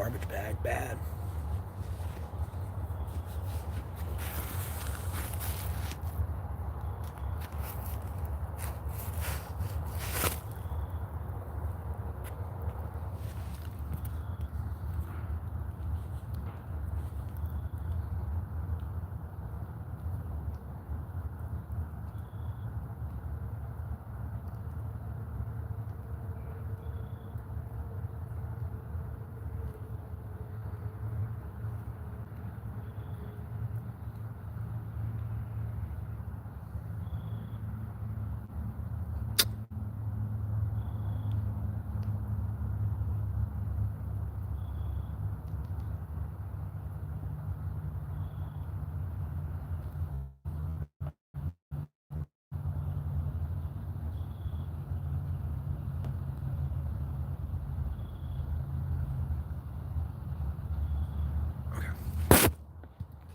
garbage bag. Bad.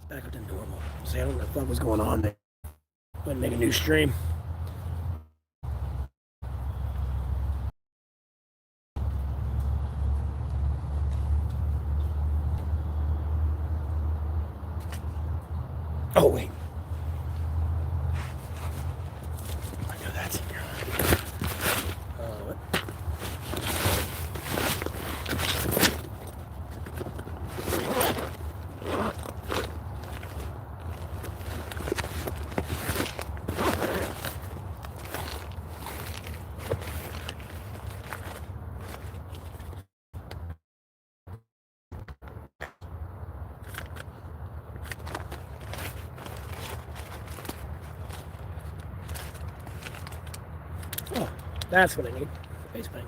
Back up to normal. See, I don't know what was going on there. Wouldn't make a new stream. Oh, wait. I know that's in here. What? Oh, that's what I need. Face paint.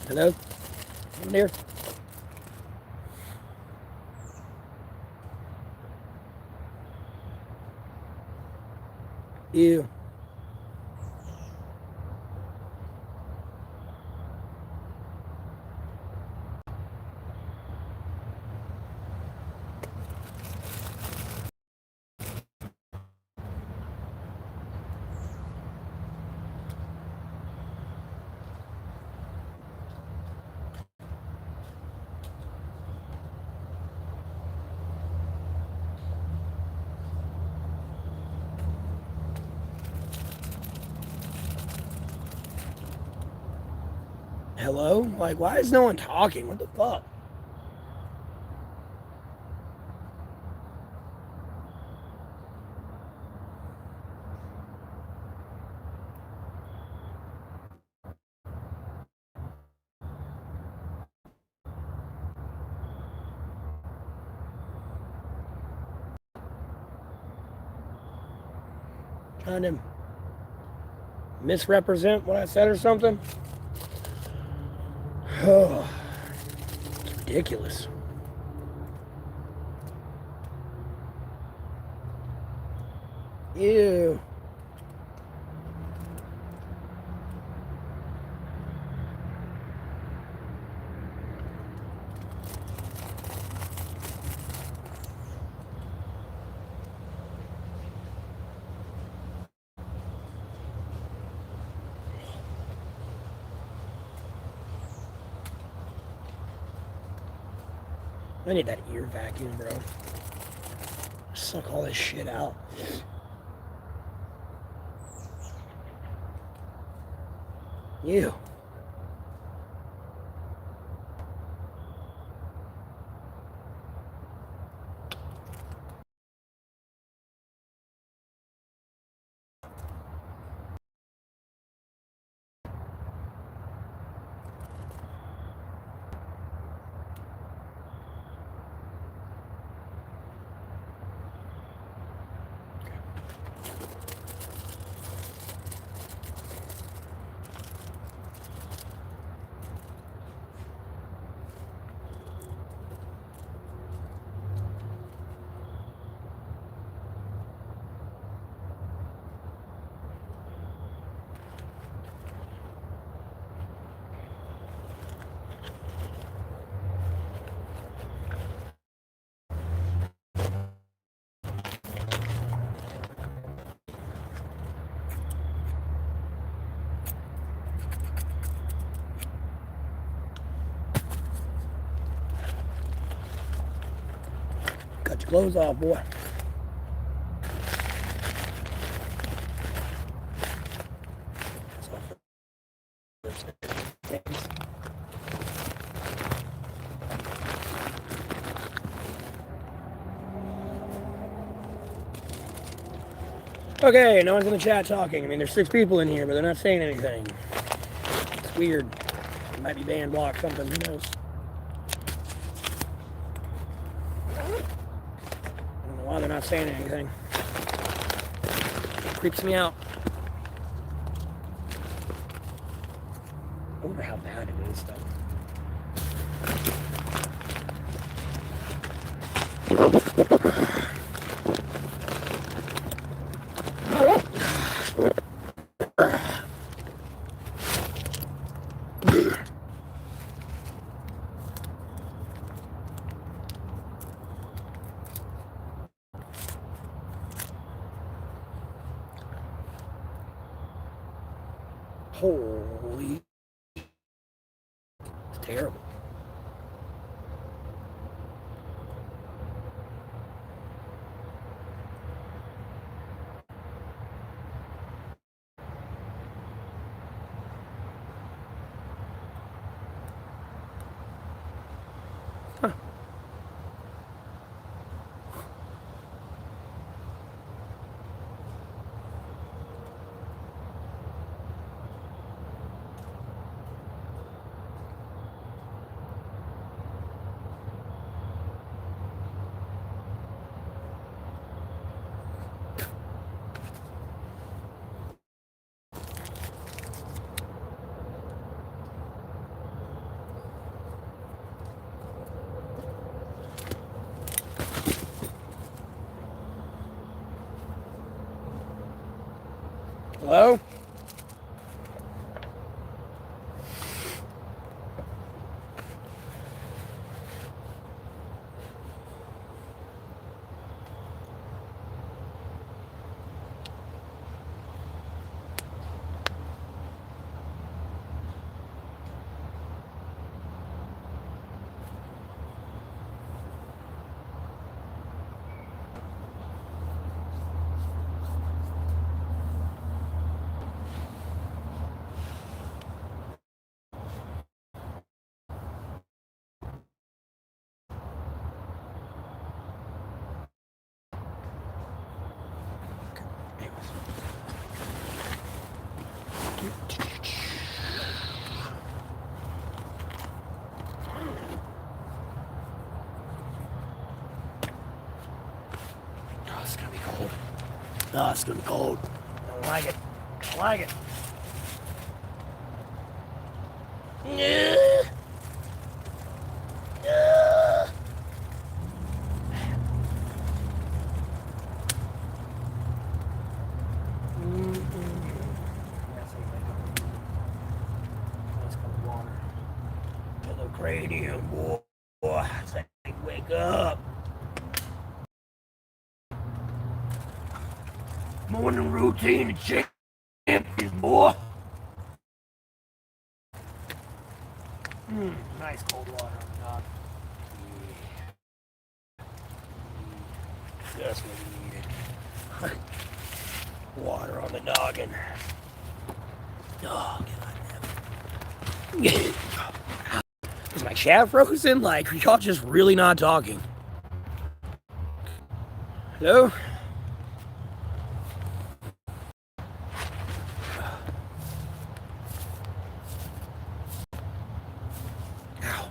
Hello? Someone there? Ew. Hello? Like, why is no one talking? What the fuck? Trying to misrepresent what I said or something? Oh, it's ridiculous. Ew. I need that ear vacuum, bro. Suck all this shit out. Ew. Get your clothes off, boy. Okay, no one's in the chat talking. I mean, there's 6 people in here, but they're not saying anything. It's weird. It might be banned, blocked, something. Who knows? I don't know why they're not saying anything. It creeps me out. I wonder how bad it is, though. Holy, it's terrible. Huh. Hello? Oh, it's gonna be cold. Oh, it's gonna be cold. I don't like it. I don't like it. Yeah. Yeah. Let's go water. Hello, cranium, boy. It's like, wake up. Morning routine and champions, boy. Nice cold water on the dog. Yeah. That's what we needed. Water on the noggin. Oh, God. Is my chat frozen? Like, are y'all just really not talking? Hello? Ow.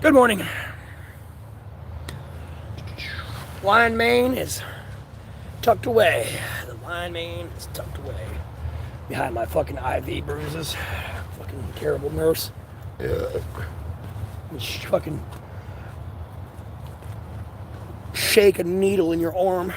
Good morning. Lion mane is tucked away. The lion mane is tucked away behind my fucking IV bruises. Fucking terrible nurse. Just fucking shake a needle in your arm.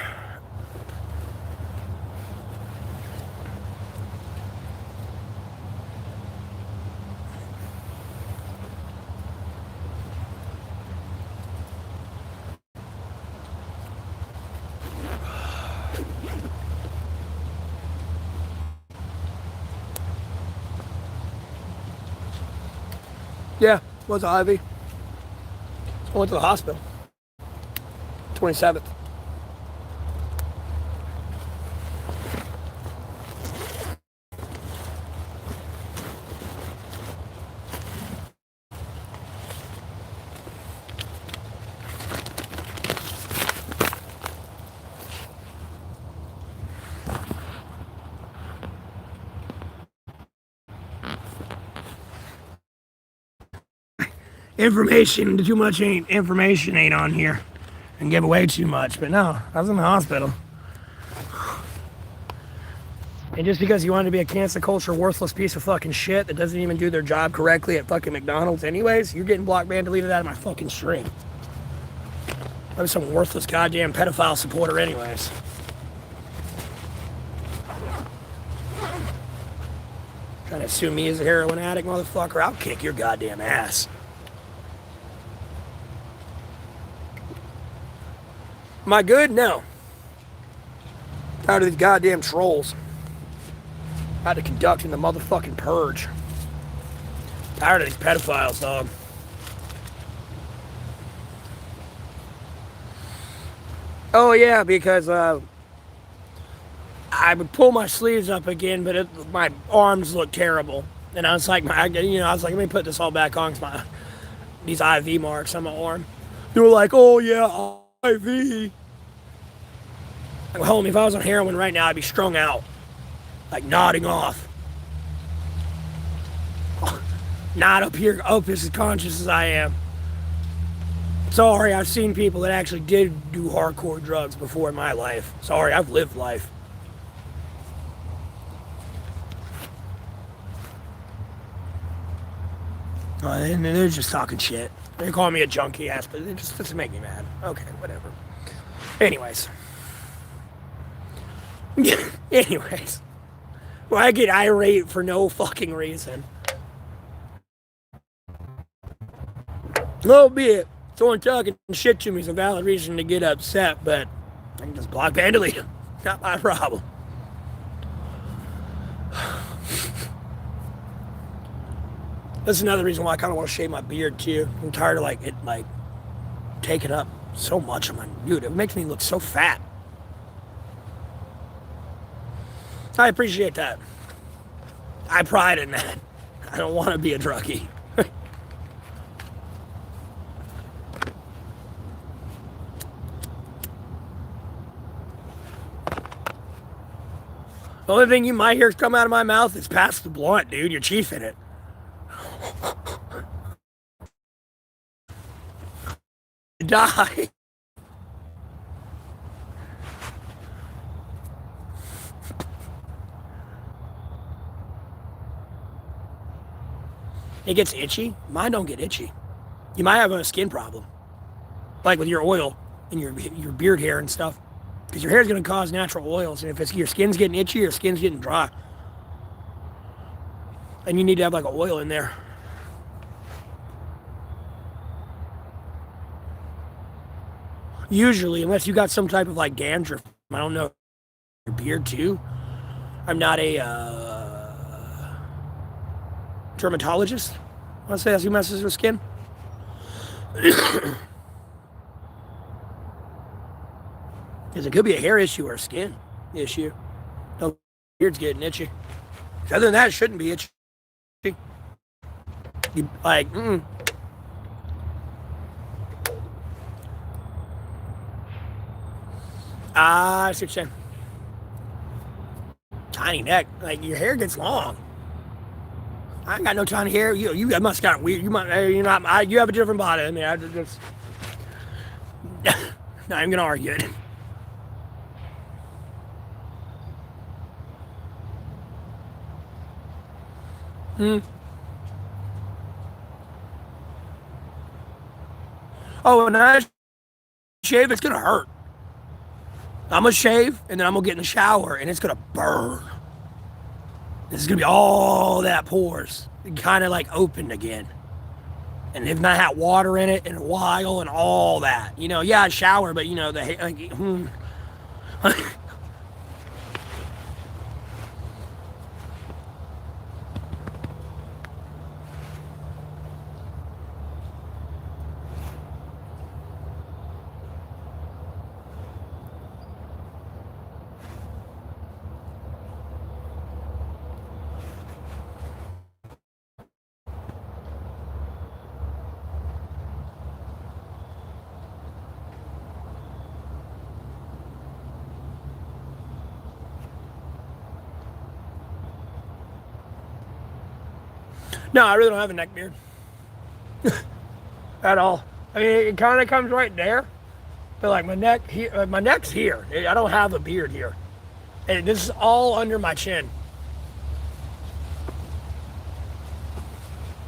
Yeah, was Ivy. I went to the hospital. 27th. Information ain't on here and give away too much, but no, I was in the hospital. And just because you want to be a cancel culture worthless piece of fucking shit that doesn't even do their job correctly at fucking McDonald's anyways, you're getting blocked, banned, deleted out of my fucking stream. I'm some worthless goddamn pedophile supporter anyways. Trying to sue me as a heroin addict, motherfucker? I'll kick your goddamn ass. Am I good? No. Tired of these goddamn trolls. Had to conduct in the motherfucking purge. Tired of these pedophiles, dog. Oh yeah, because I would pull my sleeves up again, but my arms look terrible, and I was like, let me put this all back on, cause these IV marks on my arm. They were like, oh yeah, IV. Like, homie, if I was on heroin right now, I'd be strung out, like nodding off. Not up here, as conscious as I am. Sorry, I've seen people that actually did do hardcore drugs before in my life. Sorry, I've lived life. And they're just talking shit. They call me a junkie ass, but it just doesn't make me mad. Okay, whatever. Anyways. Well, I get irate for no fucking reason. Albeit, someone talking shit to me is a valid reason to get upset, but I can just block and delete them. Not my problem. That's another reason why I kind of want to shave my beard too. I'm tired of it taking up so much of my dude. It makes me look so fat. I appreciate that. I pride in that. I don't want to be a druggie. The only thing you might hear come out of my mouth is pass the blunt, dude. You're chiefing it. Die. It gets itchy. Mine don't get itchy. You might have a skin problem, like with your oil and your beard hair and stuff, because your hair is going to cause natural oils, and if your skin's getting itchy, your skin's getting dry, and you need to have an oil in there. Usually, unless you got some type of dandruff, I don't know, your beard too. I'm not a dermatologist. I want to say that's who messes with skin. Because it could be a hair issue or a skin issue. No, beard's getting itchy. Other than that, it shouldn't be itchy. You I see what you're saying. Tiny neck. Your hair gets long. I ain't got no time to hear you. You must got weird. You might, you know, you have a different body than me. I just not even gonna argue it. Hmm. Oh, and I shave. It's gonna hurt. I'm gonna shave, and then I'm gonna get in the shower, and it's gonna burn. This is gonna be all that pores, kind of like opened again, and they've not had water in it in a while, and all that. You know, yeah, I shower, but you know the like, no, I really don't have a neck beard at all. I mean, it kind of comes right there, but like my neck's here. I don't have a beard here, and this is all under my chin.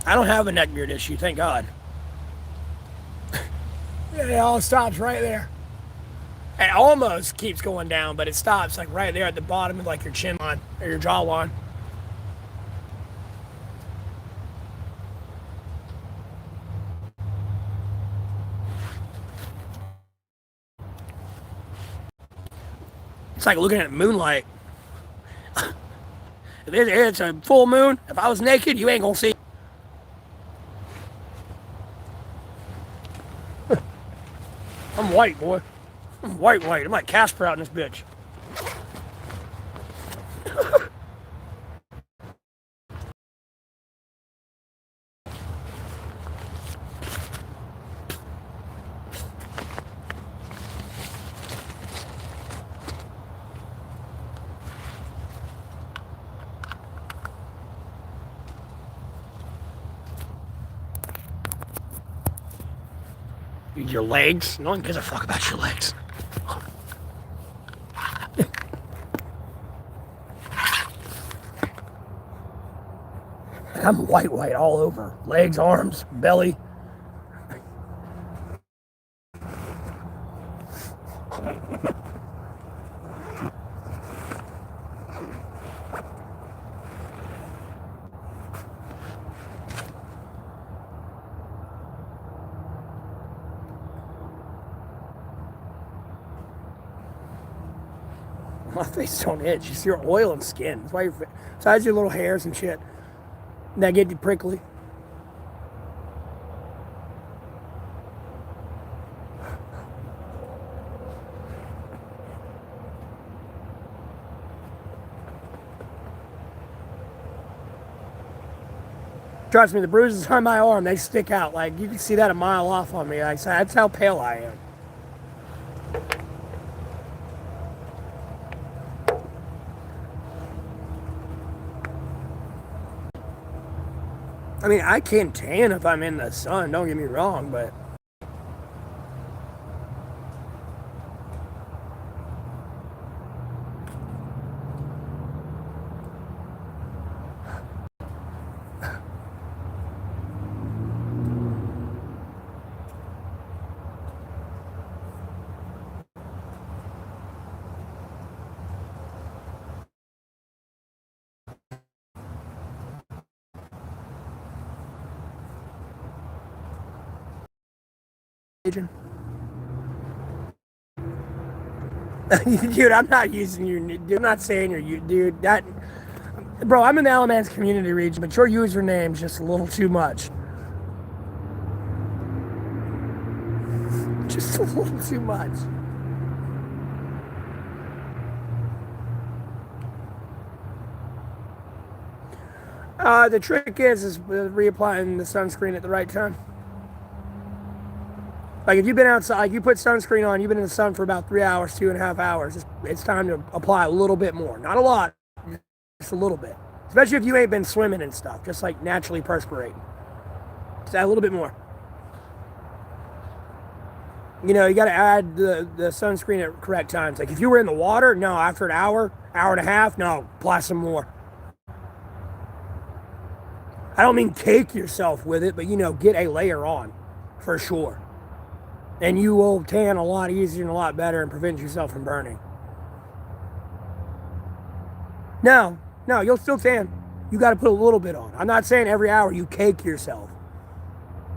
I don't have a neck beard issue, thank God. It all stops right there. It almost keeps going down, but it stops like right there at the bottom of like your chin line or your jawline. It's like looking at moonlight. If it's a full moon, if I was naked, you ain't gonna see. I'm white, boy. I'm white. I'm like Casper out in this bitch. Your legs? No one gives a fuck about your legs. I'm white all over. Legs, arms, belly. My face don't itch. It's your oil and skin. That's why besides your little hairs and shit that get you prickly. Trust me, the bruises on my arm, they stick out. Like, you can see that a mile off on me. Like, that's how pale I am. I mean, I can tan if I'm in the sun, don't get me wrong, but dude, I'm not using your. I'm not saying you're dude. That, bro, I'm in the Alamance community region, but your username's just a little too much. Just a little too much. The trick is reapplying the sunscreen at the right time. Like if you've been outside, like you put sunscreen on, you've been in the sun for about 3 hours, 2.5 hours. It's time to apply a little bit more. Not a lot, just a little bit. Especially if you ain't been swimming and stuff, just like naturally perspirating. Just add a little bit more. You know, you got to add the sunscreen at correct times. Like if you were in the water, no, after an hour, hour and a half, no, apply some more. I don't mean cake yourself with it, but you know, get a layer on for sure. And you will tan a lot easier and a lot better and prevent yourself from burning. No, you'll still tan. You got to put a little bit on. I'm not saying every hour you cake yourself.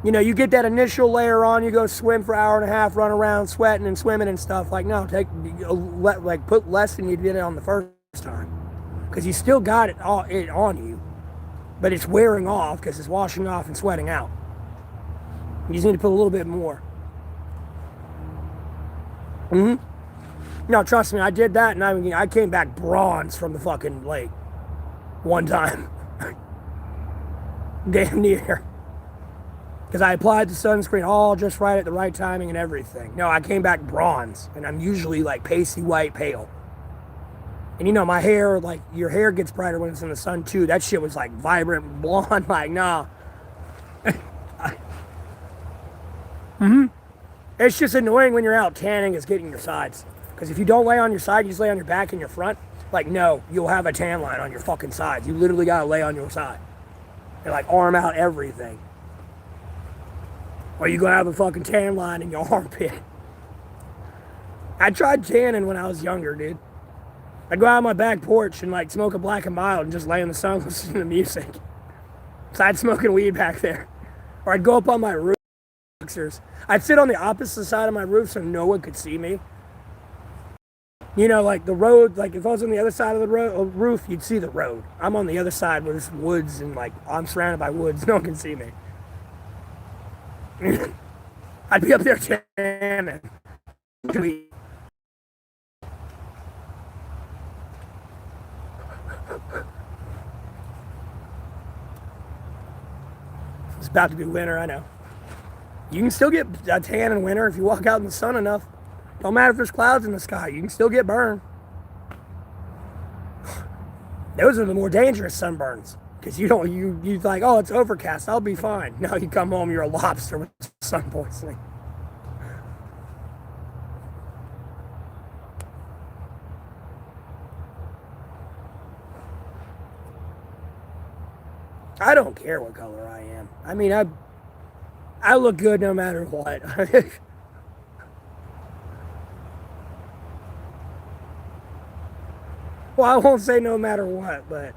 You know, you get that initial layer on, you go swim for an hour and a half, run around sweating and swimming and stuff. Like, no, put less than you did on the first time. Because you still got it on you. But it's wearing off because it's washing off and sweating out. You just need to put a little bit more. No, trust me, I did that and I came back bronze from the fucking lake. One time. Damn near. Because I applied the sunscreen all just right at the right timing and everything. No, I came back bronze. And I'm usually like pasty white pale. And you know, my hair, like, your hair gets brighter when it's in the sun too. That shit was like vibrant blonde, like, nah. It's just annoying when you're out tanning is getting your sides. Because if you don't lay on your side, you just lay on your back and your front. Like, no, you'll have a tan line on your fucking sides. You literally gotta lay on your side. And like arm out everything. Or you're gonna have a fucking tan line in your armpit. I tried tanning when I was younger, dude. I'd go out on my back porch and like smoke a black and mild and just lay in the sun listening to music. So I'd smoking weed back there. Or I'd go up on my roof. I'd sit on the opposite side of my roof so no one could see me. You know, like the road, like if I was on the other side of the roof, you'd see the road. I'm on the other side where there's woods and like I'm surrounded by woods. No one can see me. I'd be up there tanning. It's about to be winter, I know. You can still get a tan in winter if you walk out in the sun enough. Don't matter if there's clouds in the sky, you can still get burned. Those are the more dangerous sunburns. Because you like, oh, it's overcast, I'll be fine. Now you come home, you're a lobster with sun poisoning. I don't care what color I am. I mean, I look good no matter what. Well, I won't say no matter what, but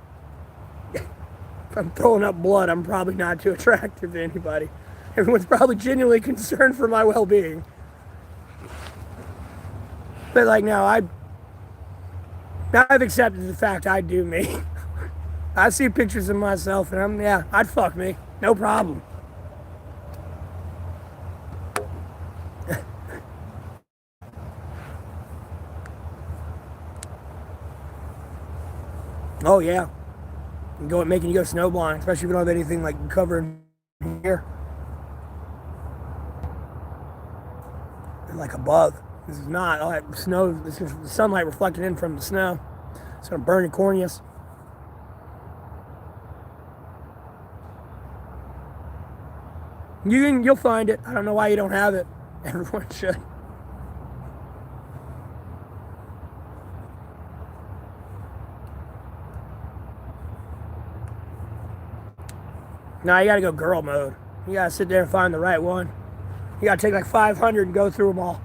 if I'm throwing up blood, I'm probably not too attractive to anybody. Everyone's probably genuinely concerned for my well-being. But like, no, I've accepted the fact I do me. I see pictures of myself and I'd fuck me. No problem. Oh yeah. Making you go snowblind, especially if you don't have anything like covering here. And like above. This is not all that snow, this is the sunlight reflected in from the snow. It's gonna burn your corneas. You'll find it. I don't know why you don't have it. Everyone should. Now you gotta go girl mode. You gotta sit there and find the right one. You gotta take like 500 and go through them all.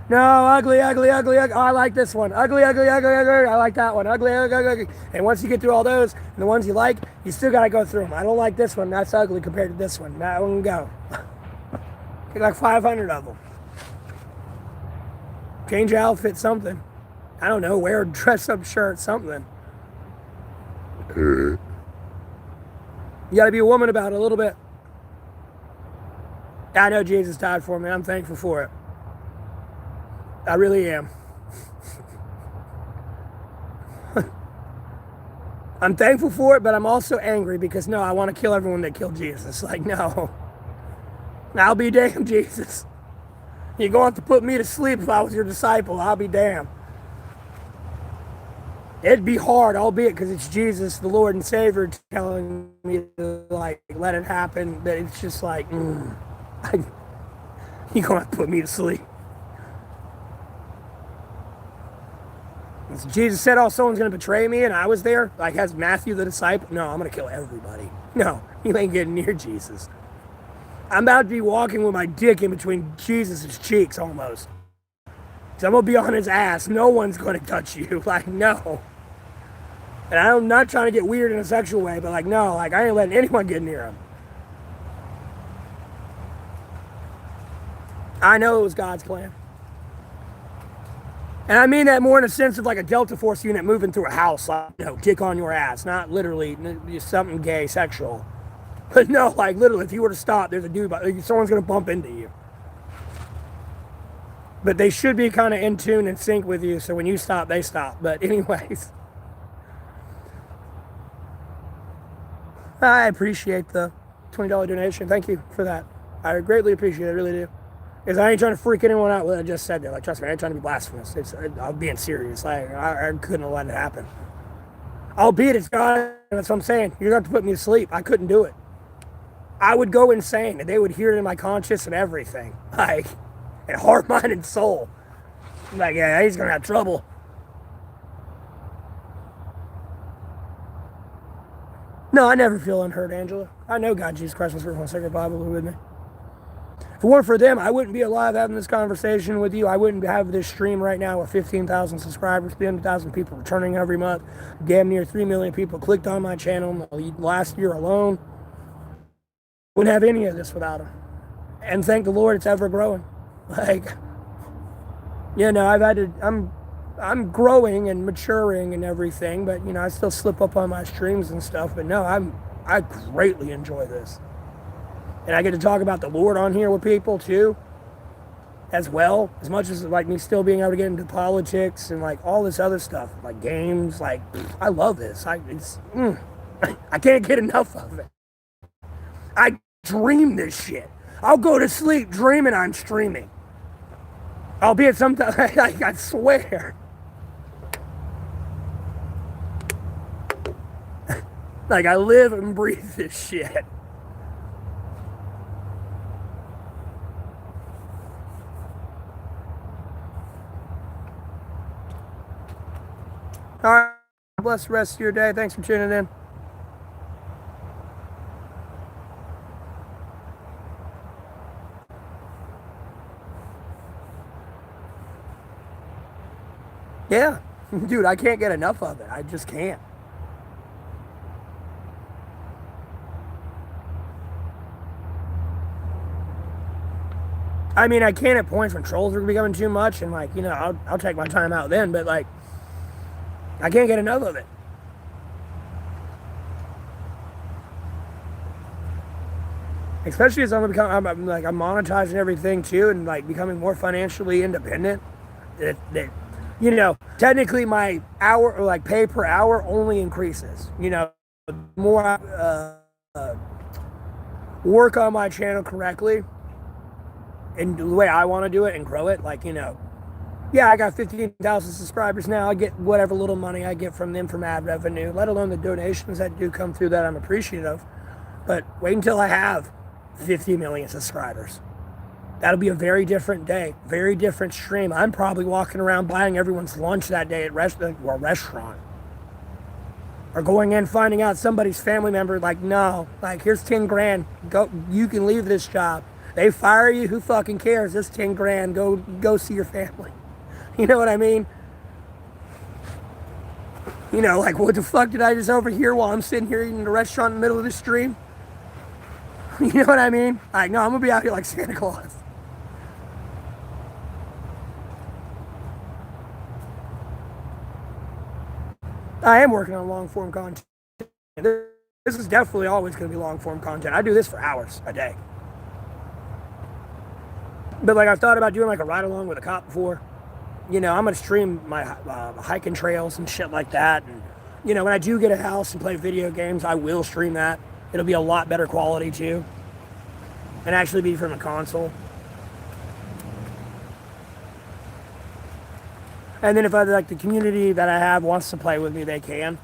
No, ugly, ugly, ugly, ugly. Oh, I like this one. Ugly, ugly, ugly, ugly. I like that one. Ugly, ugly, ugly. And once you get through all those, and the ones you like, you still gotta go through them. I don't like this one. That's ugly compared to this one. That one go. Take like 500 of them. Change your outfit, something. I don't know. Wear a dress-up shirt, something. You gotta be a woman about it a little bit. I know Jesus died for me. I'm thankful for it. I really am. I'm thankful for it, but I'm also angry because no, I want to kill everyone that killed Jesus. Like, no. I'll be damned, Jesus. You're going to have to put me to sleep if I was your disciple. I'll be damned. It'd be hard, albeit because it's Jesus, the Lord and Savior, telling me to like let it happen. But it's just like, I, you're gonna have to put me to sleep. Jesus said, "Oh, someone's gonna betray me," and I was there. Like, has Matthew the disciple? No, I'm gonna kill everybody. No, you ain't getting near Jesus. I'm about to be walking with my dick in between Jesus' cheeks almost. So I'm gonna be on his ass. No one's gonna touch you. Like, no. And I'm not trying to get weird in a sexual way, but like, no, like I ain't letting anyone get near him. I know it was God's plan. And I mean that more in a sense of like a Delta Force unit moving through a house, like, dick on your ass, not literally something gay, sexual. But no, like literally, if you were to stop, there's a dude, someone's gonna bump into you. But they should be kind of in tune and sync with you, so when you stop, they stop. But anyways, I appreciate the $20 donation. Thank you for that. I greatly appreciate it, I really do. Because I ain't trying to freak anyone out with what I just said there. Like, trust me, I ain't trying to be blasphemous. I'm being serious. I couldn't have let it happen. Albeit it's God, that's what I'm saying. You're going to have to put me to sleep. I couldn't do it. I would go insane, and they would hear it in my conscience and everything. Like, and heart, mind, and soul. Like, yeah, he's going to have trouble. No, I never feel unheard, Angela. I know God, Jesus Christ, was my sacred Bible with me. If it weren't for them, I wouldn't be alive having this conversation with you. I wouldn't have this stream right now with 15,000 subscribers, 300,000 people returning every month. Damn near 3 million people clicked on my channel last year alone. Wouldn't have any of this without them. And thank the Lord it's ever growing. Like, I'm growing and maturing and everything, but, I still slip up on my streams and stuff. But no, I greatly enjoy this. And I get to talk about the Lord on here with people too, as well. As much as like me still being able to get into politics and like all this other stuff, like games. Like, I love this. I can't get enough of it. I dream this shit. I'll go to sleep dreaming I'm streaming. Albeit sometimes, I swear. Like, I live and breathe this shit. All right, bless the rest of your day. Thanks for tuning in. Yeah, dude, I can't get enough of it. I just can't. I mean, I can't at points when trolls are becoming too much, and like, I'll take my time out then, but like, I can't get enough of it. Especially as I'm monetizing everything too, and like becoming more financially independent. Technically my hour or like pay per hour only increases. More work on my channel correctly and the way I want to do it and grow it. Like, yeah, I got 15,000 subscribers now. I get whatever little money I get from them from ad revenue, let alone the donations that do come through that I'm appreciative of. But wait until I have 50 million subscribers. That'll be a very different day, very different stream. I'm probably walking around buying everyone's lunch that day at a restaurant. Or going in finding out somebody's family member, like, no, like, here's 10 grand. Go, you can leave this job. They fire you, who fucking cares? It's 10 grand. Go see your family. You know what I mean? Like, what the fuck did I just overhear while I'm sitting here eating at a restaurant in the middle of the stream? You know what I mean? Like, no, I'm gonna be out here like Santa Claus. I am working on long form content. This is definitely always going to be long form content. I do this for hours a day. But like, I've thought about doing like a ride along with a cop before. I'm going to stream my hiking trails and shit like that. And, when I do get a house and play video games, I will stream that. It'll be a lot better quality too. And actually be from a console. And then if I like the community that I have wants to play with me, they can.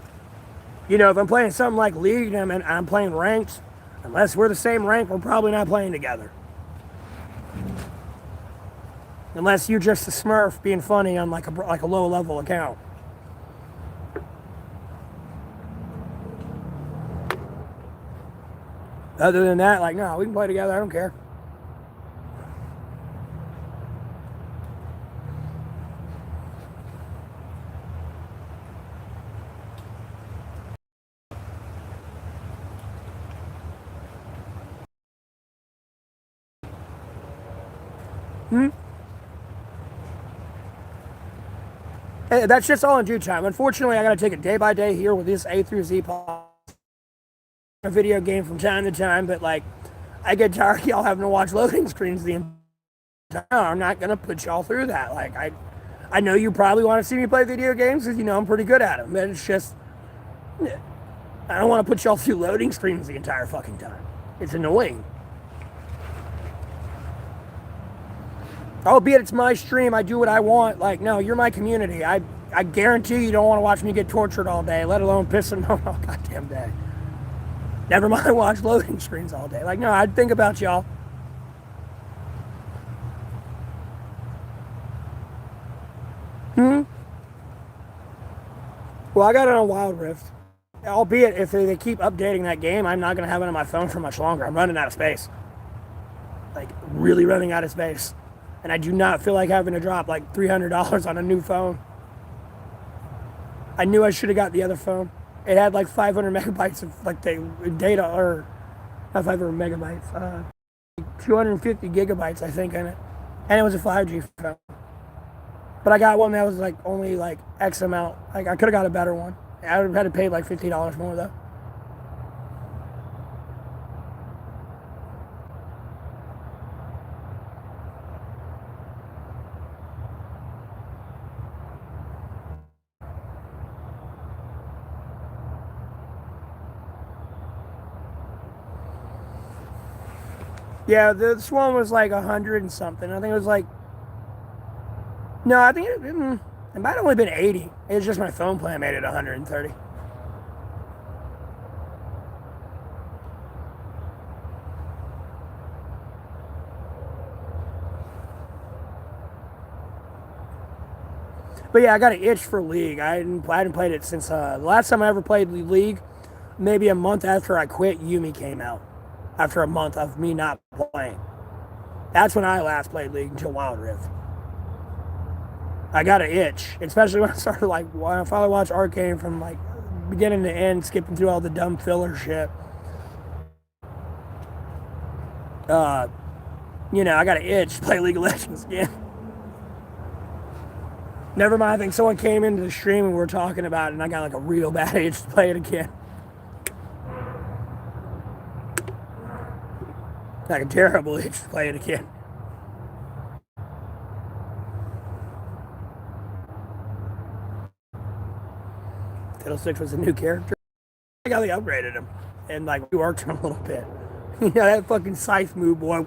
You know, if I'm playing something like League and I'm playing ranked, unless we're the same rank, we're probably not playing together. Unless you're just a smurf being funny on like a low level account. Other than that, like, no, we can play together. I don't care. Hey, that's just all in due time. Unfortunately, I got to take it day by day here with this A through Z a video game from time to time, but like, I get tired of y'all having to watch loading screens the entire time. I'm not gonna put y'all through that. Like, I know you probably want to see me play video games because you know I'm pretty good at them, but it's just, I don't want to put y'all through loading screens the entire fucking time. It's annoying. Albeit it's my stream, I do what I want. Like, no, you're my community. I guarantee you don't want to watch me get tortured all day, let alone pissing on all goddamn day. Never mind watch loading screens all day. Like, no, I'd think about y'all. Well, I got it on Wild Rift. Albeit, if they keep updating that game, I'm not going to have it on my phone for much longer. I'm running out of space. Like, really running out of space. And I do not feel like having to drop like $300 on a new phone. I knew I should have got the other phone. It had like 500 megabytes of like the data, or not 500 megabytes, 250 gigabytes, I think, in it. And it was a 5G phone. But I got one that was like only like X amount. Like, I could have got a better one. I would have had to pay like $50 more though. Yeah, this one was like 100 and something. I think it was like, no, I think it might have only been 80. It was just my phone plan made it 130. But yeah, I got an itch for League. I hadn't played it since the last time I ever played League, maybe a month after I quit, Yumi came out. After a month of me not playing. That's when I last played League, until Wild Rift. I got an itch, especially when I started like, when I finally watched Arcane from like beginning to end, skipping through all the dumb filler shit. You know, I got an itch to play League of Legends again. Never mind, I think someone came into the stream and we were talking about it, and I got like a real bad itch to play it again. Like a terrible itch to play it again. Fiddlesticks was a new character. I got upgraded him and like reworked him a little bit. You know, that fucking scythe move, boy.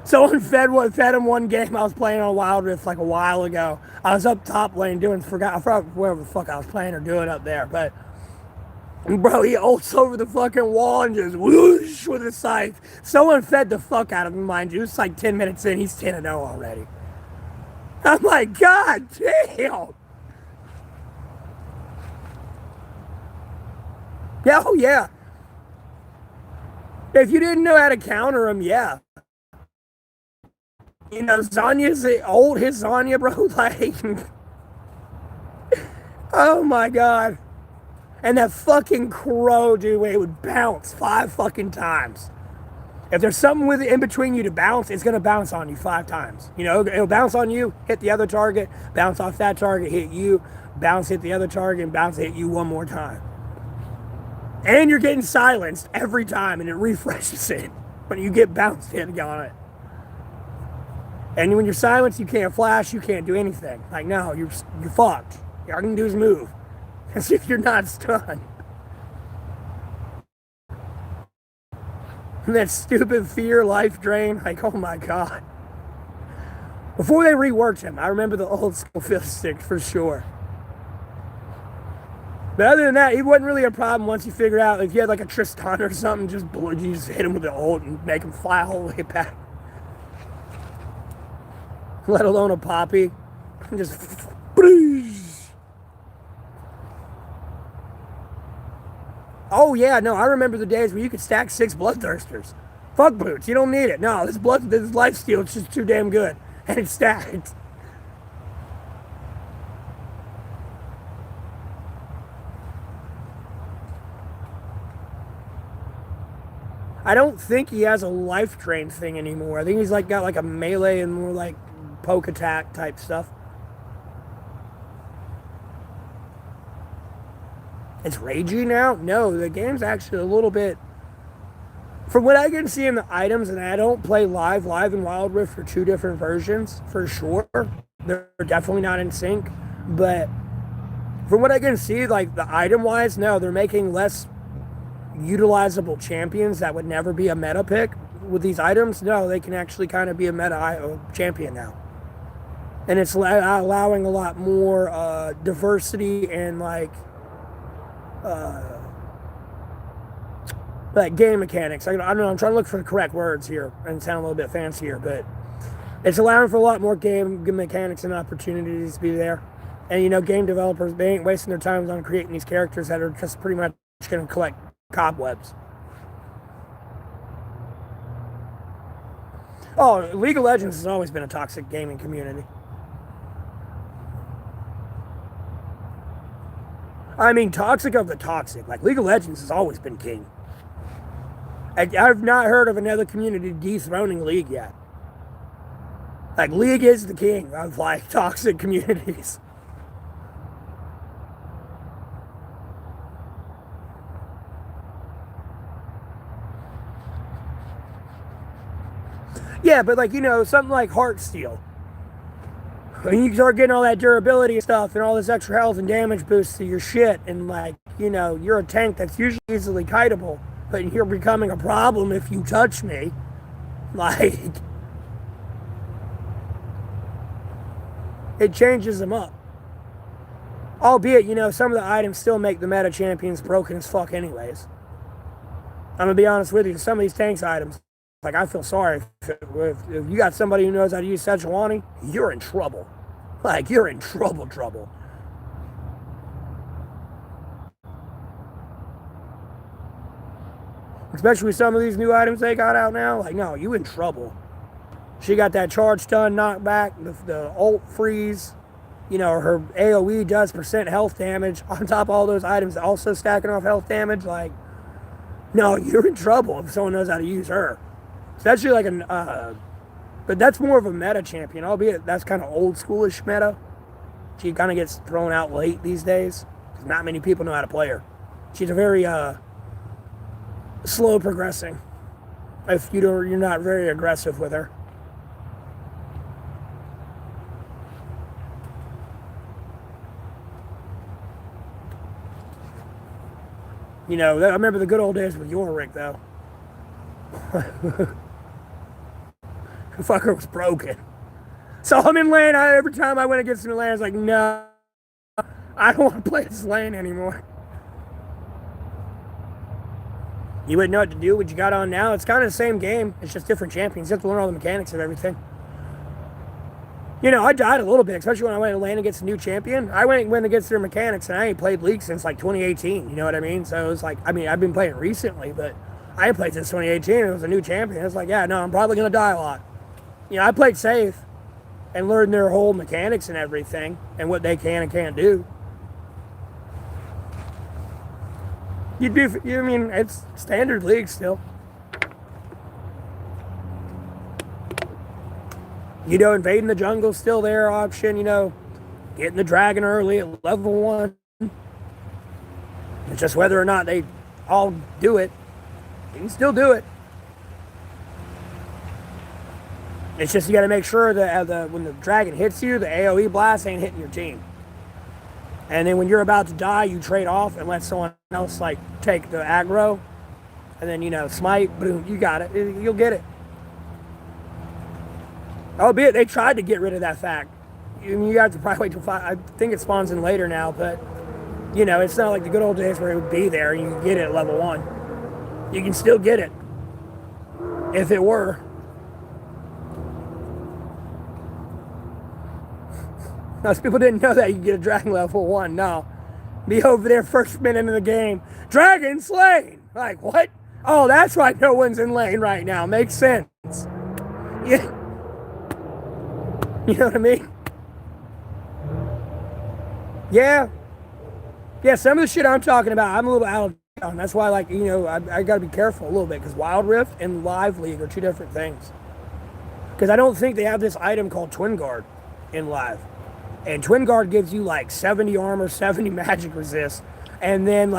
Someone fed him one game. I was playing on Wild Rift like a while ago. I was up top lane I forgot whatever the fuck I was playing or doing up there, but bro, he ults over the fucking wall and just whoosh with a scythe. Someone fed the fuck out of him, mind you. It's like 10 minutes in, he's 10-0 already. I'm like, God damn. Yeah, oh yeah. If you didn't know how to counter him, yeah. You know, Zanya's old, his Zanya, bro, like, oh my God. And that fucking crow, dude, it would bounce 5 fucking times. If there's something with it in between you to bounce, it's going to bounce on you 5 times. You know, it'll bounce on you, hit the other target, bounce off that target, hit you, bounce, hit the other target, and bounce, hit you one more time. And you're getting silenced every time, and it refreshes it when you get bounced hit on it. And when you're silenced, you can't flash, you can't do anything. Like, no, you're fucked. All you can do is move. As if you're not stunned. And that stupid fear life drain, like, oh my God. Before they reworked him, I remember the old school fist stick for sure. But other than that, he wasn't really a problem once you figured out if you had like a Tristan or something, you just hit him with the ult and make him fly all the way back. Let alone a Poppy. Just oh yeah, no, I remember the days where you could stack 6 Bloodthirsters. Fuck boots, you don't need it. No, this lifesteal is just too damn good. And it's stacked. I don't think he has a life drain thing anymore. I think he's like got like a melee and more like poke attack type stuff. It's ragey now? No, the game's actually a little bit... From what I can see in the items, and I don't play live and Wild Rift are 2 different versions, for sure. They're definitely not in sync. But from what I can see, like the item-wise, no, they're making less utilizable champions that would never be a meta pick. With these items, no, they can actually kind of be a meta champion now. And it's allowing a lot more diversity and like game mechanics. I don't know, I'm trying to look for the correct words here and sound a little bit fancier, but it's allowing for a lot more game mechanics and opportunities to be there. And you know, game developers, they ain't wasting their time on creating these characters that are just pretty much going to collect cobwebs. Oh, League of Legends has always been a toxic gaming community. I mean, toxic of the toxic. Like, League of Legends has always been king. I've not heard of another community dethroning League yet. Like, League is the king of, like, toxic communities. Yeah, but, like, you know, something like Heartsteel. When you start getting all that durability and stuff and all this extra health and damage boosts to your shit, and, like, you know, you're a tank that's usually easily kiteable, but you're becoming a problem if you touch me. Like, it changes them up. Albeit, you know, some of the items still make the meta champions broken as fuck anyways. I'm gonna be honest with you, some of these tanks items, like, I feel sorry. If you got somebody who knows how to use Sejuani, you're in trouble. Like, you're in trouble. Especially with some of these new items they got out now. Like, no, you in trouble. She got that charge stun knockback, the ult freeze. You know, her AoE does % health damage. On top of all those items also stacking off health damage. Like, no, you're in trouble if someone knows how to use her. Especially like but that's more of a meta champion, albeit that's kind of old schoolish meta. She kind of gets thrown out late these days because not many people know how to play her. She's a very slow progressing if you're not very aggressive with her. You know, I remember the good old days with Yorick though. The fucker was broken. So I'm in lane. Every time I went against the lane, I was like, no, I don't want to play this lane anymore. You wouldn't know what to do. What you got on now, it's kind of the same game. It's just different champions. You have to learn all the mechanics of everything. You know, I died a little bit, especially when I went to lane against a new champion. I went against their mechanics, and I ain't played League since like 2018. You know what I mean? So it was like, I mean, I've been playing recently, but I ain't played since 2018. It was a new champion. It's like, yeah, no, I'm probably going to die a lot. You know, I played safe and learned their whole mechanics and everything and what they can and can't do. I mean, it's standard League still. You know, invading the jungle's still their option, you know, getting the dragon early at level 1. It's just whether or not they all do it. You can still do it. It's just you got to make sure that when the dragon hits you, the AoE blast ain't hitting your team. And then when you're about to die, you trade off and let someone else, like, take the aggro. And then, you know, smite, boom, you got it. You'll get it. Albeit they tried to get rid of that fact. You have to probably wait till 5. I think it spawns in later now, but it's not like the good old days where it would be there and you can get it at level 1. You can still get it if it were. Most people didn't know that you could get a dragon level 1. No. Be over there first minute of the game. Dragon slain! Like, what? Oh, that's why no one's in lane right now. Makes sense. Yeah. You know what I mean? Yeah. Yeah, some of the shit I'm talking about, I'm a little out of town. That's why, I got to be careful a little bit, because Wild Rift and Live League are 2 different things. Because I don't think they have this item called Twin Guard in Live. And Twin Guard gives you 70 armor, 70 magic resist, and then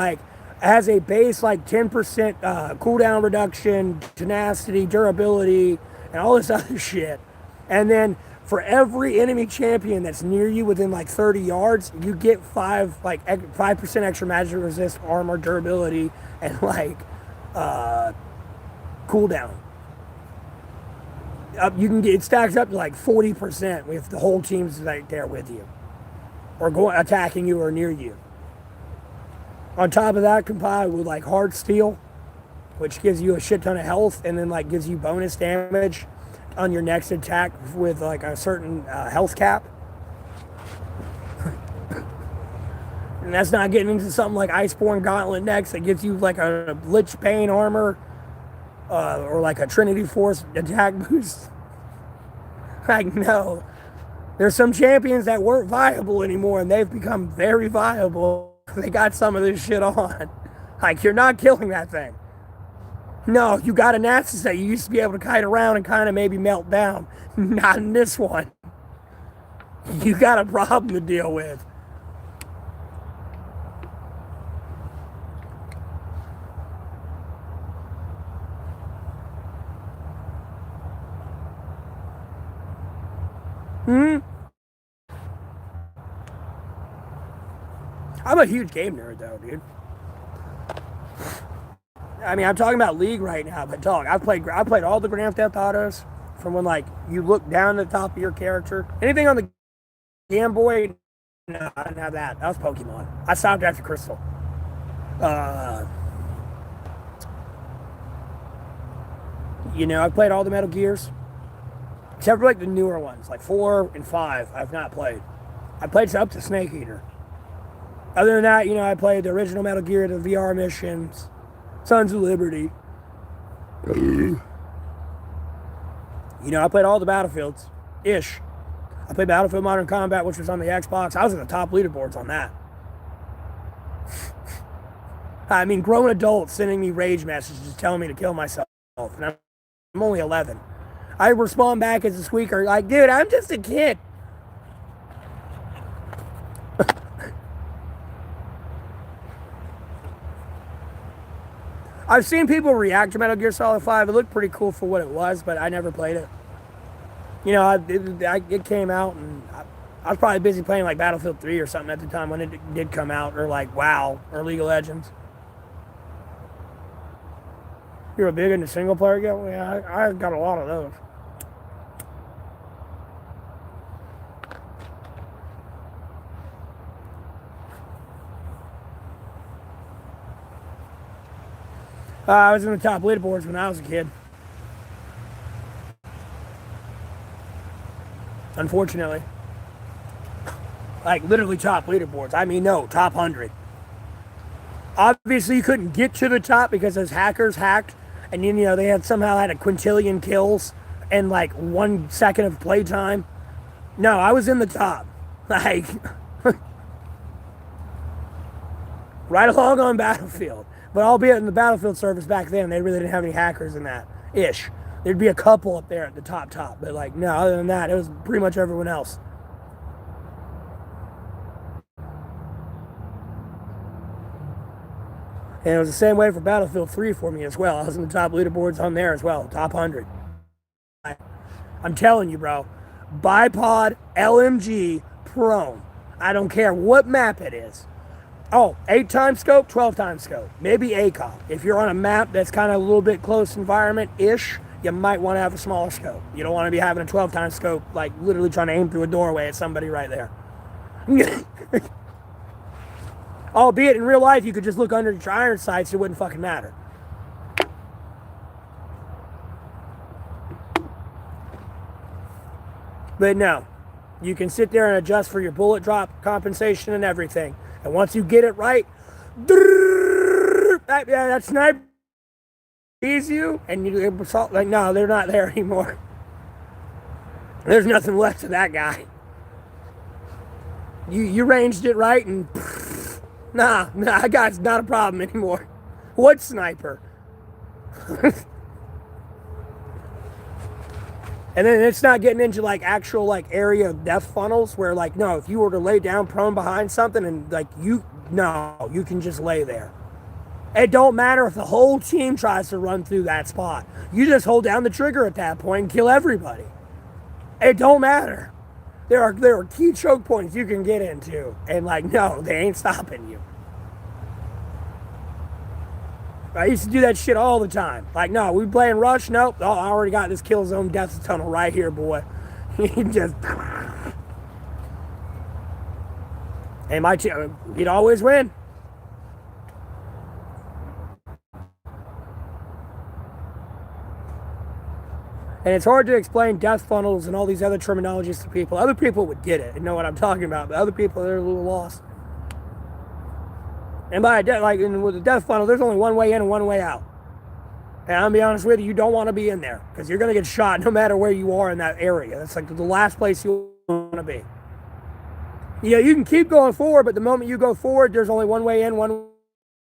has a base 10% cooldown reduction, tenacity, durability, and all this other shit. And then for every enemy champion that's near you within 30 yards, you get 5% extra magic resist, armor, durability, and cooldown. It stacks up to 40% if the whole team's right there with you, or attacking you or near you. On top of that, combined with hard steel, which gives you a shit ton of health, and then gives you bonus damage on your next attack with a certain health cap. And that's not getting into something like Iceborne Gauntlet next that gives you a Lich Bane armor. Or a Trinity Force attack boost. No. There's some champions that weren't viable anymore, and they've become very viable. They got some of this shit on. You're not killing that thing. No, you got an Nasus that you used to be able to kite around and kind of maybe melt down. Not in this one. You got a problem to deal with. I'm a huge game nerd, though, dude. I mean, I'm talking about League right now, but dog, I played all the Grand Theft Autos from when you look down at the top of your character. Anything on the Game Boy? No, I didn't have that. That was Pokemon. I stopped after Crystal. I played all the Metal Gears. Except for the newer ones, 4 and 5, I've not played. I played up to Snake Eater. Other than that, I played the original Metal Gear, the VR missions, Sons of Liberty. I played all the Battlefields. Ish. I played Battlefield Modern Combat, which was on the Xbox. I was in the top leaderboards on that. I mean, grown adults sending me rage messages telling me to kill myself. And I'm only 11. I respond back as a squeaker, dude, I'm just a kid. I've seen people react to Metal Gear Solid 5. It looked pretty cool for what it was, but I never played it. It came out, and I was probably busy playing Battlefield 3 or something at the time when it did come out, or WoW, or League of Legends. You're a big into single player game? Yeah, I got a lot of those. I was in the top leaderboards when I was a kid. Unfortunately. Literally top leaderboards. I mean, no, top 100. Obviously, you couldn't get to the top because those hackers hacked, and then, they somehow had a quintillion kills and 1 second of playtime. No, I was in the top. Right along on Battlefield. But albeit in the Battlefield servers back then, they really didn't have any hackers in that. Ish. There'd be a couple up there at the top. But no, other than that, it was pretty much everyone else. And it was the same way for Battlefield 3 for me as well. I was in the top leaderboards on there as well. Top 100. I'm telling you, bro. Bipod, LMG, prone. I don't care what map it is. Oh, 8-time scope, 12-time scope. Maybe ACOG. If you're on a map that's kind of a little bit close environment-ish, you might want to have a smaller scope. You don't want to be having a 12 times scope, like literally trying to aim through a doorway at somebody right there. Albeit in real life, you could just look under your iron sights, it wouldn't fucking matter. But no, you can sit there and adjust for your bullet drop compensation and everything. And once you get it right, that sniper sees you, and you assault, like, no, they're not there anymore. There's nothing left of that guy. You ranged it right, and nah, that guy's not a problem anymore. What sniper? And then it's not getting into like actual like area of death funnels where like, no, if you were to lay down prone behind something and like you can just lay there. It don't matter if the whole team tries to run through that spot. You just hold down the trigger at that point and kill everybody. It don't matter. There are key choke points you can get into, and like, no, they ain't stopping you. I used to do that shit all the time. Like, no, we playing Rush? Nope. Oh, I already got this kill zone death tunnel right here, boy. Just. And my team, he'd always win. And it's hard to explain death funnels and all these other terminologies to people. Other people would get it and know what I'm talking about, but other people, they're a little lost. And with the death funnel, there's only one way in and one way out. And I'm gonna be honest with you, you don't want to be in there because you're gonna get shot no matter where you are in that area. That's like the last place you want to be. Yeah, you can keep going forward, but the moment you go forward, there's only one way in,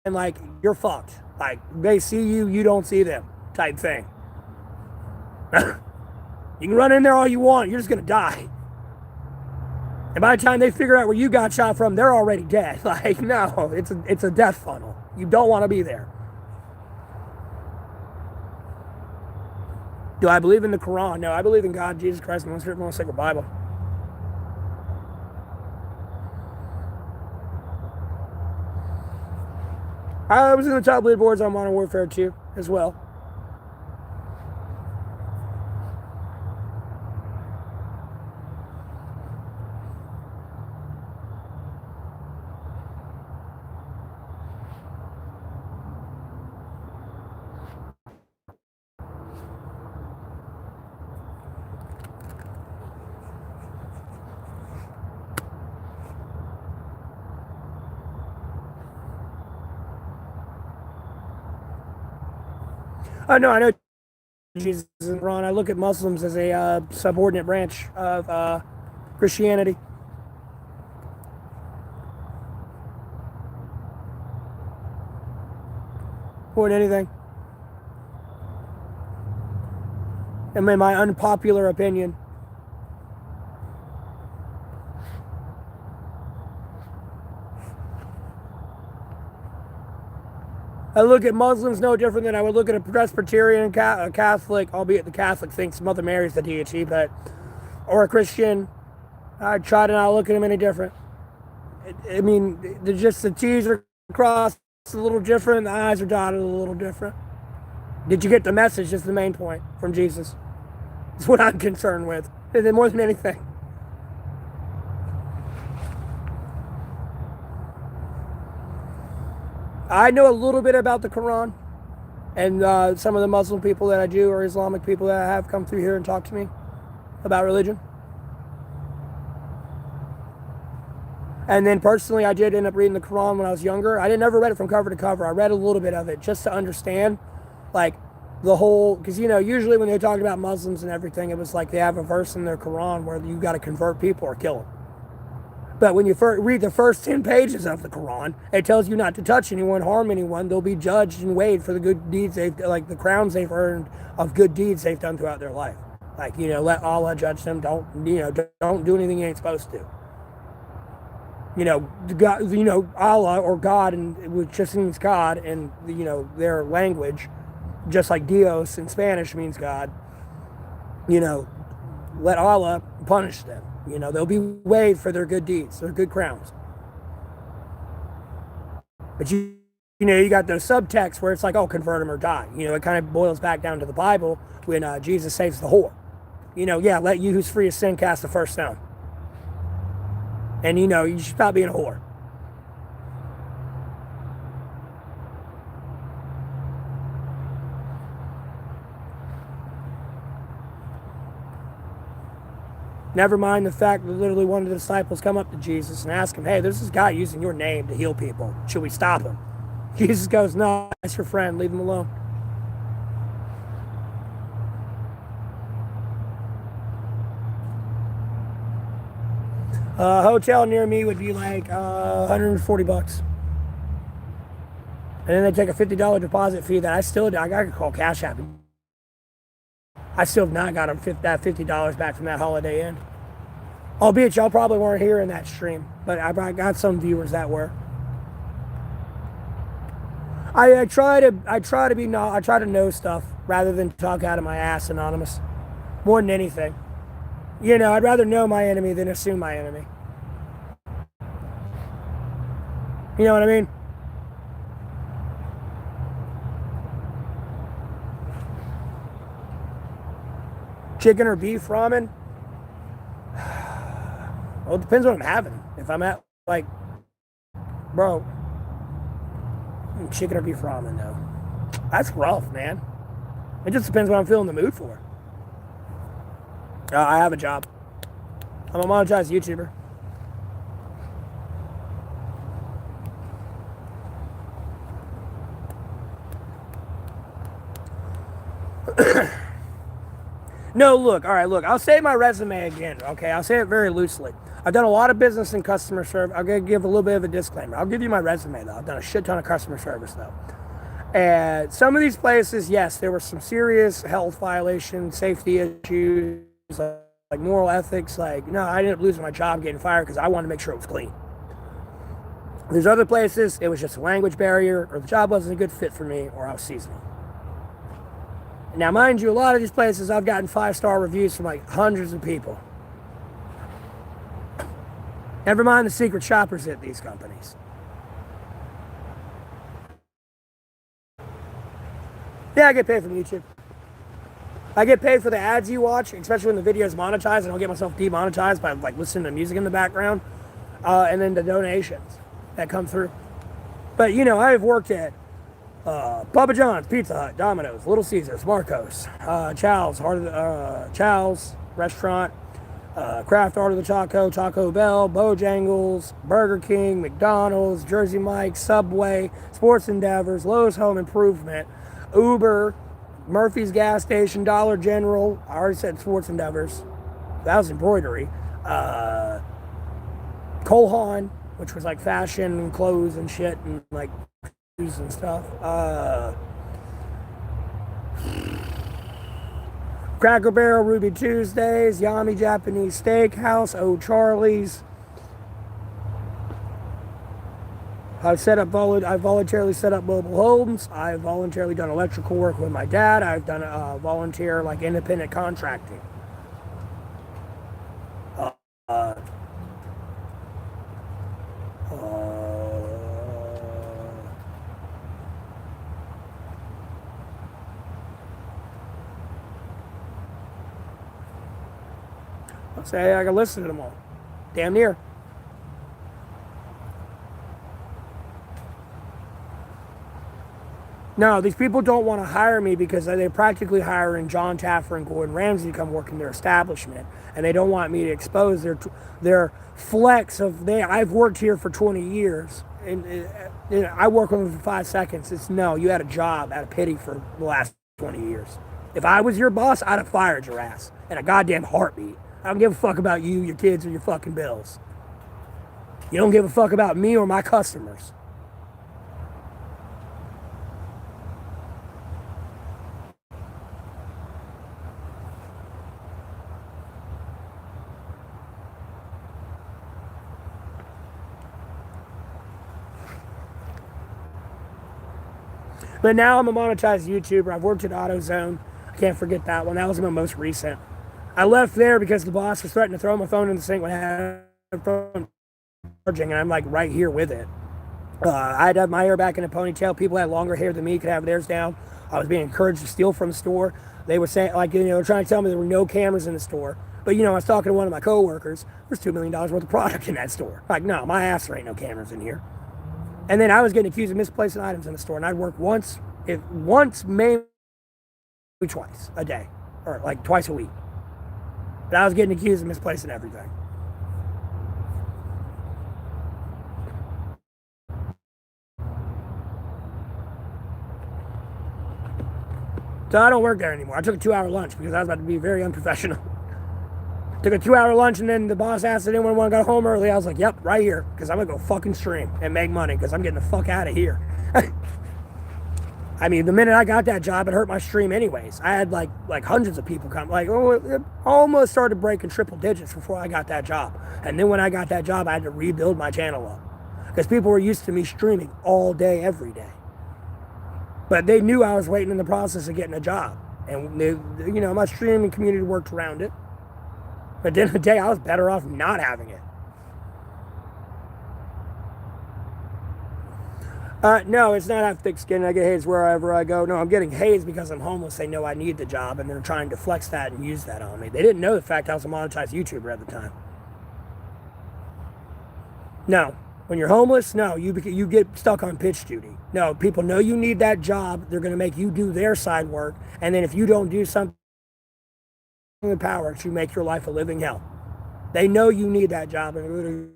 and like you're fucked. Like they see you, you don't see them, type thing. You can run in there all you want, you're just gonna die. And by the time they figure out where you got shot from, they're already dead. Like, no, it's a death funnel. You don't want to be there. Do I believe in the Quran? No, I believe in God, Jesus Christ, and the most sacred Bible. I was in the top leaderboards on Modern Warfare 2 as well. No, I know Jesus isn't wrong. I look at Muslims as a subordinate branch of Christianity. More than anything. I mean, my unpopular opinion. I look at Muslims no different than I would look at a Presbyterian, a Catholic, albeit the Catholic thinks Mother Mary's the deity, or a Christian. I try to not look at them any different. I mean, the T's are crossed a little different, the I's are dotted a little different. Did you get the message? Is the main point from Jesus. That's what I'm concerned with, more than anything. I know a little bit about the Quran, and some of the Muslim people that I do, or Islamic people that I have come through here and talked to me about religion. And then personally, I did end up reading the Quran when I was younger. I never read it from cover to cover. I read a little bit of it just to understand, like, the whole, because, usually when they talk about Muslims and everything, it was like they have a verse in their Quran where you got to convert people or kill them. But when you read the first 10 pages of the Quran, it tells you not to touch anyone, harm anyone. They'll be judged and weighed for the good deeds the crowns they've earned of good deeds they've done throughout their life. Like, let Allah judge them. Don't do anything you ain't supposed to. God, Allah or God, which just means God in their language, just like Dios in Spanish means God. Let Allah punish them. They'll be weighed for their good deeds, their good crowns. But you You got those subtexts where it's like, oh, convert them or die. It kind of boils back down to the Bible when Jesus saves the whore. Yeah, let you who's free of sin cast the first stone. And you should stop being a whore. Never mind the fact that literally one of the disciples come up to Jesus and ask him, hey, there's this guy using your name to heal people. Should we stop him? Jesus goes, no, that's your friend. Leave him alone. A hotel near me would be like $140. And then they take a $50 deposit fee that I got to call Cash App. I still have not got that $50 back from that Holiday Inn. Albeit y'all probably weren't here in that stream, but I got some viewers that were. I try to know stuff rather than talk out of my ass, Anonymous. More than anything. I'd rather know my enemy than assume my enemy. You know what I mean? Chicken or beef ramen? Well, it depends what I'm having. If I'm at, like, bro, chicken or beef ramen, though. That's rough, man. It just depends what I'm feeling the mood for. I have a job. I'm a monetized YouTuber. No, look, all right, look, I'll say my resume again, okay? I'll say it very loosely. I've done a lot of business in customer service. I'm going to give a little bit of a disclaimer. I'll give you my resume, though. I've done a shit ton of customer service, though. And some of these places, yes, there were some serious health violations, safety issues, like moral ethics. Like, no, I ended up losing my job, getting fired because I wanted to make sure it was clean. There's other places, it was just a language barrier, or the job wasn't a good fit for me, or I was seasonal. Now, mind you, a lot of these places I've gotten 5-star reviews from like hundreds of people. Never mind the secret shoppers at these companies. Yeah, I get paid from YouTube. I get paid for the ads you watch, especially when the video is monetized, and I'll get myself demonetized by like listening to music in the background, and then the donations that come through. But I've worked at Papa John's, Pizza Hut, Domino's, Little Caesars, Marcos, Chow's Restaurant, Kraft Art of the Taco, Taco Bell, Bojangles, Burger King, McDonald's, Jersey Mike's, Subway, Sports Endeavors, Lowe's Home Improvement, Uber, Murphy's Gas Station, Dollar General. I already said Sports Endeavors. That was embroidery. Cole Haan, which was like fashion and clothes and shit and like shoes and stuff. Cracker Barrel, Ruby Tuesdays, Yami Japanese Steakhouse, O'Charlie's. I voluntarily set up mobile homes. I've voluntarily done electrical work with my dad. I've done volunteer, like, independent contracting. I'll say I can listen to them all. Damn near. No, these people don't want to hire me because they're practically hiring John Taffer and Gordon Ramsay to come work in their establishment, and they don't want me to expose their flex of I've worked here for 20 years, and I work with them for 5 seconds. It's no, you had a job out of pity for the last 20 years. If I was your boss, I'd have fired your ass in a goddamn heartbeat. I don't give a fuck about you, your kids, or your fucking bills. You don't give a fuck about me or my customers. But now I'm a monetized YouTuber. I've worked at AutoZone. I can't forget that one. That was my most recent. I left there because the boss was threatening to throw my phone in the sink when I had a phone charging, and I'm like right here with it. I had to have my hair back in a ponytail. People had longer hair than me could have theirs down. I was being encouraged to steal from the store. They were saying, like, trying to tell me there were no cameras in the store. But, I was talking to one of my coworkers. There's $2 million worth of product in that store. Like, no, my ass, there ain't no cameras in here. And then I was getting accused of misplacing items in the store. And I'd work once, maybe twice a day. Or like twice a week. But I was getting accused of misplacing everything. So I don't work there anymore. I took a 2-hour lunch because I was about to be very unprofessional. Took a 2-hour lunch, and then the boss asked if anyone want to go home early. I was like, yep, right here, because I'm going to go fucking stream and make money because I'm getting the fuck out of here. I mean, the minute I got that job, it hurt my stream anyways. I had like hundreds of people come. It almost started breaking triple digits before I got that job. And then when I got that job, I had to rebuild my channel up because people were used to me streaming all day, every day. But they knew I was waiting in the process of getting a job. And, my streaming community worked around it. But at the end of the day, I was better off not having it. No, it's not have thick skin. I get hazed wherever I go. No, I'm getting hazed because I'm homeless. They know I need the job, and they're trying to flex that and use that on me. They didn't know the fact I was a monetized YouTuber at the time. No. When you're homeless, no, you get stuck on pitch duty. No, people know you need that job. They're going to make you do their side work. And then if you don't do something with power to make your life a living hell, they know you need that job and they're going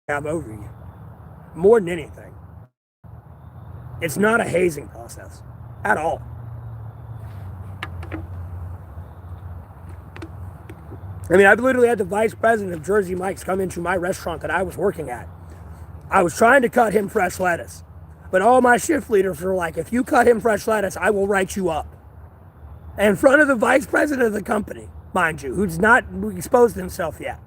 to have over you. More than anything. It's not a hazing process at all. I mean, I've literally had the vice president of Jersey Mike's come into my restaurant that I was working at. I was trying to cut him fresh lettuce. But all my shift leaders were like, if you cut him fresh lettuce, I will write you up. In front of the vice president of the company, mind you, who's not exposed himself yet.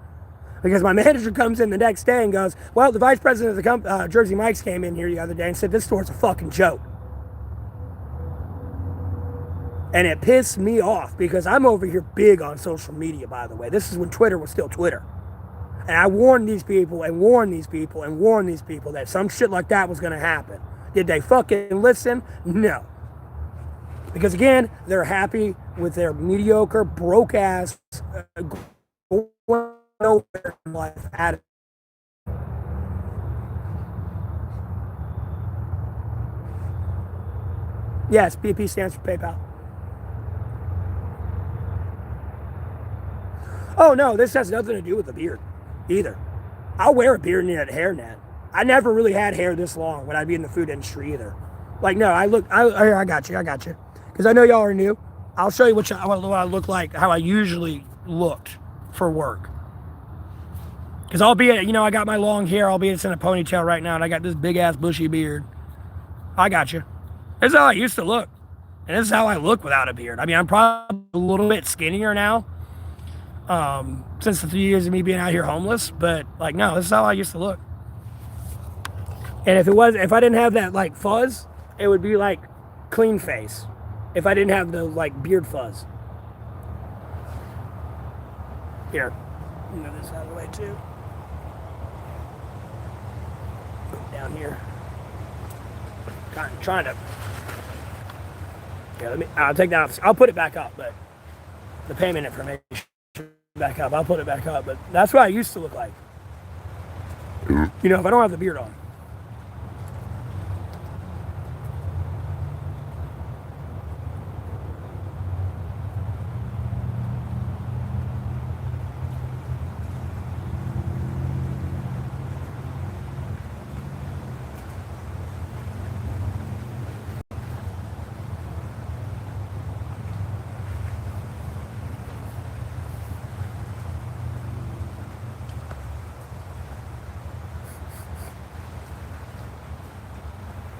Because my manager comes in the next day and goes, well, the vice president of the Jersey Mike's came in here the other day and said, this store's a fucking joke. And it pissed me off because I'm over here big on social media, by the way. This is when Twitter was still Twitter. And I warned these people and warned these people and warned these people that some shit like that was going to happen. Did they fucking listen? No. Because again, they're happy with their mediocre, broke ass, going nowhere in life attitude. Yes, BP stands for PayPal. Oh no, this has nothing to do with the beard either. I'll wear a beard and a hairnet. I never really had hair this long when I'd be in the food industry either. Like, no, I got you. Because I know y'all are new. I'll show you what I look like, how I usually looked for work. Because albeit, I got my long hair, albeit it's in a ponytail right now, and I got this big ass bushy beard. I got you. This is how I used to look. And this is how I look without a beard. I mean, I'm probably a little bit skinnier now. Since the 3 years of me being out here homeless, but no, this is how I used to look. And if I didn't have that fuzz, it would be clean face. If I didn't have the beard fuzz. Here, move this out of the way too. Down here, trying to. Yeah, I'll take that off. I'll put it back up, but the payment information. Back up. I'll put it back up, but that's what I used to look like. If I don't have the beard on.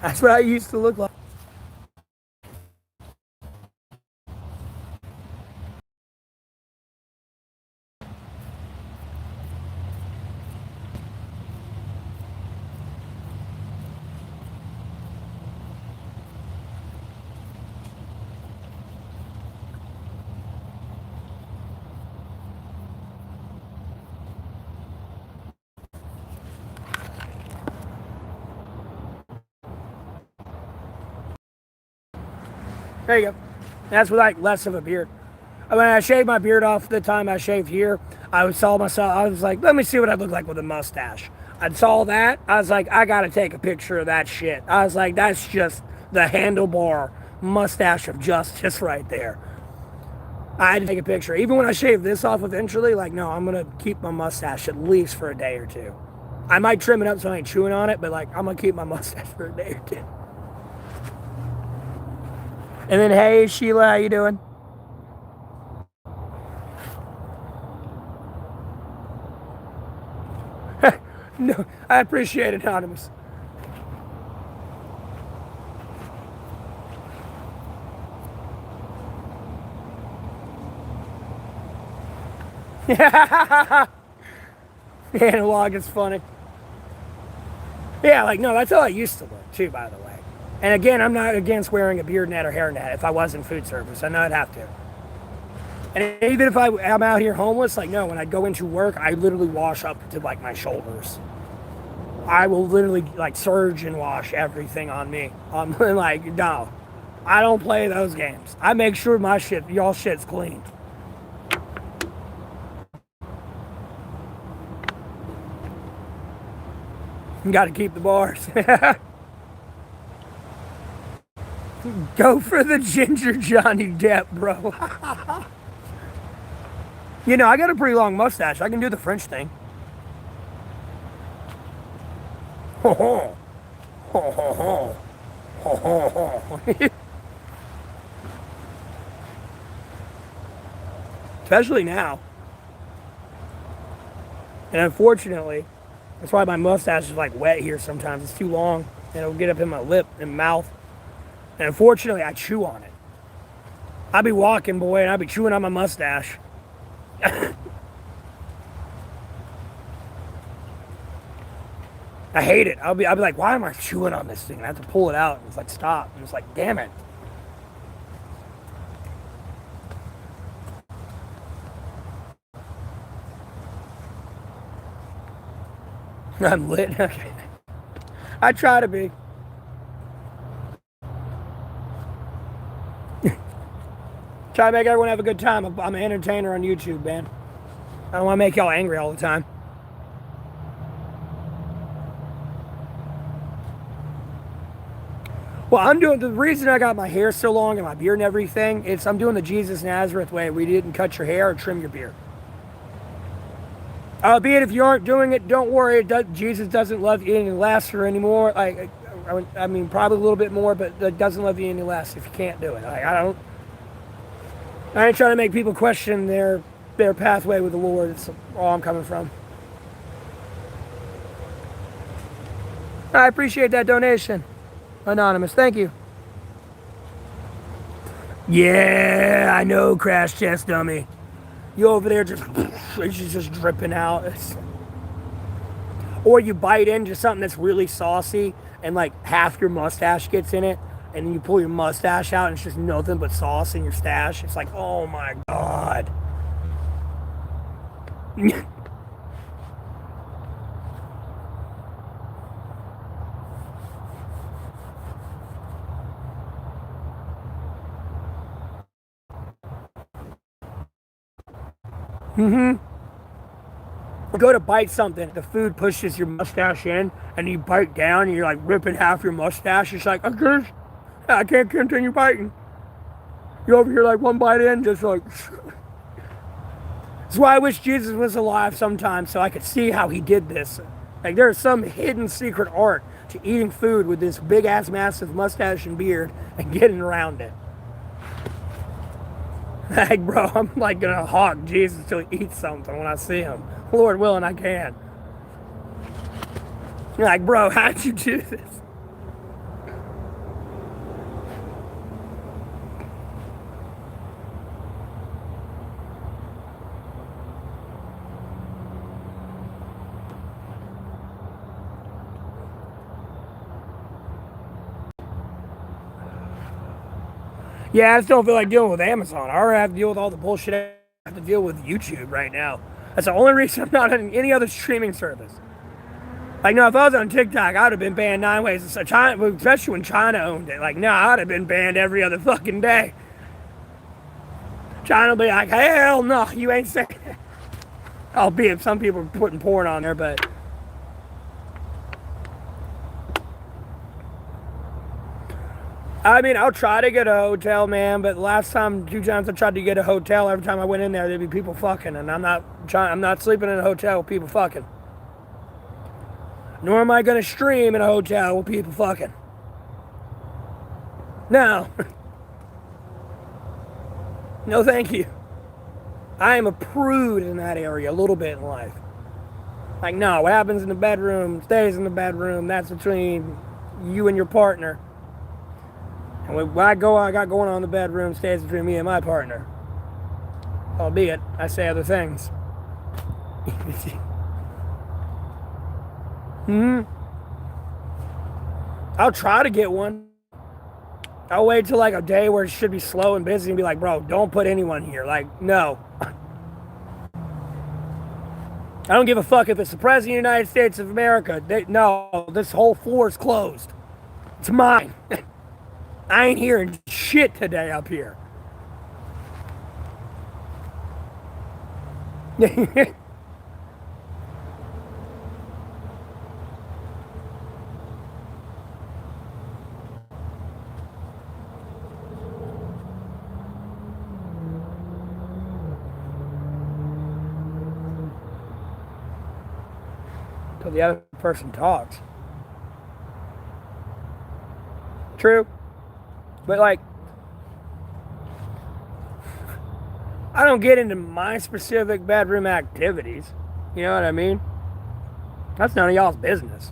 That's what I used to look like. There you go. That's with like less of a beard. I mean, I shaved my beard off the time I shaved here. Saw myself. I was like, let me see what I look like with a mustache. I saw that. I was like, I gotta take a picture of that shit. I was like, that's just the handlebar mustache of justice right there. I had to take a picture. Even when I shave this off eventually, like, no, I'm gonna keep my mustache at least for a day or two. I might trim it up so I ain't chewing on it, but like, I'm gonna keep my mustache for a day or two. And then, hey, Sheila, how you doing? No, I appreciate it, Anonymous. Analog is funny. Yeah, like, no, that's how I used to look, too, by the way. And again, I'm not against wearing a beard net or hair net if I was in food service. I know I'd have to. And even if I'm out here homeless, like, no, when I go into work, I literally wash up to, like, my shoulders. I will literally, like, surge and wash everything on me. I'm like, no, I don't play those games. I make sure my shit, y'all shit's clean. You gotta keep the bars. Go for the ginger Johnny Depp, bro. You know, I got a pretty long mustache. I can do the French thing. Ho ho. Ho ho ho. Ho ho ho. Especially now. And unfortunately, that's why my mustache is like wet here sometimes. It's too long and it'll get up in my lip and mouth. And unfortunately, I chew on it. I be walking, boy, and I be chewing on my mustache. I hate it. I'll be like, why am I chewing on this thing? And I have to pull it out. And it's like, stop. And it's like, damn it. I'm lit. Okay. I try to be. Try to make everyone have a good time. I'm an entertainer on YouTube, man. I don't want to make y'all angry all the time. Well, I'm doing the reason I got my hair so long and my beard and everything. I'm doing the Jesus Nazareth way. We didn't cut your hair or trim your beard. Albeit if you aren't doing it, don't worry. Jesus doesn't love you any less or anymore. I mean, probably a little bit more, but it doesn't love you any less if you can't do it. I ain't trying to make people question their pathway with the Lord. It's all I'm coming from. I appreciate that donation, Anonymous. Thank you. Yeah, I know, Crash Test Dummy. You over there just dripping out. Or you bite into something that's really saucy and like half your mustache gets in it, and then you pull your mustache out and it's just nothing but sauce in your stash. It's like, oh my God. Go to bite something, the food pushes your mustache in, and you bite down, and you're like ripping half your mustache. It's like, I can't continue biting. You're over here like one bite in, just like. That's why I wish Jesus was alive sometimes so I could see how he did this. Like, there's some hidden secret art to eating food with this big ass massive mustache and beard and getting around it. Like, bro, I'm like gonna hawk Jesus till he eats something when I see him. Lord willing, I can. You're like, bro, how'd you do this? Yeah, I just don't feel like dealing with Amazon. I already have to deal with all the bullshit I have to deal with YouTube right now. That's the only reason I'm not on any other streaming service. Like, no, if I was on TikTok, I would have been banned 9 ways. So China, especially when China owned it. Like, no, I'd have been banned every other fucking day. China will be like, hell no, you ain't saying that. Albeit some people are putting porn on there, but I mean, I'll try to get a hotel, man, but last time, 2 times I tried to get a hotel, every time I went in there, there'd be people fucking, and I'm not sleeping in a hotel with people fucking. Nor am I going to stream in a hotel with people fucking. No. No, thank you. I am a prude in that area a little bit in life. Like, no, what happens in the bedroom stays in the bedroom. That's between you and your partner. And what I got going on in the bedroom stays between me and my partner. Albeit, I say other things. I'll try to get one. I'll wait till like a day where it should be slow and busy and be like, bro, don't put anyone here. Like, no. I don't give a fuck if it's the President of the United States of America. No, this whole floor is closed. It's mine. I ain't hearing shit today up here. Till the other person talks. True. But like, I don't get into my specific bedroom activities. You know what I mean? That's none of y'all's business.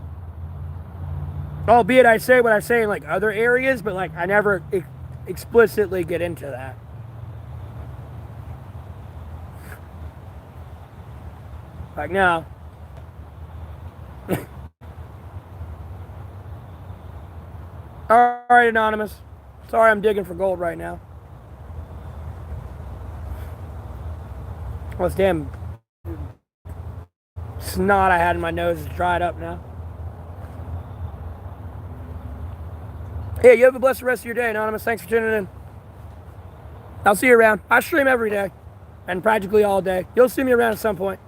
Albeit I say what I say in like other areas, but like I never explicitly get into that. Like, no. All right, Anonymous. Sorry, I'm digging for gold right now. Well, this damn snot I had in my nose is dried up now. Hey, you have a blessed rest of your day, Anonymous. Thanks for tuning in. I'll see you around. I stream every day and practically all day. You'll see me around at some point.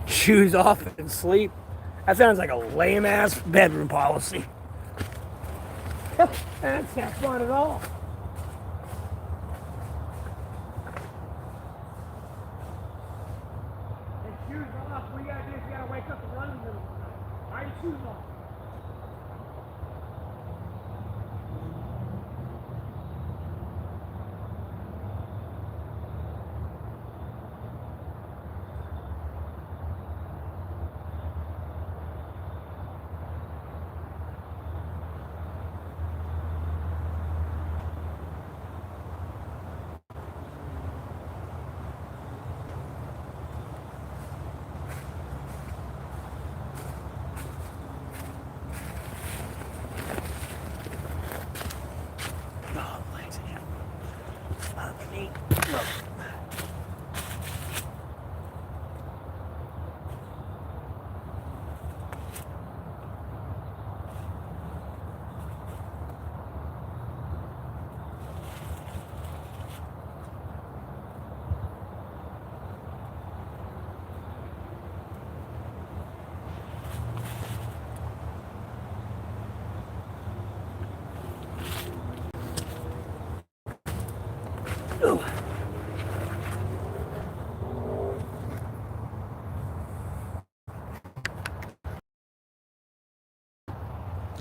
Shoes off and sleep. That sounds like a lame-ass bedroom policy. That's not fun at all. And shoes off, what you gotta do is you gotta wake up and run in the middle of the night. Why are your shoes off? Ooh.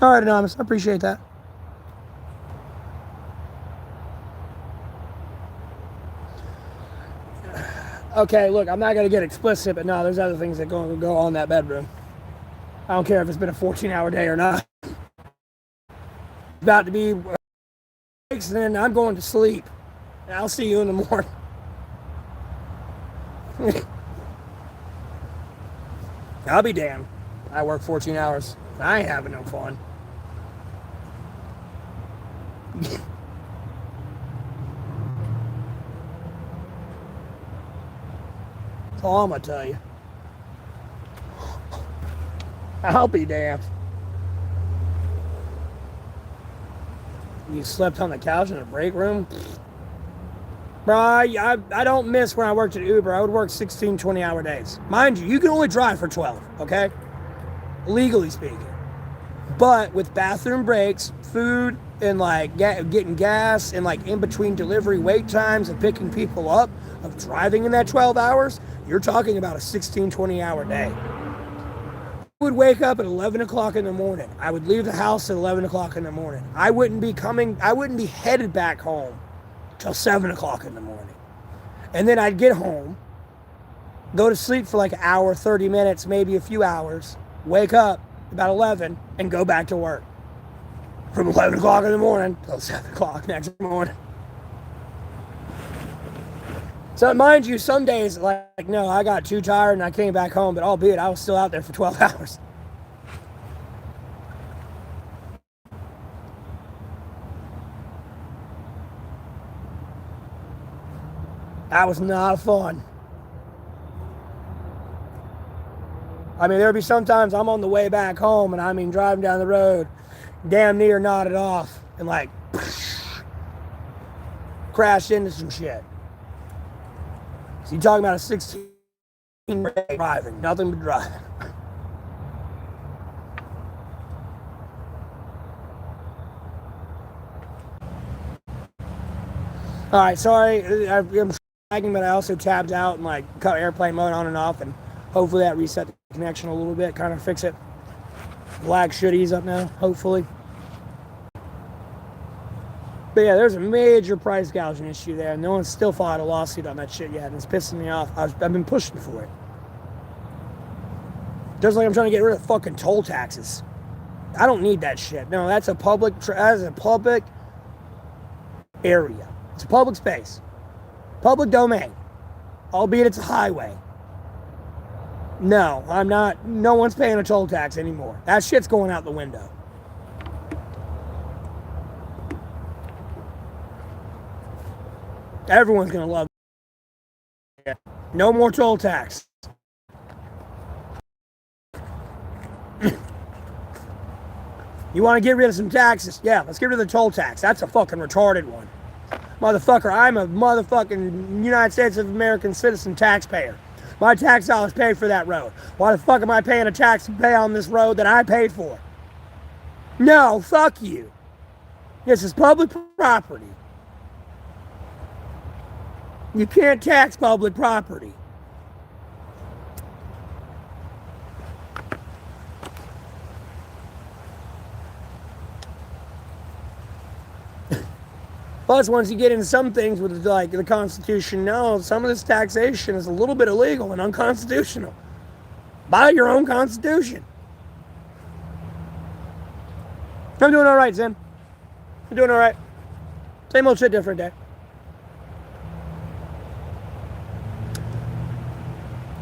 All right, Anonymous. I appreciate that. Okay, look, I'm not going to get explicit, but no, there's other things that go on that bedroom. I don't care if it's been a 14-hour day or not. It's about to be 6, and then I'm going to sleep. And I'll see you in the morning. I'll be damned. I work 14 hours. I ain't having no fun. Oh, I'm gonna tell you. I'll be damned. You slept on the couch in the break room? Bro, I don't miss when I worked at Uber. I would work 16, 20-hour days. Mind you, you can only drive for 12, okay? Legally speaking. But with bathroom breaks, food, and like getting gas, and like in between delivery wait times and picking people up, of driving in that 12 hours, you're talking about a 16, 20-hour day. I would wake up at 11 o'clock in the morning. I would leave the house at 11 o'clock in the morning. I wouldn't be headed back home till 7 o'clock in the morning. And then I'd get home, go to sleep for like an hour, 30 minutes, maybe a few hours, wake up about 11, and go back to work. From 11 o'clock in the morning till 7 o'clock next morning. So mind you, some days, like, no, I got too tired and I came back home, but albeit I was still out there for 12 hours. That was not fun. I mean, there'd be sometimes I'm on the way back home and I mean driving down the road, damn near nodded off and like crashed into some shit. So you're talking about a 16 driving, nothing but driving. All right, sorry, I'm lagging, but I also tabbed out and like cut airplane mode on and off, and hopefully that reset the connection a little bit, kind of fix it. The lag should ease up now, hopefully. But yeah, there's a major price gouging issue there, and no one's still filed a lawsuit on that shit yet, and it's pissing me off. I've been pushing for it. Just like I'm trying to get rid of fucking toll taxes. I don't need that shit. No, that's a public area. It's a public space. Public domain. Albeit it's a highway. No, I'm not. No one's paying a toll tax anymore. That shit's going out the window. Everyone's gonna love it. No more toll tax. You want to get rid of some taxes? Yeah, let's get rid of the toll tax. That's a fucking retarded one. Motherfucker, I'm a motherfucking United States of American citizen taxpayer. My tax dollars paid for that road. Why the fuck am I paying a tax to pay on this road that I paid for? No, fuck you. This is public property. You can't tax public property. Plus, once you get into some things with like the Constitution, no, some of this taxation is a little bit illegal and unconstitutional. Buy your own Constitution. I'm doing all right, Zen. I'm doing all right. Same old shit, different day.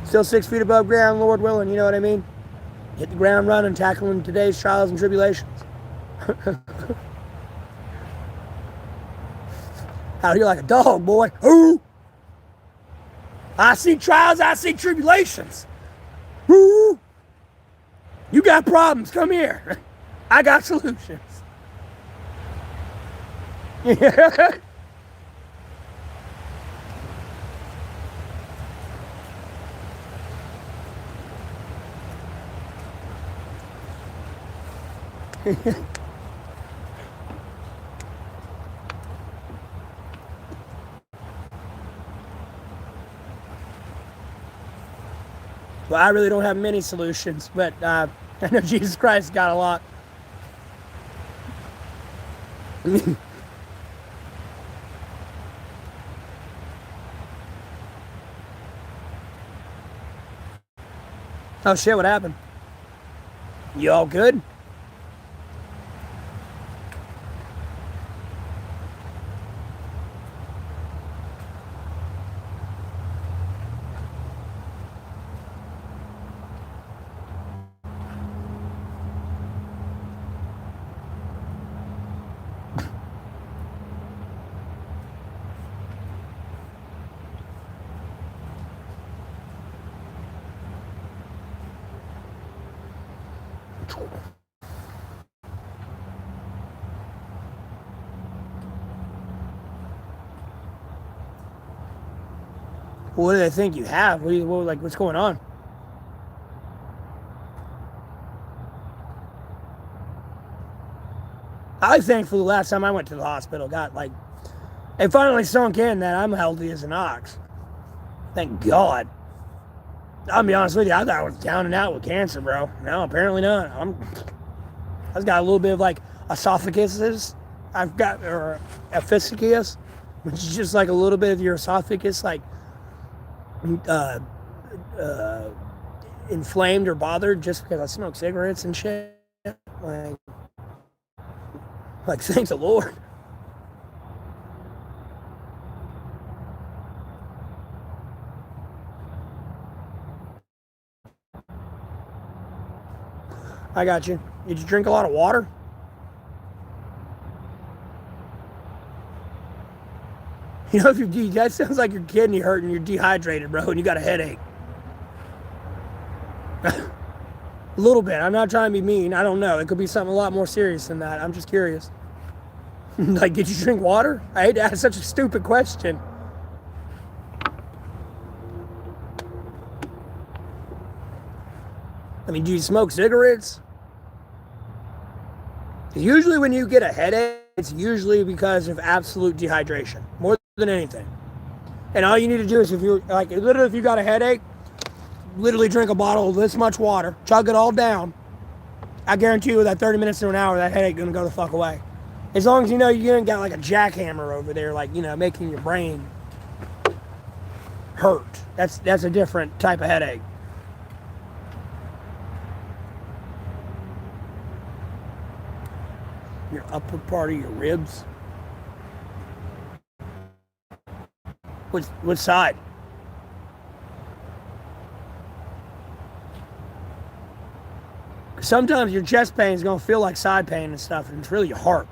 Still 6 feet above ground, Lord willing, you know what I mean? Hit the ground running, tackling today's trials and tribulations. Out here like a dog, boy. Ooh! I see trials, I see tribulations. Ooh! You got problems, come here. I got solutions. Yeah. Well, I really don't have many solutions, but I know Jesus Christ got a lot. Oh shit, what happened? You all good? What do they think you have? What's going on? I was thankful the last time I went to the hospital it finally sunk in that I'm healthy as an ox. Thank God. I'll be honest with you, I thought I was down and out with cancer, bro. No, apparently not. I've got a little bit of esophagus. Or esophagus, which is just like a little bit of your esophagus, inflamed or bothered just because I smoke cigarettes and shit. Like thank the Lord. I got you. Did you drink a lot of water? You know, that sounds like your kidney hurt and you're dehydrated, bro, and you got a headache. A little bit. I'm not trying to be mean. I don't know. It could be something a lot more serious than that. I'm just curious. Did you drink water? I hate to ask such a stupid question. I mean, do you smoke cigarettes? Usually when you get a headache, it's usually because of absolute dehydration, more than anything. And all you need to do is if you got a headache, literally drink a bottle of this much water, chug it all down. I guarantee you that 30 minutes to an hour, that headache gonna go the fuck away. As long as you know you ain't got a jackhammer over there, making your brain hurt. That's a different type of headache. Your upper part of your ribs. Which side? Sometimes your chest pain is going to feel like side pain and stuff, and it's really your heart.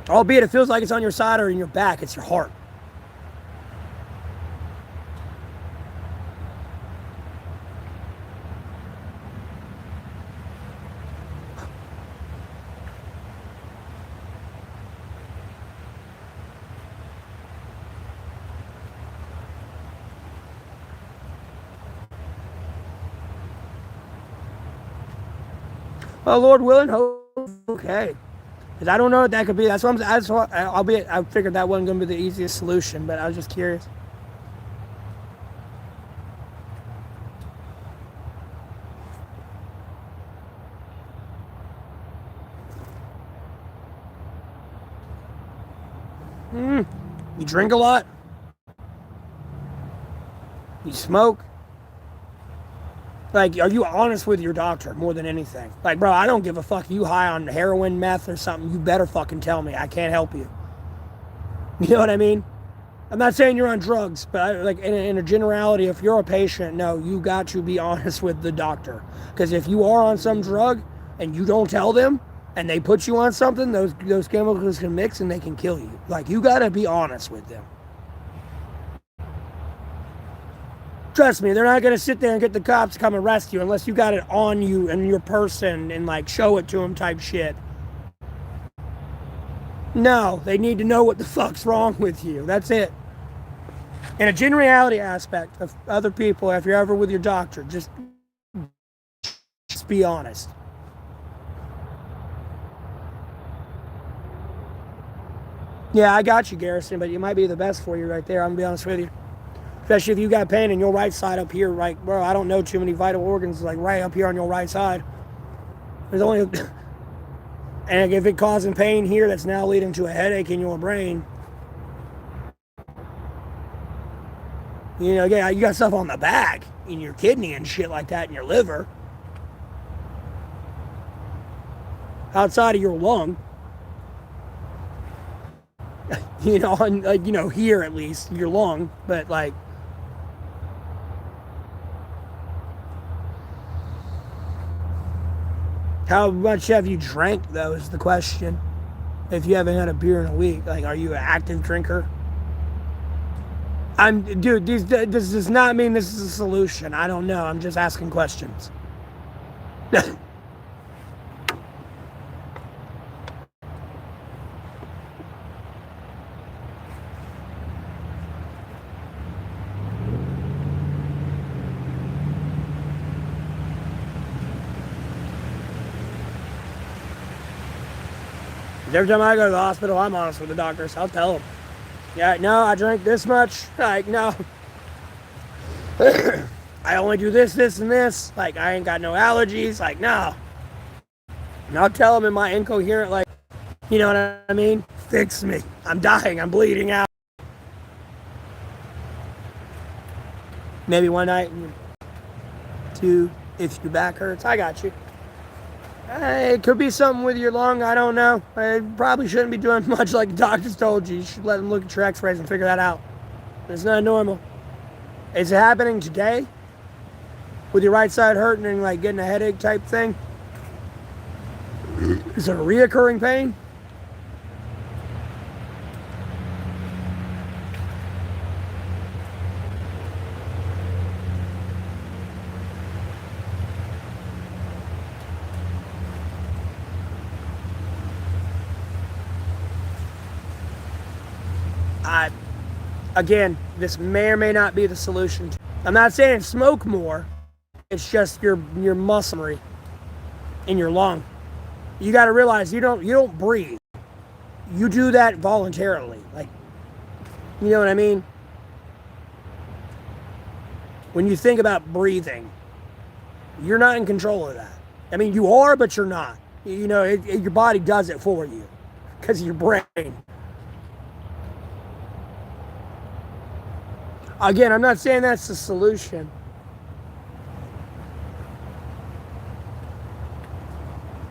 Albeit it feels like it's on your side or in your back, it's your heart. Well, Lord willing, okay. Because I don't know what that could be. I figured that wasn't going to be the easiest solution, but I was just curious. You drink a lot? You smoke? Are you honest with your doctor more than anything? Bro, I don't give a fuck. You high on heroin, meth, or something, you better fucking tell me. I can't help you. You know what I mean? I'm not saying you're on drugs, but in a generality, if you're a patient, no, you got to be honest with the doctor. Because if you are on some drug and you don't tell them and they put you on something, those chemicals can mix and they can kill you. You got to be honest with them. Trust me, they're not going to sit there and get the cops to come arrest you unless you got it on you and your person and show it to them type shit. No, they need to know what the fuck's wrong with you. That's it. In a generality aspect of other people, if you're ever with your doctor, just be honest. Yeah, I got you, Garrison, but you might be the best for you right there. I'm going to be honest with you. Especially if you got pain in your right side up here, bro, I don't know too many vital organs right up here on your right side. There's only, and if it's causing pain here, that's now leading to a headache in your brain. You got stuff on the back, in your kidney and shit like that, in your liver. Outside of your lung. Here at least, your lung, but how much have you drank, though, is the question. If you haven't had a beer in a week, are you an active drinker? Dude, this does not mean this is a solution. I don't know. I'm just asking questions. Every time I go to the hospital, I'm honest with the doctors. I'll tell them, yeah, no, I drank this much. Like, no. I only do this, this, and this. Like, I ain't got no allergies. Like, no. And I'll tell them in my incoherent, like, you know what I mean? Fix me. I'm dying. I'm bleeding out. Maybe one night, two, if your back hurts, I got you. It could be something with your lung. I don't know. I probably shouldn't be doing much like the doctors told you. You should let them look at your x-rays and figure that out. It's not normal. Is it happening today? With your right side hurting and like getting a headache type thing? Is it a reoccurring pain? Again, this may or may not be the solution. I'm not saying smoke more. It's just your muscle in your lung. You got to realize you don't breathe. You do that voluntarily. Like, you know what I mean? When you think about breathing, you're not in control of that. I mean, you are, but you're not. You know, your body does it for you because of your brain. Again, I'm not saying that's the solution.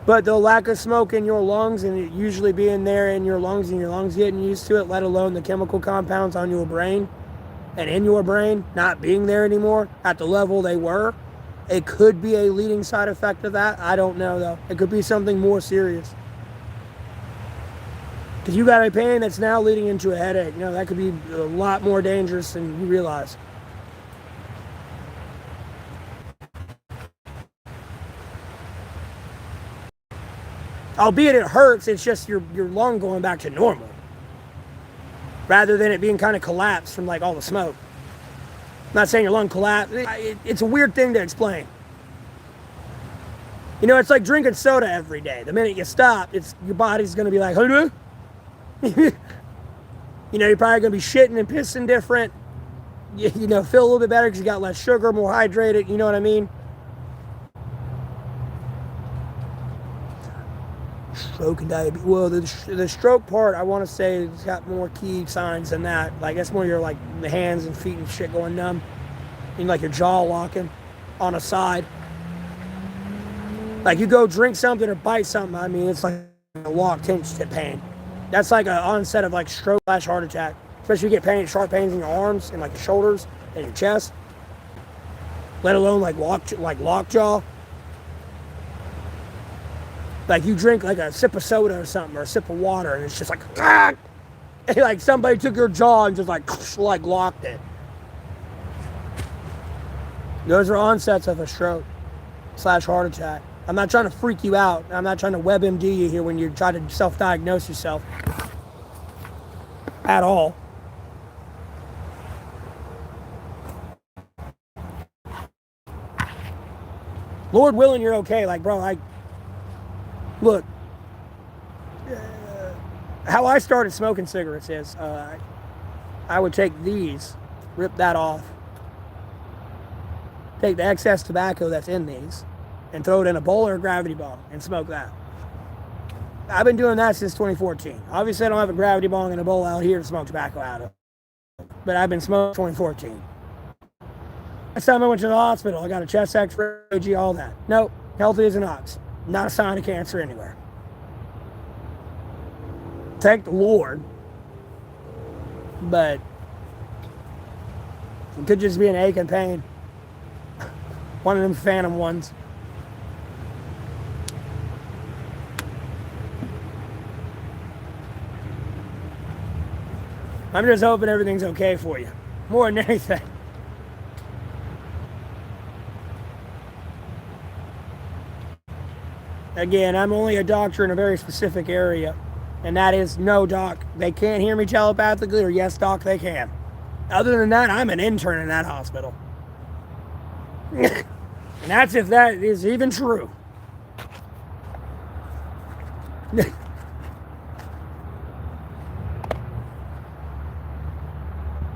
But the lack of smoke in your lungs and it usually being there in your lungs and your lungs getting used to it, let alone the chemical compounds on your brain and in your brain not being there anymore at the level they were, it could be a leading side effect of that. I don't know, though. It could be something more serious. Because you got a pain that's now leading into a headache. You know, that could be a lot more dangerous than you realize. Albeit it hurts, it's just your lung going back to normal. Rather than it being kind of collapsed from like all the smoke. I'm not saying your lung collapsed. It's a weird thing to explain. You know, it's like drinking soda every day. The minute you stop, your body's going to be like, huh? You know, you're probably going to be shitting and pissing different. You know, feel a little bit better because you got less sugar, more hydrated. You know what I mean? Stroke and diabetes. Well, the stroke part, I want to say, it's got more key signs than that. Like, that's more your, like, the hands and feet and shit going numb. And, like, your jaw locking on a side. Like, you go drink something or bite something, I mean, it's like a locked instant pain. That's like an onset of like stroke / heart attack. Especially if you get sharp pains in your arms and like your shoulders and your chest. Let alone like lockjaw. Like you drink like a sip of soda or something or a sip of water and it's just like, ah! And like somebody took your jaw and just like locked it. Those are onsets of a stroke / heart attack. I'm not trying to freak you out. I'm not trying to WebMD you here when you try to self-diagnose yourself. At all. Lord willing, you're okay. Like, bro, look. How I started smoking cigarettes is I would take these, rip that off, take the excess tobacco that's in these, and throw it in a bowl or a gravity bong and smoke that. I've been doing that since 2014. Obviously, I don't have a gravity bong and a bowl out here to smoke tobacco out of. But I've been smoking 2014. Last time I went to the hospital, I got a chest x-ray, all that. Nope, healthy as an ox. Not a sign of cancer anywhere. Thank the Lord. But it could just be an ache and pain. One of them phantom ones. I'm just hoping everything's okay for you. more than anything. Again, I'm only a doctor in a very specific area, and that is no, doc, they can't hear me telepathically, or yes, doc, they can. Other than that, I'm an intern in that hospital. And that's if that is even true.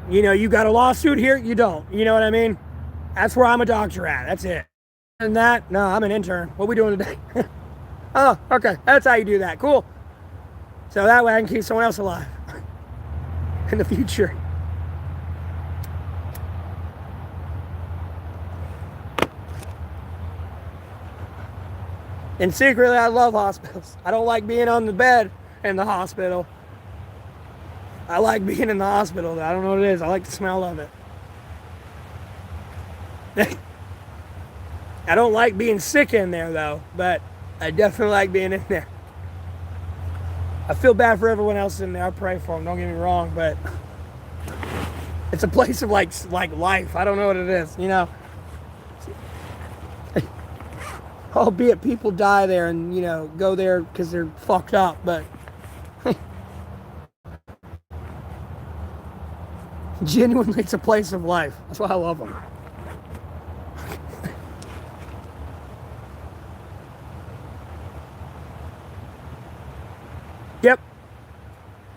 You know, you got a lawsuit here? You don't. You know what I mean? That's where I'm a doctor at. That's it. And that, no, I'm an intern. What are we doing today? Oh, okay. That's how you do that. Cool. So that way I can keep someone else alive in the future. And secretly, I love hospitals. I don't like being on the bed in the hospital. I like being in the hospital. I don't know what it is. I like the smell of it. I don't like being sick in there, though, but I definitely like being in there. I feel bad for everyone else in there. I pray for them, don't get me wrong, but it's a place of like life. I don't know what it is, you know. Albeit people die there and, you know, go there because they're fucked up, but genuinely, it's a place of life. That's why I love them.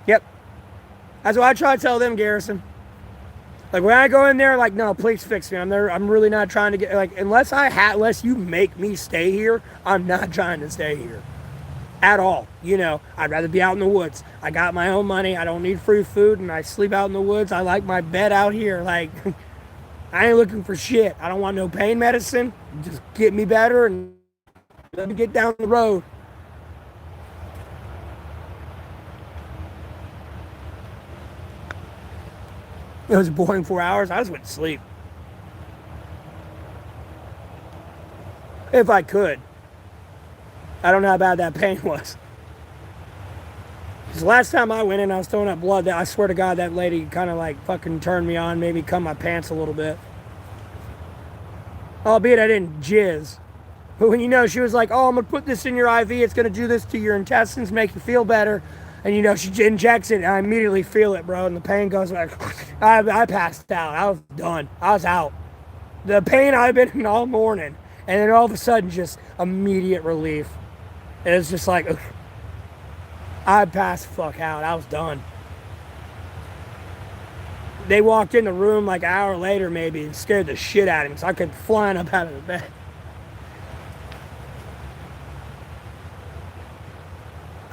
Yep. That's what I try to tell them, Garrison. Like, when I go in there, like, no, please fix me. I'm really not trying to get, like, unless you make me stay here, I'm not trying to stay here. At all. You know, I'd rather be out in the woods. I got my own money. I don't need free food, and I sleep out in the woods. I like my bed out here. Like, I ain't looking for shit. I don't want no pain medicine. Just get me better and let me get down the road. It was a boring 4 hours. I just went to sleep. If I could. I don't know how bad that pain was. Because last time I went in, I was throwing up blood. I swear to God, that lady kind of like fucking turned me on, maybe cut my pants a little bit. Albeit I didn't jizz. But when, you know, she was like, oh, I'm going to put this in your IV. It's going to do this to your intestines, make you feel better. And, you know, she injects it, and I immediately feel it, bro. And the pain goes like, I passed out. I was done. I was out. The pain I've been in all morning. And then all of a sudden, just immediate relief. And it's just like, ugh. I passed the fuck out. I was done. They walked in the room like an hour later, maybe, and scared the shit out of me. So I could flying up out of the bed.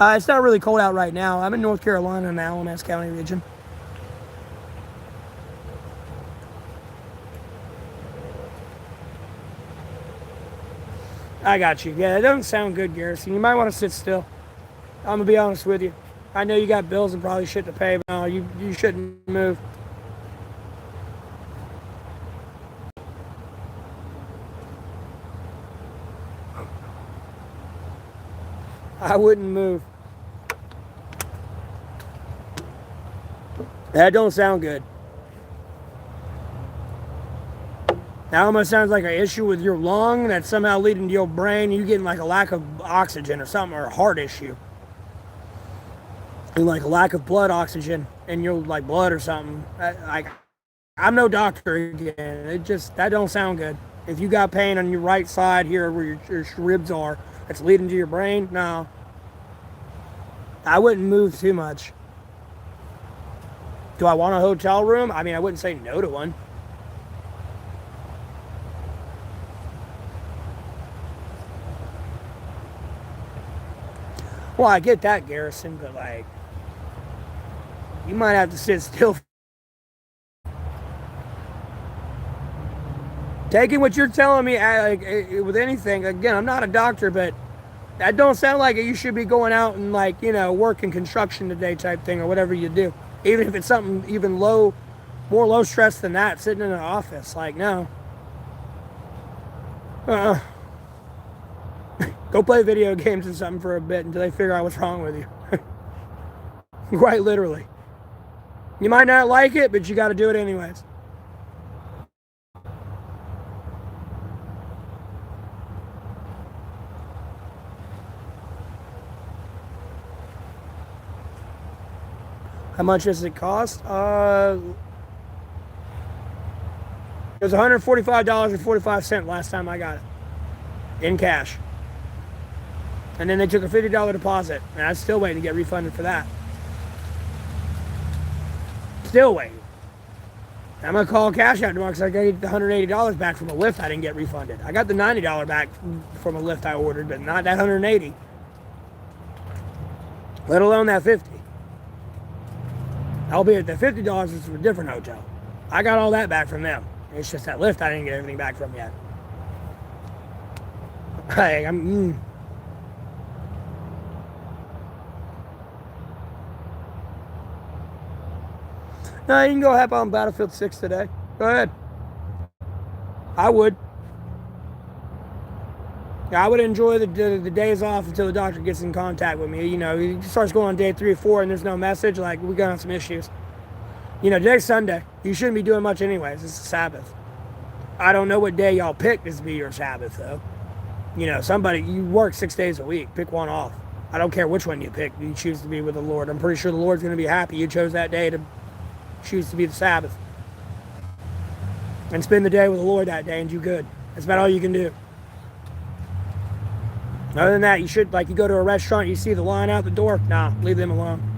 It's not really cold out right now. I'm in North Carolina in the Alamance County region. I got you. Yeah, it doesn't sound good, Garrison. You might want to sit still. I'm going to be honest with you. I know you got bills and probably shit to pay, but no, you shouldn't move. I wouldn't move. That don't sound good. That almost sounds like an issue with your lung that's somehow leading to your brain. You getting like a lack of oxygen or something, or a heart issue. And like a lack of blood oxygen in your like blood or something. I'm no doctor again. That don't sound good. If you got pain on your right side here where your ribs are, that's leading to your brain, no. I wouldn't move too much. Do I want a hotel room? I mean, I wouldn't say no to one. Well, I get that, Garrison, but like, you might have to sit still. Taking what you're telling me, like, with anything, again, I'm not a doctor, but that don't sound like it. You should be going out and, like, you know, working construction today type thing or whatever you do. Even if it's something even more low stress than that, sitting in an office. Like, no. Go play video games or something for a bit until they figure out what's wrong with you. Quite literally. You might not like it, but you got to do it anyways. How much does it cost? It was $145.45 last time I got it in cash. And then they took a $50 deposit, and I'm still waiting to get refunded for that. Still waiting. I'm going to call Cash App tomorrow because I got to get the $180 back from a lift I didn't get refunded. I got the $90 back from a lift I ordered, but not that $180. Let alone that $50. Albeit the $50 is from a different hotel. I got all that back from them. It's just that lift I didn't get everything back from yet. Hey, No, you can go hop on Battlefield 6 today. Go ahead. I would. Yeah, I would enjoy the days off until the doctor gets in contact with me. You know, he starts going on day 3 or 4 and there's no message. Like, we got some issues. You know, today's Sunday. You shouldn't be doing much anyways. It's the Sabbath. I don't know what day y'all picked to be your Sabbath, though. You know, you work 6 days a week. Pick one off. I don't care which one you pick. You choose to be with the Lord. I'm pretty sure the Lord's going to be happy you chose that day to choose to be the Sabbath. And spend the day with the Lord that day and do good. That's about all you can do. Other than that, you should, like, you go to a restaurant, you see the line out the door. Nah, leave them alone.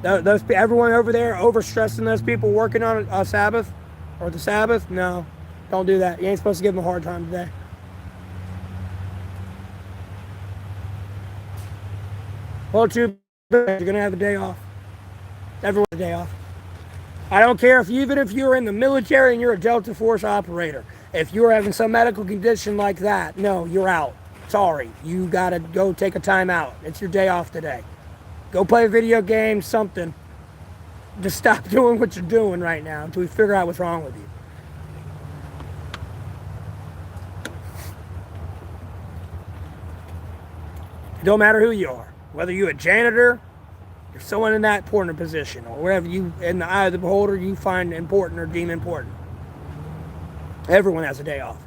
Everyone over there overstressing those people working on a Sabbath or the Sabbath. No, don't do that. You ain't supposed to give them a hard time today. Well, too bad. You're gonna have a day off. Everyone's a day off. I don't care even if you're in the military and you're a Delta Force operator. If you're having some medical condition like that, no, you're out. Sorry, you gotta go take a time out. It's your day off today. Go play a video game, something. Just stop doing what you're doing right now until we figure out what's wrong with you. It don't matter who you are. Whether you're a janitor, you're someone in that important position, or wherever you, in the eye of the beholder, you find important or deem important. Everyone has a day off.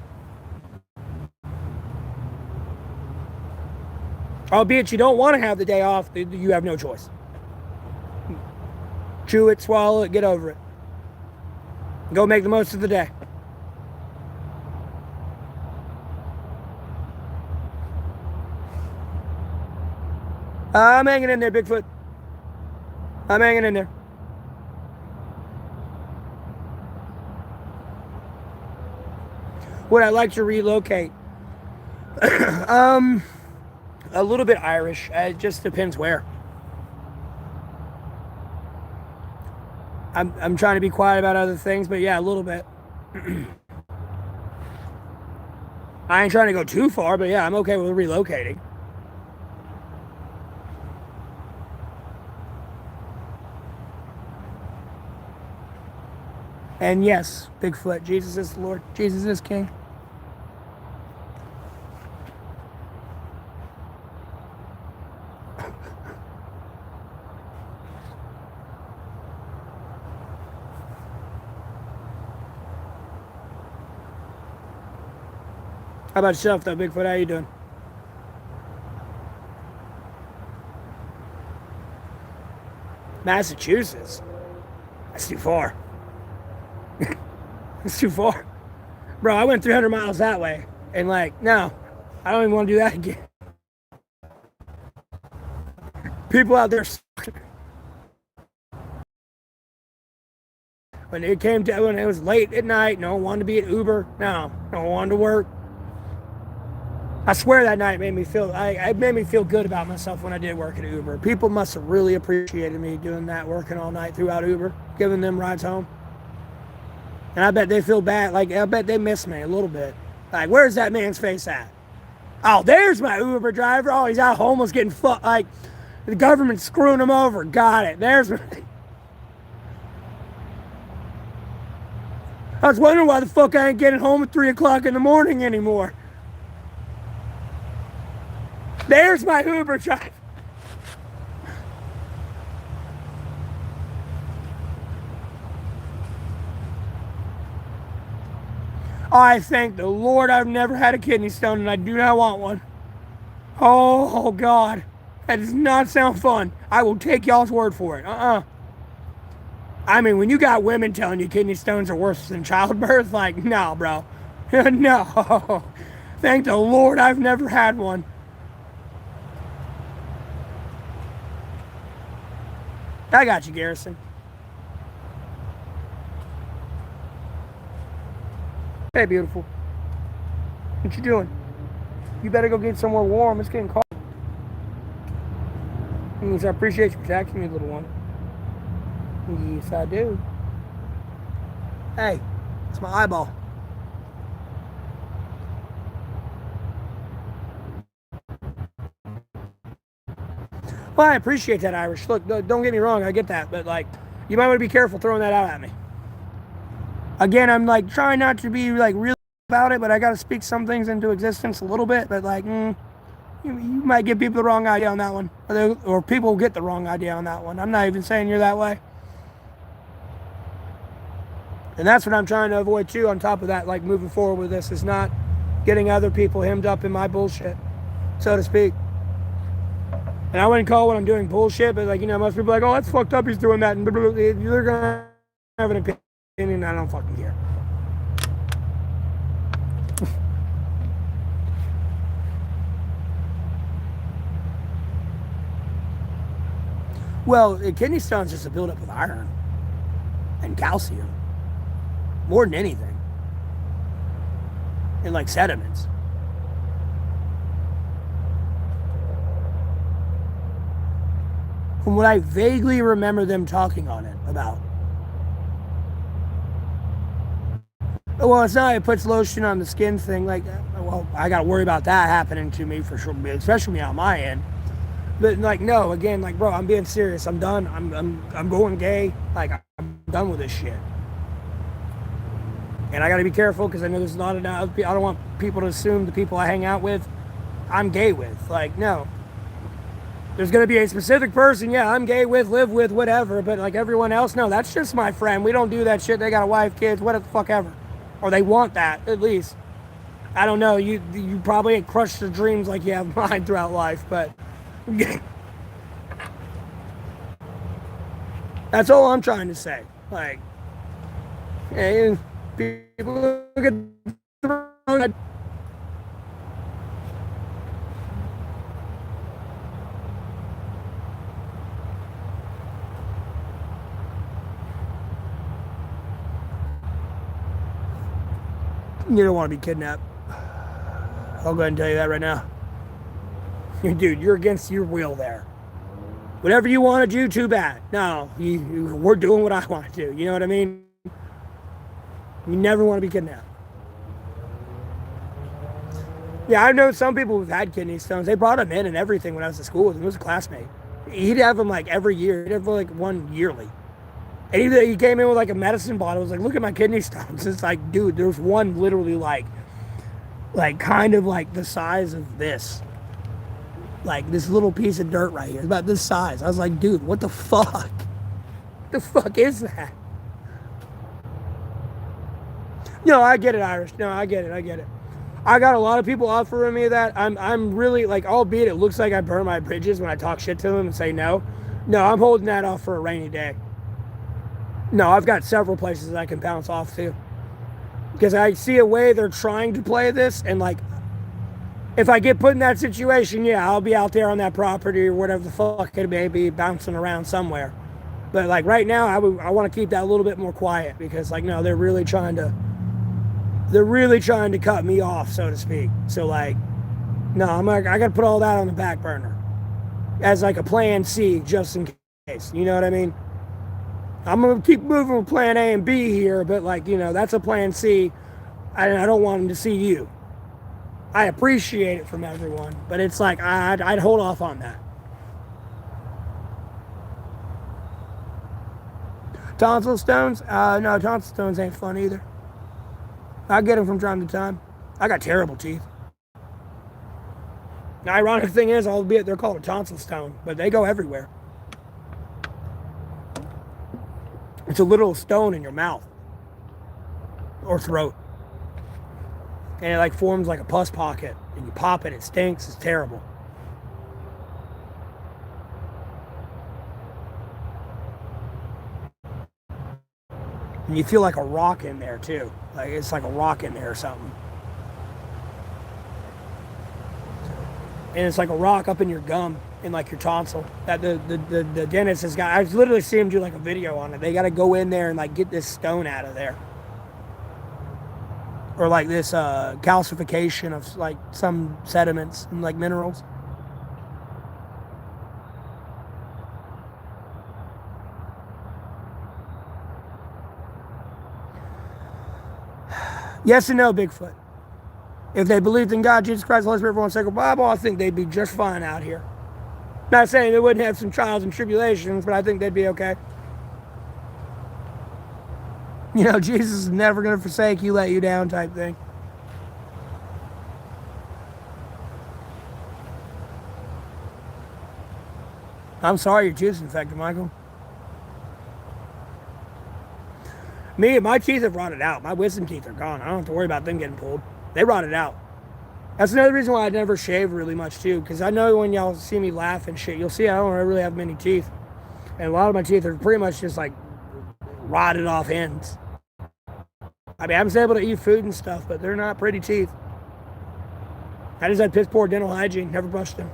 Albeit you don't want to have the day off, you have no choice. Chew it, swallow it, get over it. Go make the most of the day. I'm hanging in there, Bigfoot. I'm hanging in there. Would I like to relocate? A little bit Irish. It just depends where. I'm trying to be quiet about other things, but yeah, a little bit. I ain't trying to go too far, but yeah, I'm okay with relocating. And yes, Bigfoot, Jesus is the Lord. Jesus is King. How about yourself, though, Bigfoot? How you doing? Massachusetts? That's too far. It's too far. Bro, I went 300 miles that way. And, like, no. I don't even want to do that again. People out there... When it was late at night, no one wanted to be at Uber. No one wanted to work. I swear that night made me feel, it made me feel good about myself when I did work at Uber. People must have really appreciated me doing that, working all night throughout Uber, giving them rides home. And I bet they feel bad, like, I bet they miss me a little bit. Like, where's that man's face at? Oh, there's my Uber driver. Oh, he's out homeless getting fucked. Like, the government's screwing him over. Got it. There's my... I was wondering why the fuck I ain't getting home at 3 o'clock in the morning anymore. There's my Uber driver. I thank the Lord I've never had a kidney stone and I do not want one. Oh God. That does not sound fun. I will take y'all's word for it. I mean, when you got women telling you kidney stones are worse than childbirth, like, no, bro. No. Thank the Lord I've never had one. I got you, Garrison. Hey, beautiful. What you doing? You better go get somewhere warm. It's getting cold. Yes, I appreciate you protecting me, little one. Yes, I do. Hey, it's my eyeball. Well, I appreciate that, Irish. Look, don't get me wrong. I get that. But, like, you might want to be careful throwing that out at me. Again, I'm, like, trying not to be, like, really about it, but I got to speak some things into existence a little bit. But, like, you might give people the wrong idea on that one. Or people get the wrong idea on that one. I'm not even saying you're that way. And that's what I'm trying to avoid, too, on top of that, like, moving forward with this, is not getting other people hemmed up in my bullshit, so to speak. And I wouldn't call what I'm doing bullshit, but, like, most people are like, oh, that's fucked up, he's doing that. And they're going to have an opinion, I don't fucking care. Well, kidney stone's just a buildup of iron and calcium, more than anything, and, like, sediments. From what I vaguely remember them talking on it about. Well, it's not like it puts lotion on the skin thing. Like, well, I got to worry about that happening to me for sure, especially on my end. But, like, no, again, like, bro, I'm being serious. I'm done. I'm going gay. Like, I'm done with this shit. And I got to be careful because I know there's not enough. I don't want people to assume the people I hang out with, I'm gay with. Like, no. There's going to be a specific person, yeah, I'm gay with, live with, whatever. But, like, everyone else, no, that's just my friend. We don't do that shit. They got a wife, kids, whatever the fuck ever. Or they want that, at least. I don't know. You probably ain't crushed their dreams like you have mine throughout life, but that's all I'm trying to say. Like, hey, people look at the wrong. You don't want to be kidnapped. I'll go ahead and tell you that right now. Dude, you're against your will there. Whatever you want to do, too bad. No, we're doing what I want to do. You know what I mean? You never want to be kidnapped. Yeah, I know some people who've had kidney stones. They brought them in and everything when I was at school with him. He was a classmate. He'd have them like every year. He'd have like one yearly. And he came in with like a medicine bottle. I was like, look at my kidney stones. It's like, dude, there's one literally like kind of like the size of this. Like this little piece of dirt right here. It's about this size. I was like, dude, what the fuck? What the fuck is that? No, I get it, Irish. No, I get it. I got a lot of people offering me that. I'm really like, albeit it looks like I burn my bridges when I talk shit to them and say no. No, I'm holding that off for a rainy day. No, I've got several places I can bounce off to. Because I see a way they're trying to play this, and like, if I get put in that situation, yeah, I'll be out there on that property or whatever the fuck it may be, bouncing around somewhere. But like right now, I want to keep that a little bit more quiet because like, no, they're really trying to cut me off, so to speak. So like, no, I got to put all that on the back burner as like a plan C, just in case. You know what I mean? I'm going to keep moving with plan A and B here, but like, that's a plan C. I don't want them to see you. I appreciate it from everyone, but it's like, I'd hold off on that. Tonsil stones? No, tonsil stones ain't fun either. I get them from time to time. I got terrible teeth. The ironic thing is, albeit they're called a tonsil stone, but they go everywhere. It's a little stone in your mouth or throat. And it like forms like a pus pocket. And you pop it, it stinks, it's terrible. And you feel like a rock in there too. Like it's like a rock in there or something. And it's like a rock up in your gum, in like your tonsil. That the dentist has got. I literally see him do like a video on it. They got to go in there and like get this stone out of there, or like this calcification of like some sediments and like minerals. Yes and no, Bigfoot. If they believed in God, Jesus Christ, the Holy Spirit, everyone sacred Bible, I think they'd be just fine out here. Not saying they wouldn't have some trials and tribulations, but I think they'd be okay. You know, Jesus is never going to forsake you, let you down type thing. I'm sorry your tooth's infected, Michael. My teeth have rotted out. My wisdom teeth are gone. I don't have to worry about them getting pulled. They rotted out. That's another reason why I never shave really much too, because I know when y'all see me laugh and shit, you'll see I don't really have many teeth. And a lot of my teeth are pretty much just like rotted off ends. I mean, I'm able to eat food and stuff, but they're not pretty teeth. I just had piss poor dental hygiene, never brushed them.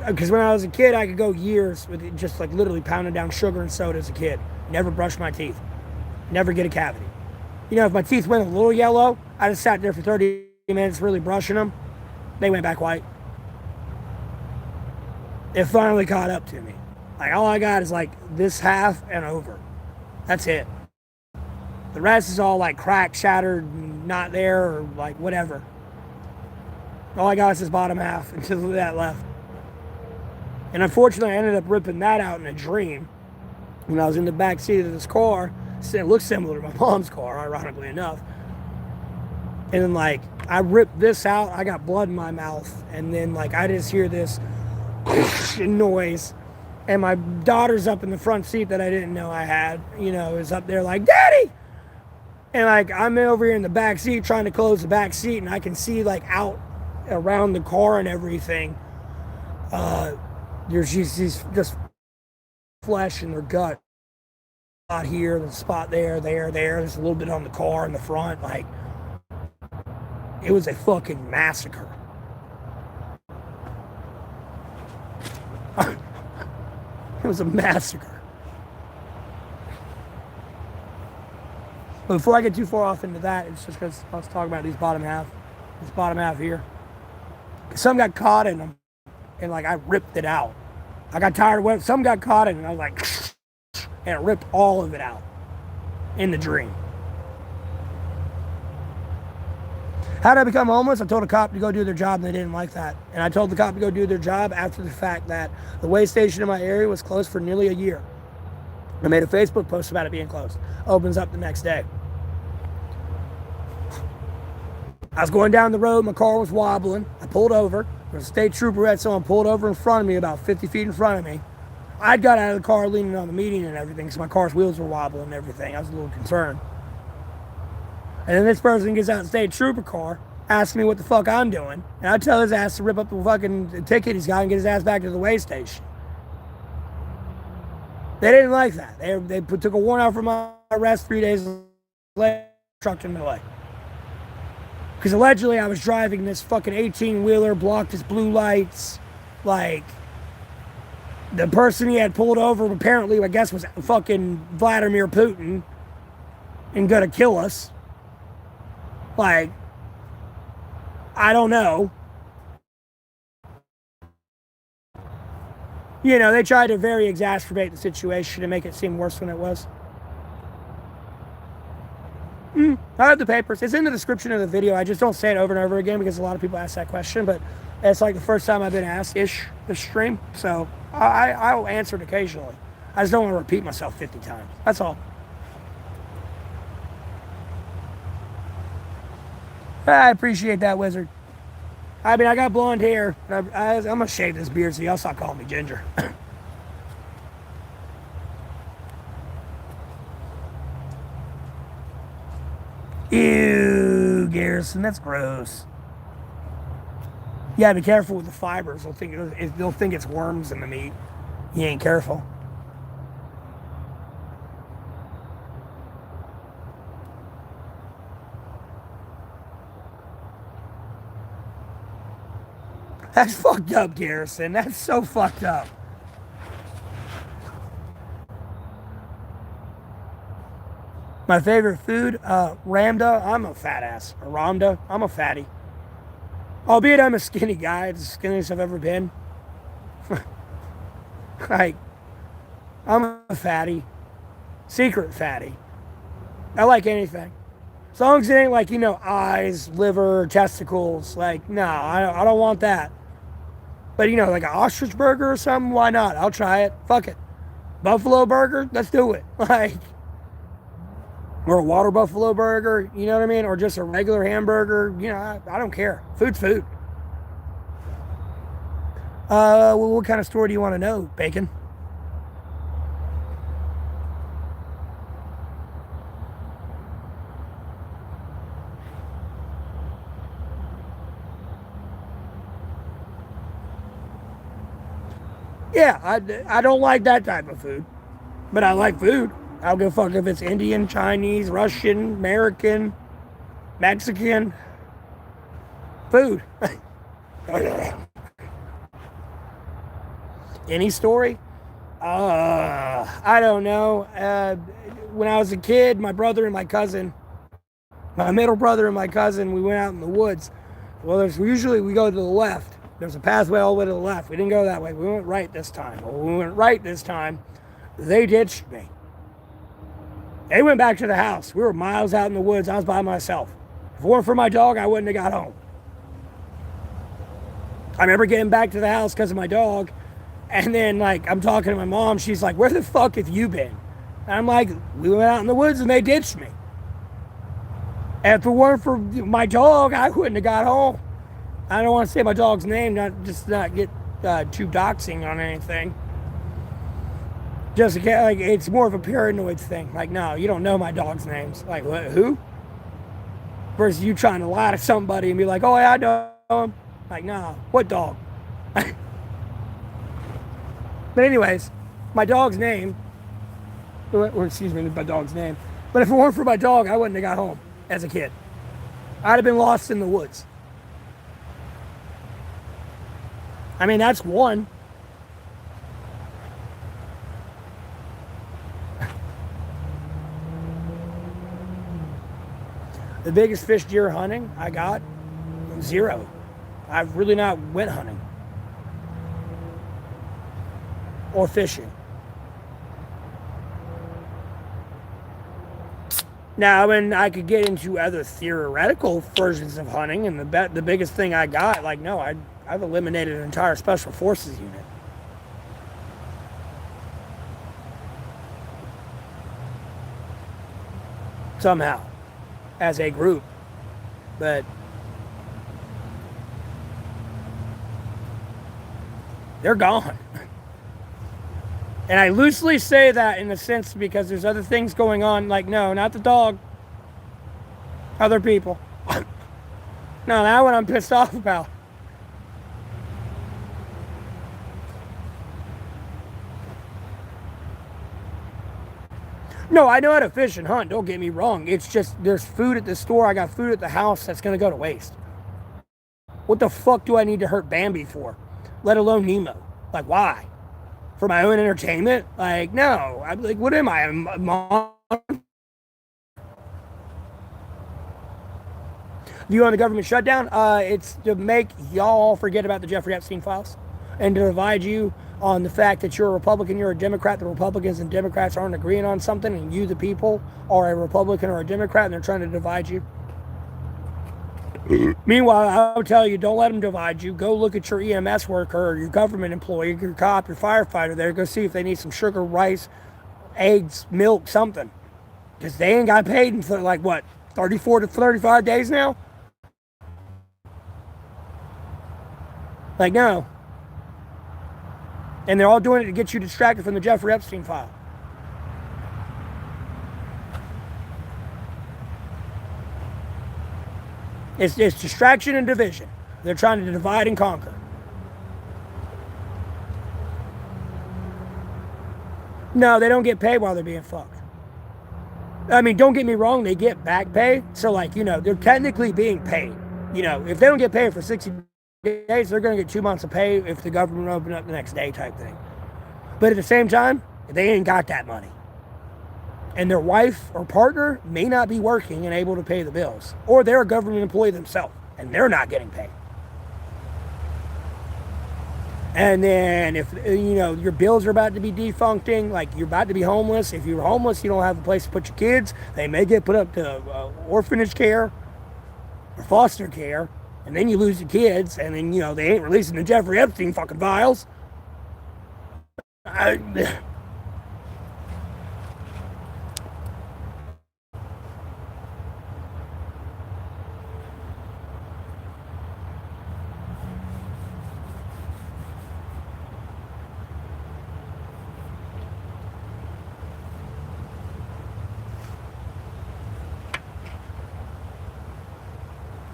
Because when I was a kid, I could go years with just like literally pounding down sugar and soda as a kid. Never brushed my teeth. Never get a cavity. You know, if my teeth went a little yellow, I just sat there for 30 minutes really brushing them. They went back white. It finally caught up to me. Like, all I got is like this half and over. That's it. The rest is all like cracked, shattered, not there, or like whatever. All I got is this bottom half until that left. And unfortunately, I ended up ripping that out in a dream when I was in the back seat of this car. It looks similar to my mom's car, ironically enough. And then, like, I ripped this out. I got blood in my mouth. And then, like, I just hear this noise. And my daughter's up in the front seat that I didn't know I had, you know, is up there like, Daddy! And, like, I'm over here in the back seat trying to close the back seat. And I can see, like, out around the car and everything. There's just flesh in their gut. Spot here, the spot there. There's a little bit on the car in the front. Like, it was a fucking massacre. It was a massacre. But before I get too far off into that, it's just because I was talking about this bottom half here. Some got caught in them, and like I ripped it out. I got tired of it. Some got caught in it, and I was like, and it ripped all of it out in the dream. How did I become homeless? I told a cop to go do their job, and they didn't like that. And I told the cop to go do their job after the fact that the way station in my area was closed for nearly a year. I made a Facebook post about it being closed. Opens up the next day. I was going down the road. My car was wobbling. I pulled over. There was a state trooper had someone pulled over in front of me, about 50 feet in front of me. I'd got out of the car leaning on the median and everything, because my car's wheels were wobbling and everything. I was a little concerned. And then this person gets out of the state trooper car, asks me what the fuck I'm doing, and I tell his ass to rip up the fucking ticket he's got and get his ass back to the way station. They didn't like that. They took a warrant out for my arrest 3 days later, trucked him away. Because allegedly I was driving this fucking 18-wheeler, blocked his blue lights. Like, the person he had pulled over apparently, I guess, was fucking Vladimir Putin and gonna kill us. Like, I don't know. You know, they tried to very exacerbate the situation and make it seem worse than it was. I have the papers. It's in the description of the video. I just don't say it over and over again because a lot of people ask that question, but it's like the first time I've been asked-ish this stream, so I'll answer it occasionally. I just don't want to repeat myself 50 times. That's all. I appreciate that, Wizard. I mean, I got blonde hair. I'm going to shave this beard so y'all stop calling me Ginger. Ew, Garrison, that's gross. Yeah, be careful with the fibers. They'll think it's worms in the meat. You ain't careful. That's fucked up, Garrison. That's so fucked up. My favorite food, Ramda. I'm a fat ass. Or Ramda. I'm a fatty. Albeit I'm a skinny guy. It's the skinniest I've ever been. Like, I'm a fatty. Secret fatty. I like anything. As long as it ain't like, eyes, liver, testicles. Like, no, I don't want that. But, like an ostrich burger or something, why not? I'll try it. Fuck it. Buffalo burger, let's do it. Like, or a water buffalo burger, you know what I mean? Or just a regular hamburger, I don't care. Food's food. Well, what kind of story do you want to know, Bacon? Yeah, I don't like that type of food, but I like food. I don't give a fuck if it's Indian, Chinese, Russian, American, Mexican. Food. Any story? I don't know. When I was a kid, my brother and my cousin, my middle brother and my cousin, we went out in the woods. Well, usually we go to the left. There's a pathway all the way to the left. We didn't go that way. We went right this time. Well, we went right this time. They ditched me. They went back to the house. We were miles out in the woods. I was by myself. If it weren't for my dog, I wouldn't have got home. I remember getting back to the house because of my dog. And then, like, I'm talking to my mom. She's like, where the fuck have you been? And I'm like, we went out in the woods and they ditched me. And if it weren't for my dog, I wouldn't have got home. I don't want to say my dog's name, not get too doxing on anything. Just like, it's more of a paranoid thing. Like, no, you don't know my dog's names. Like, what, who? Versus you trying to lie to somebody and be like, oh, yeah, I know him. Like, no, what dog? But anyways, my dog's name, or excuse me, my dog's name. But if it weren't for my dog, I wouldn't have got home as a kid. I'd have been lost in the woods. I mean, that's one. The biggest fish deer hunting I got, 0. I've really not went hunting or fishing. Now, when I could get into other theoretical versions of hunting, and the biggest thing I got, like, no, I've eliminated an entire special forces unit. Somehow, as a group. But they're gone. And I loosely say that in a sense because there's other things going on. Like, no, not the dog. Other people. No, that one I'm pissed off about. No, I know how to fish and hunt. Don't get me wrong. It's just there's food at the store. I got food at the house that's going to go to waste. What the fuck do I need to hurt Bambi for? Let alone Nemo. Like, why? For my own entertainment? Like, no. I'm like, what am I? A mom? View on the government shutdown? It's to make y'all forget about the Jeffrey Epstein files and to divide you on the fact that you're a Republican, you're a Democrat, the Republicans and Democrats aren't agreeing on something, and you, the people, are a Republican or a Democrat, and they're trying to divide you. Meanwhile, I would tell you, don't let them divide you. Go look at your EMS worker or your government employee, your cop, your firefighter there. Go see if they need some sugar, rice, eggs, milk, something. Because they ain't got paid in, like, what, 34 to 35 days now? Like, no. And they're all doing it to get you distracted from the Jeffrey Epstein file. It's distraction and division. They're trying to divide and conquer. No, they don't get paid while they're being fucked. I mean, don't get me wrong, they get back pay. So, like, they're technically being paid. If they don't get paid for 60 days, they're going to get 2 months of pay if the government open up the next day type thing. But at the same time, they ain't got that money. And their wife or partner may not be working and able to pay the bills. Or they're a government employee themselves, and they're not getting paid. And then if, your bills are about to be defuncting, like you're about to be homeless. If you're homeless, you don't have a place to put your kids. They may get put up to orphanage care or foster care. And then you lose your kids, and then, they ain't releasing the Jeffrey Epstein fucking files.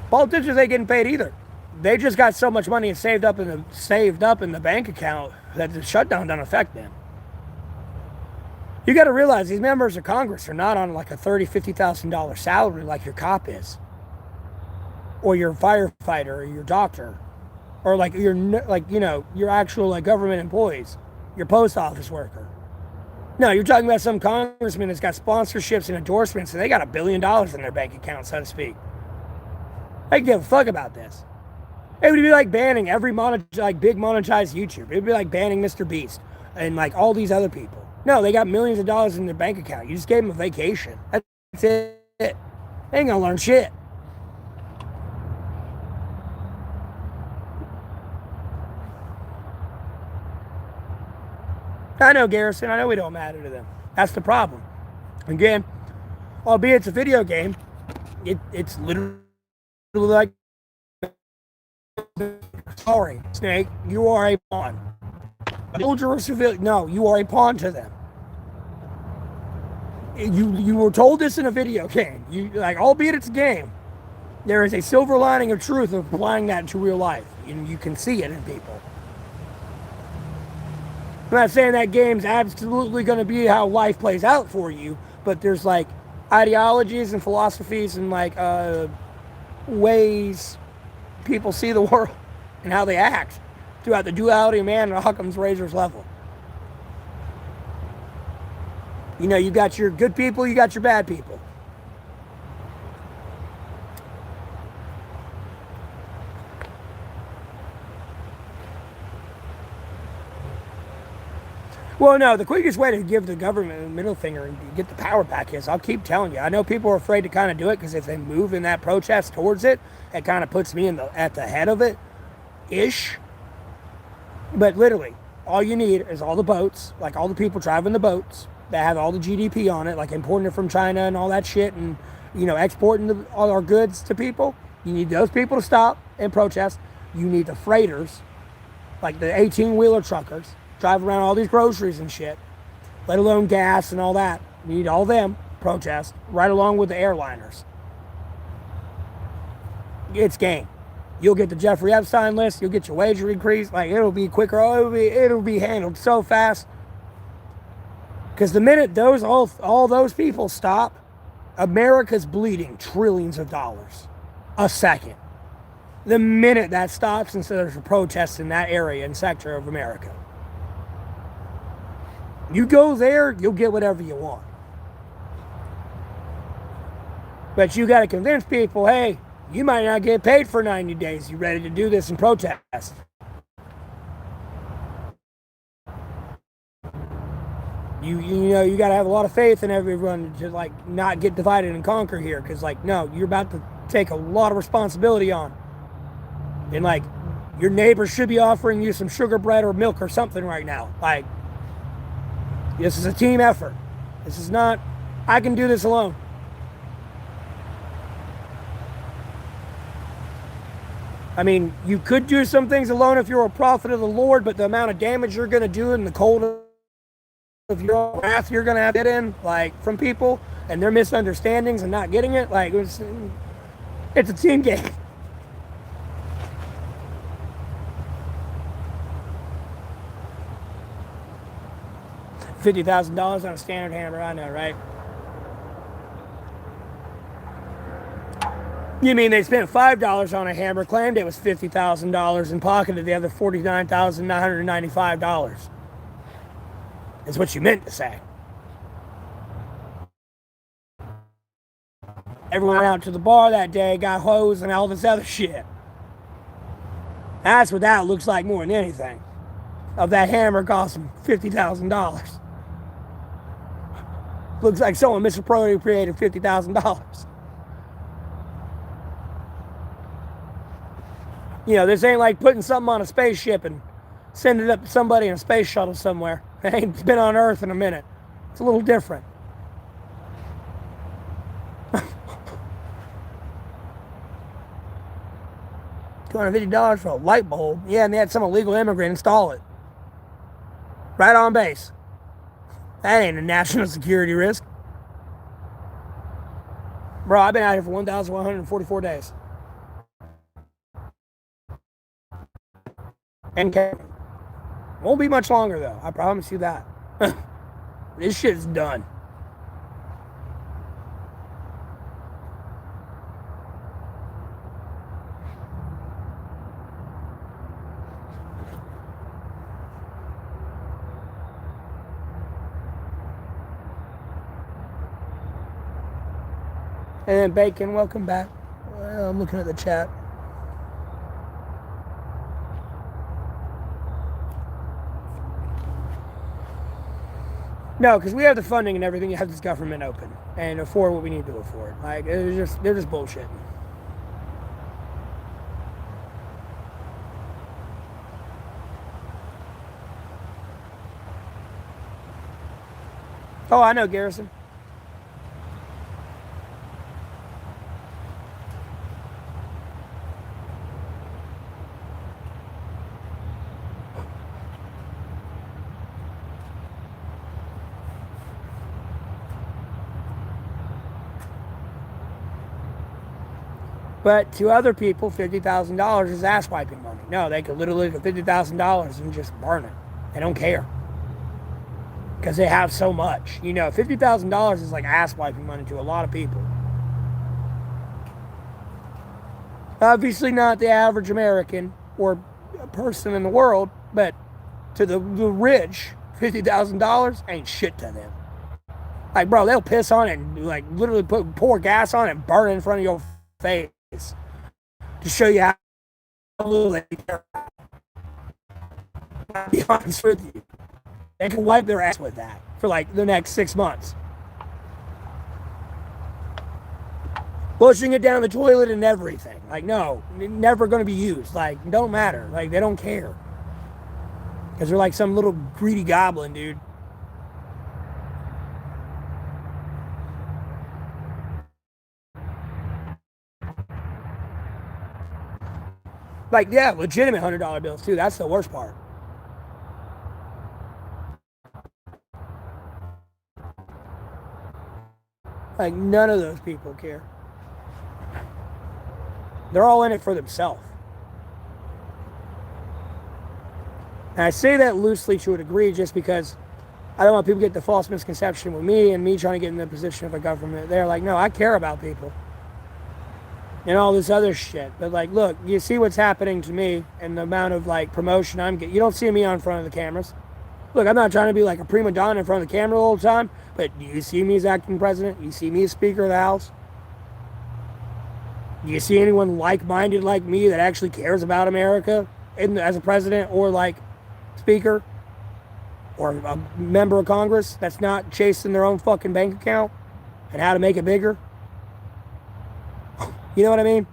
Politicians ain't getting paid either. They just got so much money saved up in the bank account that the shutdown doesn't affect them. You got to realize these members of Congress are not on like a $30,000, $50,000 salary like your cop is, or your firefighter, or your doctor, or like your actual like government employees, your post office worker. No, you're talking about some congressman that's got sponsorships and endorsements, and they got $1 billion in their bank account, so to speak. They give a fuck about this. It would be like banning every big monetized YouTuber. It would be like banning Mr. Beast and like all these other people. No, they got millions of dollars in their bank account. You just gave them a vacation. That's it. They ain't gonna learn shit. I know, Garrison. I know we don't matter to them. That's the problem. Again, albeit it's a video game, it's literally like, sorry, Snake, you are a pawn. A soldier or civilian, no, you are a pawn to them. You were told this in a video game. Albeit it's a game, there is a silver lining of truth of applying that to real life. You can see it in people. I'm not saying that game's absolutely going to be how life plays out for you, but there's like ideologies and philosophies and like ways people see the world and how they act throughout the duality of man and Occam's razor's level. You got your good people, you got your bad people. Well, no, the quickest way to give the government the middle finger and get the power back is, I'll keep telling you, I know people are afraid to kind of do it because if they move in that protest towards it, it kind of puts me at the head of it-ish. But literally, all you need is all the boats, like all the people driving the boats that have all the GDP on it, like importing it from China and all that shit and, exporting all our goods to people. You need those people to stop and protest. You need the freighters, like the 18-wheeler truckers, drive around all these groceries and shit, let alone gas and all that. You need all them protest right along with the airliners. It's game. You'll get the Jeffrey Epstein list. You'll get your wage increase. Like, it'll be quicker. It'll be handled so fast. Because the minute all those people stop, America's bleeding trillions of dollars a second. The minute that stops, and so there's a protest in that area and sector of America. You go there, you'll get whatever you want. But you got to convince people, hey, you might not get paid for 90 days. You ready to do this and protest? You got to have a lot of faith in everyone to like not get divided and conquer here. Because no, you're about to take a lot of responsibility on. And like, your neighbors should be offering you some sugar bread or milk or something right now. Like, this is a team effort. This is not, I can do this alone. I mean, you could do some things alone if you're a prophet of the Lord, but the amount of damage you're going to do in the cold of your own wrath you're going to have to get in, like, from people and their misunderstandings and not getting it, like, it's a team game. $50,000 on a standard hammer, I know, right? You mean they spent $5 on a hammer, claimed it was $50,000, and pocketed the other $49,995? Is what you meant to say. Everyone went out to the bar that day, got hosed, and all this other shit. That's what that looks like more than anything. Of that hammer cost them $50,000. Looks like someone misappropriated $50,000. You know, this ain't like putting something on a spaceship and sending it up to somebody in a space shuttle somewhere. It ain't been on Earth in a minute. It's a little different. $250 for a light bulb. Yeah, and they had some illegal immigrant install it. Right on base. That ain't a national security risk. Bro, I've been out here for 1,144 days. And won't be much longer, though. I promise you that. This shit's done. And then Bacon, welcome back. Well, I'm looking at the chat. No, because we have the funding and everything. You have this government open and afford what we need to afford. Like, they're just bullshitting. Oh, I know, Garrison. But to other people, $50,000 is ass wiping money. No, they could literally get $50,000 and just burn it. They don't care. Because they have so much. You know, $50,000 is like ass wiping money to a lot of people. Obviously not the average American or person in the world, but to the rich, $50,000 ain't shit to them. Like, bro, they'll piss on it and like literally pour gas on it and burn it in front of your face to show you how little they care. I'll be honest with you. They can wipe their ass with that for like the next 6 months. Pushing it down the toilet and everything. Like, no, never going to be used. Like, don't matter. Like, they don't care. Because they're like some little greedy goblin, dude. Like, yeah, legitimate $100 bills, too. That's the worst part. Like, none of those people care. They're all in it for themselves. And I say that loosely to a degree just because I don't want people to get the false misconception with me and me trying to get in the position of a government. They're like, no, I care about people. And all this other shit. But like, look, you see what's happening to me and the amount of like promotion I'm getting. You don't see me on front of the cameras. Look, I'm not trying to be like a prima donna in front of the camera all the time, but do you see me as acting president? You see me as Speaker of the House? Do you see anyone like-minded like me that actually cares about America as a president or like Speaker or a member of Congress that's not chasing their own fucking bank account and how to make it bigger? You know what I mean?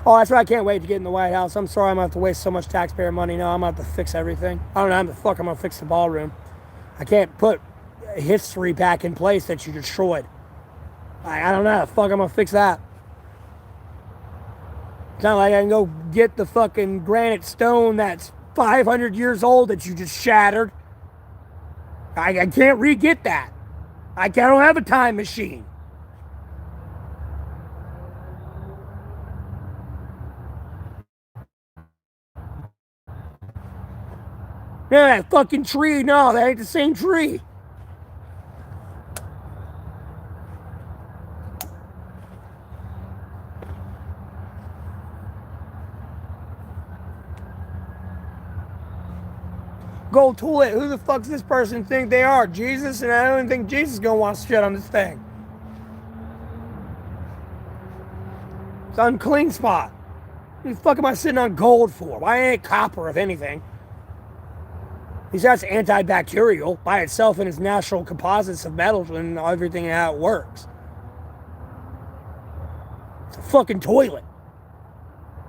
Oh, that's why I can't wait to get in the White House. I'm sorry I'm going to have to waste so much taxpayer money. No, I'm going to have to fix everything. I don't know how the fuck I'm going to fix the ballroom. I can't put history back in place that you destroyed. I don't know how the fuck I'm going to fix that. It's not like I can go get the fucking granite stone that's 500 years old that you just shattered. I can't re-get that. I don't have a time machine. Yeah, that fucking tree. No, that ain't the same tree. Gold toilet. Who the fuck does this person think they are? Jesus? And I don't even think Jesus is gonna want to shit on this thing. It's an unclean spot. What the fuck am I sitting on gold for? Why ain't it copper, if anything? He says that's antibacterial by itself in its natural composites of metals and everything and how it works. It's a fucking toilet.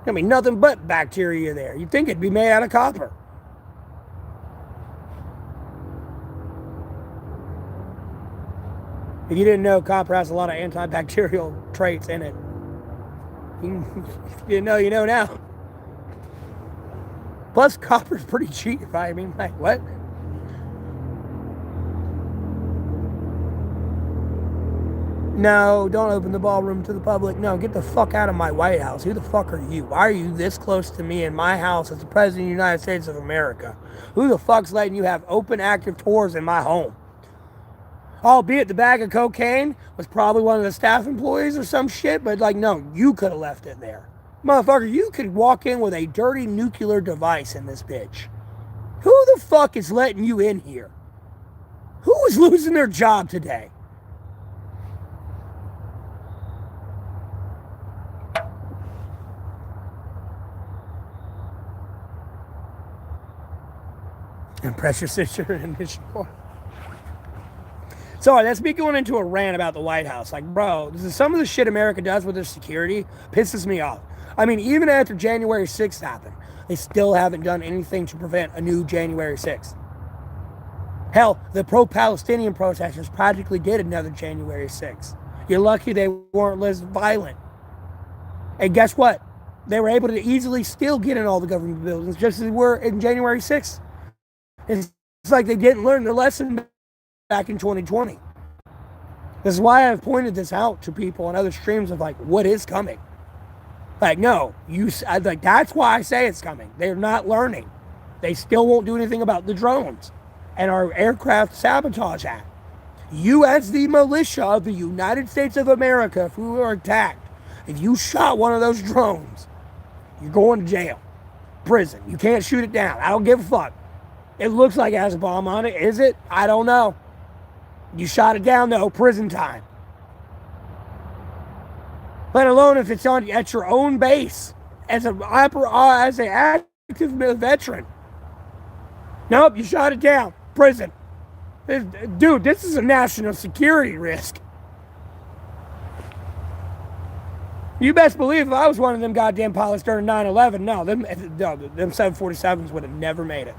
I mean, nothing but bacteria there. You'd think it'd be made out of copper. If you didn't know, copper has a lot of antibacterial traits in it. If you didn't know, you know now. Plus, copper's pretty cheap. I mean, like, what? No, don't open the ballroom to the public. No, get the fuck out of my White House. Who the fuck are you? Why are you this close to me in my house as the President of the United States of America? Who the fuck's letting you have open, active tours in my home? Albeit the bag of cocaine was probably one of the staff employees or some shit, but like, no, you could have left it there. Motherfucker, you could walk in with a dirty nuclear device in this bitch. Who the fuck is letting you in here? Who is losing their job today? And pressure sister initial. Sorry, that's me going into a rant about the White House. Like, bro, some of the shit America does with their security pisses me off. I mean, even after January 6th happened, they still haven't done anything to prevent a new January 6th. Hell, the pro-Palestinian protesters practically did another January 6th. You're lucky they weren't less violent. And guess what? They were able to easily still get in all the government buildings just as they were in January 6th. It's like they didn't learn their lesson back in 2020. This is why I've pointed this out to people on other streams of like, what is coming? Like, no, like, that's why I say it's coming. They're not learning. They still won't do anything about the drones and our aircraft sabotage act. You, as the militia of the United States of America, if we were attacked, if you shot one of those drones, you're going to jail, prison. You can't shoot it down. I don't give a fuck. It looks like it has a bomb on it. Is it? I don't know. You shot it down, though. Prison time. Let alone if it's at your own base as an active veteran. Nope, you shot it down. Prison. Dude, this is a national security risk. You best believe if I was one of them goddamn pilots during 9/11, no, them 747s would have never made it.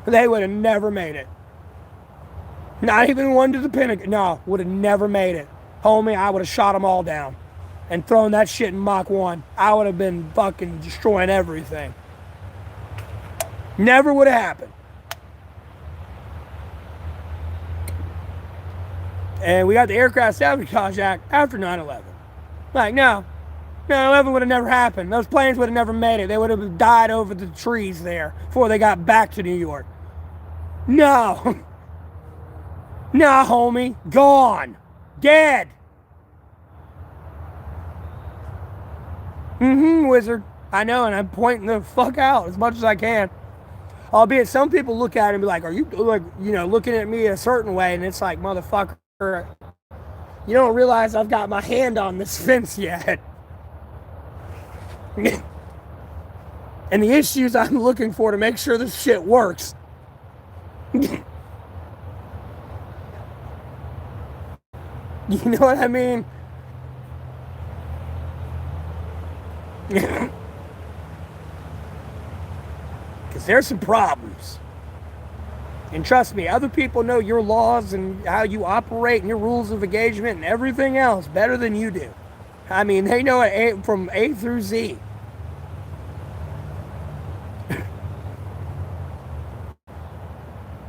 They would have never made it. Not even one to the Pentagon. No, would have never made it. Homie, I would have shot them all down and thrown that shit in Mach 1. I would have been fucking destroying everything. Never would have happened. And we got the Aircraft Sabotage Act after 9/11. Like, no. 9/11 would have never happened. Those planes would have never made it. They would have died over the trees there before they got back to New York. No. Nah, homie. Gone. Dead. Wizard. I know, and I'm pointing the fuck out as much as I can. Albeit some people look at it and be like, are you, like, looking at me a certain way? And it's like, motherfucker, you don't realize I've got my hand on this fence yet. And the issues I'm looking for to make sure this shit works. You know what I mean? Because there's some problems. And trust me, other people know your laws and how you operate and your rules of engagement and everything else better than you do. I mean, they know it from A through Z.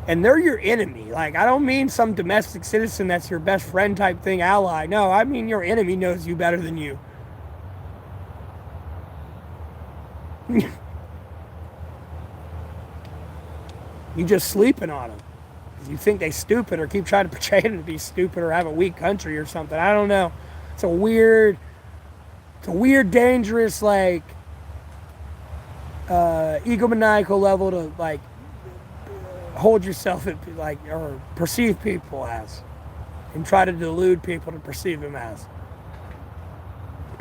And they're your enemy. Like, I don't mean some domestic citizen that's your best friend type thing, ally. No, I mean your enemy knows you better than you. You just sleeping on them. You think they stupid or keep trying to portray them to be stupid or have a weak country or something. I don't know. It's a weird, dangerous, like, egomaniacal level to, like, hold yourself at, like, or perceive people as, and try to delude people to perceive them as.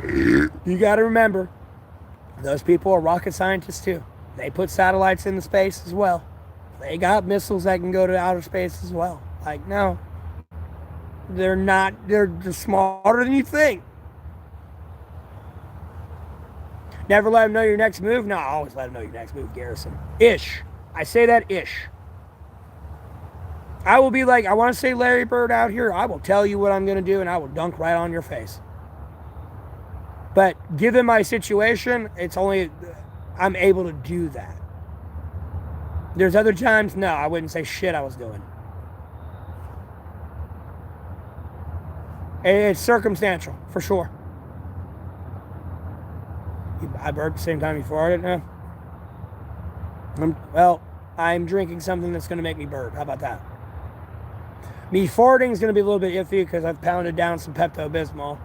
You got to remember, those people are rocket scientists too. They put satellites into space as well. They got missiles that can go to outer space as well. Like, no, they're not. They're smarter than you think. Never let them know your next move. No, always let them know your next move, Garrison. Ish. I say that ish. I will be like, I want to say Larry Bird out here. I will tell you what I'm going to do, and I will dunk right on your face. But given my situation, it's only I'm able to do that. There's other times, no, I wouldn't say shit I was doing. It's circumstantial, for sure. I burped the same time you farted now. I'm drinking something that's going to make me burp. How about that? Me farting is going to be a little bit iffy because I've pounded down some Pepto-Bismol.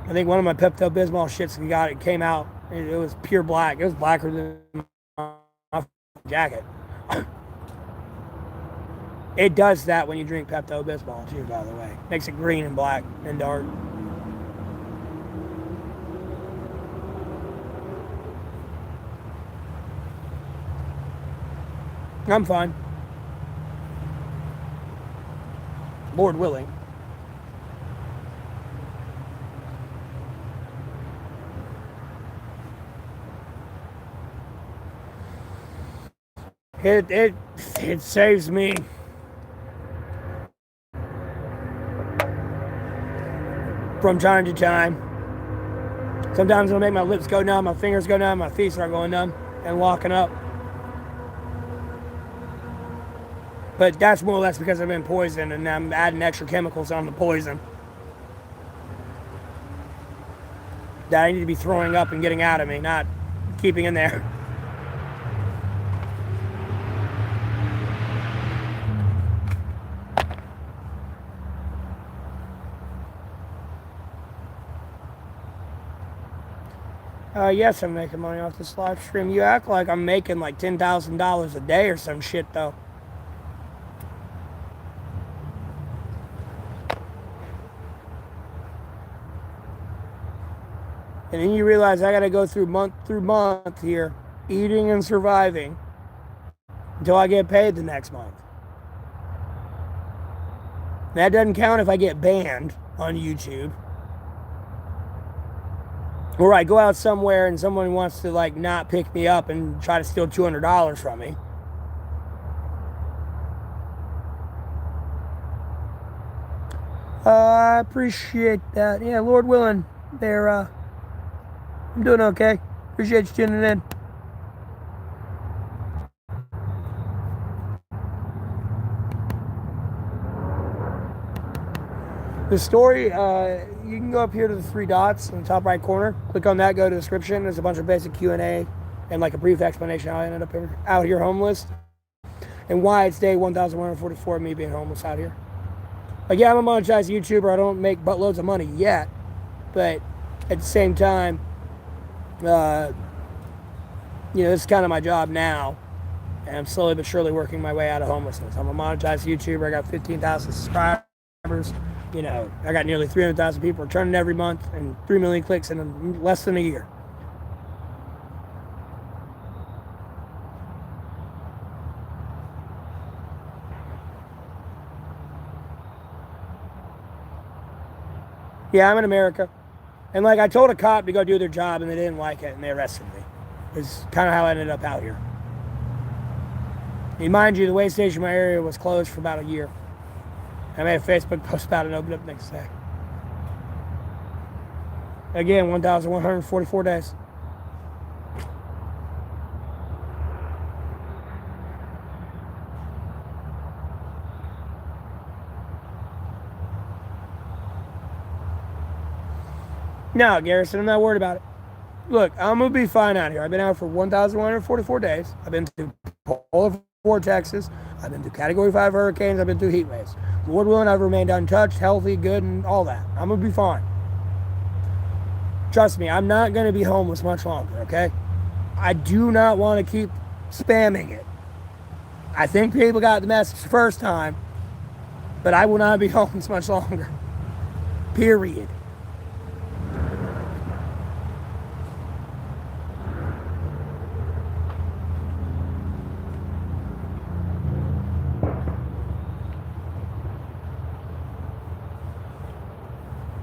I think one of my Pepto-Bismol shits it came out. It was pure black. It was blacker than my jacket. It does that when you drink Pepto-Bismol too, by the way. Makes it green and black and dark. I'm fine. Lord willing. It saves me. From time to time. Sometimes it'll make my lips go numb, my fingers go numb, my feet start going numb and locking up. But that's more or less because I've been poisoned and I'm adding extra chemicals on the poison that I need to be throwing up and getting out of me, not keeping in there. Yes, I'm making money off this live stream. You act like I'm making like $10,000 a day or some shit, though. And then you realize I got to go through month here, eating and surviving until I get paid the next month. That doesn't count if I get banned on YouTube. Or I go out somewhere and someone wants to like not pick me up and try to steal $200 from me. I appreciate that. Yeah, Lord willing, I'm doing okay. Appreciate you tuning in. The story, you can go up here to the three dots in the top right corner. Click on that, go to the description. There's a bunch of basic Q&A and like a brief explanation how I ended up out here homeless and why it's day 1144 of me being homeless out here. Like, yeah, I'm a monetized YouTuber. I don't make buttloads of money yet, but at the same time, this is kind of my job now, and I'm slowly but surely working my way out of homelessness. I'm a monetized YouTuber. I got 15,000 subscribers. I got nearly 300,000 people returning every month and 3 million clicks in less than a year. Yeah, I'm in America. And like I told a cop to go do their job and they didn't like it and they arrested me. It's kind of how I ended up out here. And mind you, the way station in my area was closed for about a year. I made a Facebook post about it and opened up next day. Again, 1,144 days. No, Garrison, I'm not worried about it. Look, I'm going to be fine out here. I've been out for 1,144 days. I've been through polar vortexes. I've been through Category 5 hurricanes. I've been through heat waves. Lord willing, I've remained untouched, healthy, good, and all that. I'm going to be fine. Trust me, I'm not going to be homeless much longer, okay? I do not want to keep spamming it. I think people got the message the first time, but I will not be homeless much longer. Period.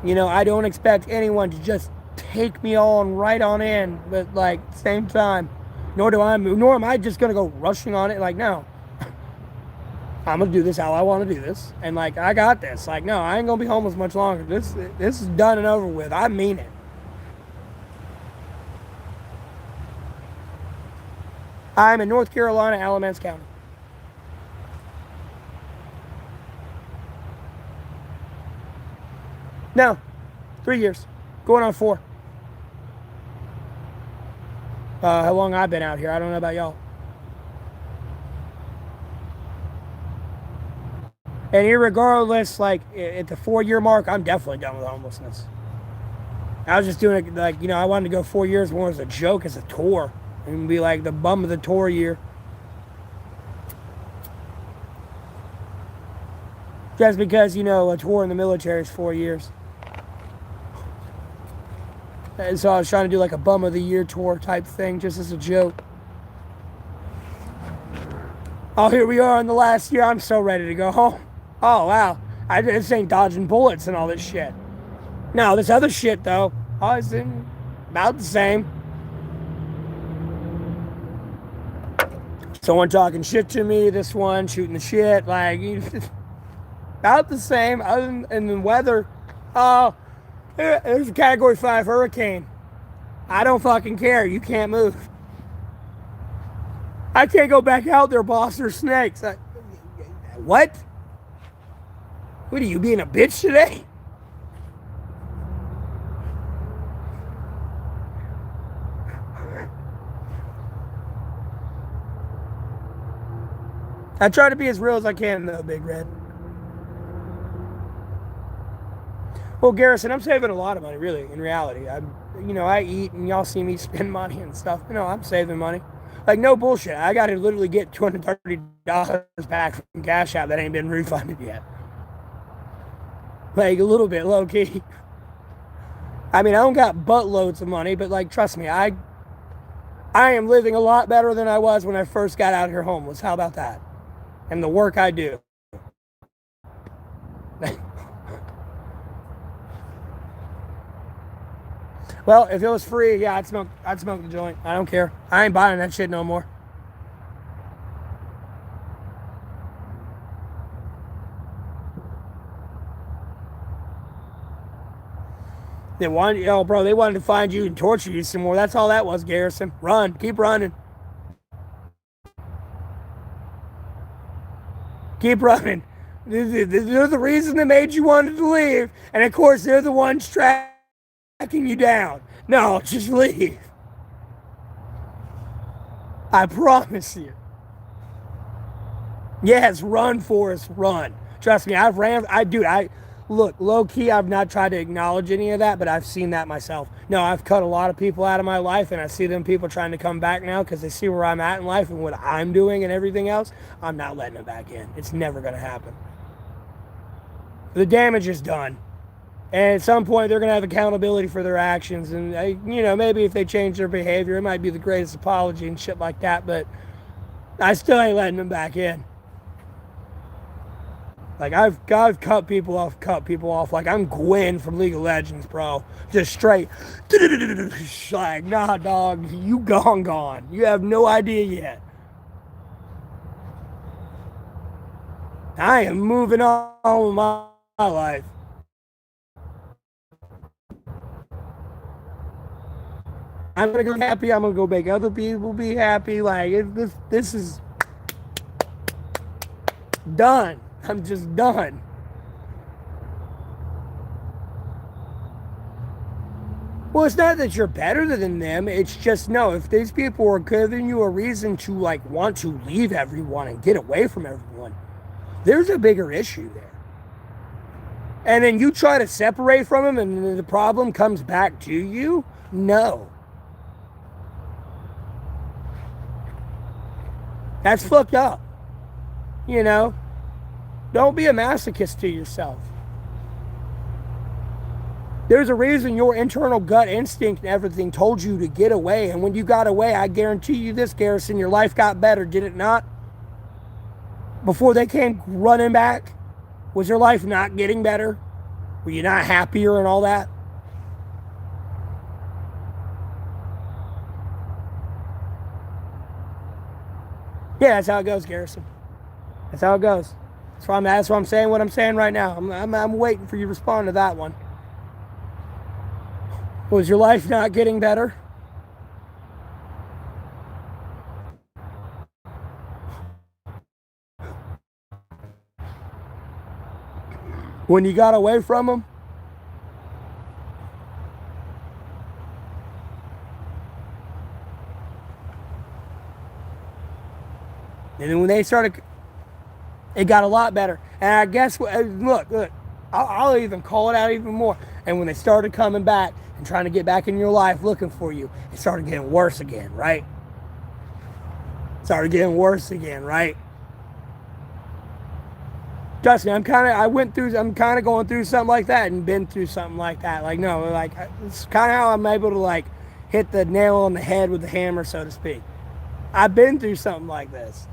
You know, I don't expect anyone to just take me on right on in, but like same time, nor am I just gonna go rushing on it. Like, no, I'm gonna do this how I want to do this, and like I got this. Like, no, I ain't gonna be homeless much longer. This is done and over with. I mean it. I'm in North Carolina, Alamance County. No, 3 years, going on 4. How long I've been out here, I don't know about y'all. And irregardless, like at the 4-year mark, I'm definitely done with homelessness. I was just doing it like, I wanted to go 4 years more as a joke, as a tour, and be like the bum of the tour year. Just because, a tour in the military is 4 years. And so I was trying to do like a bum of the year tour type thing, just as a joke. Oh, here we are in the last year. I'm so ready to go home. Oh, wow. This ain't dodging bullets and all this shit. No, this other shit, though, it's about the same. Someone talking shit to me, this one shooting the shit, like, about the same. Other than the weather, oh, there's a Category 5 hurricane. I don't fucking care. You can't move. I can't go back out there, boss. There's snakes. What? What are you, being a bitch today? I try to be as real as I can, though, Big Red. Well, Garrison, I'm saving a lot of money, really, in reality. I eat, and y'all see me spend money and stuff. I'm saving money. Like, no bullshit. I got to literally get $230 back from Cash App that ain't been refunded yet. Like, a little bit low-key. I don't got buttloads of money, but, like, trust me, I am living a lot better than I was when I first got out here homeless. How about that? And the work I do. Well, if it was free, yeah, I'd smoke the joint. I don't care. I ain't buying that shit no more. They wanted to find you and torture you some more. That's all that was, Garrison. Run. Keep running. Keep running. They're the reason that made you wanted to leave. And of course, they're the ones tracking you down. No, just leave. I promise you. Yes, run, Forrest, run. Trust me, look, low-key, I've not tried to acknowledge any of that, but I've seen that myself. No, I've cut a lot of people out of my life, and I see them people trying to come back now because they see where I'm at in life and what I'm doing and everything else. I'm not letting them back in. It's never going to happen. The damage is done. And at some point, they're going to have accountability for their actions. And, maybe if they change their behavior, it might be the greatest apology and shit like that, but I still ain't letting them back in. Like, I've cut people off. Like, I'm Gwen from League of Legends, bro. Just straight. Like, nah, dog, you gone. You have no idea yet. I am moving on with my life. I'm going to go happy. I'm going to go make other people be happy. Like, this is done. I'm just done. Well, it's not that you're better than them. It's just, no, if these people are giving you a reason to, like, want to leave everyone and get away from everyone, there's a bigger issue there. And then you try to separate from them and the problem comes back to you? No. That's fucked up. You know, don't be a masochist to yourself. There's a reason your internal gut instinct and everything told you to get away. And when you got away, I guarantee you this, Garrison, your life got better, did it not? Before they came running back, was your life not getting better? Were you not happier and all that? Yeah, that's how it goes, Garrison. That's how it goes. That's why I'm saying what I'm saying right now. I'm waiting for you to respond to that one. Was your life not getting better? When you got away from them? And then when they started, it got a lot better. And I guess, look, I'll even call it out even more. And when they started coming back and trying to get back in your life looking for you, it started getting worse again, right? Started getting worse again, right? Trust me, I'm kind of going through something like that and been through something like that. Like, no, like, it's kind of how I'm able to, like, hit the nail on the head with the hammer, so to speak. I've been through something like this.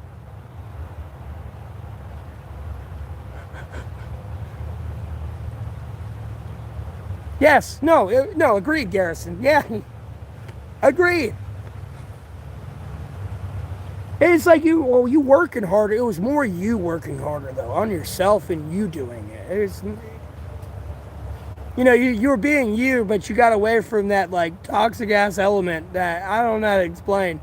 Yes, no, agreed, Garrison. Yeah, agreed. It's like you working harder. It was more you working harder though on yourself and you doing it. You were being you, but you got away from that like toxic ass element that I don't know how to explain.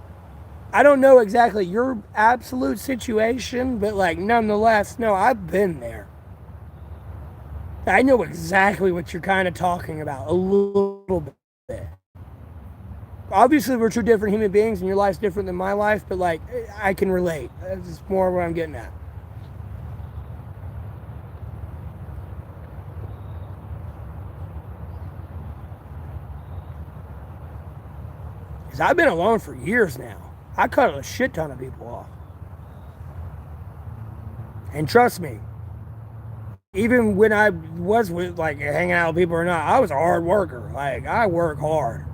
I don't know exactly your absolute situation, but like nonetheless, no, I've been there. I know exactly what you're kind of talking about a little bit. Obviously, we're two different human beings, and your life's different than my life, but like, I can relate. That's just more what I'm getting at. Because I've been alone for years now. I cut a shit ton of people off. And trust me, even when I was with, like, hanging out with people or not, I was a hard worker. Like, I work hard.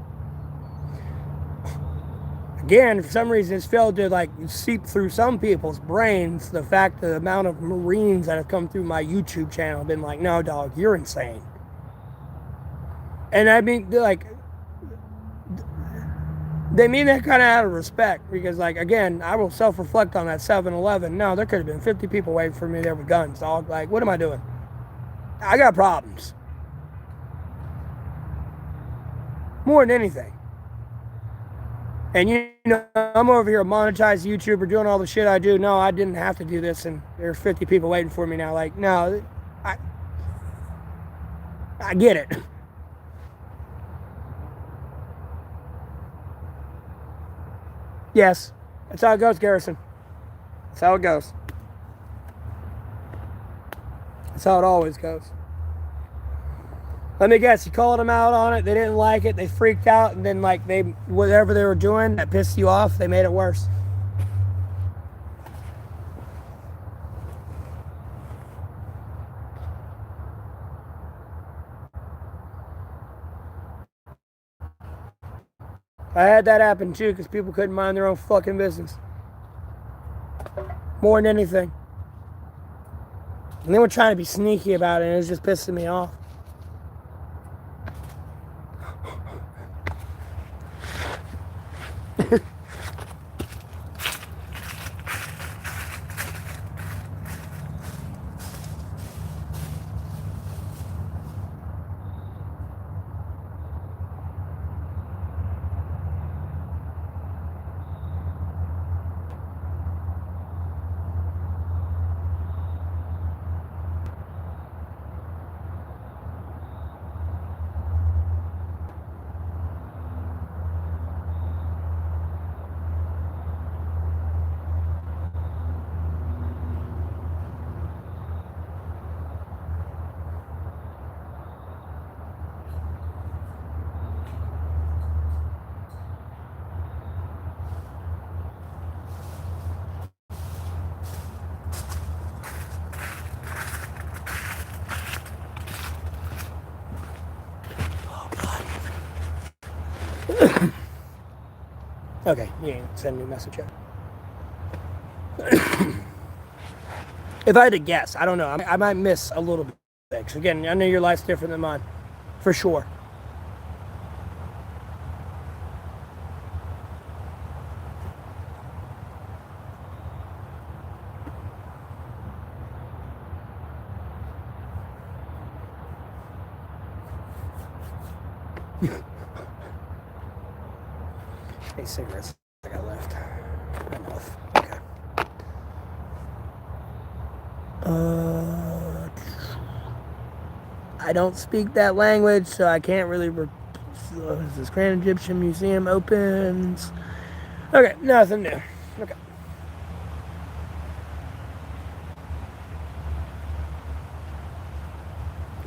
Again, for some reason, it's failed to like seep through some people's brains. The fact, the amount of Marines that have come through my YouTube channel have been like, no, dog, you're insane. And I mean, like, they mean that kind of out of respect because, like, again, I will self-reflect on that 7-Eleven. No, there could have been 50 people waiting for me there with guns, dog. Like, what am I doing? I got problems. More than anything. And I'm over here a monetized YouTuber doing all the shit I do. No, I didn't have to do this, and there's 50 people waiting for me now. Like, no, I get it. Yes, that's how it goes, Garrison. That's how it goes. That's how it always goes. Let me guess, you called them out on it, they didn't like it, they freaked out, and then like whatever they were doing that pissed you off, they made it worse. I had that happen too, because people couldn't mind their own fucking business. More than anything. And they were trying to be sneaky about it, and it was just pissing me off. Okay, you ain't send me a message yet. If I had to guess, I don't know. I might miss a little bit. Because again, I know your life's different than mine, for sure. Hey, cigarettes I got left. Enough. Okay. I don't speak that language, so I can't really. This Grand Egyptian Museum opens. Okay, nothing new. Okay.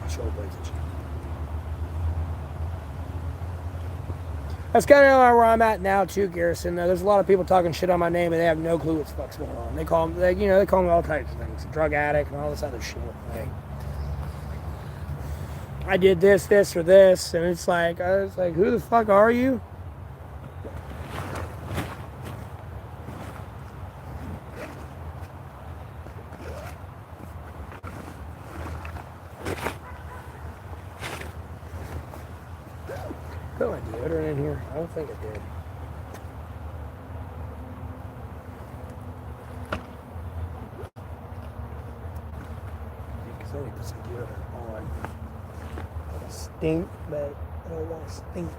I'll show the PlayStation. That's kind of where I'm at now too, Garrison. There's a lot of people talking shit on my name, and they have no clue what the fuck's going on. They call me, they call me all types of things, drug addict, and all this other shit. Like, I did this, or this, and it's like, I was like, who the fuck are you? Put my deodorant in here? I don't think I did. Because I need to put some deodorant on. It'll stink, but I don't want to stink.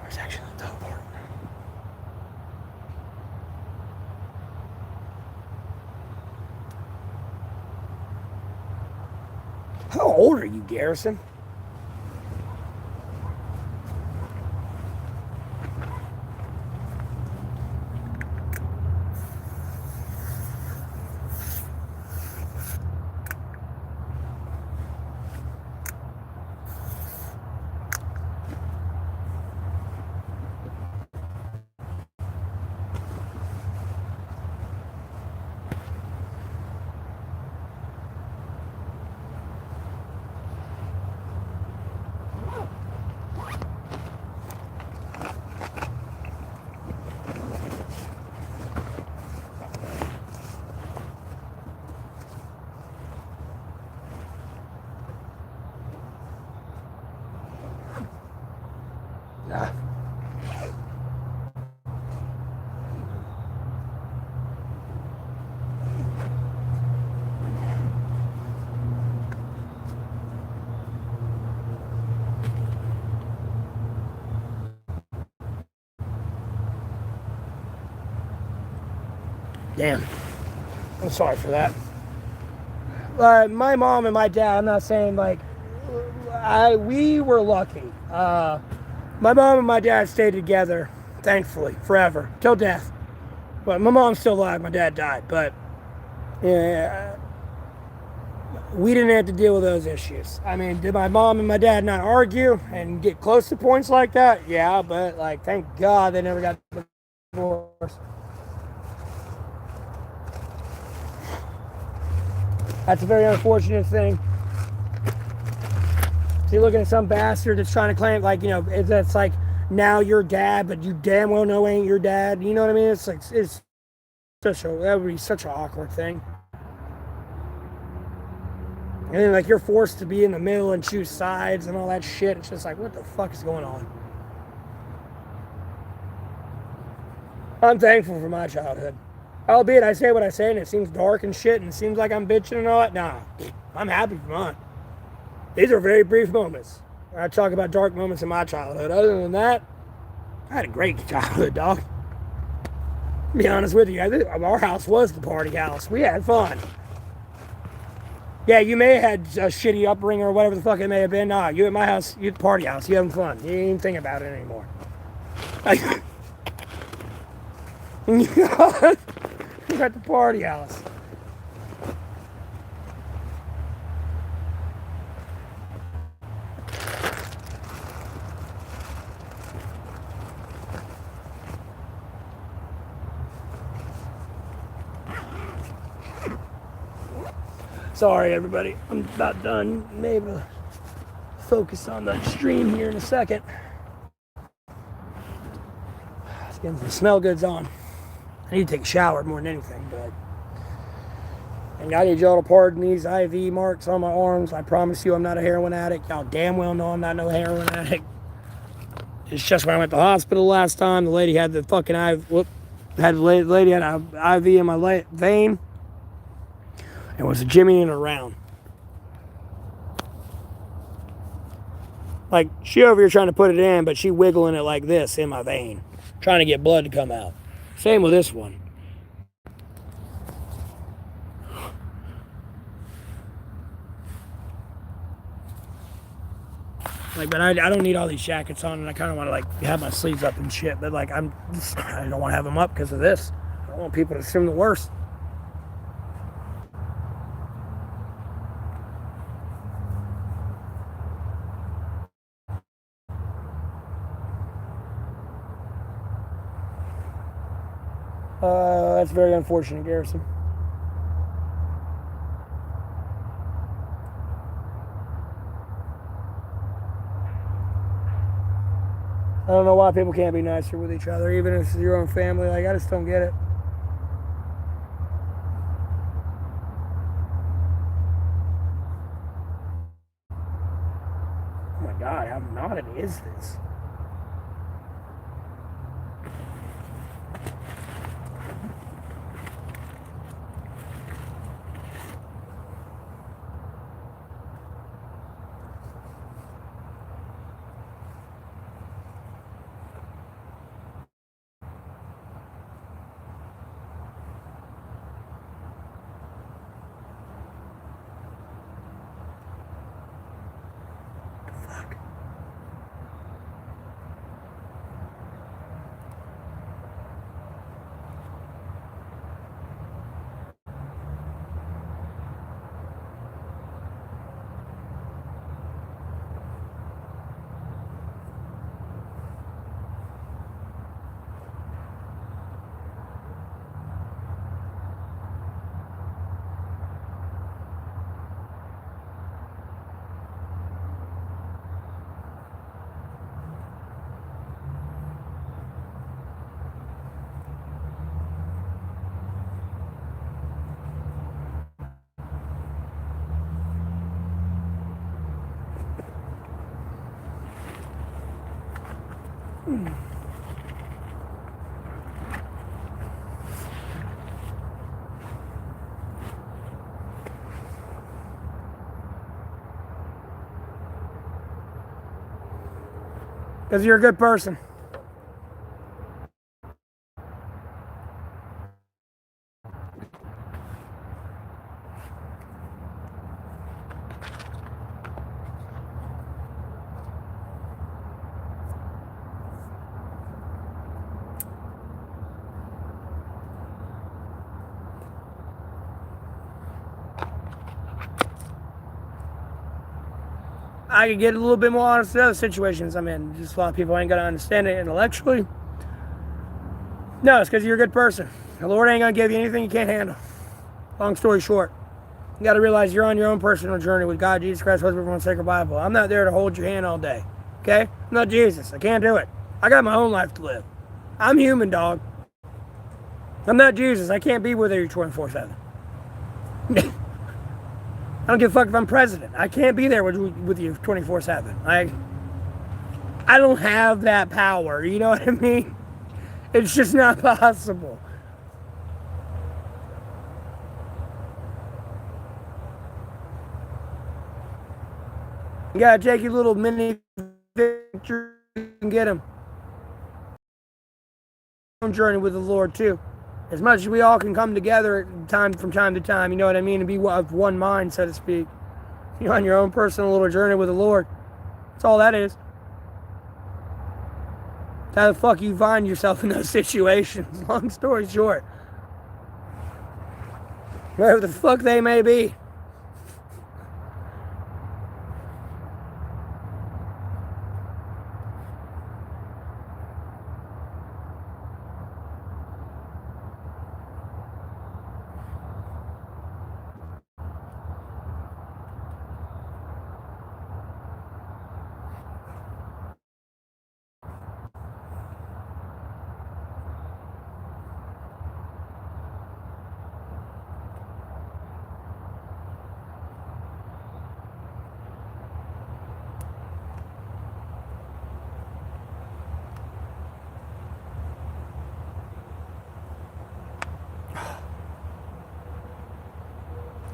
Where's actually the top part? How old are you, Garrison? Nah. Damn. I'm sorry for that. My mom and my dad, I'm not saying like, we were lucky. My mom and my dad stayed together, thankfully, forever, till death. But my mom's still alive, my dad died. But yeah, we didn't have to deal with those issues. I mean, did my mom and my dad not argue and get close to points like that? Yeah, but like, thank God they never got divorced. That's a very unfortunate thing. So you're looking at some bastard that's trying to claim, like, that's like, now your dad, but you damn well know ain't your dad. You know what I mean? It's like, that would be such an awkward thing. And then, like, you're forced to be in the middle and choose sides and all that shit. It's just like, what the fuck is going on? I'm thankful for my childhood. Albeit I say what I say and it seems dark and shit and it seems like I'm bitching and all that. Nah, I'm happy for mine. These are very brief moments. I talk about dark moments in my childhood. Other than that, I had a great childhood, dog. To be honest with you, our house was the party house. We had fun. Yeah, you may have had a shitty upbringing or whatever the fuck it may have been. Nah, you at my house, you at the party house, you having fun. You ain't even thinking about it anymore. You're at the party house. Sorry, everybody. I'm about done. Maybe focus on the stream here in a second. Let's get some smell goods on. I need to take a shower more than anything, but. And I need y'all to pardon these IV marks on my arms. I promise you I'm not a heroin addict. Y'all damn well know I'm not no heroin addict. It's just when I went to the hospital last time, the lady had the fucking IV. The lady had an IV in my vein. It was jimmying around. Like, she over here trying to put it in, but she wiggling it like this in my vein. Trying to get blood to come out. Same with this one. Like, but I don't need all these jackets on, and I kind of want to, like, have my sleeves up and shit. But, like, I don't want to have them up because of this. I don't want people to assume the worst. That's very unfortunate, Garrison. I don't know why people can't be nicer with each other, even if it's your own family. Like, I just don't get it. Oh my God, how naughty is this? Because you're a good person. I could get a little bit more honest in other situations I'm in. Just a lot of people ain't going to understand it intellectually. No, it's because you're a good person. The Lord ain't going to give you anything you can't handle. Long story short, you got to realize you're on your own personal journey with God, Jesus Christ, husband, one sacred Bible. I'm not there to hold your hand all day. Okay? I'm not Jesus. I can't do it. I got my own life to live. I'm human, dog. I'm not Jesus. I can't be with you 24/7. I don't give a fuck if I'm president. I can't be there with you 24/7. I don't have that power. You know what I mean? It's just not possible. You gotta take your little mini victory and get them. Journey with the Lord too. As much as we all can come together from time to time, you know what I mean, and be of one mind, so to speak. You're on your own personal little journey with the Lord. That's all that is. How the fuck you find yourself in those situations? Long story short. Wherever the fuck they may be.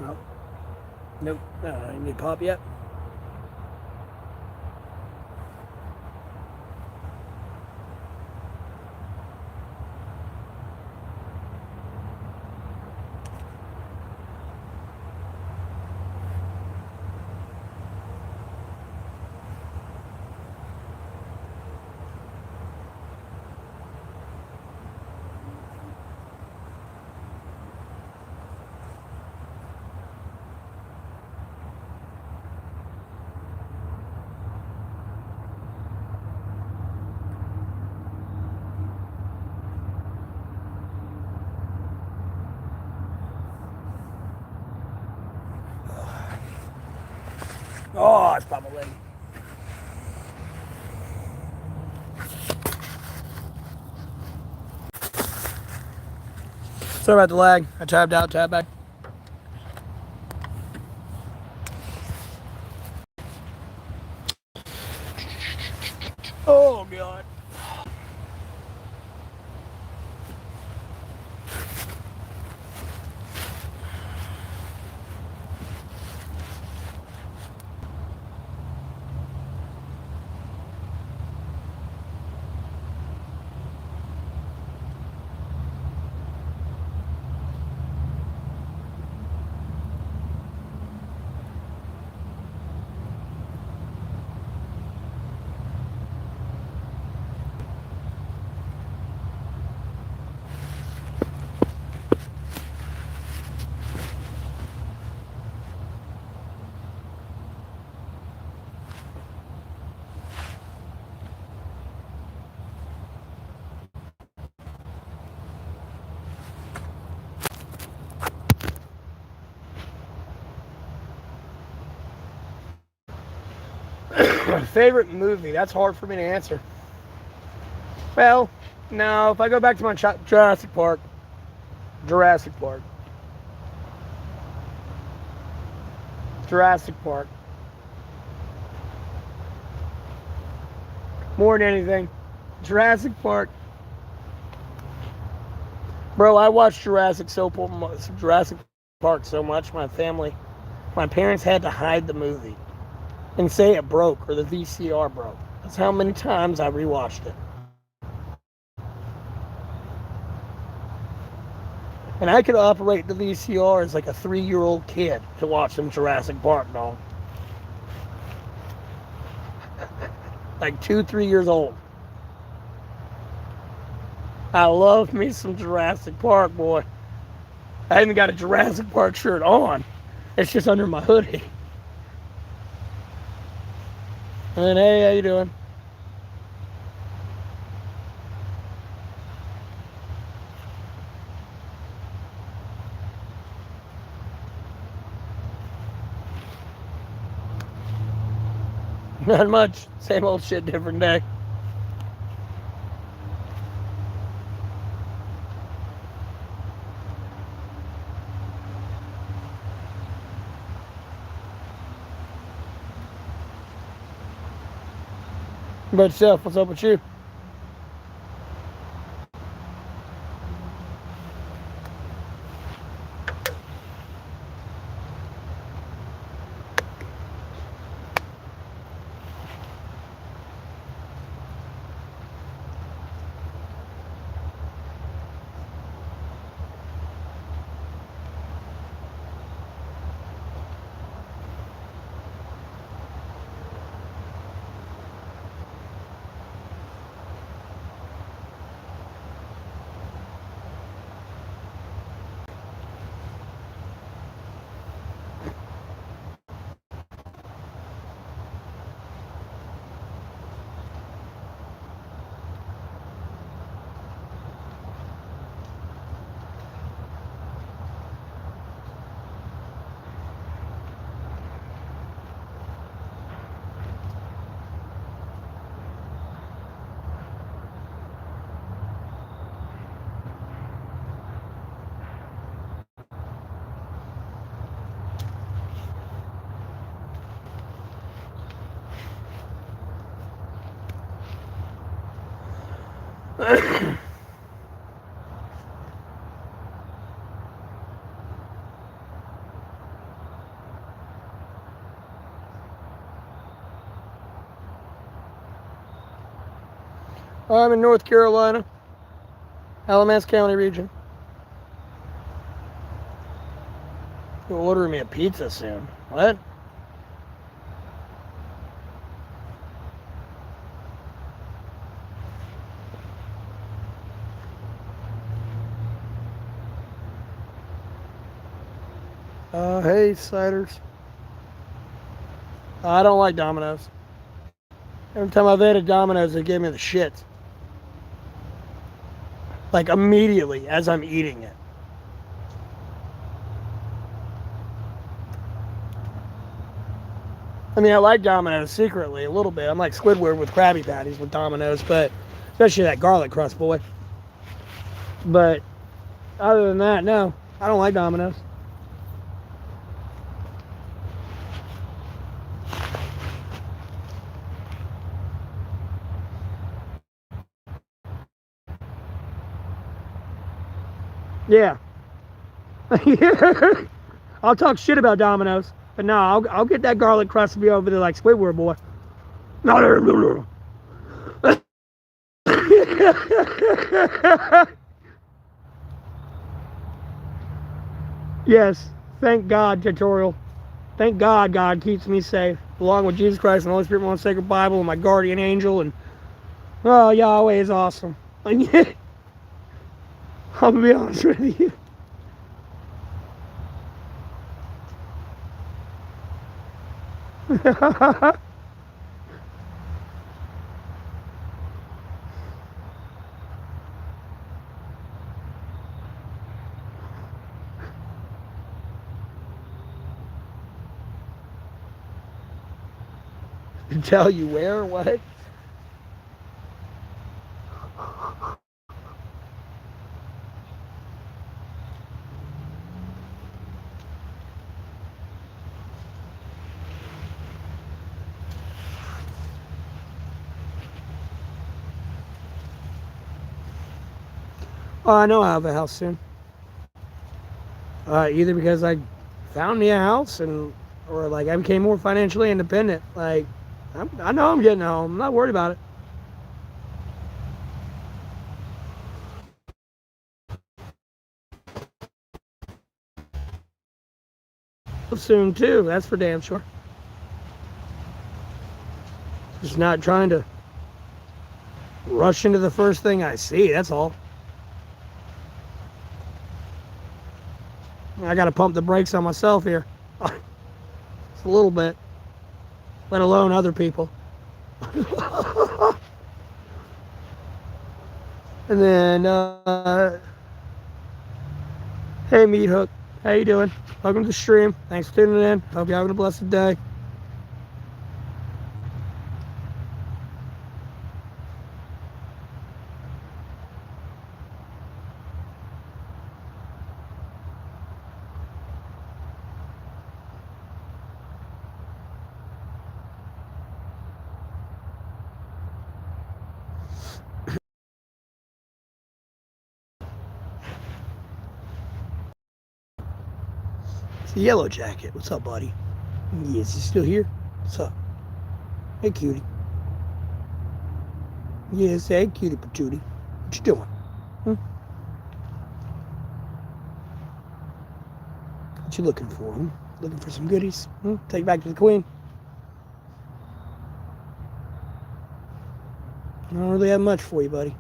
Nope. Nope. I didn't need pop yet. Oh, it's probably. Sorry about the lag. I tabbed out, tabbed back. Oh, God. Favorite movie? That's hard for me to answer. Well, no, if I go back to my Jurassic Park. Jurassic Park. Jurassic Park. More than anything. Jurassic Park. Bro, I watched Jurassic Park so much, my parents had to hide the movie and say it broke or the VCR broke. That's how many times I rewatched it. And I could operate the VCR as like a 3-year-old kid to watch some Jurassic Park, dog. Like 2-3 years old. I love me some Jurassic Park, boy. I even got a Jurassic Park shirt on. It's just under my hoodie. And hey, how you doing? Not much. Same old shit, different day. What about yourself? What's up with you? I'm in North Carolina, Alamance County region. You're ordering me a pizza soon. What? Hey, ciders. I don't like Domino's. Every time I've ate at Domino's, they give me the shits. Like immediately as I'm eating it. I mean, I like Domino's secretly a little bit. I'm like Squidward with Krabby Patties with Domino's, but especially that garlic crust, boy. But other than that, no, I don't like Domino's. Yeah. I'll talk shit about Domino's, but no, I'll get that garlic crust to be over there like Squidward, boy. Yes, thank God, tutorial. Thank God God keeps me safe, along with Jesus Christ and the Holy Spirit, my sacred Bible, and my guardian angel, and oh, Yahweh is awesome. I'll be honest with you. Tell you where, what? Oh, I know I have a house soon. Either because I found me a house or like I became more financially independent. Like, I know I'm getting home. I'm not worried about it. Soon too. That's for damn sure. Just not trying to rush into the first thing I see. That's all. I got to pump the brakes on myself here. It's a little bit, let alone other people. And then, hey, Meat Hook, how you doing? Welcome to the stream. Thanks for tuning in. Hope you're having a blessed day. It's the Yellow Jacket. What's up, buddy? Yes, he's still here. What's up? Hey, cutie. Yes, hey, cutie patootie. What you doing? What you looking for? Looking for some goodies? Take it back to the queen. I don't really have much for you, buddy.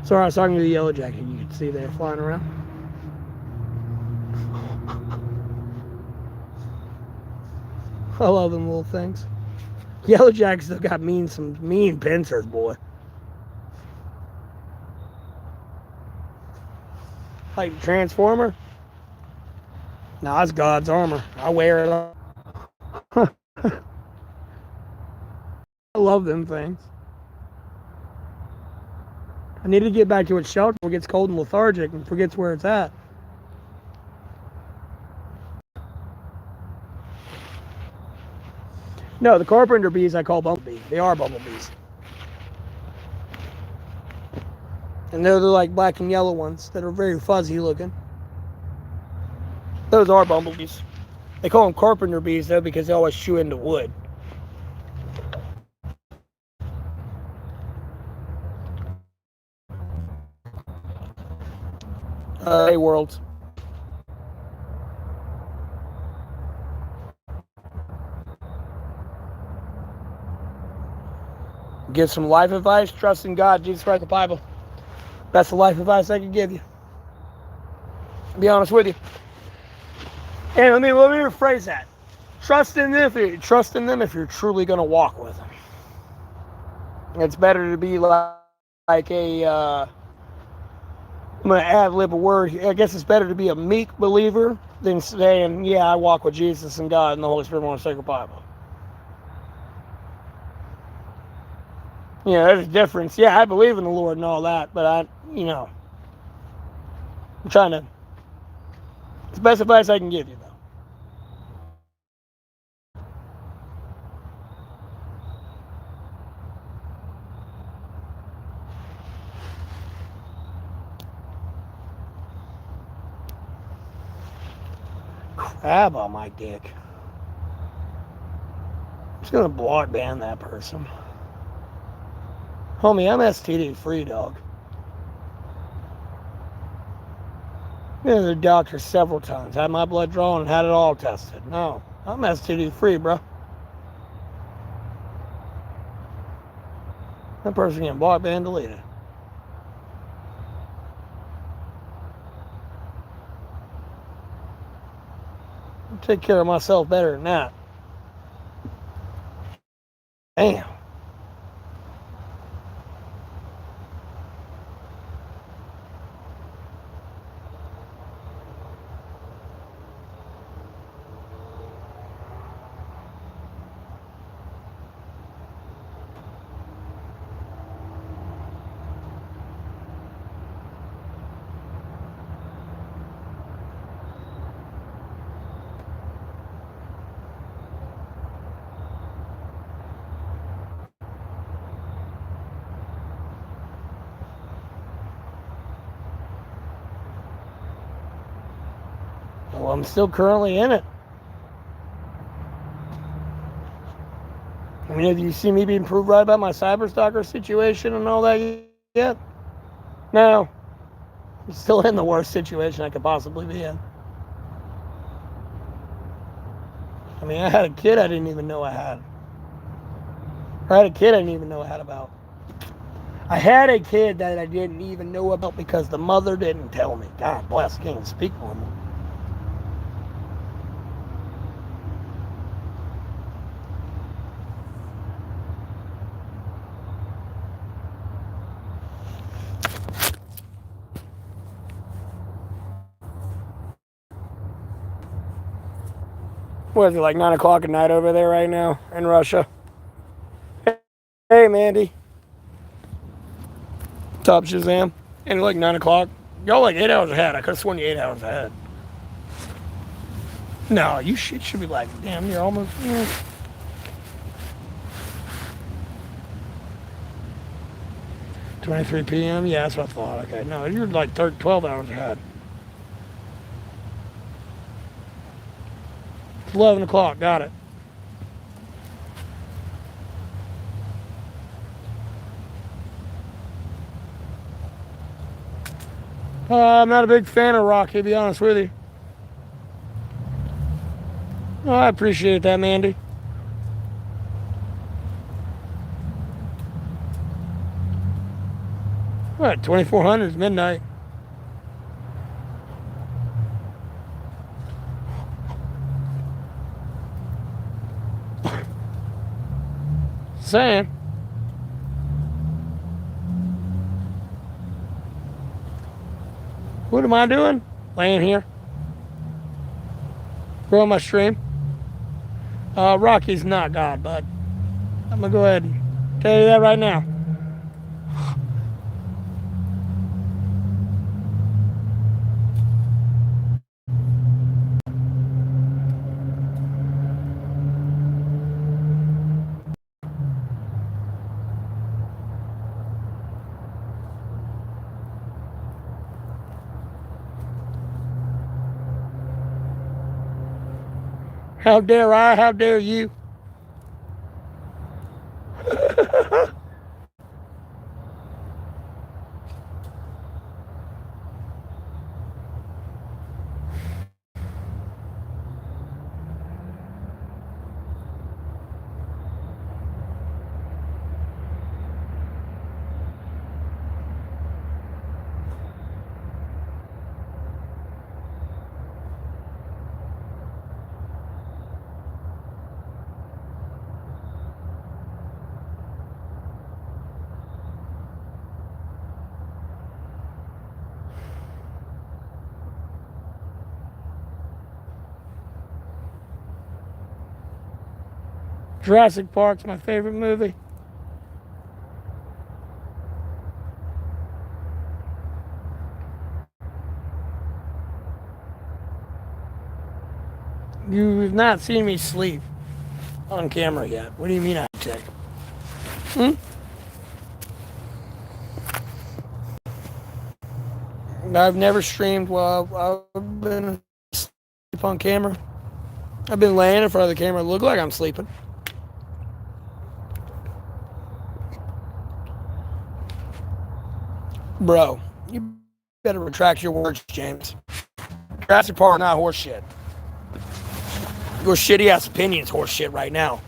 Sorry, I was talking to the Yellow Jacket. You can see they're flying around. I love them little things. Yellow Jackets still got some mean pincers, boy. Like Transformer? Nah, it's God's armor. I wear it all. I love them things. I need to get back to its shelter before it gets cold and lethargic and forgets where it's at. No, the carpenter bees I call bumblebees. They are bumblebees. And they're the like black and yellow ones that are very fuzzy looking. Those are bumblebees. They call them carpenter bees though because they always chew into wood. Hey, worlds. Give some life advice. Trust in God, Jesus Christ, the Bible. That's the life advice I can give you. I'll be honest with you. And let me rephrase that. Trust in them if you're truly going to walk with them. It's better to be like a. I'm going to ad-lib a word. I guess it's better to be a meek believer than saying, yeah, I walk with Jesus and God and the Holy Spirit on the sacred Bible. You know, there's a difference. Yeah, I believe in the Lord and all that, but I'm trying to. It's the best advice I can give you, though. Crab on my dick. I'm just gonna block ban that person. Homie, I'm STD free, dog. Been to the doctor several times, had my blood drawn and had it all tested. No, I'm STD free, bro. That person getting blocked, banned, deleted. I'll take care of myself better than that. Damn. Well, I'm still currently in it. I mean, have you seen me being proved right about my cyberstalker situation and all that yet? No. I'm still in the worst situation I could possibly be in. I mean, I had a kid I didn't even know I had. I had a kid I didn't even know I had about. I had a kid that I didn't even know about because the mother didn't tell me. God bless, can't even speak normal. What is it, like 9 o'clock at night over there right now in Russia? Hey, Mandy. Top Shazam. And like 9 o'clock. Y'all like 8 hours ahead. I could have sworn you 8 hours ahead. No, you should be like, damn, you're almost. 23 p.m.? Yeah, that's what I thought. Okay, no, you're like 12 hours ahead. It's 11 o'clock. Got it. I'm not a big fan of Rocky, to be honest with you. Oh, I appreciate that, Mandy. What, 2400 is midnight. Saying. What am I doing? Laying here. Growing my stream. Rocky's not God, bud. I'm going to go ahead and tell you that right now. How dare I? How dare you? Jurassic Park's my favorite movie. You've not seen me sleep on camera yet. What do you mean I check? I've never streamed while I've been asleep on camera. I've been laying in front of the camera. Look like I'm sleeping. Bro, you better retract your words, James. Jurassic Park, not horse shit. Your shitty ass opinion's horse shit right now.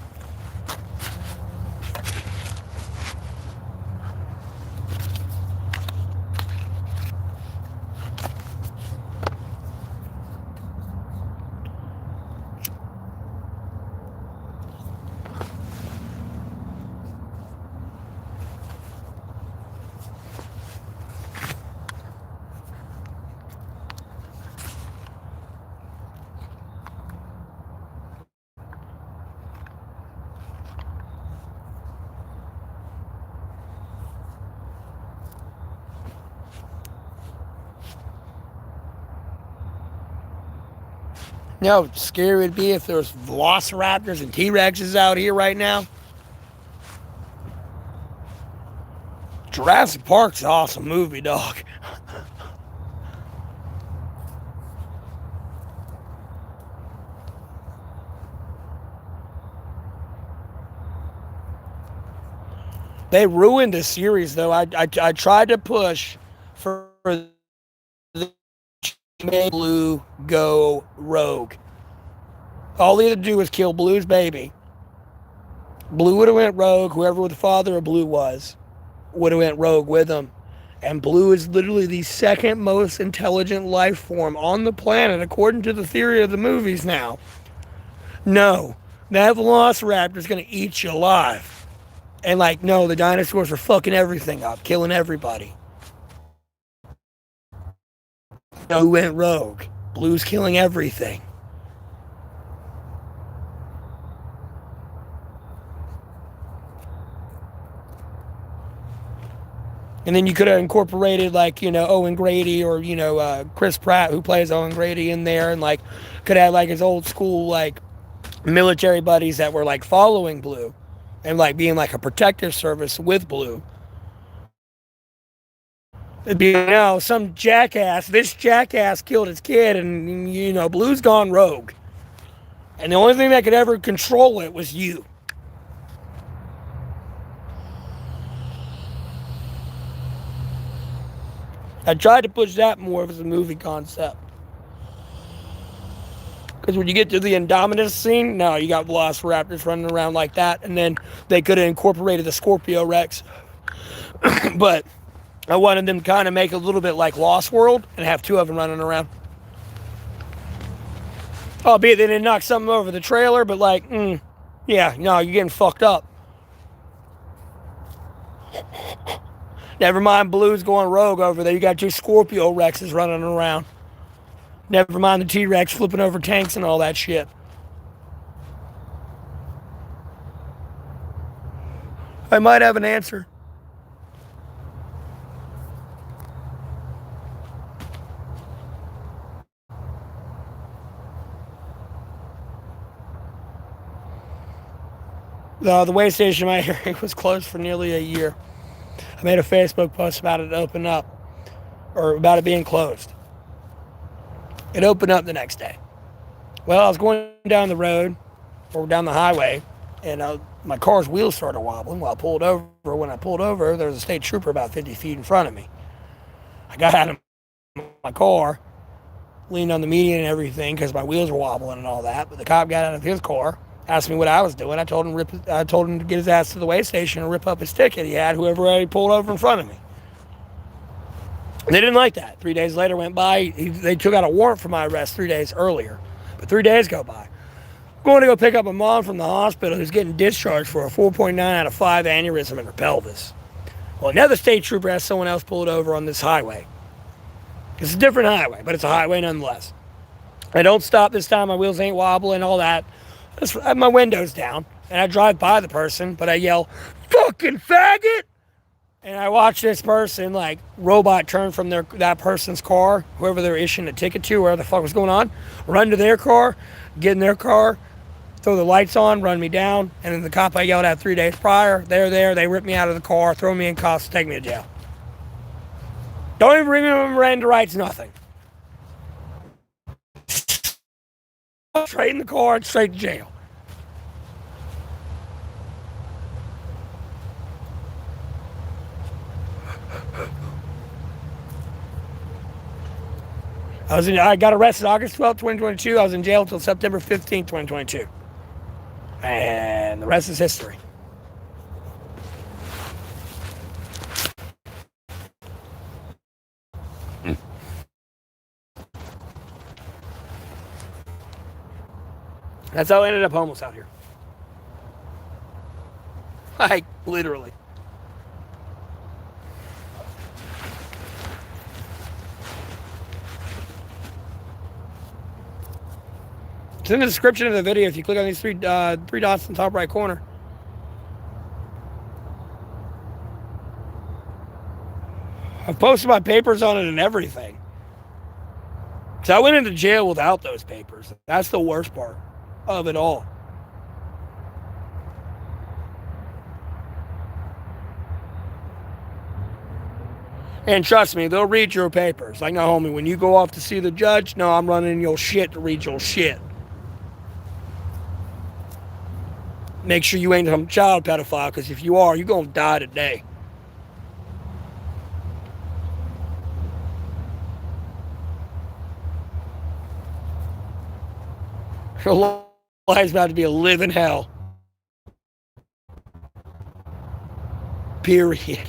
You know how scary it'd be if there was velociraptors and T-Rexes out here right now? Jurassic Park's an awesome movie, dog. They ruined the series, though. I tried to push for the Blue go rogue. All he had to do was kill Blue's baby. Blue would have went rogue. Whoever the father of Blue was would have went rogue with him. And Blue is literally the second most intelligent life form on the planet, according to the theory of the movies now. No, that velociraptor is going to eat you alive. And no, the dinosaurs are fucking everything up, killing everybody. No, who went rogue? Blue's killing everything. And then you could have incorporated Owen Grady or Chris Pratt, who plays Owen Grady, in there, and could have his old school military buddies that were following Blue and being a protective service with Blue. It'd be some jackass. This jackass killed his kid, and Blue's gone rogue. And the only thing that could ever control it was you. I tried to push that more as a movie concept. Because when you get to the Indominus scene, no, you got velociraptors running around like that, and then they could have incorporated the Scorpio Rex. But I wanted them to kind of make a little bit like Lost World and have two of them running around. Albeit they didn't knock something over the trailer, but yeah, no, you're getting fucked up. Never mind Blue's going rogue over there. You got two Scorpio Rexes running around. Never mind the T-Rex flipping over tanks and all that shit. I might have an answer. The way station in my area was closed for nearly a year. I made a Facebook post about it open up, or about it being closed. It opened up the next day. Well, I was going down the road or down the highway, and my car's wheels started wobbling while I pulled over. When I pulled over, there was a state trooper about 50 feet in front of me. I got out of my car, leaned on the median and everything because my wheels were wobbling and all that. But the cop got out of his car, asked me what I was doing. I told him to get his ass to the weigh station and rip up his ticket he had, whoever had pulled over in front of me. And they didn't like that. 3 days later went by. They took out a warrant for my arrest 3 days earlier. But 3 days go by. I'm going to go pick up a mom from the hospital who's getting discharged for a 4.9 out of 5 aneurysm in her pelvis. Well, another state trooper has someone else pulled over on this highway. It's a different highway, but it's a highway nonetheless. I don't stop this time. My wheels ain't wobbling, all that. I have my windows down, and I drive by the person, but I yell, "Fucking faggot!" And I watch this person, like, robot turn from that person's car, whoever they're issuing a ticket to, whatever the fuck was going on, run to their car, get in their car, throw the lights on, run me down, and then the cop I yelled at 3 days prior, they're there, they rip me out of the car, throw me in cuffs, take me to jail. Don't even bring me Miranda rights, nothing. Straight in the car, straight to jail. I got arrested August 12, 2022. I was in jail until September 15, 2022. And the rest is history. That's how I ended up homeless out here. Like, literally. It's in the description of the video if you click on these three dots in the top right corner. I've posted my papers on it and everything. So I went into jail without those papers. That's the worst part of it all. And trust me, they'll read your papers. Like, no, homie, when you go off to see the judge, no, I'm running your shit to read your shit. Make sure you ain't some child pedophile, because if you are, you're going to die today. Your life's about to be a living hell. Period.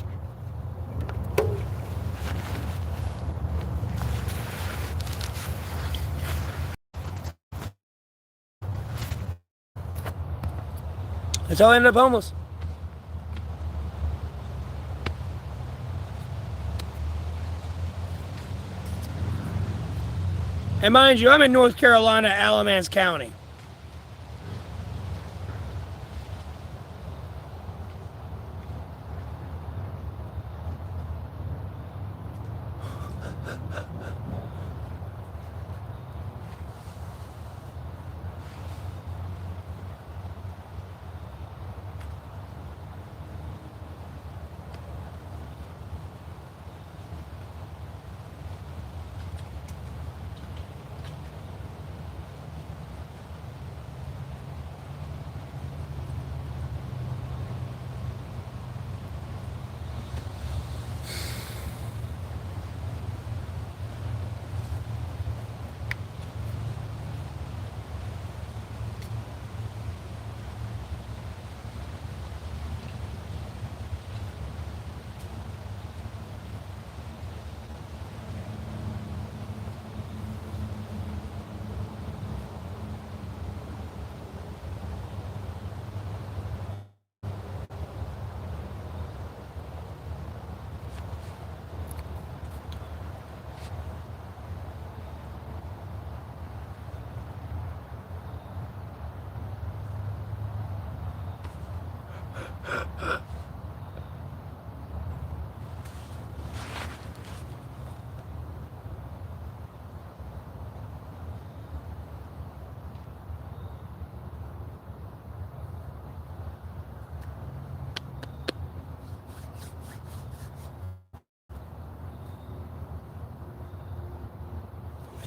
That's how I ended up homeless. And mind you, I'm in North Carolina, Alamance County.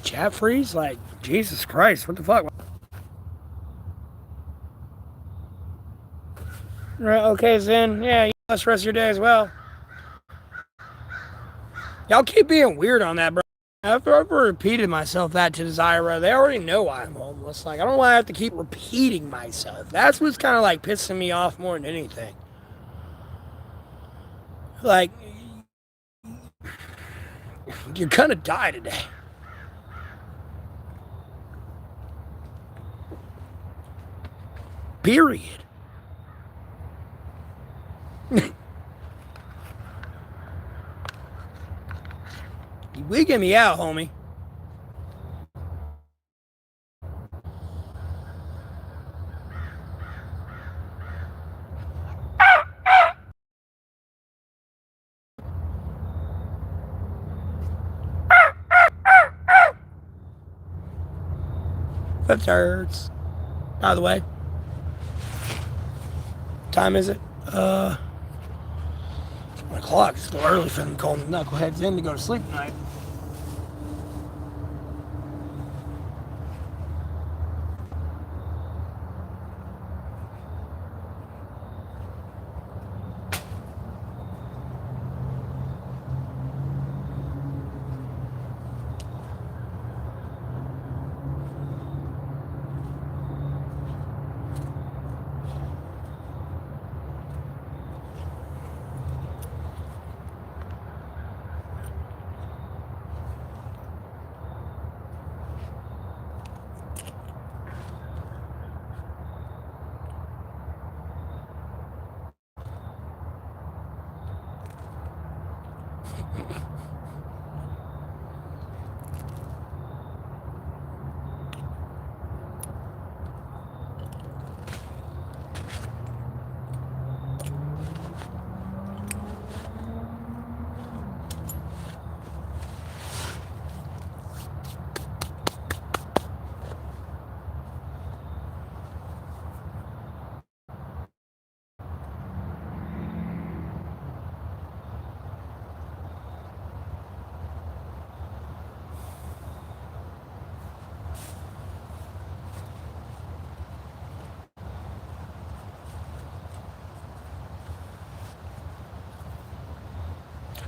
Chat freeze? Like, Jesus Christ, what the fuck? Right, okay, Zen. Yeah, you bless the rest of your day as well. Y'all keep being weird on that, bro. I've repeated myself that to Desire. They already know why I'm homeless. Like, I don't know why I have to keep repeating myself. That's what's kind of like pissing me off more than anything. Like, you're gonna die today. Period. You wigging me out, homie. That hurts. By the way, what time is it? 1 o'clock. It's still early for them calling the knuckleheads in to go to sleep tonight.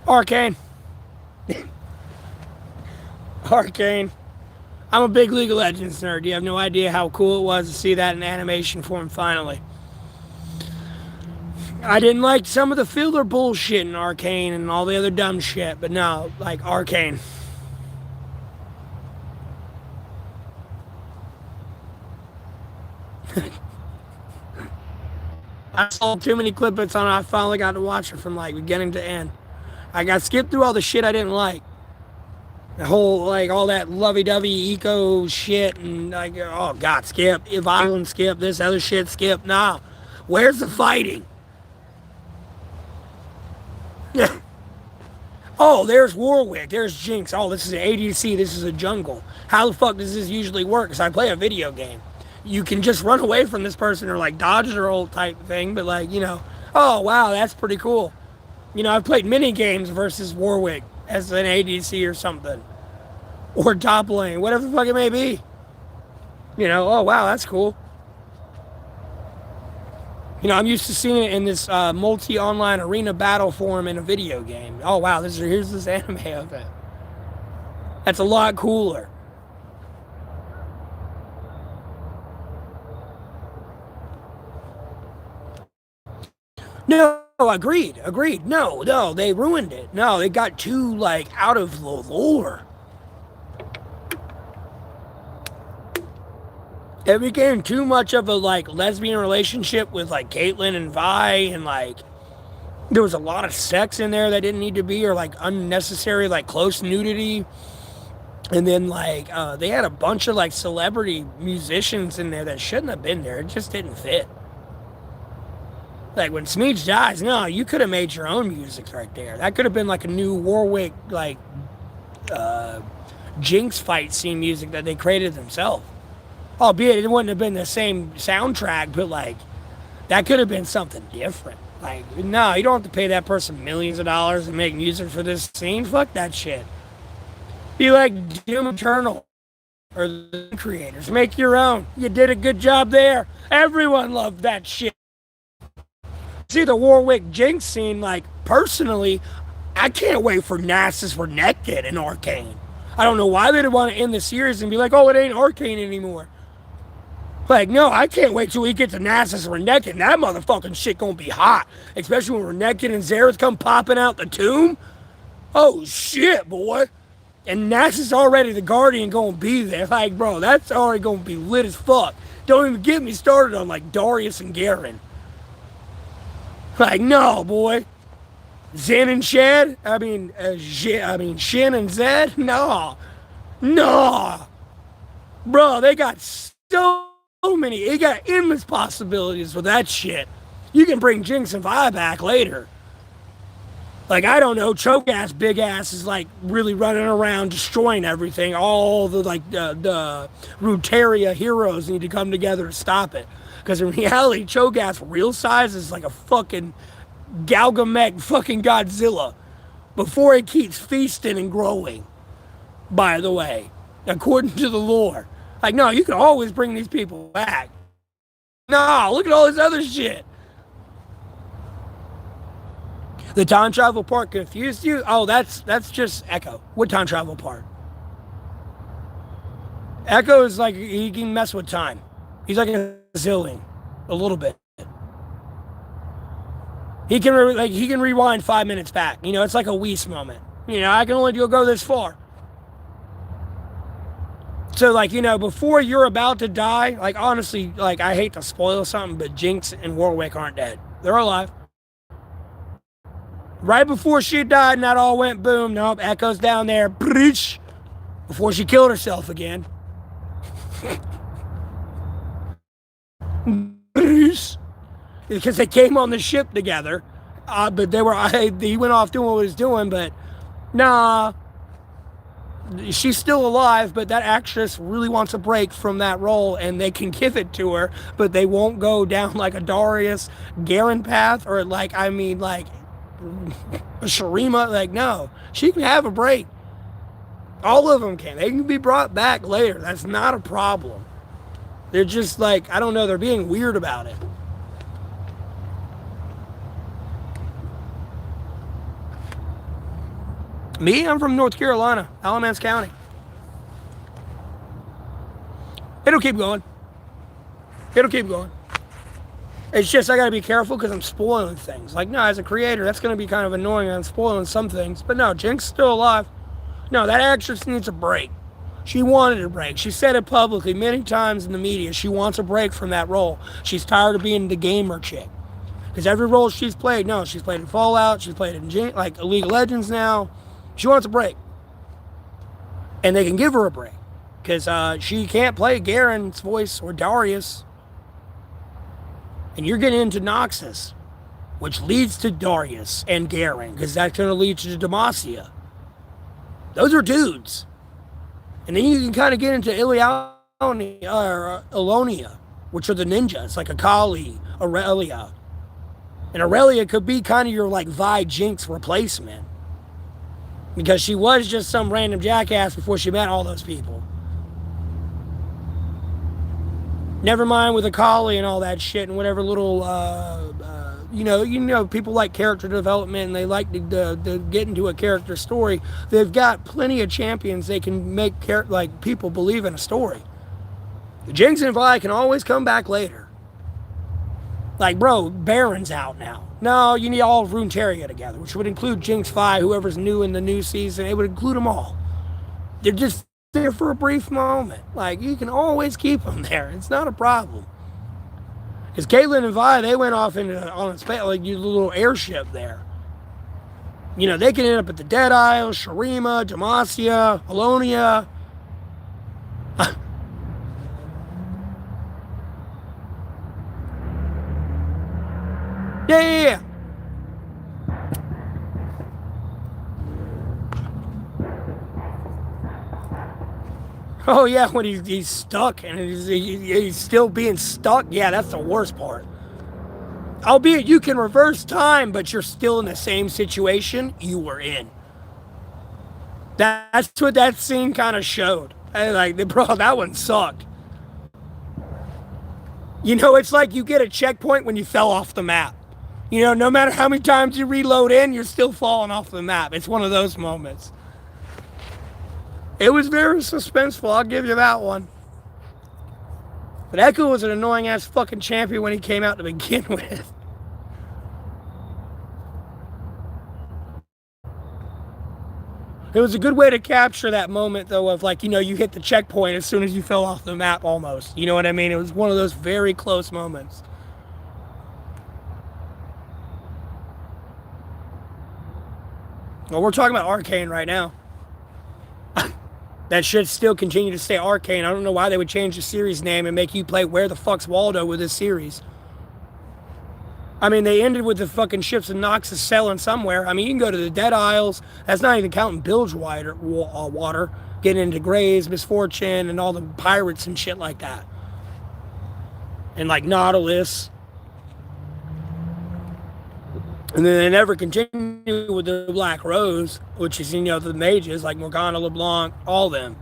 Arcane. Arcane. I'm a big League of Legends nerd. You have no idea how cool it was to see that in animation form finally. I didn't like some of the filler bullshit in Arcane and all the other dumb shit, but no, like Arcane. I saw too many clips on it. I finally got to watch it from like beginning to end. I got skipped through all the shit I didn't like. The whole, like, all that lovey-dovey eco shit and, like, oh, God, skip. Violence, skip. This other shit, skip. Nah. Where's the fighting? Oh, there's Warwick. There's Jinx. Oh, this is an ADC. This is a jungle. How the fuck does this usually work? Because I play a video game. You can just run away from this person or, like, dodge their old type thing. But, like, you know, oh, wow, that's pretty cool. You know, I've played mini games versus Warwick as an ADC or something. Or top lane, whatever the fuck it may be. You know, oh wow, that's cool. You know, I'm used to seeing it in this multi-online arena battle form in a video game. Oh wow, here's this anime of it. That's a lot cooler. No, agreed. No, they ruined it. No, they got too, like, out of the lore. It became too much of a, like, lesbian relationship with, like, Caitlyn and Vi, and, like, there was a lot of sex in there that didn't need to be, or, like, unnecessary, like, close nudity. And then, like, they had a bunch of, like, celebrity musicians in there that shouldn't have been there. It just didn't fit. Like, when Smeech dies, no, you could have made your own music right there. That could have been, like, a new Warwick, like, Jinx fight scene music that they created themselves. Albeit it wouldn't have been the same soundtrack, but, like, that could have been something different. Like, no, you don't have to pay that person millions of dollars to make music for this scene. Fuck that shit. Be like Doom Eternal or the creators. Make your own. You did a good job there. Everyone loved that shit. see the Warwick Jinx scene, like, personally, I can't wait for Nasus for Naked in Arcane. I don't know why they didn't want to end the series and be like, oh, it ain't Arcane anymore. Like, no, I can't wait till we get to Nasus or Naked. That motherfucking shit gonna be hot. Especially when Naked and Xerath come popping out the tomb. Oh, shit, boy. And Nasus already the Guardian gonna be there. Like, bro, that's already gonna be lit as fuck. Don't even get me started on, like, Darius and Garen. Like, no, boy. Zen and Shed? Shin and Zed? No. No. Bro, they got so many. They got endless possibilities with that shit. You can bring Jinx and Vi back later. Like, I don't know, choke ass, big ass is like really running around destroying everything. All the the Ruteria heroes need to come together to stop it. Because in reality, choke ass real size is like a fucking Galgamech fucking Godzilla. Before it keeps feasting and growing. By the way, according to the lore. Like, no, you can always bring these people back. No, look at all this other shit. The time travel part confused you? Oh, that's just Echo. What time travel part? Echo is like, he can mess with time. He's like a zillion. A little bit. He can rewind 5 minutes back. You know, it's like a Whis moment. You know, I can only go this far. So, like, you know, before you're about to die, like, honestly, like, I hate to spoil something, but Jinx and Warwick aren't dead. They're alive. Right before she died and that all went boom, nope, Echo's down there, before she killed herself again. Because they came on the ship together, but he went off doing what he was doing, but nah, she's still alive, but that actress really wants a break from that role, and they can give it to her, but they won't go down like a Darius Garen path, or like Shurima. Like, no, she can have a break. All of them can. They can be brought back later. That's not a problem. They're just like, I don't know, they're being weird about it. Me, I'm from North Carolina, Alamance County. It'll keep going. It'll keep going. It's just I gotta be careful because I'm spoiling things. Like, no, as a creator, that's gonna be kind of annoying. I'm spoiling some things. But no, Jinx is still alive. No, that actress needs a break. She wanted a break. She said it publicly many times in the media. She wants a break from that role. She's tired of being the gamer chick. Because every role she's played, no, she's played in Fallout, she's played in League of Legends now. She wants a break. And they can give her a break. Because she can't play Garen's voice or Darius. And you're getting into Noxus, which leads to Darius and Garen, because that's going to lead to Demacia. Those are dudes. And then you can kind of get into Ilonia, which are the ninjas, like Akali, Aurelia. And Aurelia could be kind of your like Vi Jinx replacement. Because she was just some random jackass before she met all those people. Never mind with Akali and all that shit and whatever little, people like character development and they like to get into a character story. They've got plenty of champions they can make people believe in a story. Jinx and Vi can always come back later. Like, bro, Baron's out now. No, you need all of Runeterra together, which would include Jinx, Vi, whoever's new in the new season. It would include them all. They're just there for a brief moment. Like, you can always keep them there. It's not a problem. Because Caitlyn and Vi, they went off on a space, like your little airship there. You know, they can end up at the Dead Isle, Shurima, Demacia, Alonia. Yeah. Oh yeah, when he's stuck and he's still being stuck. Yeah, that's the worst part. Albeit you can reverse time, but you're still in the same situation you were in. That's what that scene kind of showed. Bro, that one sucked. You know, it's like you get a checkpoint when you fell off the map. You know, no matter how many times you reload in, you're still falling off the map. It's one of those moments. It was very suspenseful, I'll give you that one. But Echo was an annoying ass fucking champion when he came out to begin with. It was a good way to capture that moment, though, of like, you know, you hit the checkpoint as soon as you fell off the map almost. You know what I mean? It was one of those very close moments. Well, we're talking about Arcane right now. That should still continue to stay Arcane. I don't know why they would change the series name and make you play Where the Fuck's Waldo with this series. I mean, they ended with the fucking ships in Noxus sailing somewhere. I mean, you can go to the Dead Isles. That's not even counting bilge water. Getting into Graves, Misfortune, and all the pirates and shit like that. And like Nautilus. And then they never continue with the Black Rose, which is, you know, the mages like Morgana, LeBlanc, all them.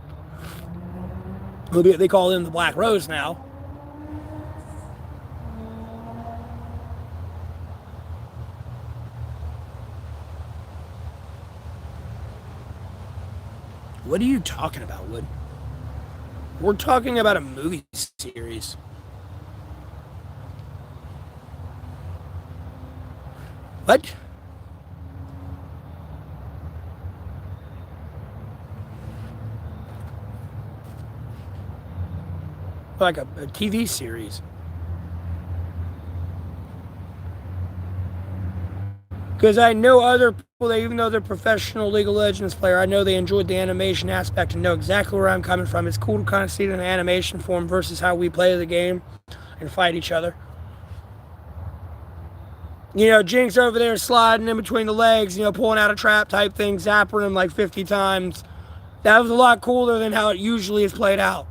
They call them the Black Rose now. What are you talking about, Wood? We're talking about a movie series. What? Like a TV series. Because I know other people, that even though they're professional League of Legends player, I know they enjoyed the animation aspect and know exactly where I'm coming from. It's cool to kind of see it in an animation form versus how we play the game and fight each other. You know, Jinx over there sliding in between the legs, you know, pulling out a trap type thing, zapping him like 50 times. That was a lot cooler than how it usually is played out.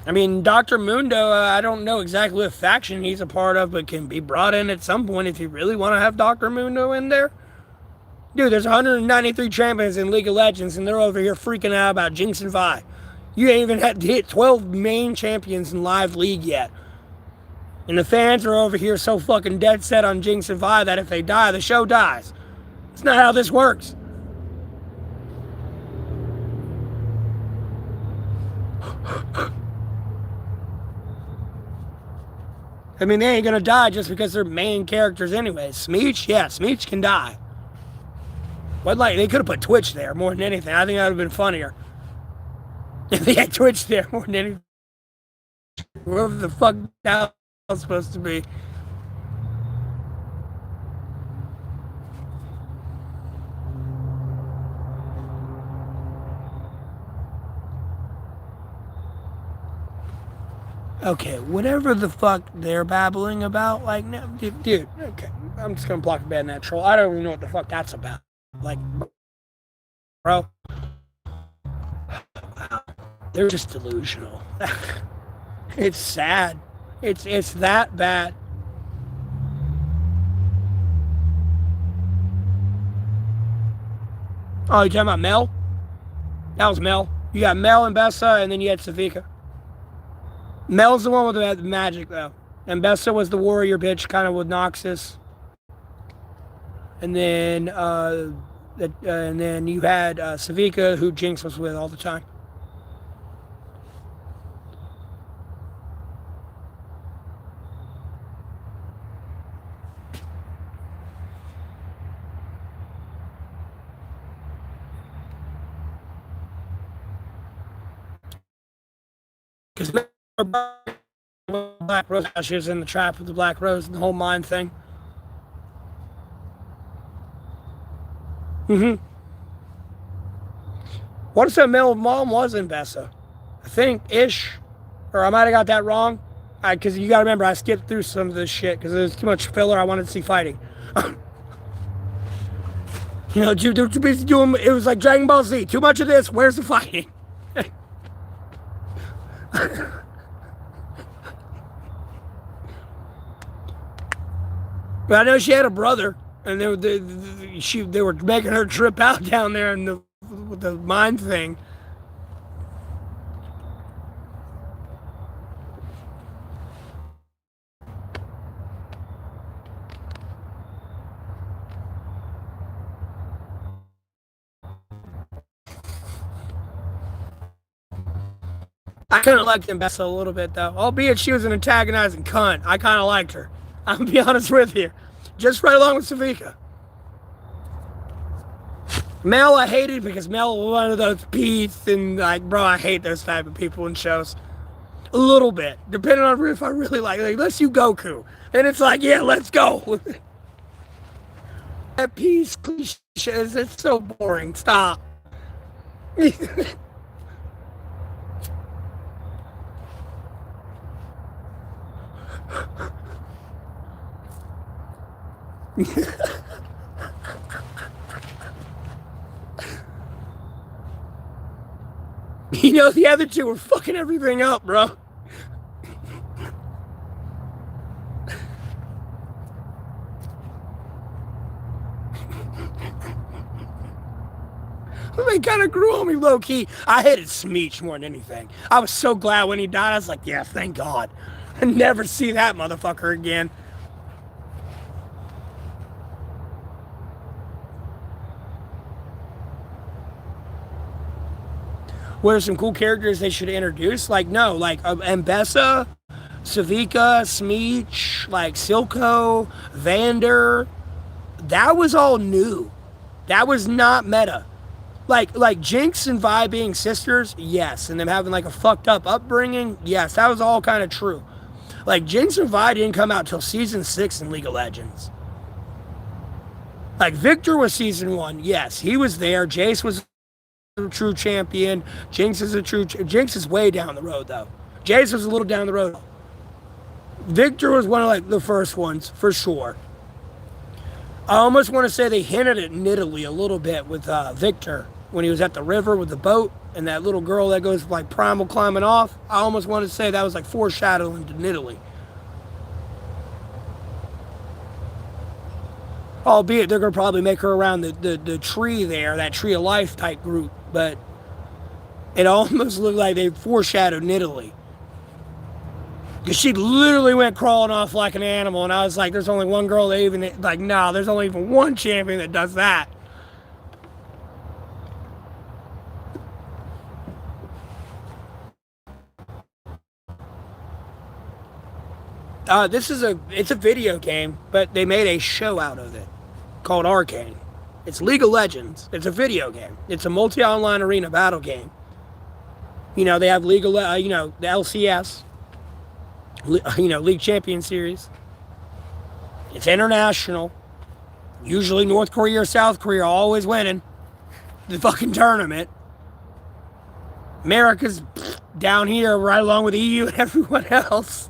I mean, Dr. Mundo, I don't know exactly what faction he's a part of, but can be brought in at some point if you really want to have Dr. Mundo in there. Dude, there's 193 champions in League of Legends, and they're over here freaking out about Jinx and Vi. You ain't even had to hit 12 main champions in live League yet. And the fans are over here so fucking dead set on Jinx and Vi that if they die, the show dies. It's not how this works. I mean, they ain't gonna die just because they're main characters anyway. Smeech, yeah, Smeech can die. But like, they could have put Twitch there more than anything. I think that would have been funnier. If they had Twitch there more than anything. Whoever the fuck that was supposed to be. Okay, whatever the fuck they're babbling about, like, now, dude, okay, I'm just gonna block a bad natural. I don't even know what the fuck that's about. Like, bro, they're just delusional. It's sad. It's that bad. Oh, you talking about Mel? That was Mel. You got Mel and Bessa, and then you had Savika. Mel's the one with the magic, though. And Bessa was the warrior bitch, kind of with Noxus. And then you had Savika, who Jinx was with all the time. Because Black Rose, she was in the trap with the Black Rose and the whole mind thing. What if that Mel mom was in Bessa? I think, ish. Or I might have got that wrong. Because you got to remember, I skipped through some of this shit because there's too much filler. I wanted to see fighting. You know, too busy doing, it was like Dragon Ball Z. Too much of this, where's the fighting? But I know she had a brother, and they were making her trip out down there with the mine thing. I kind of liked Mbessa a little bit, though. Albeit she was an antagonizing cunt. I kind of liked her. I'm going to be honest with you. Just right along with Savika. Mel, I hated because Mel was one of those beats, and like, bro, I hate those type of people in shows. A little bit, depending on if I really like let's you Goku. And it's like, yeah, let's go. That piece cliches, it's so boring. Stop. You know, the other two were fucking everything up, bro. They kind of grew on me low key. I hated Smeech more than anything. I was so glad when he died. I was like, yeah, thank God. I never see that motherfucker again. What are some cool characters they should introduce? Like, no, like Mbessa, Savika, Smeech, like Silco, Vander. That was all new. That was not meta. Like Jinx and Vi being sisters, yes, and them having like a fucked up upbringing, yes, that was all kind of true. Like Jinx and Vi didn't come out till season 6 in League of Legends. Like Victor was season 1, yes, he was there. Jace was a true champion. Jinx is way down the road though. Jace was a little down the road. Victor was one of like the first ones for sure. I almost want to say they hinted at Nidalee a little bit with Victor when he was at the river with the boat and that little girl that goes like primal climbing off. I almost want to say that was like foreshadowing to Nidalee. Albeit they're going to probably make her around the tree there, that tree of life type group, but it almost looked like they foreshadowed Nidalee. Because she literally went crawling off like an animal, and I was like, there's only one girl that even, like, no, there's only even one champion that does that. It's a video game, but they made a show out of it called Arcane. It's League of Legends. It's a video game. It's a multi-online arena battle game. You know, they have the LCS, League Champion Series. It's international. Usually North Korea or South Korea are always winning the fucking tournament. America's down here right along with EU and everyone else.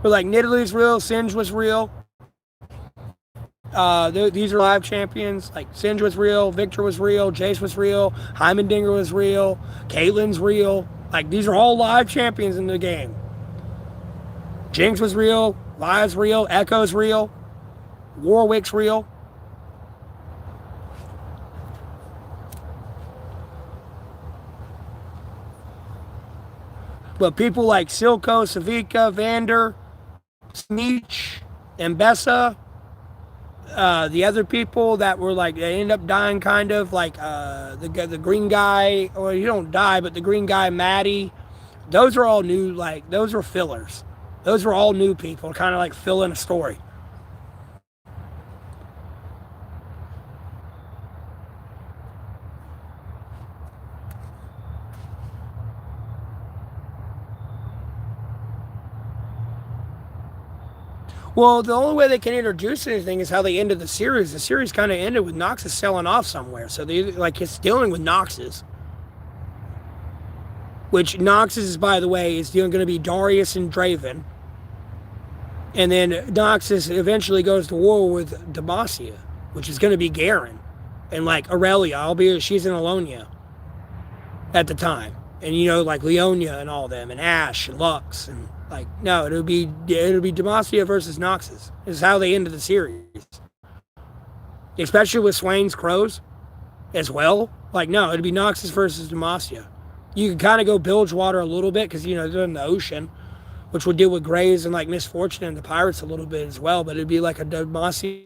But like Nidalee's real, Singe was real. These are live champions. Like Singe was real, Victor was real, Jace was real, Heimendinger was real, Caitlyn's real. Like these are all live champions in the game. Jinx was real, Vi's real, Echo's real, Warwick's real. But people like Silco, Savika, Vander, Smeech, Mbessa, the other people that were like, they end up dying kind of, like the green guy, or you don't die, but the green guy, Maddie, those are all new, like, those were fillers. Those were all new people, kind of like fill in a story. Well, the only way they can introduce anything is how they ended the series. The series kind of ended with Noxus selling off somewhere. So they like it's dealing with Noxus. Which Noxus, by the way, is going to be Darius and Draven. And then Noxus eventually goes to war with Demacia, which is going to be Garen. And like Aurelia, albeit she's in Alonia at the time. And you know, like Leonia and all them, and Ashe and Lux, and like, no, it'll be Demacia versus Noxus. This is how they ended the series. Especially with Swain's Crows as well. Like, no, it'd be Noxus versus Demacia. You can kind of go Bilgewater a little bit because, you know, they're in the ocean which would deal with graves and like misfortune and the pirates a little bit as well. But it'd be like a Demacia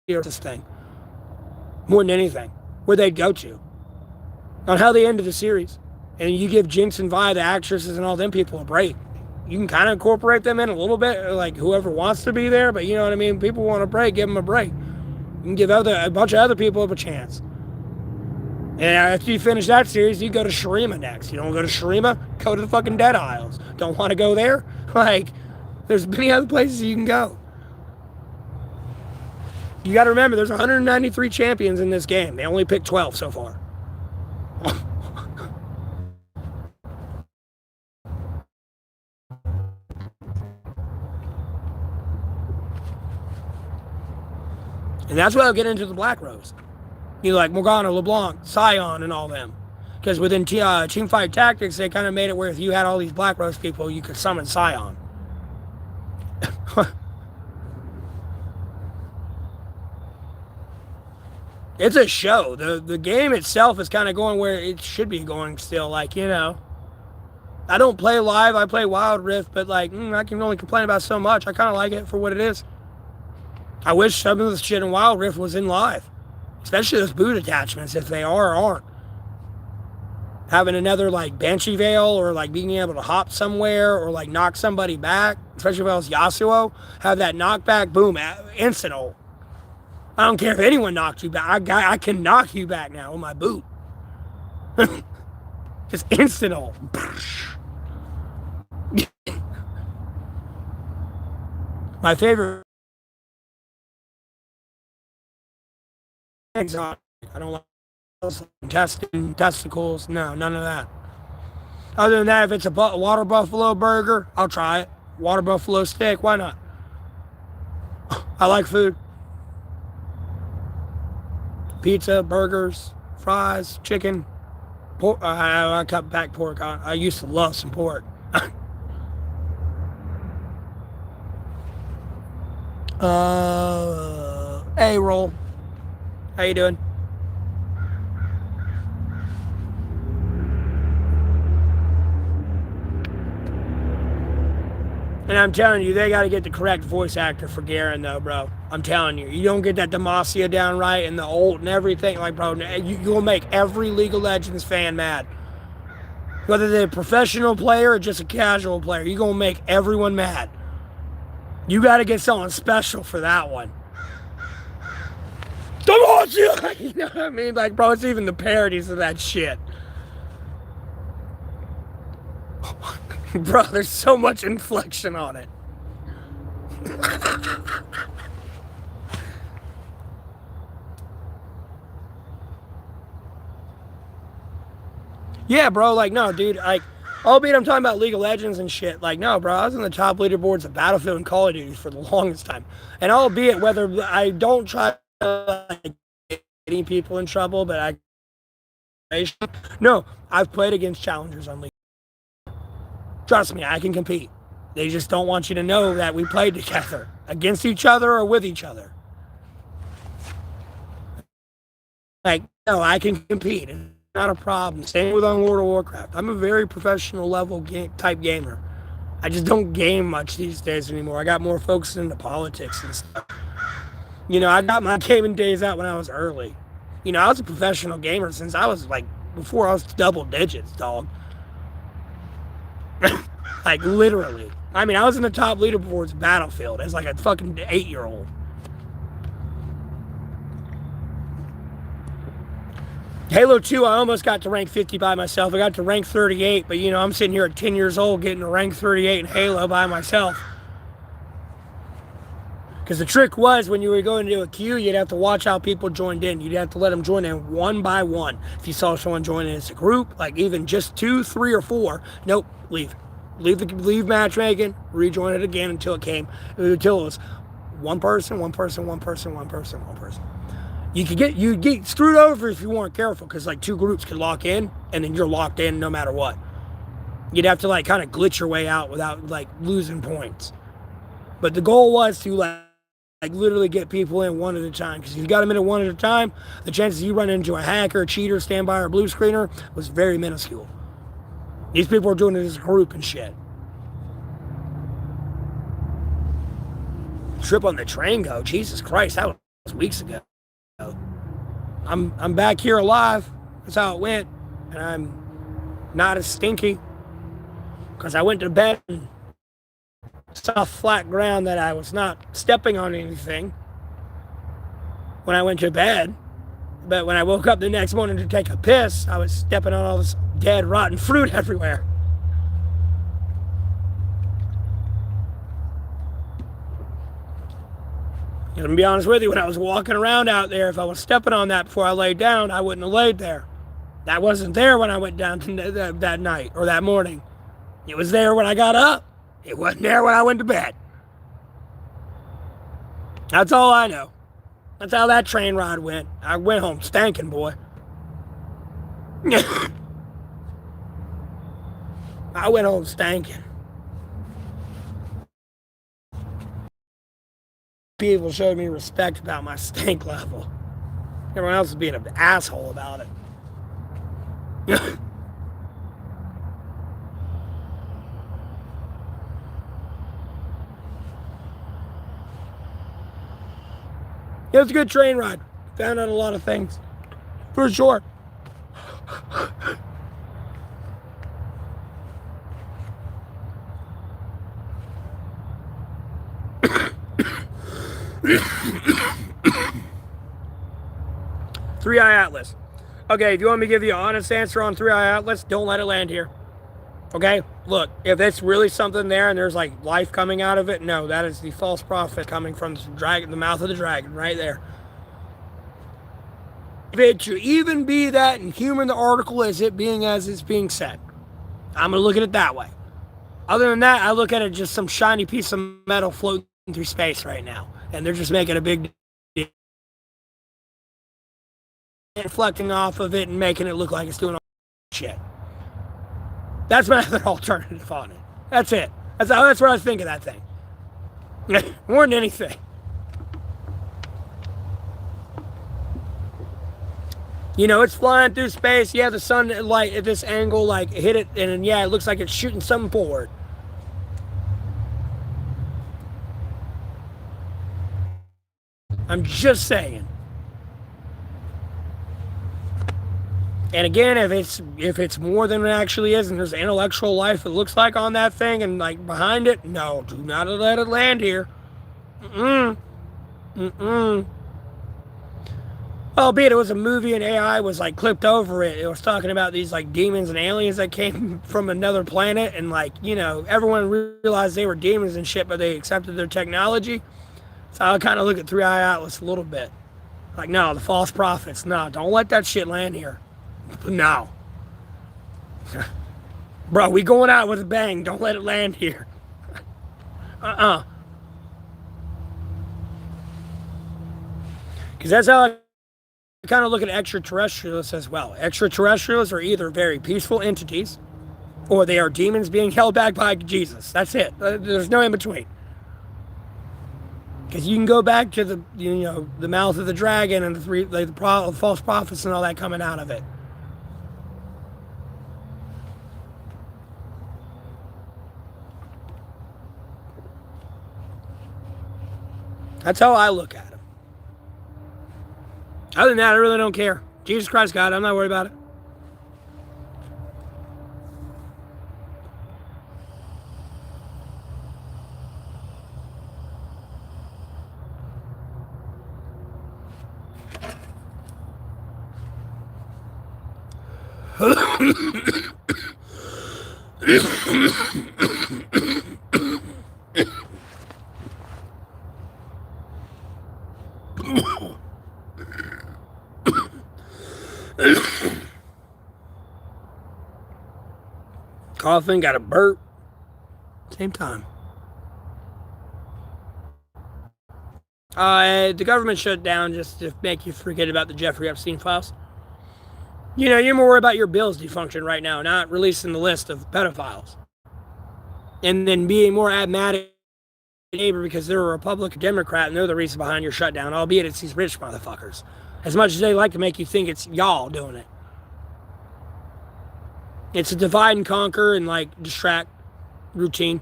this thing more than anything, where they'd go to on how they ended the series. And you give Jinx and Vi, the actresses and all them people, a break. You can kind of incorporate them in a little bit, like whoever wants to be there, but you know what I mean? People want a break, give them a break. You can give a bunch of other people a chance. And after you finish that series, you go to Shurima next. You don't go to Shurima, go to the fucking Dead Isles. Don't want to go there? Like, there's many other places you can go. You got to remember, there's 193 champions in this game. They only picked 12 so far. And that's why I'll get into the Black Rose. You know, like Morgana, LeBlanc, Scion, and all them. Because within Team Fight Tactics, they kind of made it where if you had all these Black Rose people, you could summon Scion. It's a show. The game itself is kind of going where it should be going still. Like, you know, I don't play live. I play Wild Rift, but like, I can only complain about so much. I kind of like it for what it is. I wish some of the shit in Wild Rift was in live. Especially those boot attachments, if they are or aren't. Having another, like, Banshee Veil, or, like, being able to hop somewhere, or, like, knock somebody back, especially if I was Yasuo, have that knockback, boom, instant ult. I don't care if anyone knocked you back. I can knock you back now with my boot. Just instant ult. My favorite exotic. I don't like testicles. No, none of that. Other than that, if it's a water buffalo burger, I'll try it. Water buffalo steak, why not? I like food. Pizza, burgers, fries, chicken, pork. I cut back pork. I used to love some pork. A-roll. How you doing? And I'm telling you, they got to get the correct voice actor for Garen, though, bro. I'm telling you. You don't get that Demacia down right and the ult and everything. Like, bro, you'll make every League of Legends fan mad. Whether they're a professional player or just a casual player, you're going to make everyone mad. You got to get someone special for that one. Demacia! You know what I mean? Like, bro, it's even the parodies of that shit. Bro, there's so much inflection on it. Yeah, bro, like, no, dude, like, albeit I'm talking about League of Legends and shit, like, no, bro, I was in the top leaderboards of Battlefield and Call of Duty for the longest time. And albeit whether I don't try to, like, getting people in trouble, but no, I've played against challengers on League. Trust me, I can compete. They just don't want you to know that we played together, against each other or with each other. Like, no, I can compete. It's not a problem. Same with on World of Warcraft. I'm a very professional level type gamer. I just don't game much these days anymore. I got more focused into politics and stuff. You know, I got my gaming days out when I was early. You know, I was a professional gamer since I was like, before I was double digits, dog. Like, literally. I mean, I was in the top leaderboards Battlefield as like a fucking 8-year-old. Halo 2, I almost got to rank 50 by myself. I got to rank 38, but you know, I'm sitting here at 10 years old getting to rank 38 in Halo by myself. Because the trick was, when you were going to do a queue, you'd have to watch how people joined in. You'd have to let them join in one by one. If you saw someone join in as a group, like even just 2, 3, or 4, nope, leave. Leave matchmaking, rejoin it again until it was one person. You'd get screwed over if you weren't careful, because like 2 groups could lock in, and then you're locked in no matter what. You'd have to like kind of glitch your way out without like losing points. But the goal was to like literally get people in one at a time, because if you got them in at one at a time, the chances you run into a hacker, cheater, standby, or blue screener was very minuscule. These people were doing it as a group and shit. trip on the train go? Jesus Christ, that was weeks ago. I'm back here alive. That's how it went. And I'm not as stinky. Because I went to bed and saw flat ground that I was not stepping on anything when I went to bed. But when I woke up the next morning to take a piss, I was stepping on all this dead, rotten fruit everywhere. And to be honest with you, when I was walking around out there, if I was stepping on that before I laid down, I wouldn't have laid there. That wasn't there when I went down that night or that morning. It was there when I got up. It wasn't there when I went to bed. That's all I know. That's how that train ride went. I went home stankin', boy. I went home stankin'. People showed me respect about my stink level. Everyone else was being an asshole about it. It was a good train ride. Found out a lot of things. For sure. Three-Eye Atlas. Okay, if you want me to give you an honest answer on Three-Eye Atlas, don't let it land here. Okay? Look, if it's really something there and there's like life coming out of it, no, that is the false prophet coming from the mouth of the dragon right there. If it should even be that in humor the article as it being as it's being said, I'm going to look at it that way. Other than that, I look at it just some shiny piece of metal floating through space right now. And they're just making a big deal. Reflecting off of it and making it look like it's doing all shit. That's my other alternative on it. That's it. That's what I think of that thing. More than anything. You know, it's flying through space. Yeah, the sun light at this angle, like, hit it, and yeah, it looks like it's shooting something forward. I'm just saying. And again, if it's more than it actually is, and there's intellectual life it looks like on that thing, and like behind it, no, do not let it land here. Albeit it was a movie and AI was like clipped over it. It was talking about these like demons and aliens that came from another planet, and like, you know, everyone realized they were demons and shit, but they accepted their technology. So I kind of look at Three-Eye Atlas a little bit. Like, no, the false prophets, no, don't let that shit land here. No. Bro, we going out with a bang. Don't let it land here. Because that's how I kind of look at extraterrestrials as well. Extraterrestrials are either very peaceful entities, or they are demons being held back by Jesus. That's it. There's no in between. Because you can go back to the mouth of the dragon and the false prophets and all that coming out of it. That's how I look at them. Other than that, I really don't care. Jesus Christ, God, I'm not worried about it. Coughing, got a burp. Same time. The government shut down just to make you forget about the Jeffrey Epstein files. You know, you're more worried about your bills defunction right now, not releasing the list of pedophiles. And then being more mad at your neighbor because they're a Republican Democrat and they're the reason behind your shutdown, albeit it's these rich motherfuckers. As much as they like to make you think it's y'all doing it. It's a divide and conquer and like distract routine.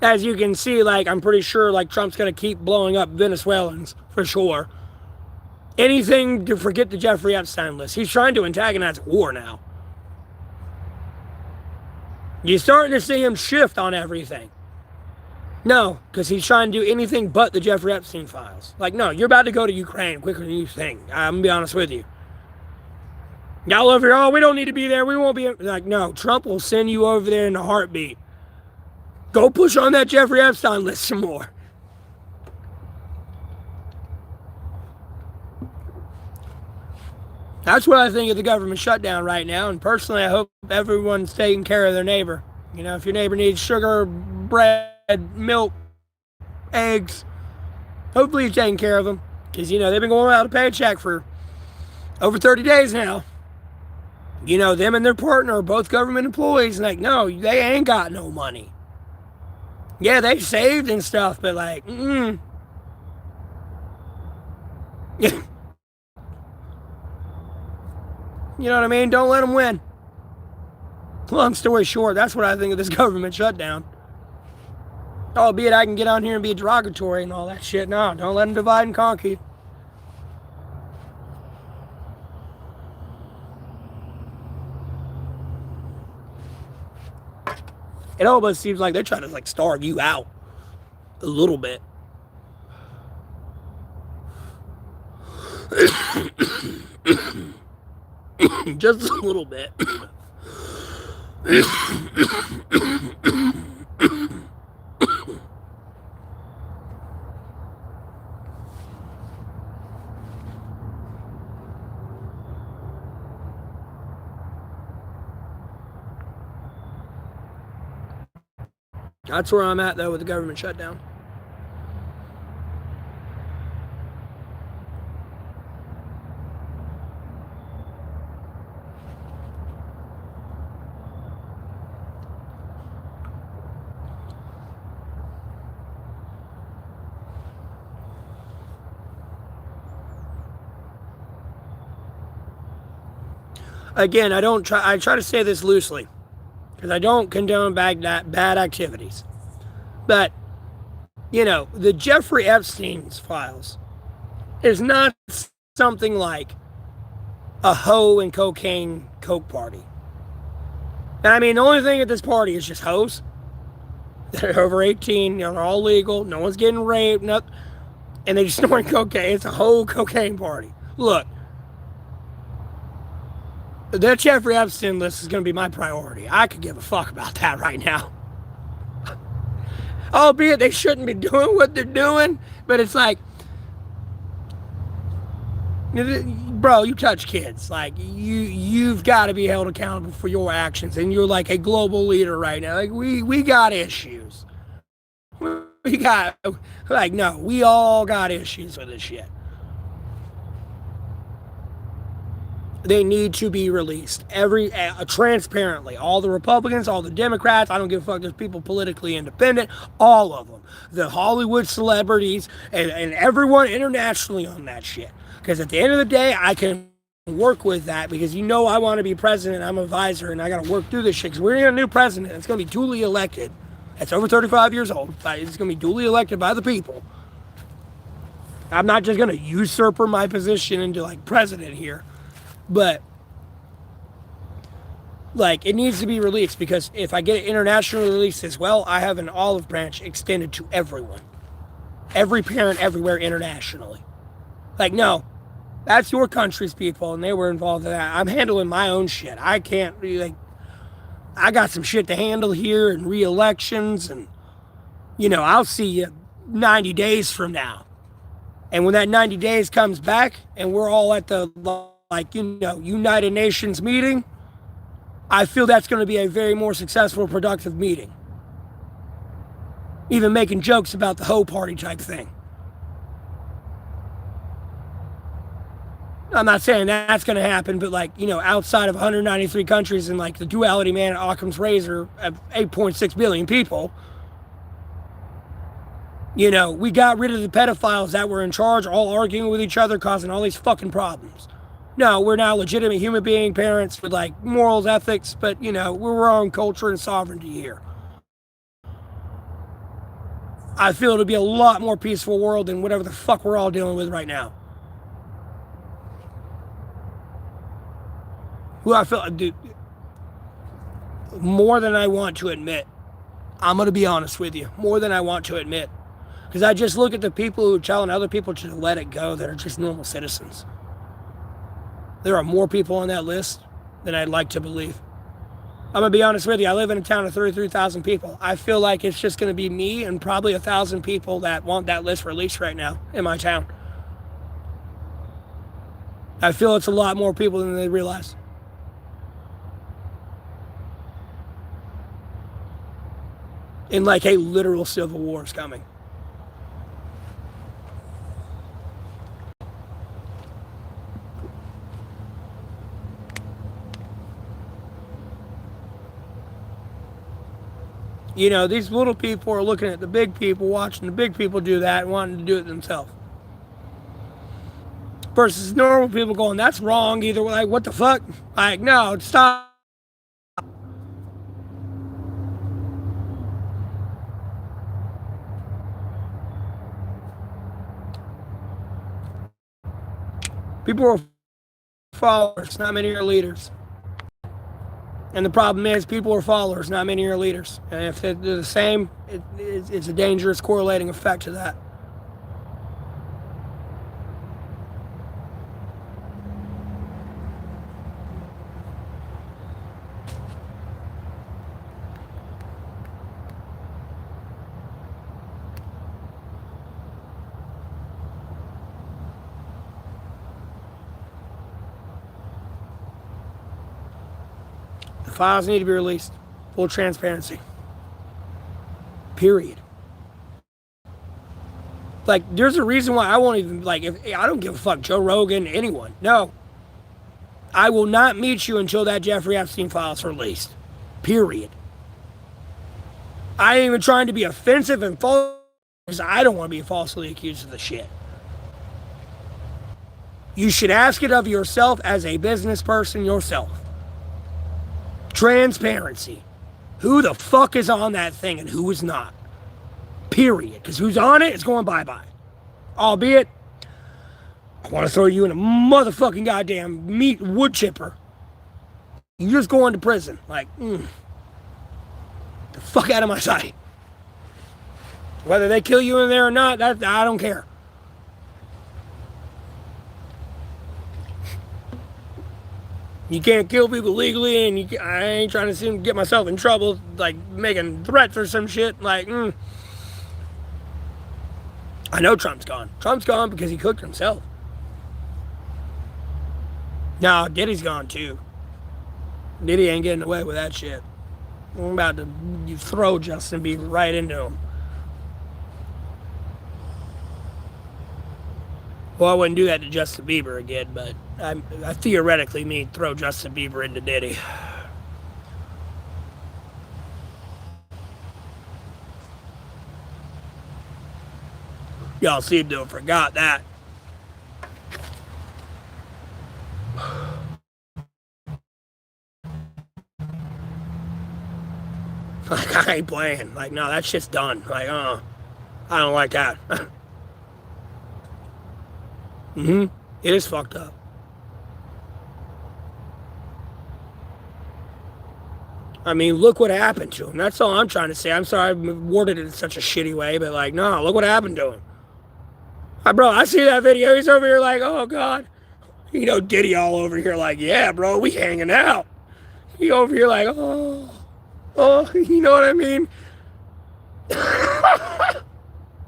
As you can see, like, I'm pretty sure, like, Trump's going to keep blowing up Venezuelans, for sure. Anything to forget the Jeffrey Epstein list. He's trying to antagonize war now. You're starting to see him shift on everything. No, because he's trying to do anything but the Jeffrey Epstein files. Like, no, you're about to go to Ukraine quicker than you think. I'm going to be honest with you. Y'all over here, oh, we don't need to be there. We won't be. Like, no, Trump will send you over there in a heartbeat. Go push on that Jeffrey Epstein list some more. That's what I think of the government shutdown right now. And personally, I hope everyone's taking care of their neighbor. You know, if your neighbor needs sugar, bread, milk, eggs, hopefully you're taking care of them. Because, you know, they've been going without a paycheck for over 30 days now. You know, them and their partner are both government employees. And like, no, they ain't got no money. Yeah, they saved and stuff, but like, Yeah. You know what I mean? Don't let them win. Long story short, that's what I think of this government shutdown. Albeit I can get on here and be derogatory and all that shit. No, don't let them divide and conquer. It almost seems like they're trying to like starve you out a little bit. Just a little bit. That's where I'm at, though, with the government shutdown. Again, I try to say this loosely, because I don't condone bad activities. But, you know, the Jeffrey Epstein's files is not something like a hoe and cocaine coke party. And I mean, the only thing at this party is just hoes. They're over 18, you know, they're all legal, no one's getting raped, nothing, and they just snorting cocaine. It's a whole cocaine party. Look, the Jeffrey Epstein list is going to be my priority. I could give a fuck about that right now. Albeit they shouldn't be doing what they're doing, but it's like, bro, you touch kids. Like, you've got to be held accountable for your actions, and you're like a global leader right now. Like, we got issues. We got, like, no, we all got issues with this shit. They need to be released transparently. All the Republicans, all the Democrats, I don't give a fuck, there's people politically independent, all of them. The Hollywood celebrities, and everyone internationally on that shit. Because at the end of the day, I can work with that, because you know I want to be president, I'm an advisor, and I got to work through this shit. Because we're in a new president, it's going to be duly elected. It's over 35 years old, but it's going to be duly elected by the people. I'm not just going to usurp my position into, like, president here. But, like, it needs to be released, because if I get it internationally released as well, I have an olive branch extended to everyone. Every parent everywhere internationally. Like, no, that's your country's people, and they were involved in that. I'm handling my own shit. I can't, like, I got some shit to handle here, and re-elections, and, you know, I'll see you 90 days from now. And when that 90 days comes back, and we're all at the, like, you know, United Nations meeting, I feel that's going to be a very more successful, productive meeting. Even making jokes about the hoe party type thing. I'm not saying that's going to happen, but, like, you know, outside of 193 countries and, like, the duality man at Occam's razor of 8.6 billion people, you know, we got rid of the pedophiles that were in charge, all arguing with each other, causing all these fucking problems. No, we're now legitimate human being parents with, like, morals, ethics, but, you know, we're our own culture and sovereignty here. I feel it'll be a lot more peaceful world than whatever the fuck we're all dealing with right now. Who I feel, dude, more than I want to admit. I'm going to be honest with you, more than I want to admit. Because I just look at the people who are telling other people to let it go that are just normal citizens. There are more people on that list than I'd like to believe. I'm going to be honest with you. I live in a town of 33,000 people. I feel like it's just going to be me and probably 1,000 people that want that list released right now in my town. I feel it's a lot more people than they realize. And like a literal civil war is coming. You know, these little people are looking at the big people, watching the big people do that and wanting to do it themselves. Versus normal people going, that's wrong. Either like, what the fuck? Like, no, stop. People are followers, not many are leaders. And the problem is, people are followers, not many are leaders. And if they're the same, it's a dangerous correlating effect to that. The files need to be released. Full transparency. Period. Like, there's a reason why I won't even, like, if I don't give a fuck, Joe Rogan, anyone. No. I will not meet you until that Jeffrey Epstein file is released. Period. I ain't even trying to be offensive and false, because I don't want to be falsely accused of the shit. You should ask it of yourself as a business person yourself. Transparency. Who the fuck is on that thing and who is not? Period. Because who's on it is going bye-bye. Albeit, I want to throw you in a motherfucking goddamn meat wood chipper. You just go into prison. Like, the fuck out of my sight. Whether they kill you in there or not, I don't care. You can't kill people legally, and I ain't trying to get myself in trouble, like making threats or some shit. Like, I know Trump's gone. Trump's gone because he cooked himself. No, Diddy's gone too. Diddy ain't getting away with that shit. I'm about to throw Justin Bieber right into him. Well, I wouldn't do that to Justin Bieber again, but I theoretically mean throw Justin Bieber into Diddy. Y'all seem to have forgot that. Like, I ain't playing. Like, no, that shit's done. Like, I don't like that. It is fucked up. I mean, look what happened to him. That's all I'm trying to say. I'm sorry I worded it in such a shitty way, but like, no, look what happened to him. Bro, I see that video. He's over here like, oh, God. You know, Diddy all over here like, yeah, bro, we hanging out. He over here like, oh, you know what I mean? I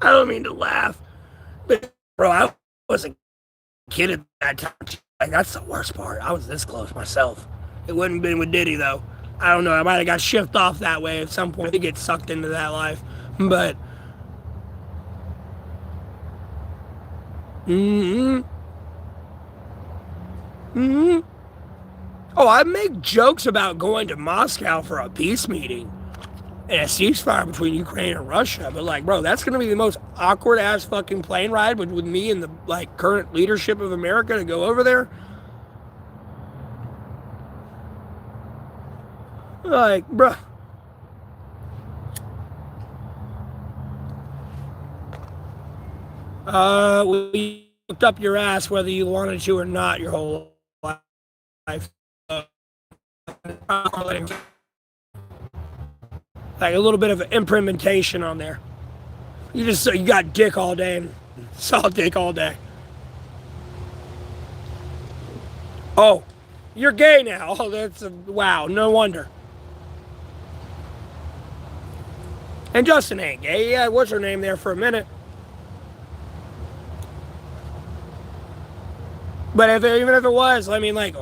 don't mean to laugh, but, bro, I wasn't kid at that time. Like, that's the worst part. I was this close myself. It wouldn't have been with Diddy, though. I don't know. I might have got shifted off that way at some point to get sucked into that life. But, oh, I make jokes about going to Moscow for a peace meeting and a ceasefire between Ukraine and Russia. But, like, bro, that's going to be the most awkward-ass fucking plane ride with me and the, like, current leadership of America to go over there. Like, bruh. We looked up your ass whether you wanted to or not your whole life. Like a little bit of implementation on there. You got dick all day and saw dick all day. Oh, you're gay now. Oh, wow. No wonder. And Justin ain't gay. Yeah, what's her name there for a minute? But even if it was, I mean, like,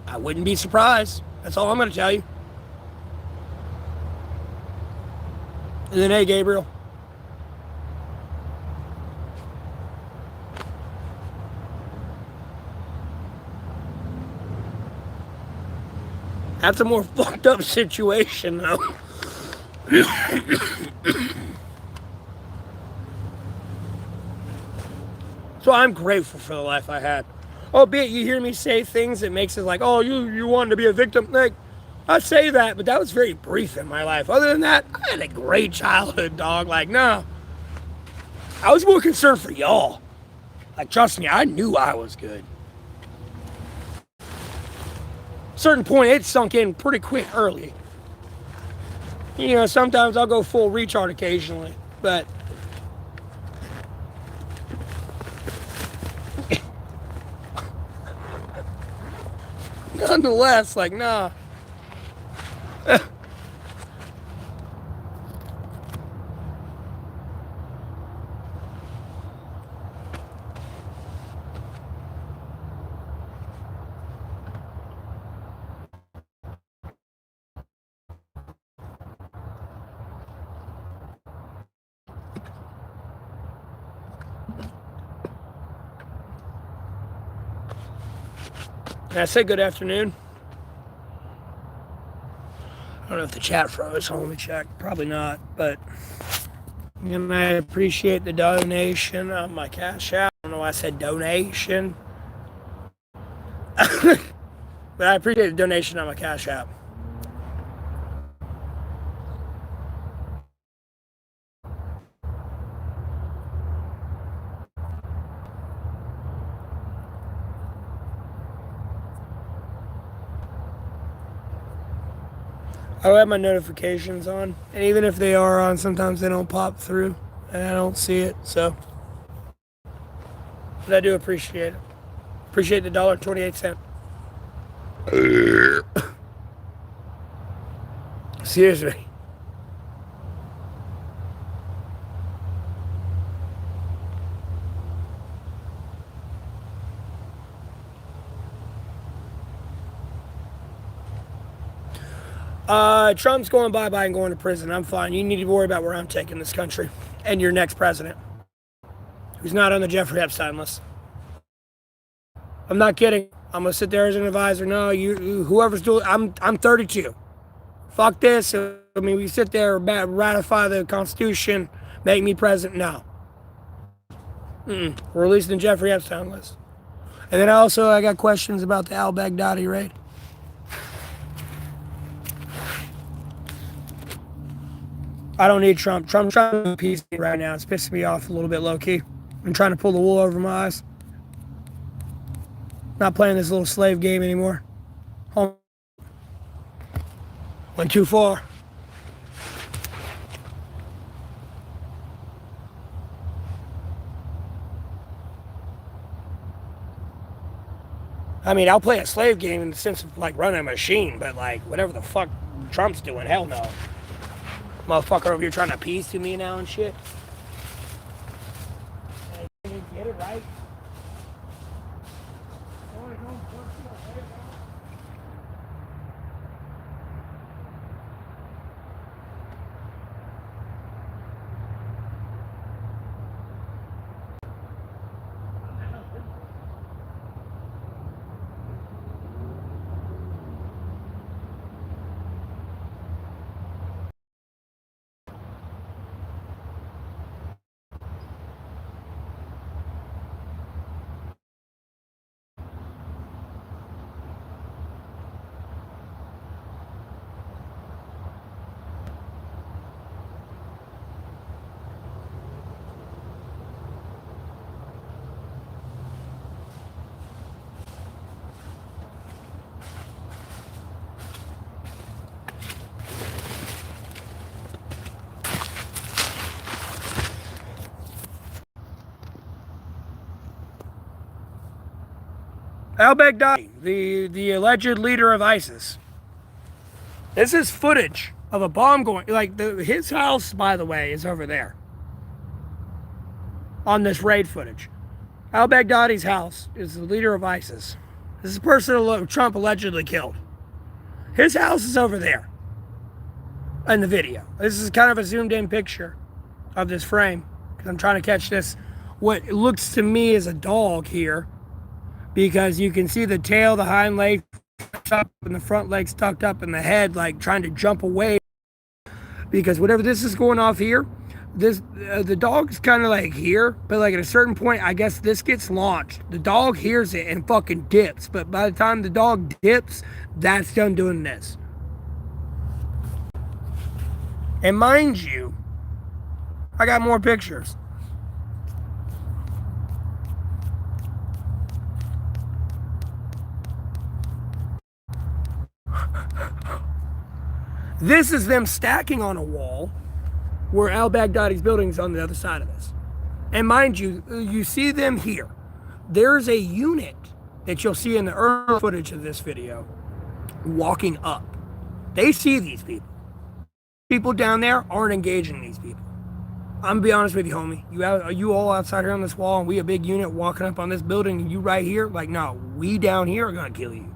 I wouldn't be surprised. That's all I'm going to tell you. And then, hey, Gabriel. That's a more fucked up situation, though. So I'm grateful for the life I had. Albeit you hear me say things that makes it like, oh, you wanted to be a victim. Like, I say that, but that was very brief in my life. Other than that, I had a great childhood, dog. Like, no. I was more concerned for y'all. Like, trust me, I knew I was good. Certain point, it sunk in pretty quick early. You know, sometimes I'll go full retard occasionally, but nonetheless, like, nah. Can I say good afternoon? I don't know if the chat froze, so let me check. Probably not, but and I appreciate the donation on my Cash App. I don't know why I said donation. But I appreciate the donation on my Cash App. I don't have my notifications on, and even if they are on, sometimes they don't pop through, and I don't see it. So, but I do appreciate it. Appreciate the $1.28. Seriously. Trump's going bye-bye and going to prison. I'm fine. You need to worry about where I'm taking this country and your next president, who's not on the Jeffrey Epstein list. I'm not kidding. I'm gonna sit there as an advisor. No, whoever's doing. I'm 32. Fuck this. I mean, we sit there, ratify the Constitution, make me president. No. We're releasing the Jeffrey Epstein list. And then I got questions about the al-Baghdadi raid. I don't need Trump. Trump's trying to appease me right now. It's pissing me off a little bit low-key. I'm trying to pull the wool over my eyes. Not playing this little slave game anymore. Went too far. I mean, I'll play a slave game in the sense of like running a machine, but like whatever the fuck Trump's doing, hell no. Motherfucker over here trying to appease to me now and shit. Hey, get it right. Al-Baghdadi, the alleged leader of ISIS. This is footage of a bomb going. Like his house, by the way, is over there on this raid footage. Al-Baghdadi's house is the leader of ISIS. This is the person Trump allegedly killed. His house is over there in the video. This is kind of a zoomed in picture of this frame because I'm trying to catch this. What looks to me is a dog here because you can see the tail, the hind leg up, and the front legs tucked up in the head, like trying to jump away. Because whatever this is going off here, this the dog's kind of like here, but like at a certain point, I guess this gets launched. The dog hears it and fucking dips, but by the time the dog dips, that's done doing this. And mind you, I got more pictures. This is them stacking on a wall where al-Baghdadi's building is on the other side of this. And mind you, you see them here. There's a unit that you'll see in the early footage of this video walking up. They see these people. People down there aren't engaging these people. I'm gonna be honest with you, homie. You all outside here on this wall and we a big unit walking up on this building and you right here? Like, no, we down here are gonna kill you.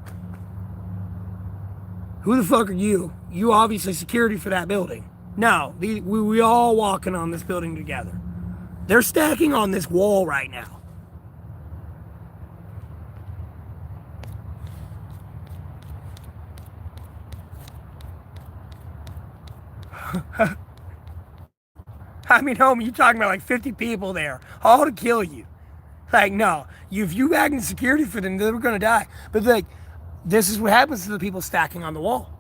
Who the fuck are you? You obviously security for that building. No, we all walking on this building together. They're stacking on this wall right now. I mean, homie, you're talking about like 50 people there, all to kill you. Like, no, if you act in security for them, they're gonna die. But like, this is what happens to the people stacking on the wall.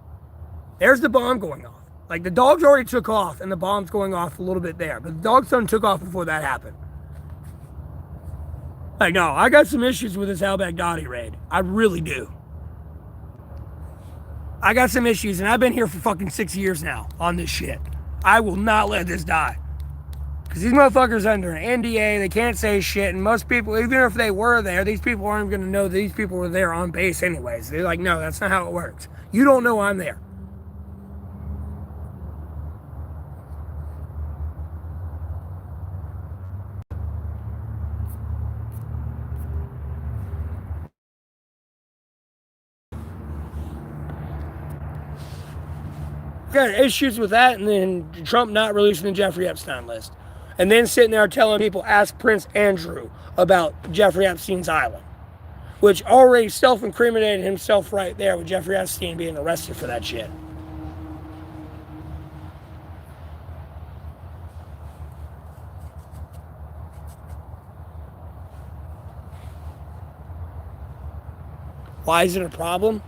There's the bomb going off. Like, the dogs already took off, and the bomb's going off a little bit there. But the dogs done took off before that happened. Like, no, I got some issues with this al-Baghdadi raid. I really do. I got some issues, and I've been here for fucking 6 years now on this shit. I will not let this die. Because these motherfuckers are under an NDA, they can't say shit, and most people, even if they were there, these people aren't going to know these people were there on base anyways. They're like, no, that's not how it works. You don't know I'm there. Got issues with that, and then Trump not releasing the Jeffrey Epstein list. And then sitting there telling people, ask Prince Andrew about Jeffrey Epstein's island. Which already self-incriminated himself right there with Jeffrey Epstein being arrested for that shit. Why is it a problem?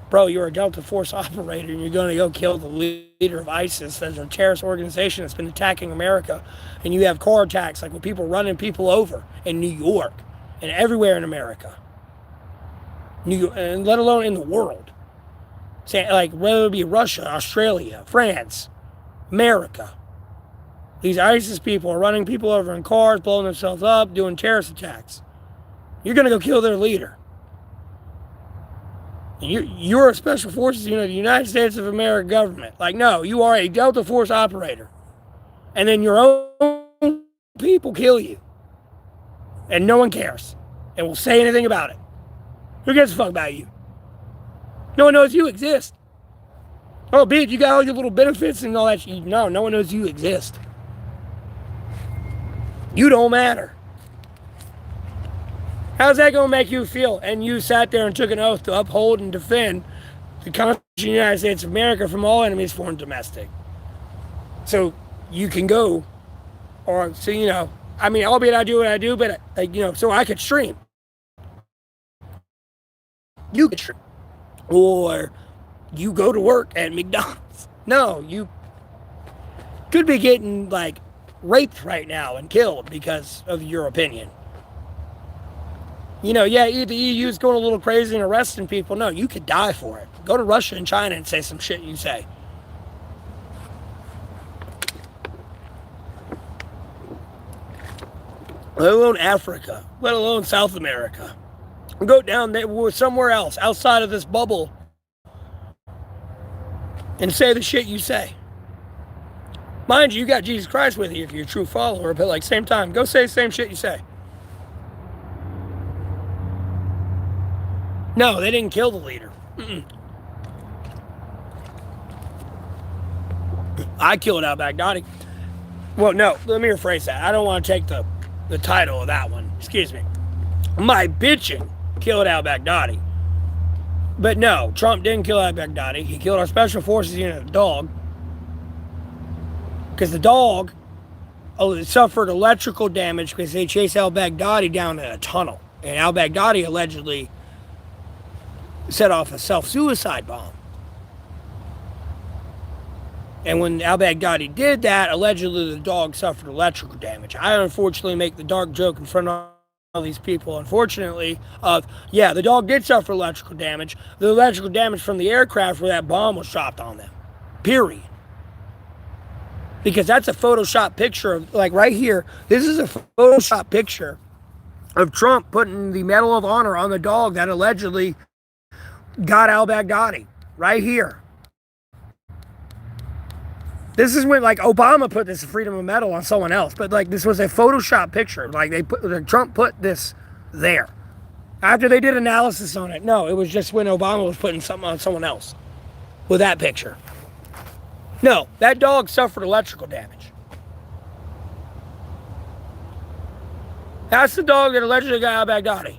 Bro, you're a Delta Force operator and you're going to go kill the leader of ISIS. That's a terrorist organization that's been attacking America. And you have car attacks, like with people running people over in New York and everywhere in America. And let alone in the world. Like, whether it be Russia, Australia, France, America. These ISIS people are running people over in cars, blowing themselves up, doing terrorist attacks. You're going to go kill their leader. You're a special forces unit of the United States of America government. Like, no, you are a Delta Force operator. And then your own people kill you. And no one cares. And will say anything about it. Who gives a fuck about you? No one knows you exist. Oh, bitch, you got all your little benefits and all that shit. No one knows you exist. You don't matter. How's that going to make you feel? And you sat there and took an oath to uphold and defend the Constitution of the United States of America from all enemies, foreign and domestic. So you can go, or, so, you know, I mean, albeit I do what I do, but, like, you know, so I could stream. You could stream. Or you go to work at McDonald's. No, you could be getting, like, raped right now and killed because of your opinion. You know, yeah, the EU's going a little crazy and arresting people. No, you could die for it. Go to Russia and China and say some shit you say. Let alone Africa. Let alone South America. Go down there somewhere else outside of this bubble and say the shit you say. Mind you got Jesus Christ with you if you're a true follower, but like same time, go say the same shit you say. No, they didn't kill the leader. Mm-mm. I killed al-Baghdadi. Well, no, let me rephrase that. I don't want to take the title of that one. Excuse me. My bitching killed al-Baghdadi. But no, Trump didn't kill al-Baghdadi. He killed our special forces unit, the dog. Because the dog suffered electrical damage because they chased al-Baghdadi down in a tunnel. And al-Baghdadi allegedly set off a self-suicide bomb. And when al-Baghdadi did that, allegedly the dog suffered electrical damage. I unfortunately make the dark joke in front of all these people, unfortunately, yeah, the dog did suffer electrical damage. The electrical damage from the aircraft where that bomb was dropped on them. Period. Because that's a Photoshop picture of, like right here, this is a Photoshop picture of Trump putting the Medal of Honor on the dog that allegedly got al-Baghdadi. Right here. This is when, like, Obama put this Freedom of Medal on someone else, but like this was a Photoshop picture. Like Trump put this there after they did analysis on it. No, it was just when Obama was putting something on someone else with that picture. No, that dog suffered electrical damage. That's the dog that allegedly got al-Baghdadi.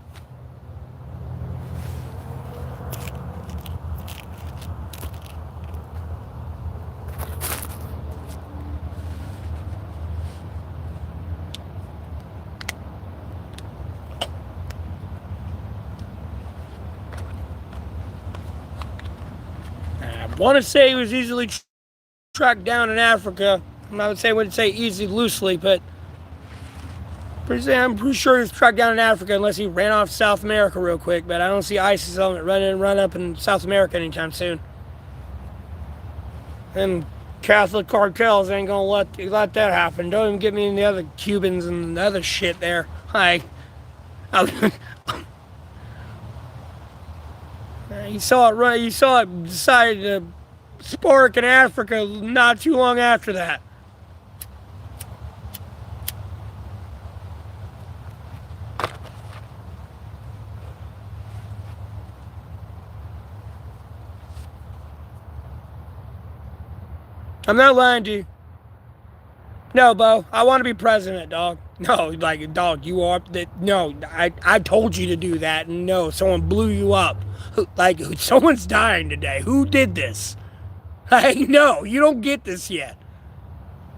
I want to say he was easily tracked down in Africa. I would say I wouldn't say easy loosely, but I'm pretty sure he was tracked down in Africa unless he ran off South America real quick. But I don't see ISIS element run up in South America anytime soon. And Catholic cartels ain't gonna let that happen. Don't even get me in the other Cubans and the other shit there. You saw it right. You saw it decided to spark in Africa not too long after that. I'm not lying to you. No, Bo, I want to be president, dog. No, like, dog, you are. No, I told you to do that. And no, someone blew you up. Like, someone's dying today. Who did this? Like, no, you don't get this yet.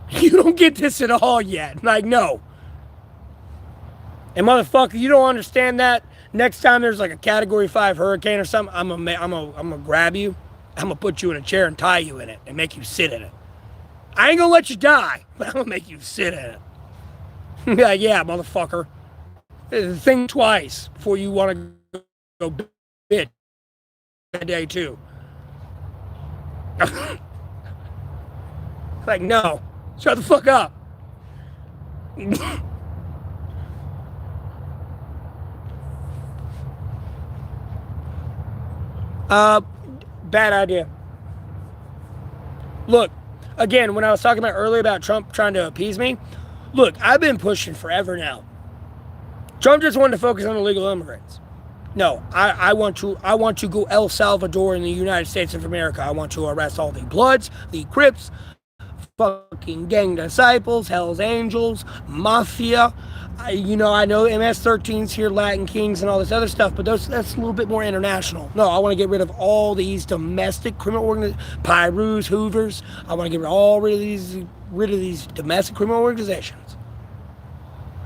You don't get this at all yet. Like, no. And motherfucker, you don't understand that? Next time there's like a Category 5 hurricane or something, I'm gonna grab you. I'm gonna put you in a chair and tie you in it and make you sit in it. I ain't gonna let you die, but I'm gonna make you sit in it. Yeah, motherfucker. Think twice before you want to go bitch that day too. Like, no. Shut the fuck up. Bad idea. Look, again, when I was talking about earlier about Trump trying to appease me, look, I've been pushing forever now. Trump just wanted to focus on illegal immigrants. No, I want to go El Salvador in the United States of America. I want to arrest all the Bloods, the Crips, fucking gang disciples, Hell's Angels, Mafia. I know MS-13s here, Latin Kings, and all this other stuff, but that's a little bit more international. No, I want to get rid of all these domestic criminal organizations, Pyrus, Hoovers. I want to get rid of these domestic criminal organizations.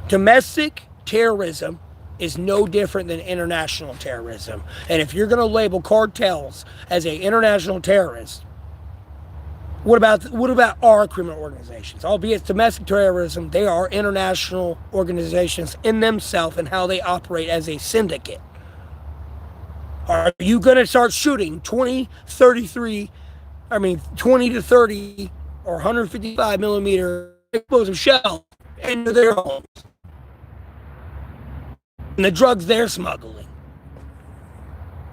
Domestic terrorism is no different than international terrorism. And if you're going to label cartels as an international terrorist, what about our criminal organizations? Albeit domestic terrorism, they are international organizations in themselves and how they operate as a syndicate. Are you going to start shooting 20 to 30 or 155 millimeter explosive shells into their homes? And the drugs they're smuggling.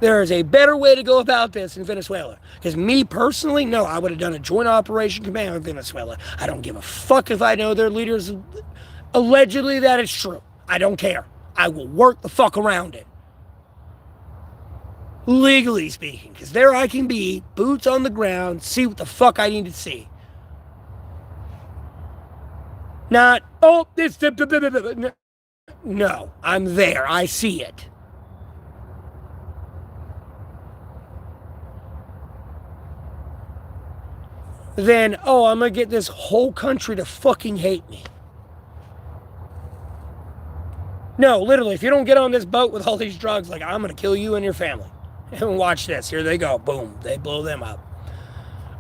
There is a better way to go about this in Venezuela. Because me personally, no, I would have done a joint operation command with Venezuela. I don't give a fuck if I know their leaders allegedly that it's true. I don't care. I will work the fuck around it. Legally speaking. Because there I can be, boots on the ground, see what the fuck I need to see. Not, oh, this, no, I'm there. I see it. Then, oh, I'm going to get this whole country to fucking hate me. No, literally, if you don't get on this boat with all these drugs, like, I'm going to kill you and your family. And watch this. Here they go. Boom. They blow them up.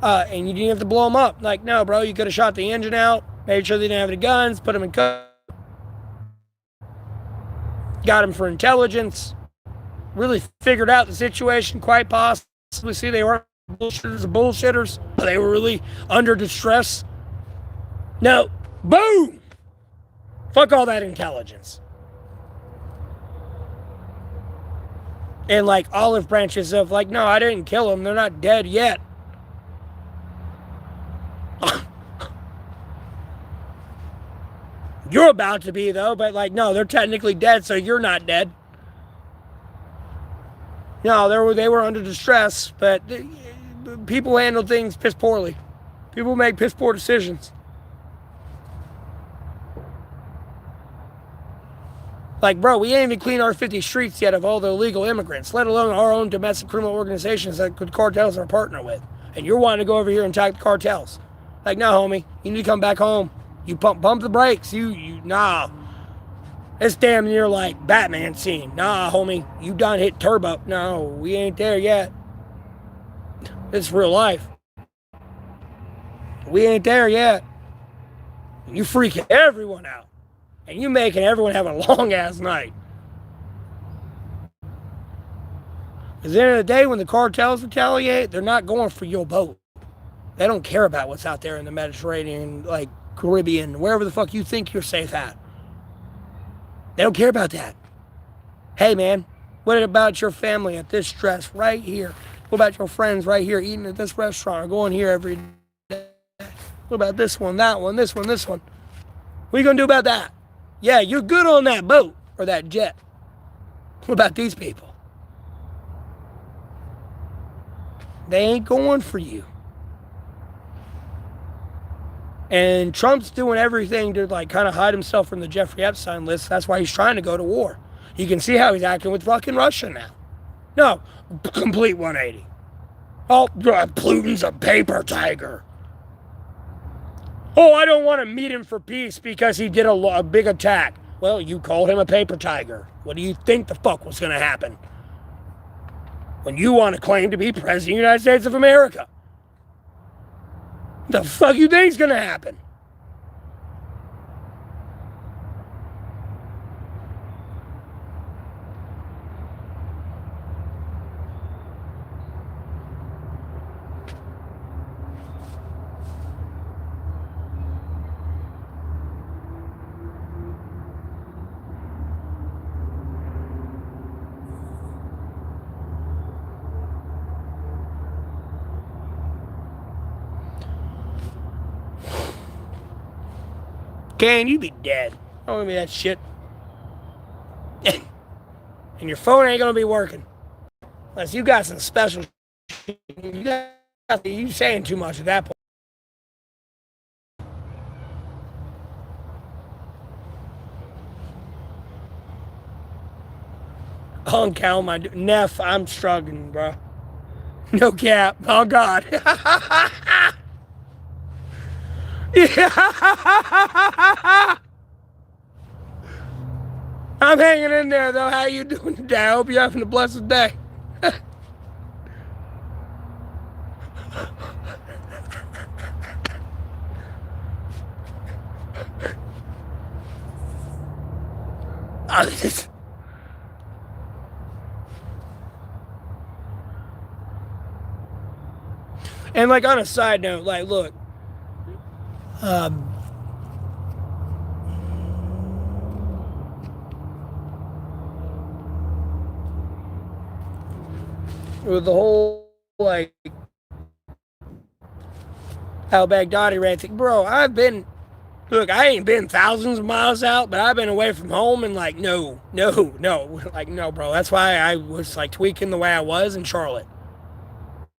And you didn't have to blow them up. Like, no, bro, you could have shot the engine out, made sure they didn't have any guns, put them in custody, got them for intelligence, really figured out the situation quite possibly. See, they weren't bullshitters. They were really under distress. No, boom! Fuck all that intelligence. And like olive branches of like, no, I didn't kill them. They're not dead yet. You're about to be though, but like, no, they're technically dead, so you're not dead. No, they were under distress, but people handle things piss poorly. People make piss poor decisions. Like, bro, we ain't even cleaned our 50 streets yet of all the illegal immigrants, let alone our own domestic criminal organizations that the cartels are partner with. And you're wanting to go over here and attack the cartels. Like, no, homie, you need to come back home. You pump the brakes. Nah. It's damn near like Batman scene. Nah, homie, you done hit turbo. No, we ain't there yet. It's real life. We ain't there yet. You freaking everyone out. And you making everyone have a long-ass night. At the end of the day, when the cartels retaliate, they're not going for your boat. They don't care about what's out there in the Mediterranean, like Caribbean, wherever the fuck you think you're safe at. They don't care about that. Hey, man, what about your family at this stress right here? What about your friends right here eating at this restaurant or going here every day? What about this one, that one, this one, this one? What are you going to do about that? Yeah, you're good on that boat or that jet. What about these people? They ain't going for you. And Trump's doing everything to like kind of hide himself from the Jeffrey Epstein list. That's why he's trying to go to war. You can see how he's acting with fucking Russia now. No, complete 180. Oh, Putin's a paper tiger. Oh, I don't want to meet him for peace because he did a big attack. Well, you called him a paper tiger. What do you think the fuck was going to happen when you want to claim to be president of the United States of America? The fuck you think's gonna happen? Can you be dead? Don't give me that shit. And your phone ain't gonna be working unless you got some special shit. You saying too much at that point. On count my Neff, I'm struggling, bro. No cap. Oh God. Yeah. I'm hanging in there though. How you doing today? I hope you're having a blessed day. And like on a side note, like look, with the whole like al Baghdadi rant thing, bro. Look, I ain't been thousands of miles out, but I've been away from home and like, no, no, no. Like, no, bro. That's why I was like tweaking the way I was in Charlotte.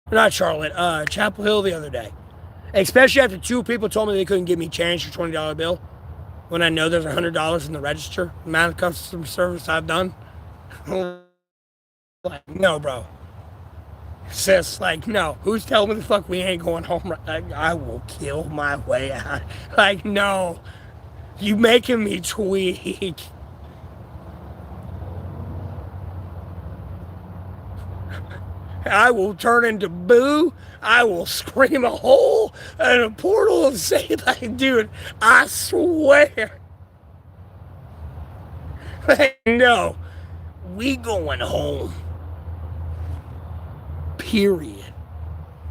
Not Charlotte, Chapel Hill the other day. Especially after two people told me they couldn't give me change for $20 bill when I know there's $100 in the register. The amount of customer service I've done. Like, no, bro. Sis, like, no. Who's telling me the fuck we ain't going home? Like, I will kill my way out. Like, no. You making me tweak. I will turn into Boo. I will scream a hole in a portal and say, like, dude, I swear. Like, no. We going home. Period.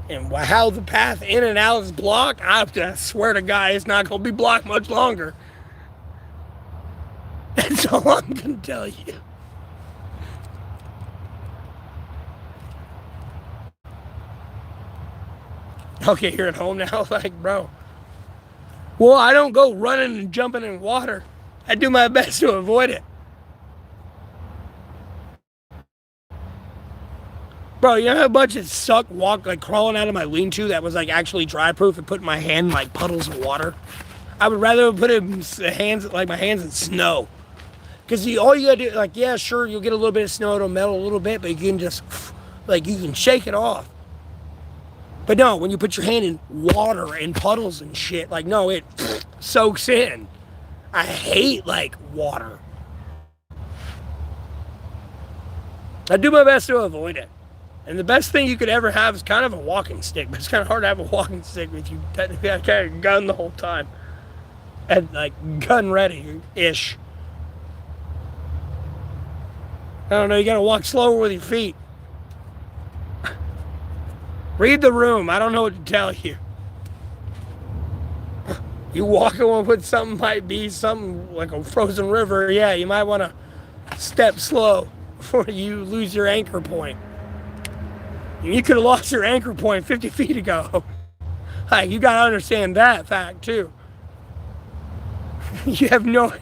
And how the path in and out is blocked, I swear to God, it's not going to be blocked much longer. That's all I'm going to tell you. Okay, you're at home now? Like, bro. Well, I don't go running and jumping in water. I do my best to avoid it. Bro, you know how much it sucked like crawling out of my lean-to that was like actually dry-proof and putting my hand in like puddles of water? I would rather put it in my hands in snow. Because all you gotta do, like, yeah, sure, you'll get a little bit of snow, it'll melt a little bit, but you can just, like, you can shake it off. But no, when you put your hand in water and puddles and shit, like, no, it soaks in. I hate, like, water. I do my best to avoid it. And the best thing you could ever have is kind of a walking stick, but it's kind of hard to have a walking stick with you technically have carry a gun the whole time. And, like, gun ready-ish. I don't know, you gotta walk slower with your feet. Read the room, I don't know what to tell you. You walk on with something might be something like a frozen river, yeah, you might want to step slow before you lose your anchor point. You could have lost your anchor point 50 feet ago. Like, you gotta understand that fact, too. You have no...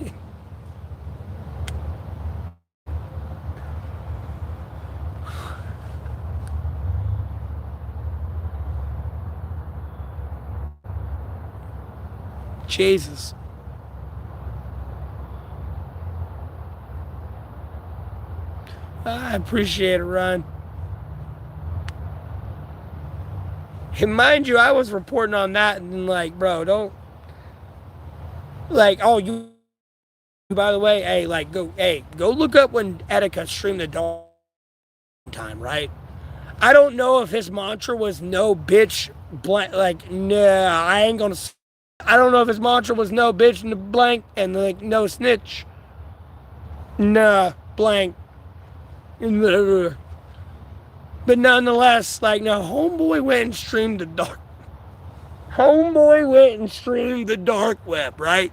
Jesus. I appreciate it, Ryan. And mind you, I was reporting on that and like, bro, don't like, oh, you by the way, go look up when Etika streamed the dawn time, right? I don't know if his mantra was no bitch blank, like, nah, I ain't gonna. I don't know if his mantra was no bitch and the blank and like no snitch. Nah, blank. But nonetheless, like, no, homeboy went and streamed the dark. Homeboy went and streamed the dark web, right?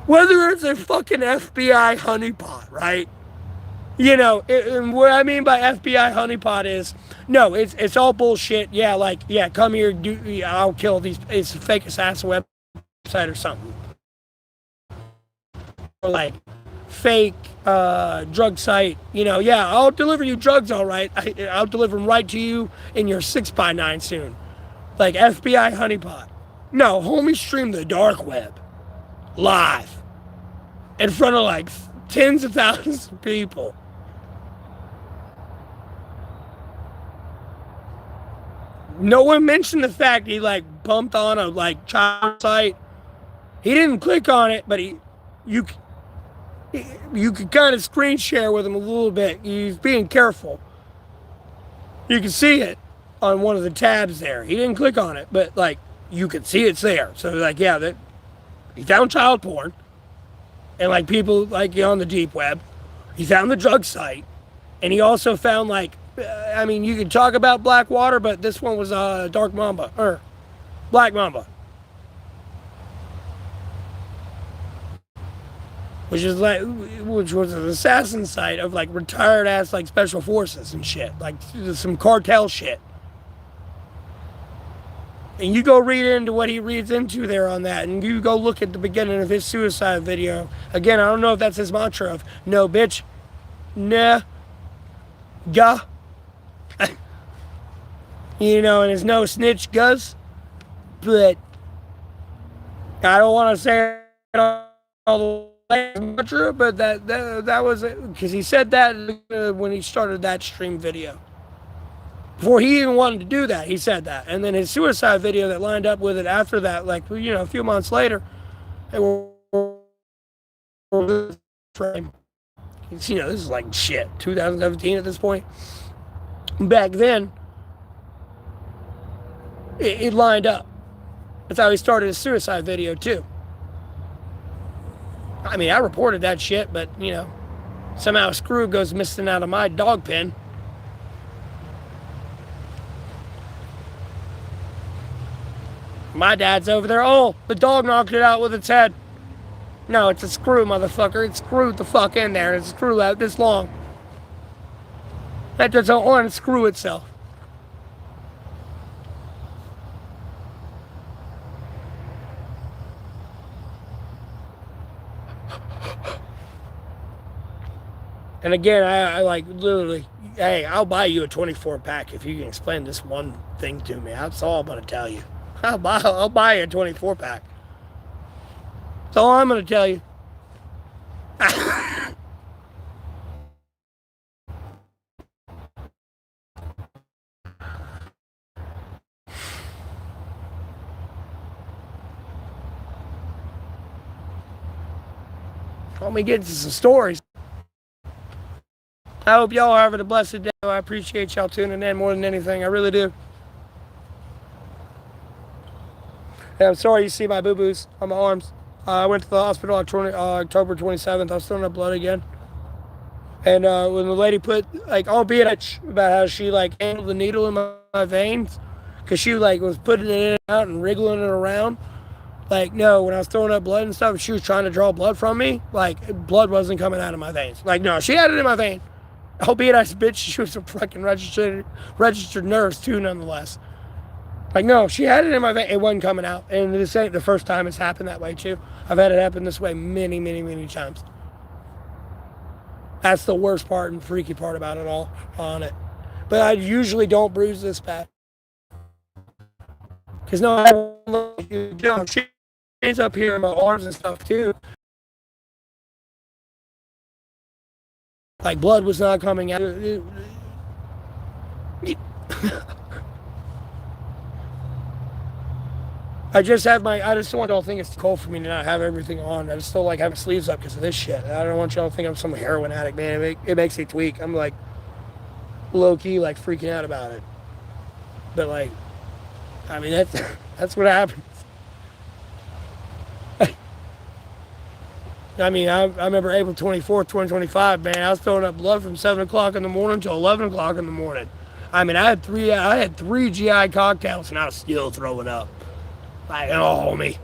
Whether it's a fucking FBI honeypot, right? You know, and what I mean by FBI honeypot is, no, it's all bullshit. Yeah, like, yeah, come here, I'll kill these. It's a fake assassin website or something. Or like, fake drug site. You know, yeah, I'll deliver you drugs, all right. I'll deliver them right to you in your 6x9 soon. Like FBI honeypot. No, homie streamed the dark web. Live. In front of like tens of thousands of people. No one mentioned the fact he like bumped on a like child site. He didn't click on it, but you could kind of screen share with him a little bit. He's being careful. You can see it on one of the tabs there. He didn't click on it, but like you could see it's there. So like, yeah, that he found child porn, and like people like on the deep web. He found the drug site, and he also found like, I mean, you could talk about Black Water, but this one was Dark Mamba or Black Mamba. which was an assassin site of like retired ass like special forces and shit, like some cartel shit. And you go read into what he reads into there on that, and you go look at the beginning of his suicide video. Again, I don't know if that's his mantra of no bitch, nah, gah, you know, and his no snitch guz. But I don't want to say it all the way mantra, but that was it, because he said that when he started that stream video. Before he even wanted to do that, he said that. And then his suicide video that lined up with it after that, like, you know, a few months later, it was frame. You know, this is like shit, 2017 at this point. Back then, it lined up. That's how he started his suicide video, too. I mean, I reported that shit, but, you know, somehow a screw goes missing out of my dog pen. My dad's over there. Oh, the dog knocked it out with its head. No, it's a screw, motherfucker. It's screwed the fuck in there. It's a screw out this long. That doesn't unscrew itself. And again, I like literally, hey, I'll buy you a 24 pack if you can explain this one thing to me. That's all I'm going to tell you. I'll buy you a 24 pack. That's all I'm going to tell you. Let me get into some stories. I hope y'all are having a blessed day. I appreciate y'all tuning in more than anything. I really do. And I'm sorry you see my boo-boos on my arms. I went to the hospital on October 27th. I was throwing up blood again. And when the lady put, like, I'll be about how she, like, handled the needle in my veins. Because she, like, was putting it in and out and wriggling it around. Like, no, when I was throwing up blood and stuff, she was trying to draw blood from me. Like, blood wasn't coming out of my veins. Like, no, she had it in my vein. Albeit I bitch, she was a fucking registered nurse, too, nonetheless. Like, no, she had it in my vein. It wasn't coming out. And this ain't the first time it's happened that way, too. I've had it happen this way many, many, many times. That's the worst part and freaky part about it all on it. But I usually don't bruise this bad. Because, no, she's up here in my arms and stuff, too. Like, blood was not coming out. I just want y'all to think it's cold for me to not have everything on. I just still like having sleeves up because of this shit. I don't want y'all to think I'm some heroin addict, man. It makes me tweak. I'm like low-key like freaking out about it. But like, I mean, that's what happens. I mean, I remember April 24th, 2025, man, I was throwing up blood from 7 o'clock in the morning till 11 o'clock in the morning. I mean, I had three GI cocktails and I was still throwing up. Like, oh, homie,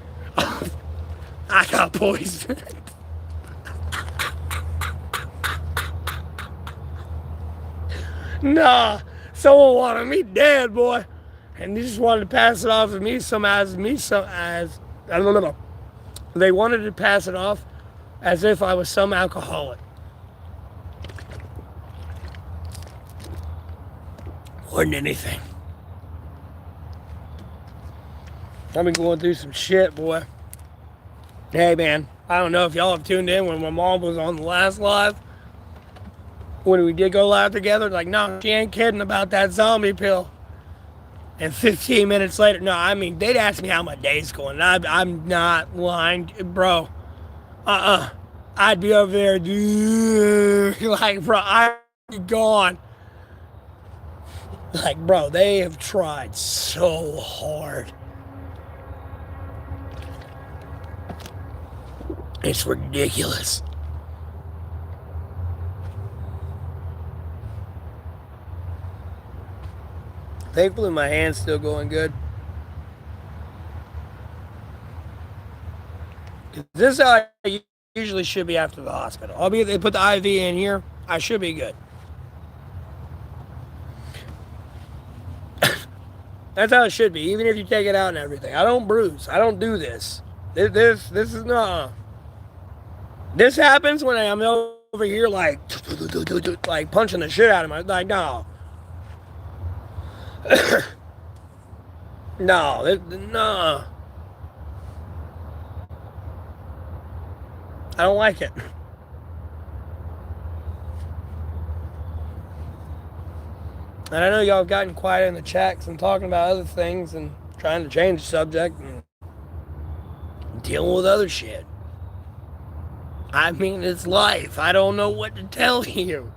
I got poisoned. Nah, someone wanted me dead, boy. And they just wanted to pass it off to me I don't know. They wanted to pass it off as if I was some alcoholic. More than anything. I've been going through some shit, boy. Hey, man, I don't know if y'all have tuned in when my mom was on the last live. When we did go live together, like, no, she ain't kidding about that zombie pill. And 15 minutes later, no, I mean, they'd ask me how my day's going. I'm not lying, bro. I'd be over there, like, bro, I'd be gone. Like, bro, they have tried so hard. It's ridiculous. Thankfully, my hand's still going good. This is how I usually should be after the hospital. Albeit they put the IV in here, I should be good. That's how it should be, even if you take it out and everything. I don't bruise. I don't do this. This is not. This happens when I'm over here like punching the shit out of my. Like, no. No. I don't like it. And I know y'all have gotten quiet in the chats and talking about other things and trying to change the subject and dealing with other shit. I mean, it's life. I don't know what to tell you.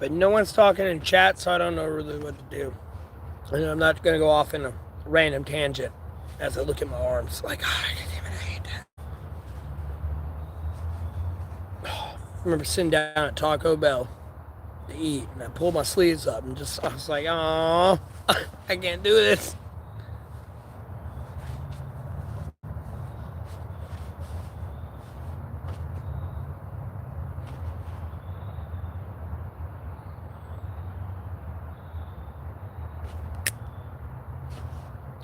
But no one's talking in chat, so I don't know really what to do. And I'm not going to go off in a random tangent as I look at my arms. Like, God, damn it, I hate that. I remember sitting down at Taco Bell to eat, and I pulled my sleeves up and I was like, oh, I can't do this.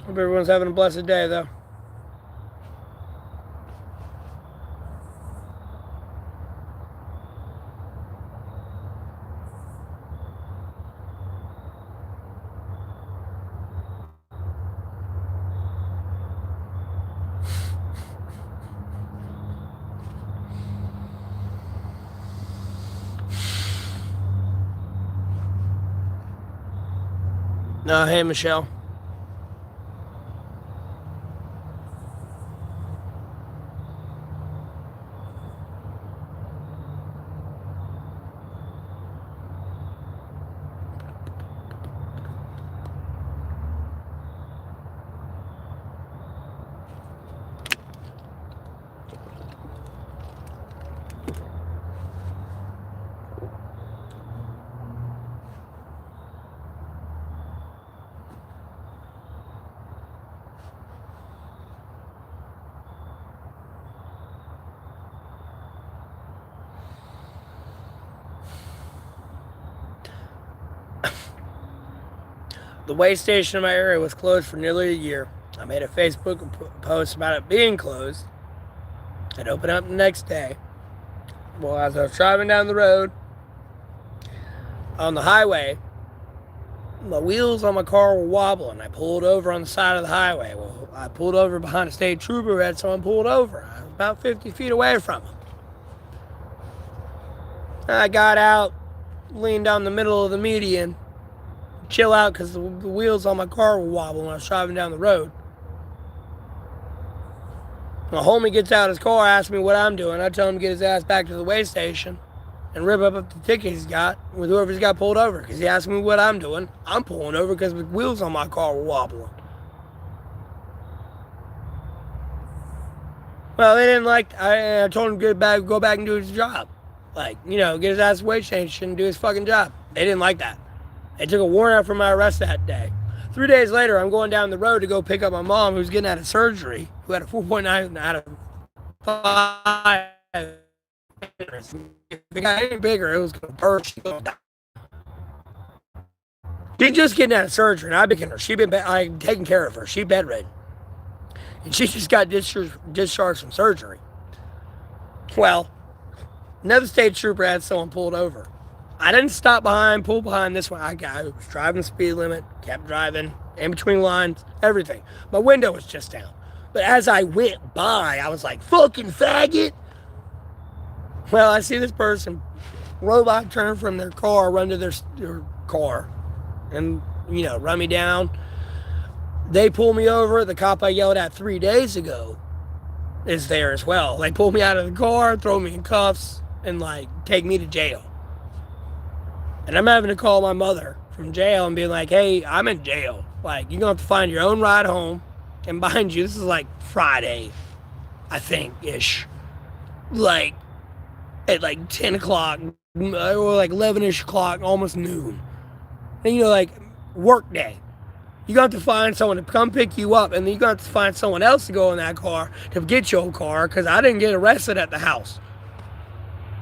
Hope everyone's having a blessed day, though. No, hey, Michelle. The way station in my area was closed for nearly a year. I made a Facebook post about it being closed. It opened up the next day. Well, as I was driving down the road on the highway, the wheels on my car were wobbling. I pulled over on the side of the highway. Well, I pulled over behind a state trooper who had someone pulled over. I was about 50 feet away from him. I got out, leaned down the middle of the median, chill out because the wheels on my car were wobbling when I was driving down the road. My homie gets out of his car, asks me what I'm doing. I tell him to get his ass back to the way station and rip up the ticket he's got with whoever's got pulled over. Because he asked me what I'm doing. I'm pulling over because the wheels on my car were wobbling. Well, they didn't like. I told him to go back and do his job. Like, get his ass to the way station and do his fucking job. They didn't like that. They took a warrant out for my arrest that day. 3 days later, I'm going down the road to go pick up my mom, who's getting out of surgery, who had a 4.9 out of 5. If it got any bigger, it was going to burst. She's just getting out of surgery, and I've been I'm taking care of her. She's bedridden. And she just got discharged from surgery. Well, another state trooper had someone pulled over. I didn't pull behind this one. I was driving the speed limit, kept driving, in between lines, everything. My window was just down. But as I went by, I was like, fucking faggot. Well, I see this person, robot turn from their car, run to their car. And run me down. They pull me over. The cop I yelled at 3 days ago is there as well. They pull me out of the car, throw me in cuffs, and like take me to jail. And I'm having to call my mother from jail and be like, hey, I'm in jail. Like, you're going to have to find your own ride home. And mind you, this is like Friday, I think, ish. Like, at like 10 o'clock, or like 11-ish o'clock, almost noon. And like, work day. You're going to have to find someone to come pick you up, and then you're going to have to find someone else to go in that car to get your car, because I didn't get arrested at the house.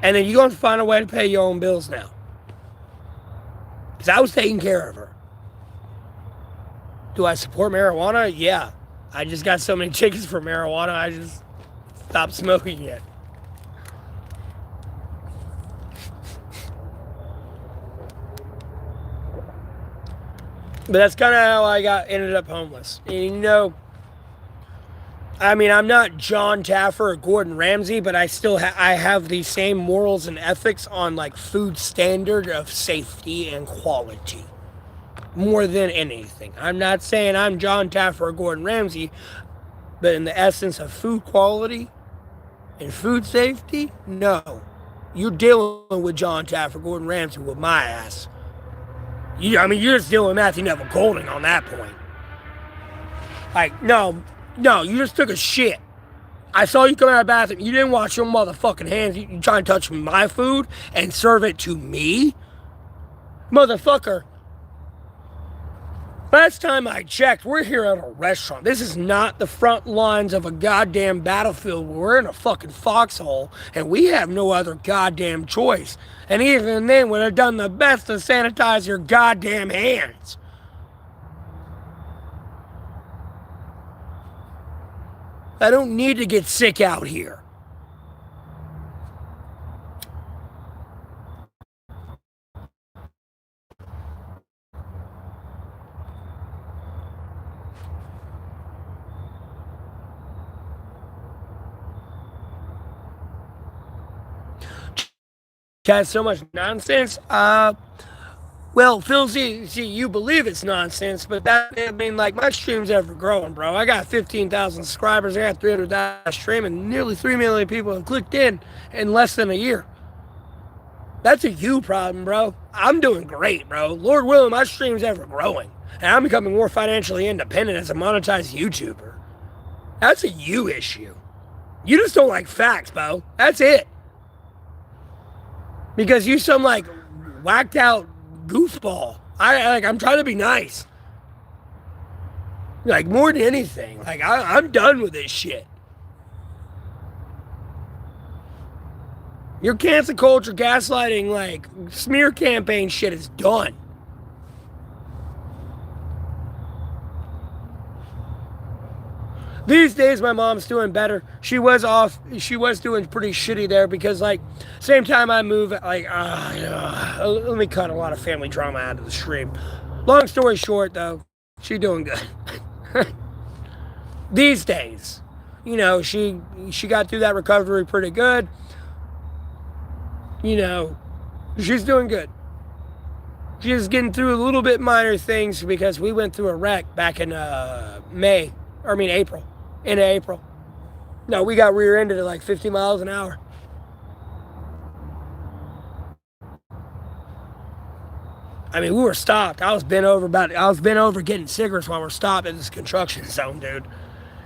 And then you're going to find a way to pay your own bills now. Because I was taking care of her. Do I support marijuana? Yeah. I just got so many tickets for marijuana, I just stopped smoking it. But that's kind of how I ended up homeless. And I'm not John Taffer or Gordon Ramsay, but I still I have the same morals and ethics on like food standard of safety and quality. More than anything. I'm not saying I'm John Taffer or Gordon Ramsay, but in the essence of food quality and food safety, no. You're dealing with John Taffer, Gordon Ramsay with my ass. You're just dealing with Matthew Neville Golding on that point. Like, no, you just took a shit. I saw you come out of the bathroom. You didn't wash your motherfucking hands. You trying to touch my food and serve it to me? Motherfucker. Last time I checked, we're here at a restaurant. This is not the front lines of a goddamn battlefield. We're in a fucking foxhole, and we have no other goddamn choice. And even then, would have done the best to sanitize your goddamn hands. I don't need to get sick out here. Got so much nonsense. Well, Phil, see, you believe it's nonsense, but like my stream's ever growing, bro. I got 15,000 subscribers. I got 300,000 stream, and nearly 3 million people have clicked in less than a year. That's a you problem, bro. I'm doing great, bro. Lord willing, my stream's ever growing, and I'm becoming more financially independent as a monetized YouTuber. That's a you issue. You just don't like facts, bro. That's it. Because you some like whacked out goofball. I'm trying to be nice. Like more than anything. Like I'm done with this shit. Your cancel culture, gaslighting, like smear campaign shit is done. These days, my mom's doing better. She was doing pretty shitty there because, like, same time I move, like, let me cut a lot of family drama out of the stream. Long story short, though, she doing good. These days, she got through that recovery pretty good. She's doing good. She's getting through a little bit minor things because we went through a wreck back in April. In April. No, we got rear-ended at like 50 miles an hour. We were stopped. I was bent over getting cigarettes while we're stopped at this construction zone, dude.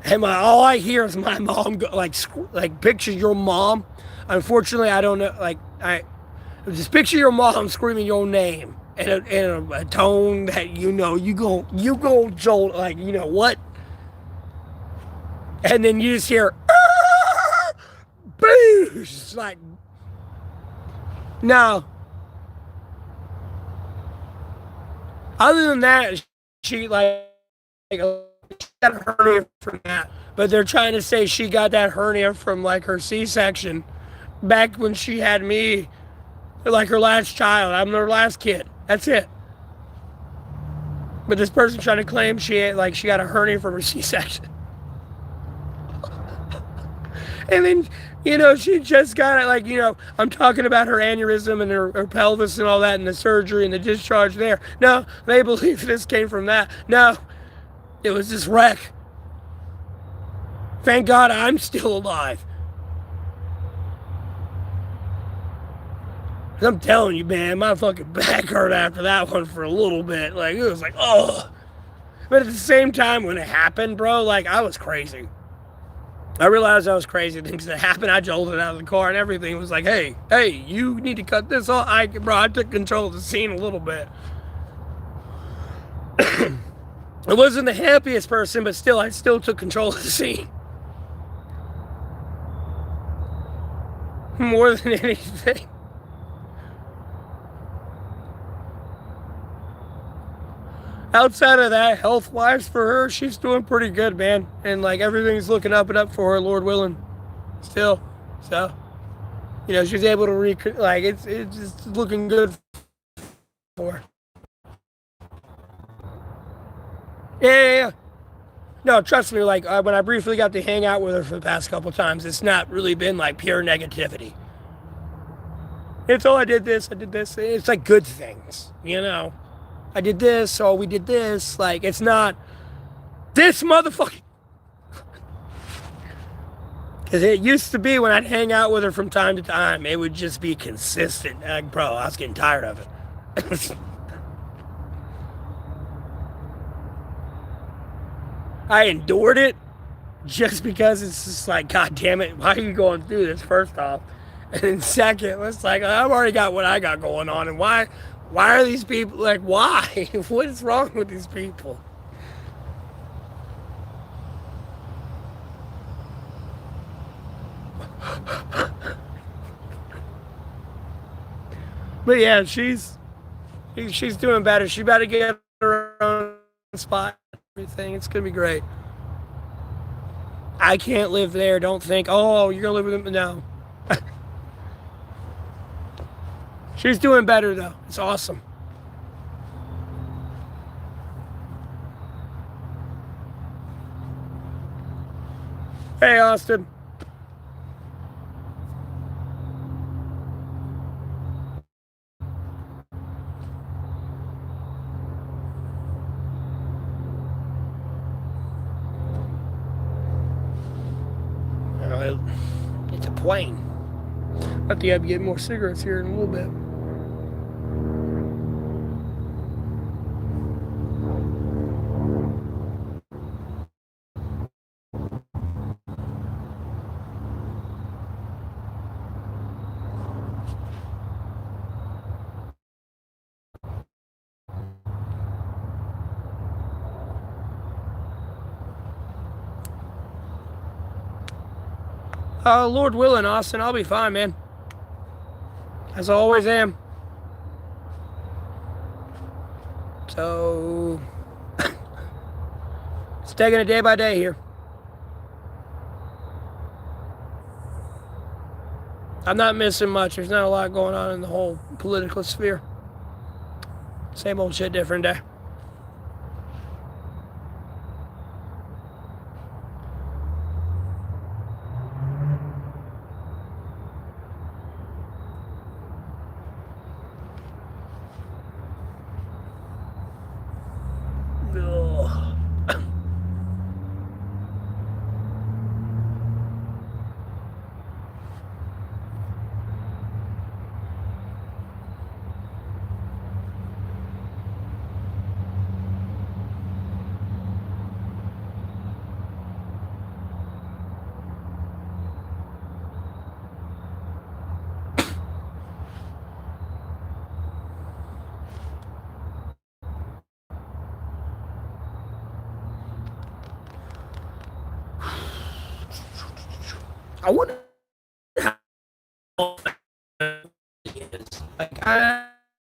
And all I hear is my mom go, like picture your mom. Unfortunately, I don't know. Just picture your mom screaming your name in a tone that you go jolt, like what. And then you just hear, boosh, like, no. Other than that, she got a hernia from that. But they're trying to say she got that hernia from like her C-section back when she had me, like her last child. I'm her last kid. That's it. But this person's trying to claim she got a hernia from her C-section. And then, she just got it, like, I'm talking about her aneurysm and her pelvis and all that and the surgery and the discharge there. No, they believe this came from that. No, it was this wreck. Thank God I'm still alive. I'm telling you, man, my fucking back hurt after that one for a little bit. Like, it was like, oh. But at the same time, when it happened, bro, like, I was crazy. I realized I was crazy. Things that happened, I jolted out of the car and everything. It was like, hey, you need to cut this off. I took control of the scene a little bit. I wasn't the happiest person, but still, I still took control of the scene. More than anything. Outside of that, health-wise for her, she's doing pretty good, man. And, like, everything's looking up and up for her, Lord willing. Still. So, she's able to, it's just looking good for her. Yeah. No, trust me, like, when I briefly got to hang out with her for the past couple times, it's not really been, like, pure negativity. It's, I did this. It's, like, good things, I did this, we did this. Like, it's not this motherfucker. Because it used to be when I'd hang out with her from time to time, it would just be consistent. Like, bro, I was getting tired of it. I endured it just because it's just like, God damn it, why are you going through this, first off? And then second, it's like, I've already got what I got going on, and why are these people, like, why? What is wrong with these people? But yeah, she's doing better. She's about to get her own spot. Everything. It's gonna be great. I can't live there. Don't think, oh, you're gonna live with him. No. She's doing better though. It's awesome. Hey, Austin. It's a plane. I think I'll be getting more cigarettes here in a little bit. Lord willing, Austin, I'll be fine, man. As I always am. So, it's taking it day by day here. I'm not missing much. There's not a lot going on in the whole political sphere. Same old shit, different day. I wonder how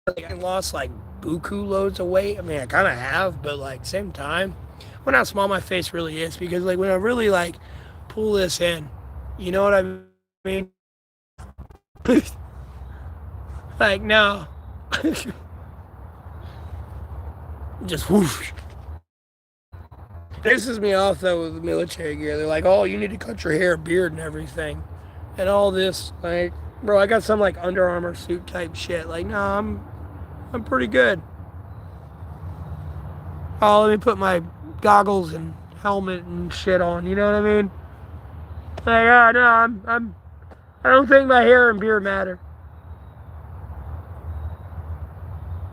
like I lost like buku loads of weight. I mean, I kind of have, but like same time, when how small my face really is, because like when I really like pull this in, you know what I mean? Like no, just whoosh. pisses me off though with the military gear. They're like, oh, you need to cut your hair, beard, and everything, and all this. Like, bro, I got some like Under Armour suit type shit. Like, no, I'm pretty good. Oh, let me put my goggles and helmet and shit on. You know what I mean? Like, oh no, I don't think my hair and beard matter.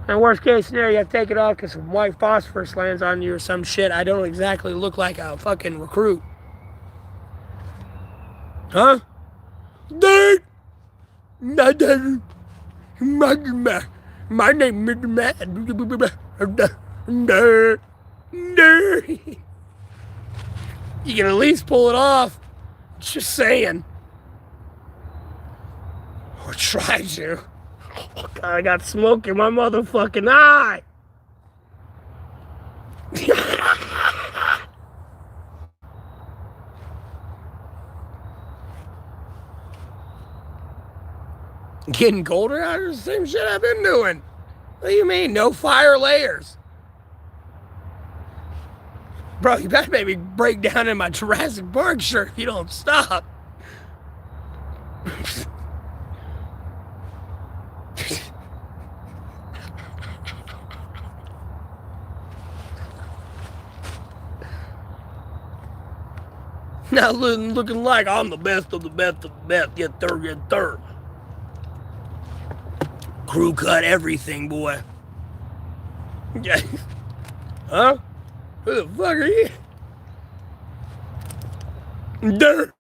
And worst case scenario, you have to take it off because some white phosphorus lands on you or some shit. I don't exactly look like a fucking recruit. Huh? Dude! My name is Matt. You can at least pull it off. Just saying. Or try to. I got smoke in my motherfucking eye. Getting colder out of the same shit I've been doing. What do you mean? No fire layers. Bro, you better make me break down in my Jurassic Park shirt if you don't stop. Not looking like I'm the best of the best of the best. Get third. Crew cut everything, boy. Yeah. Huh? Who the fuck are you? Dirt.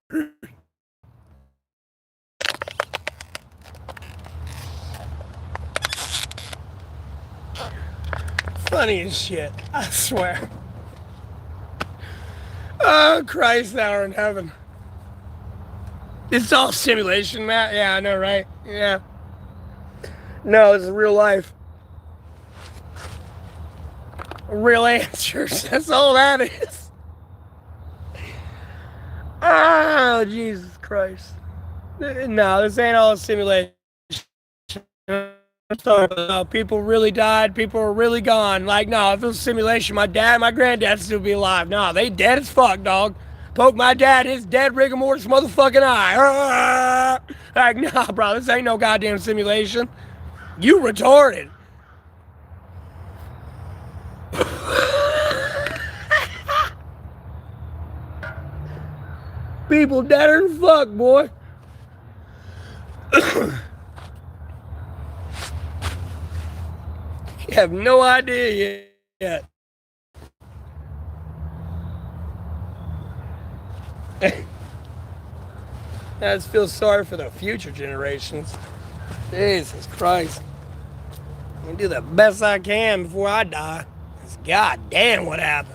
Funny as shit, I swear. Oh, Christ, thou art in heaven. It's all simulation, Matt. Yeah, I know, right? Yeah. No, it's real life. Real answers. That's all that is. Oh, Jesus Christ. No, this ain't all a simulation. People really died. People are really gone. Like, no, if it was a simulation, my dad, my granddad still be alive. No, they dead as fuck, dog. Poke my dad in his dead rigor mortis motherfucking eye. Like, nah, bro, this ain't no goddamn simulation. You retarded. People deader than fuck, boy. You have no idea yet. I just feel sorry for the future generations. Jesus Christ. I'm gonna do the best I can before I die. God damn, what happened?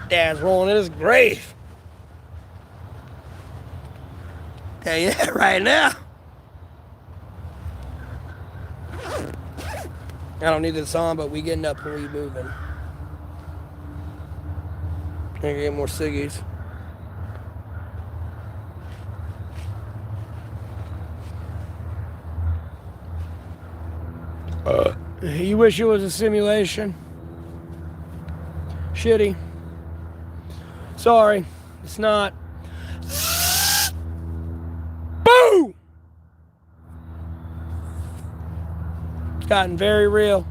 Dad's rolling in his grave. Tell you that right now. I don't need this on, but we getting up and we moving. Gonna get more ciggies. You wish it was a simulation. Shitty. Sorry, it's not. Boom! It's gotten very real.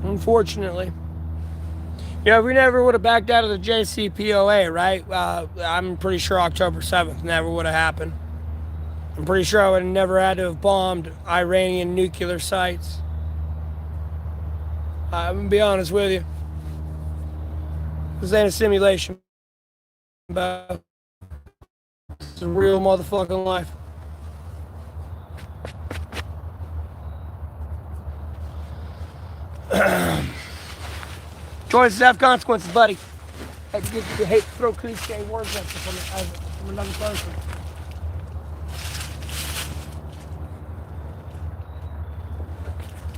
Unfortunately. You know, if we never would have backed out of the JCPOA, right? I'm pretty sure October 7th never would have happened. I'm pretty sure I would have never had to have bombed Iranian nuclear sites. I'm going to be honest with you. This ain't a simulation, but it's a real motherfucking life. Choices have consequences, buddy. I hate to throw cliche words at you from another person.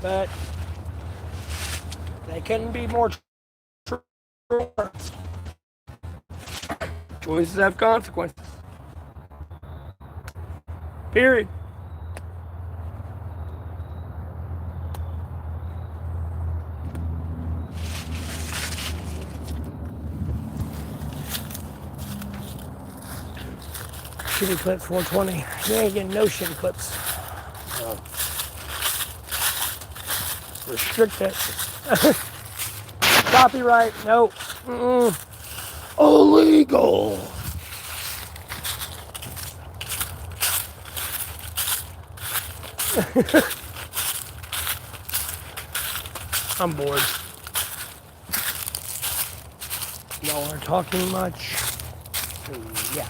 But they couldn't be more true. Choices have consequences. Period. Shitty clips 420. You ain't getting no shitty clips. Restrict it. Copyright. Nope. Illegal. I'm bored. Y'all aren't talking much. So, yeah.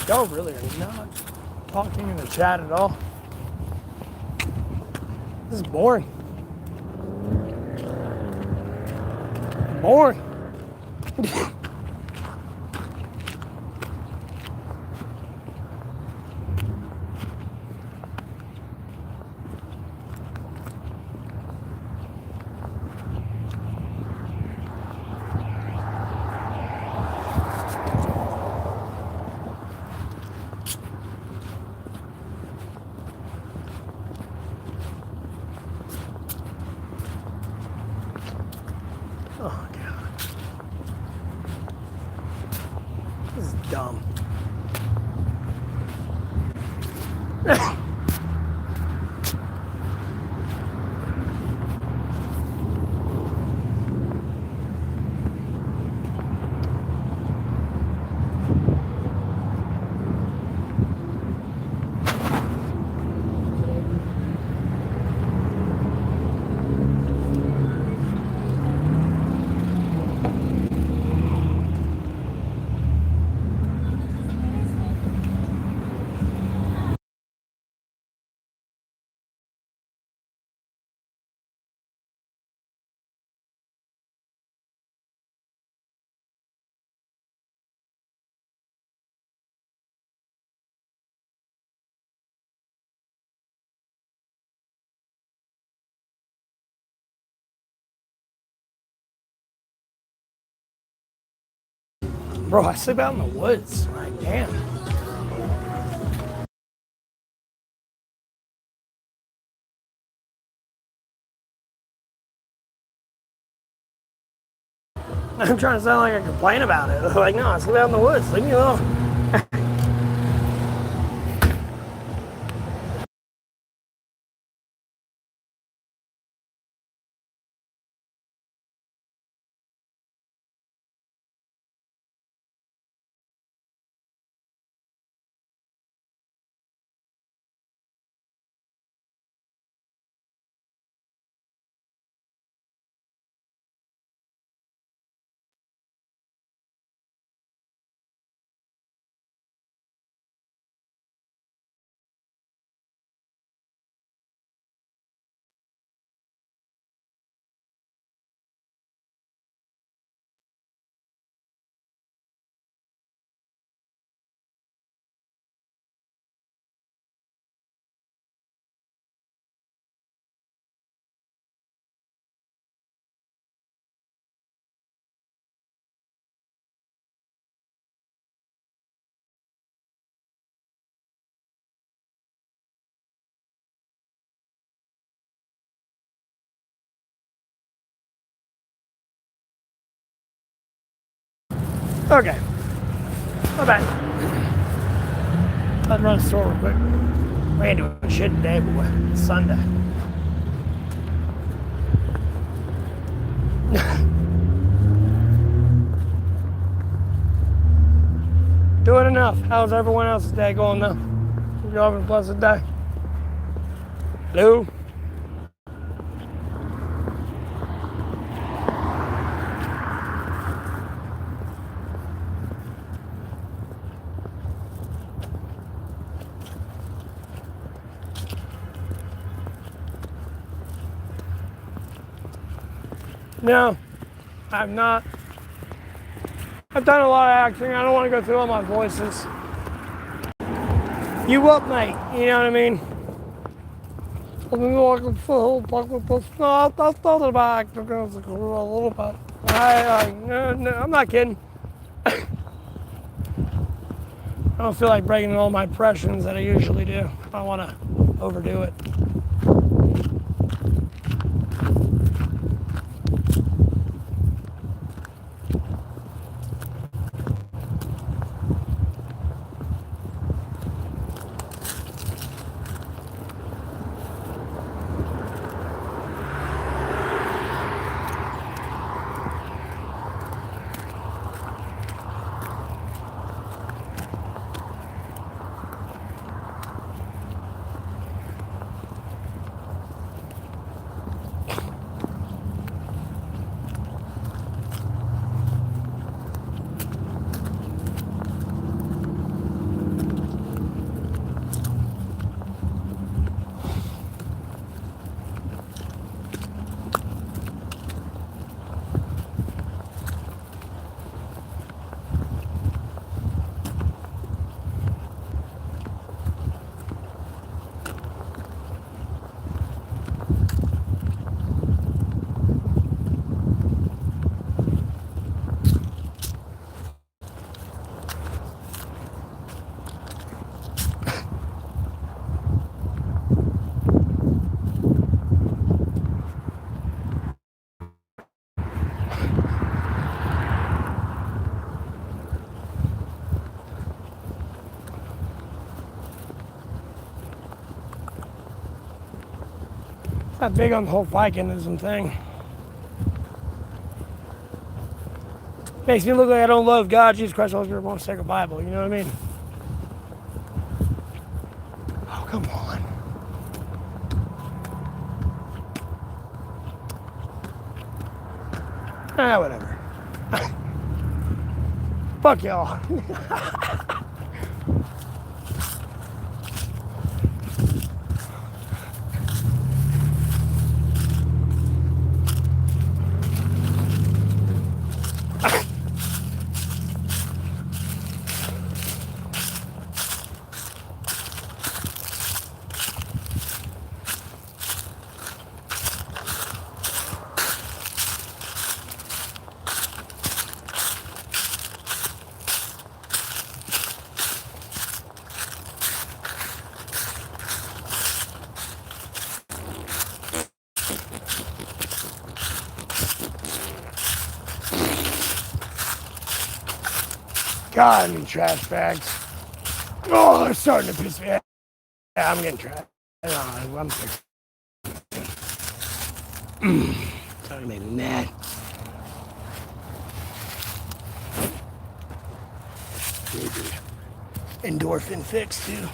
Y'all really are not talking in the chat at all. This is boring. Boring. Oh, God. This is dumb. Bro, I sleep out in the woods. Like, damn. I'm trying to sound like I complain about it. Like, no, I sleep out in the woods. Leave me alone. Okay. My bad. Let's run the store real quick. We ain't doing shit today, boy. It's Sunday. Doing enough. How's everyone else's day going though? You having a blessed day? Hello? No, I've not. I've done a lot of acting. I don't want to go through all my voices. You up, mate? You know what I mean? No, I thought about acting a little bit. No, I'm not kidding. I don't feel like breaking all my impressions that I usually do. I don't want to overdo it. Not big on the whole Vikingism thing. Makes me look like I don't love God, Jesus Christ, Holy Spirit, won't take a Bible. You know what I mean? Oh, come on. Whatever. Fuck y'all. God, I need trash bags. Oh, they're starting to piss me off. Yeah, I'm getting trash. I'm sick. Starting to make me mad. Need the endorphin fix too.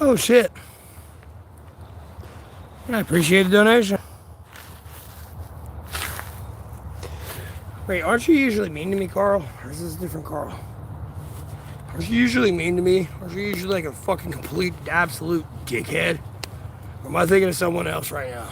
Oh shit. I appreciate the donation. Wait, aren't you usually mean to me, Carl? Or is this a different Carl? Aren't you usually mean to me? Aren't you usually like a fucking complete, absolute dickhead? Or am I thinking of someone else right now?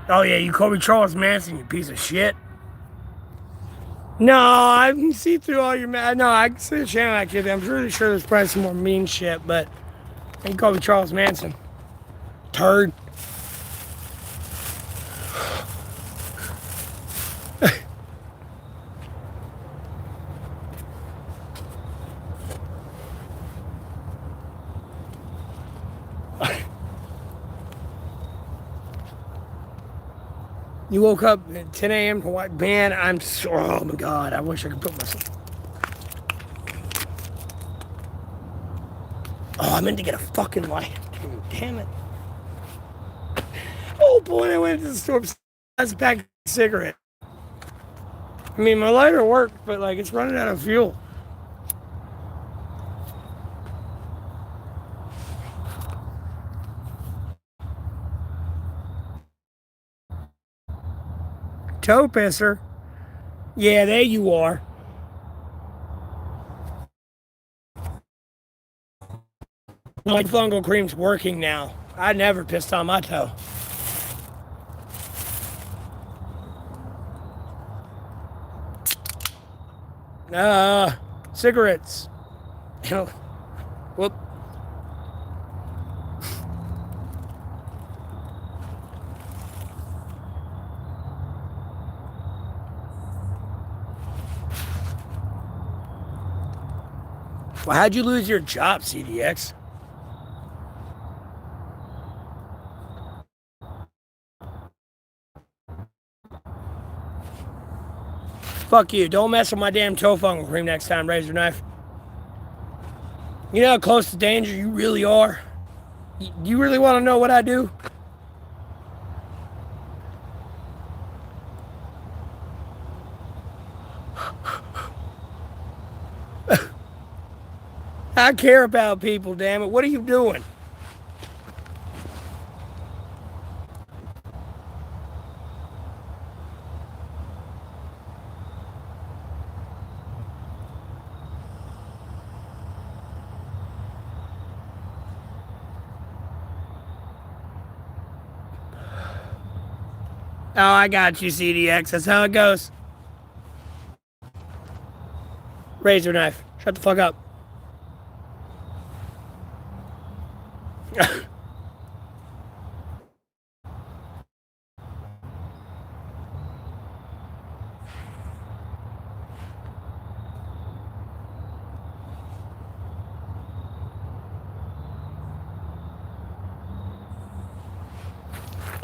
Oh yeah, you Kobe Charles Manson, you piece of shit. No, I can see through all your no, I can see the channel activity. I'm really sure there's probably some more mean shit, but you Kobe Charles Manson. Turd. You woke up at 10 a.m. to what? Man, I'm so, oh my God, I wish I could put myself. Oh, I meant to get a fucking light. Damn it. Oh boy, I went to the store. That's a pack of cigarette. I mean, my lighter worked, but like it's running out of fuel. Toe pisser. Yeah, there you are. My fungal cream's working now. I never pissed on my toe. Cigarettes. Whoop. Well, how'd you lose your job, CDX? Fuck you. Don't mess with my damn toe fungal cream next time, razor knife. You know how close to danger you really are? You really want to know what I do? I care about people, damn it. What are you doing? Oh, I got you, CDX. That's how it goes. Razor knife. Shut the fuck up.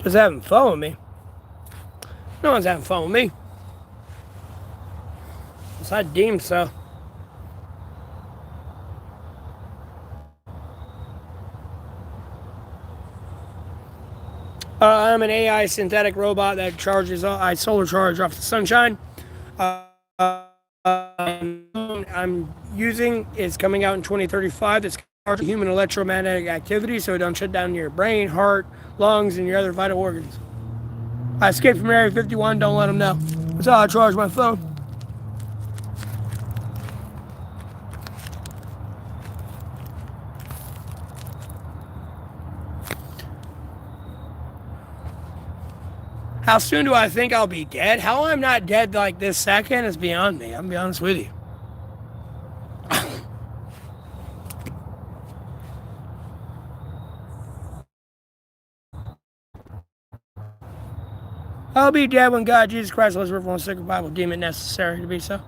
Just having fun with me. No one's having fun with me. Unless I deem so. I'm an AI synthetic robot that charges. I solar charge off the sunshine. I'm using is coming out in 2035. It's charged human electromagnetic activity, so it don't shut down your brain, heart, lungs, and your other vital organs. I escaped from Area 51. Don't let them know. That's how I charge my phone. How soon do I think I'll be dead? How I'm not dead like this second is beyond me. I'm gonna be honest with you. I'll be dead when God, Jesus Christ, Holy Spirit, one sacred Bible deem it necessary to be so.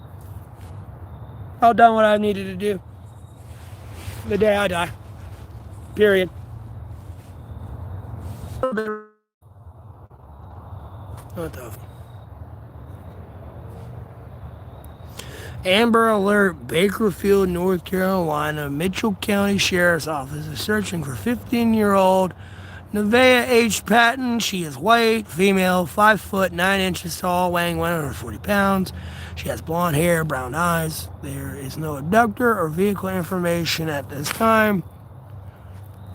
I've done what I needed to do. The day I die. Period. What the? Amber Alert, Bakerfield, North Carolina. Mitchell County Sheriff's Office is searching for 15-year-old Nevaeh H. Patton. She is white, female, 5 foot 9 inches tall, weighing 140 pounds. She has blonde hair, brown eyes. There is no abductor or vehicle information at this time.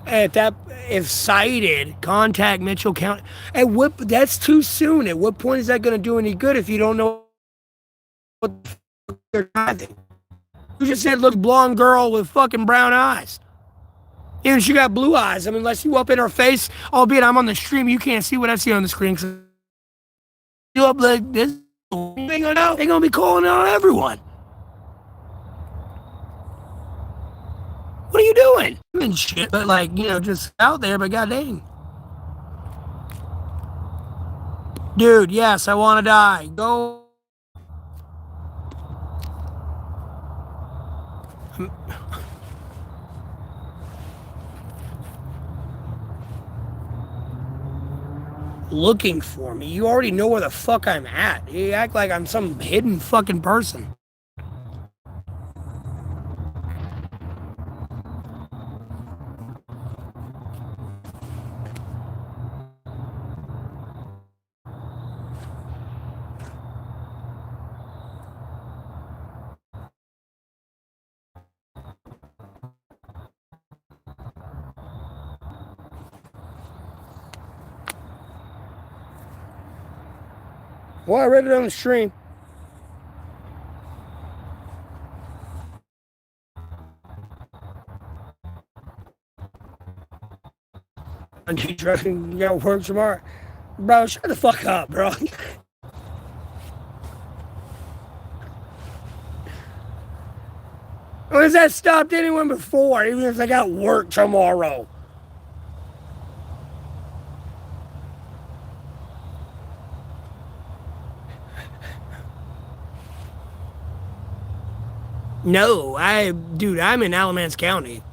If cited, contact Mitchell County. That's too soon. At what point is that going to do any good if you don't know what they're driving? You just said, look, blonde girl with fucking brown eyes. Even she got blue eyes. I mean, unless you up in her face, albeit I'm on the stream, you can't see what I see on the screen. You up like this, they're gonna be calling out everyone. What are you doing? And shit, but like, just out there, but goddamn. Dude, yes, I want to die. Go. Looking for me. You already know where the fuck I'm at. You act like I'm some hidden fucking person. Well, I read it on the stream. And you gotta work tomorrow. Bro, shut the fuck up, bro. When has that stopped anyone before, even if they got work tomorrow? No, I'm in Alamance County.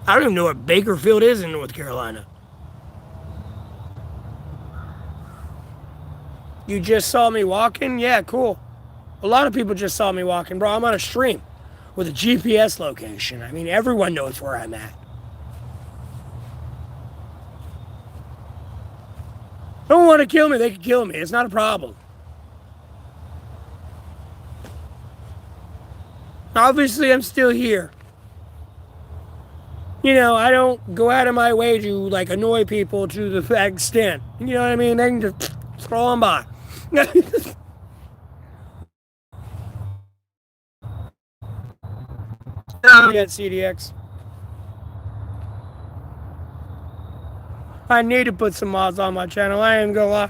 I don't even know what Bakerfield is in North Carolina. You just saw me walking? Yeah, cool. A lot of people just saw me walking, bro. I'm on a stream with a GPS location. I mean, everyone knows where I'm at. Don't want to kill me, they can kill me. It's not a problem. Obviously, I'm still here. I don't go out of my way to, like, annoy people to the extent. You know what I mean? They can just scroll on by. Oh, yeah, CDX. I need to put some mods on my channel. I ain't gonna lie.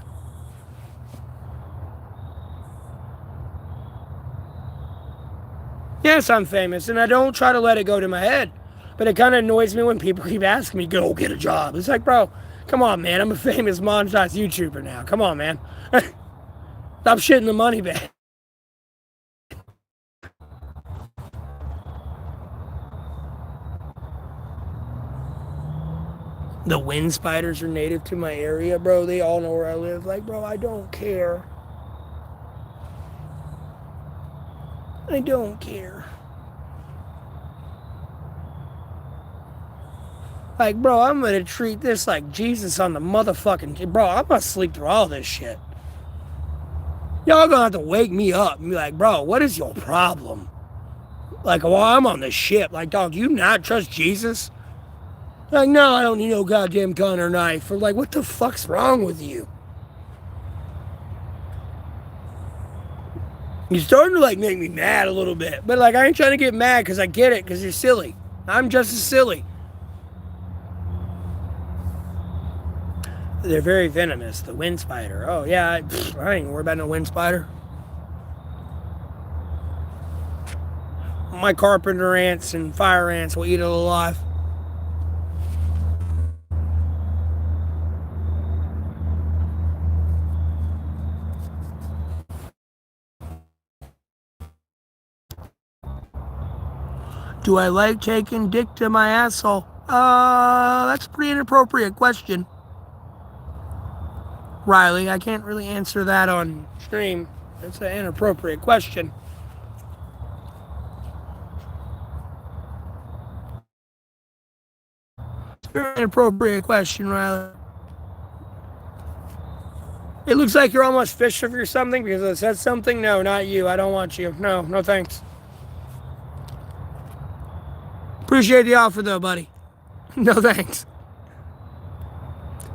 Yes, I'm famous, and I don't try to let it go to my head. But it kind of annoys me when people keep asking me, go get a job. It's like, bro, come on, man. I'm a famous monetized YouTuber now. Come on, man. Stop shitting the money bag. The wind spiders are native to my area, bro. They all know where I live. Like, bro, I don't care. I don't care. Like, bro, I'm gonna treat this like Jesus on the motherfucking... Bro, I'm gonna sleep through all this shit. Y'all gonna have to wake me up and be like, bro, what is your problem? Like, while I'm on the ship, like, dog, do you not trust Jesus? Like, no, I don't need no goddamn gun or knife. Or like, what the fuck's wrong with you? You're starting to, like, make me mad a little bit. But, like, I ain't trying to get mad because I get it, because you're silly. I'm just as silly. They're very venomous, the wind spider. Oh, yeah, I ain't worried about no wind spider. My carpenter ants and fire ants will eat it alive. Do I like taking dick to my asshole? That's a pretty inappropriate question, Riley. I can't really answer that on stream. It's an inappropriate question. It's a very inappropriate question, Riley. It looks like you're almost fishing for something because it said something. No, not you. I don't want you. No, no thanks. Appreciate the offer though, buddy. No thanks.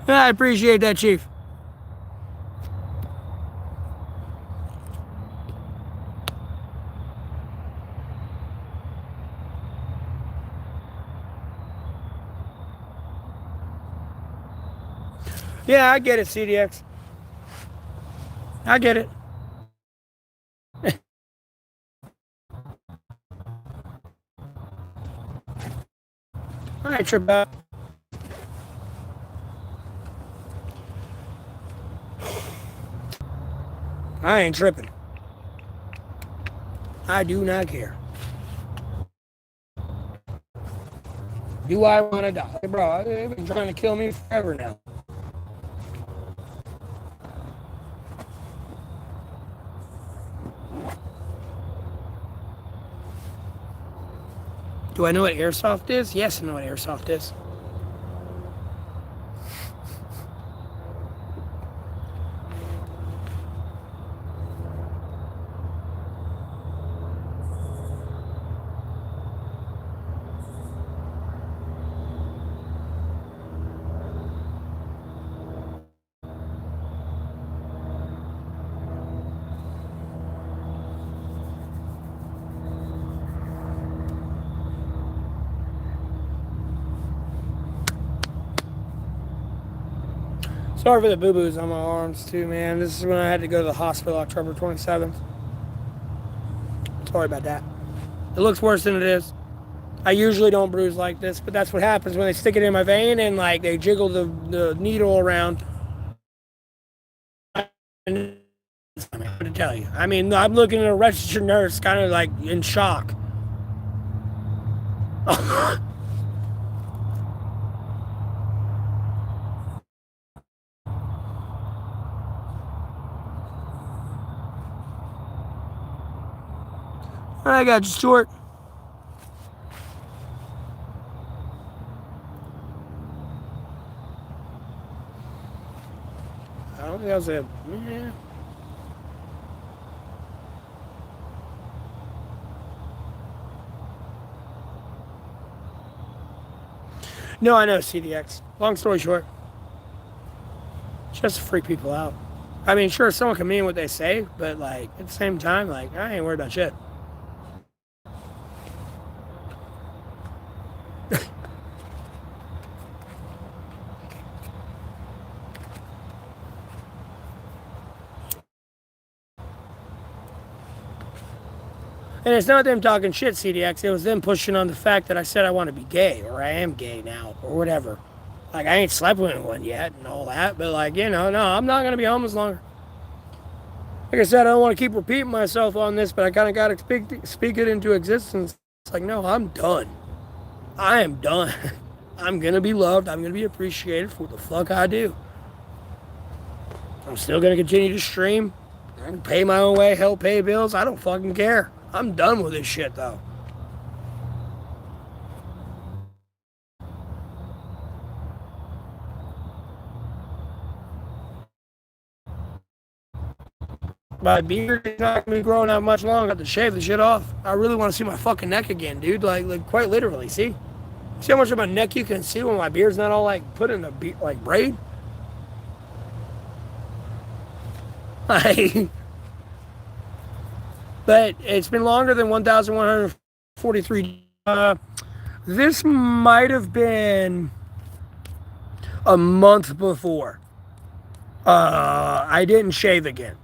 I appreciate that, Chief. Yeah, I get it, CDX. I get it. I ain't tripping out. I ain't tripping. I do not care. Do I want to die? Bro, they've been trying to kill me forever now. Do I know what airsoft is? Yes, I know what airsoft is. Sorry for the boo-boos on my arms too, man. This is when I had to go to the hospital October 27th. Sorry about that. It looks worse than it is. I usually don't bruise like this, but that's what happens when they stick it in my vein and like they jiggle the needle around. And I'm to tell you. I mean, I'm looking at a registered nurse kind of like in shock. I got you, Stuart. I don't think that was it. Yeah. No, I know, CDX. Long story short, just to freak people out. I mean, sure, someone can mean what they say, but like at the same time, like I ain't worried about shit. And it's not them talking shit, CDX. It was them pushing on the fact that I said I want to be gay, or I am gay now, or whatever. Like, I ain't slept with anyone yet and all that, but like, you know, no, I'm not going to be homeless longer. Like I said, I don't want to keep repeating myself on this, but I kind of got to speak it into existence. It's like, no, I'm done. I am done. I'm going to be loved. I'm going to be appreciated for what the fuck I do. I'm still going to continue to stream. I can pay my own way, help pay bills. I don't fucking care. I'm done with this shit, though. My beard is not going to be growing out much longer. I have to shave the shit off. I really want to see my fucking neck again, dude. Like quite literally, see? See how much of my neck you can see when my beard's not all, like, put in a braid? Like... But it's been longer than 1,143. This might have been a month before. I didn't shave again.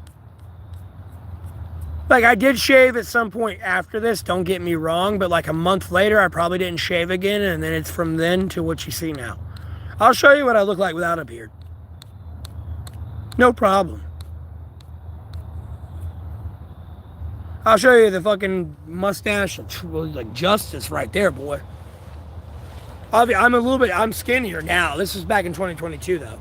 Like, I did shave at some point after this, don't get me wrong, but like a month later, I probably didn't shave again, and then it's from then to what you see now. I'll show you what I look like without a beard. No problem. I'll show you the fucking mustache, like justice right there, boy. I'm a little bit, I'm skinnier now. This was back in 2022, though.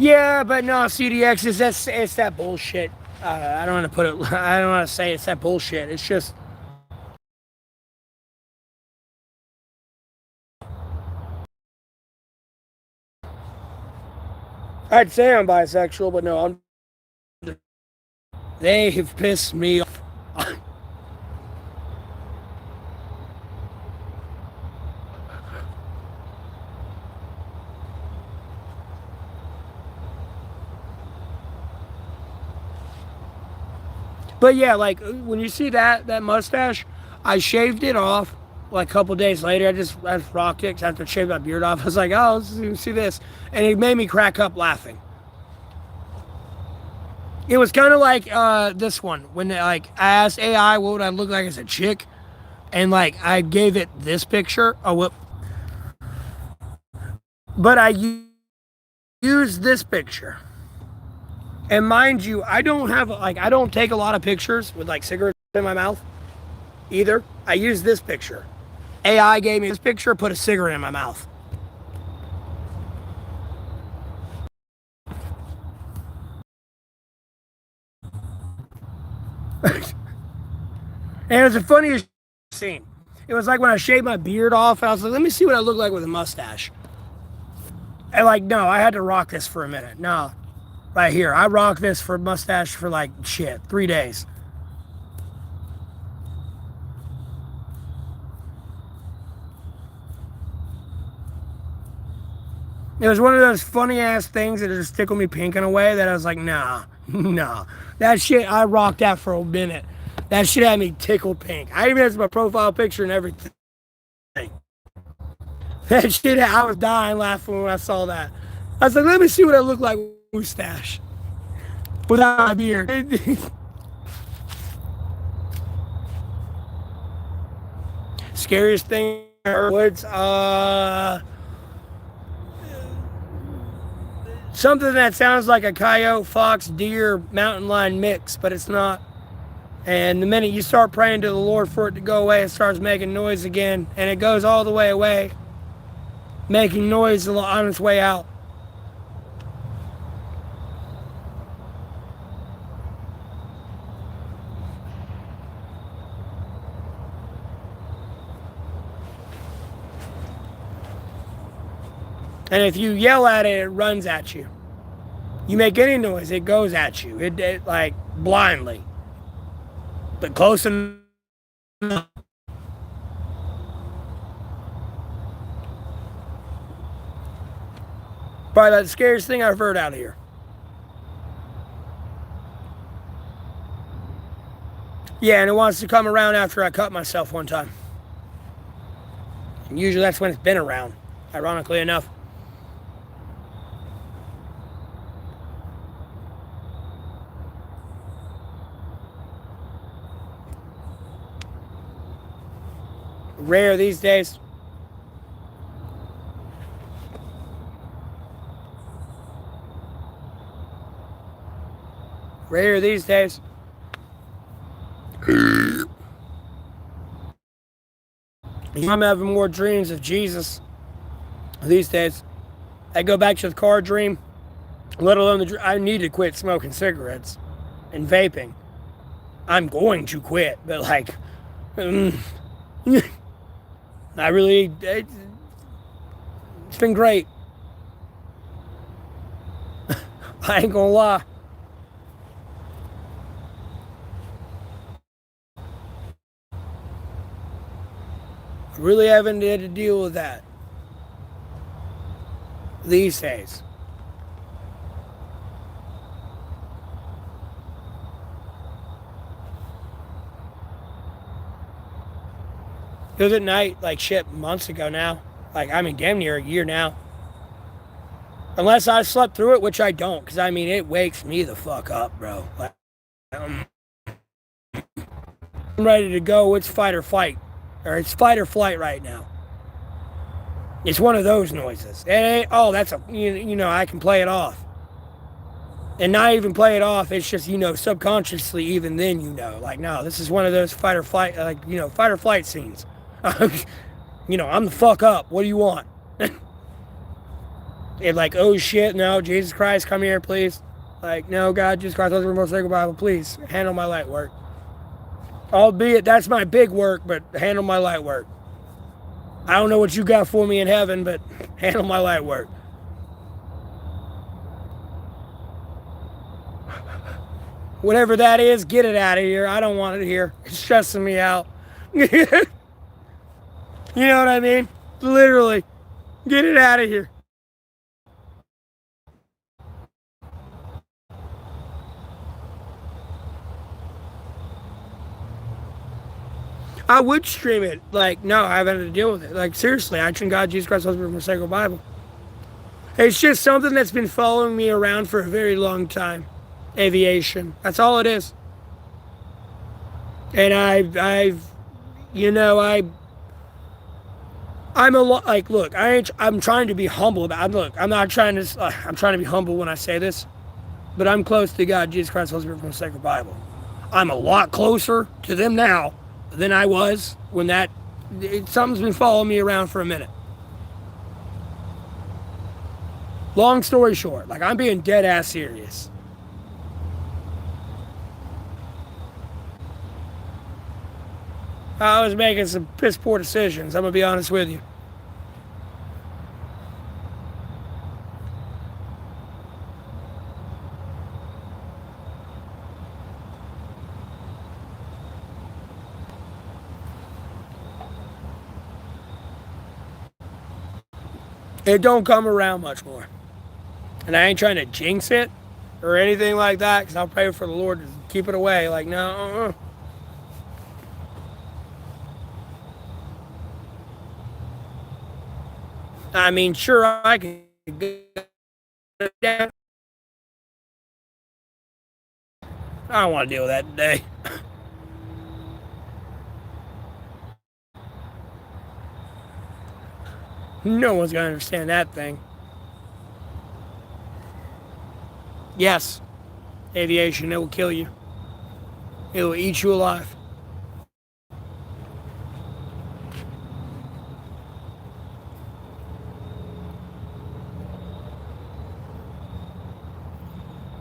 Yeah, but no, CDX is it's that bullshit. I don't want to put it. I don't want to say it's that bullshit. It's just I'd say I'm bisexual, but no, I'm. They have pissed me off. But yeah, like when you see that mustache, I shaved it off. Like a couple days later, I just rocked it 'cause after I shaved my beard off. I was like, oh, let's see this, and it made me crack up laughing. It was kind of like this one when like I asked AI what would I look like as a chick, and like I gave it this picture. Oh, well, but used this picture. And mind you, I don't have like I don't take a lot of pictures with like cigarettes in my mouth either. I use this picture. AI gave me this picture, put a cigarette in my mouth. And it was the funniest scene. It was like when I shaved my beard off, I was like, let me see what I look like with a mustache. And like, no, I had to rock this for a minute. No, right here. I rocked this for mustache for like shit, 3 days. It was one of those funny ass things that just tickled me pink in a way that I was like, nah, nah. That shit, I rocked that for a minute. That shit had me tickled pink. I even had my profile picture and everything. That shit, I was dying laughing when I saw that. I was like, let me see what I look like with a mustache without my beard. Scariest thing I heard was something that sounds like a coyote, fox, deer, mountain lion mix, but it's not. And the minute you start praying to the Lord for it to go away, it starts making noise again, and it goes all the way away, making noise on its way out. And if you yell at it, it runs at you. You make any noise, it goes at you. It like blindly, but close enough. Probably the scariest thing I've heard out of here. Yeah, and it wants to come around after I cut myself one time. And usually that's when it's been around, ironically enough. Rare these days. Rare these days. I'm having more dreams of Jesus these days. I go back to the car dream, let alone I need to quit smoking cigarettes and vaping. I'm going to quit, but like, I really, it's been great. I ain't gonna lie. I really haven't had to deal with that these days. It was at night, like shit, months ago now. Like, I mean, damn near a year now. Unless I slept through it, which I don't, because I mean, it wakes me the fuck up, bro. Like, I'm ready to go. It's fight or flight. Or it's fight or flight right now. It's one of those noises. It ain't, oh, that's a, you know, I can play it off. And not even play it off, it's just, you know, subconsciously, even then, you know, like, no, this is one of those fight or flight, like, you know, fight or flight scenes. You know, I'm the fuck up. What do you want? And like, oh shit, no, Jesus Christ, come here, please. Like, no, God, Jesus Christ, let's read the sacred Bible, please. Handle my light work. Albeit, that's my big work, but handle my light work. I don't know what you got for me in heaven, but handle my light work. Whatever that is, get it out of here. I don't want it here. It's stressing me out. You know what I mean? Literally. Get it out of here. I would stream it. Like, no, I haven't had to deal with it. Like, seriously, Action God, Jesus Christ, Husband, from Sacred Bible. It's just something that's been following me around for a very long time. Aviation. That's all it is. And I'm a lot, like, look, I'm trying to be humble about it. Look, I'm trying to be humble when I say this, but I'm close to God, Jesus Christ, Holy Spirit, from the Sacred Bible. I'm a lot closer to them now than I was when something's been following me around for a minute. Long story short, like, I'm being dead ass serious. I was making some piss poor decisions, I'm gonna be honest with you. It don't come around much more. And I ain't trying to jinx it or anything like that, because I'll pray for the Lord to keep it away. Like, no. I mean, sure, I can go down. I don't want to deal with that today. No one's going to understand that thing. Yes, aviation, it will kill you. It will eat you alive.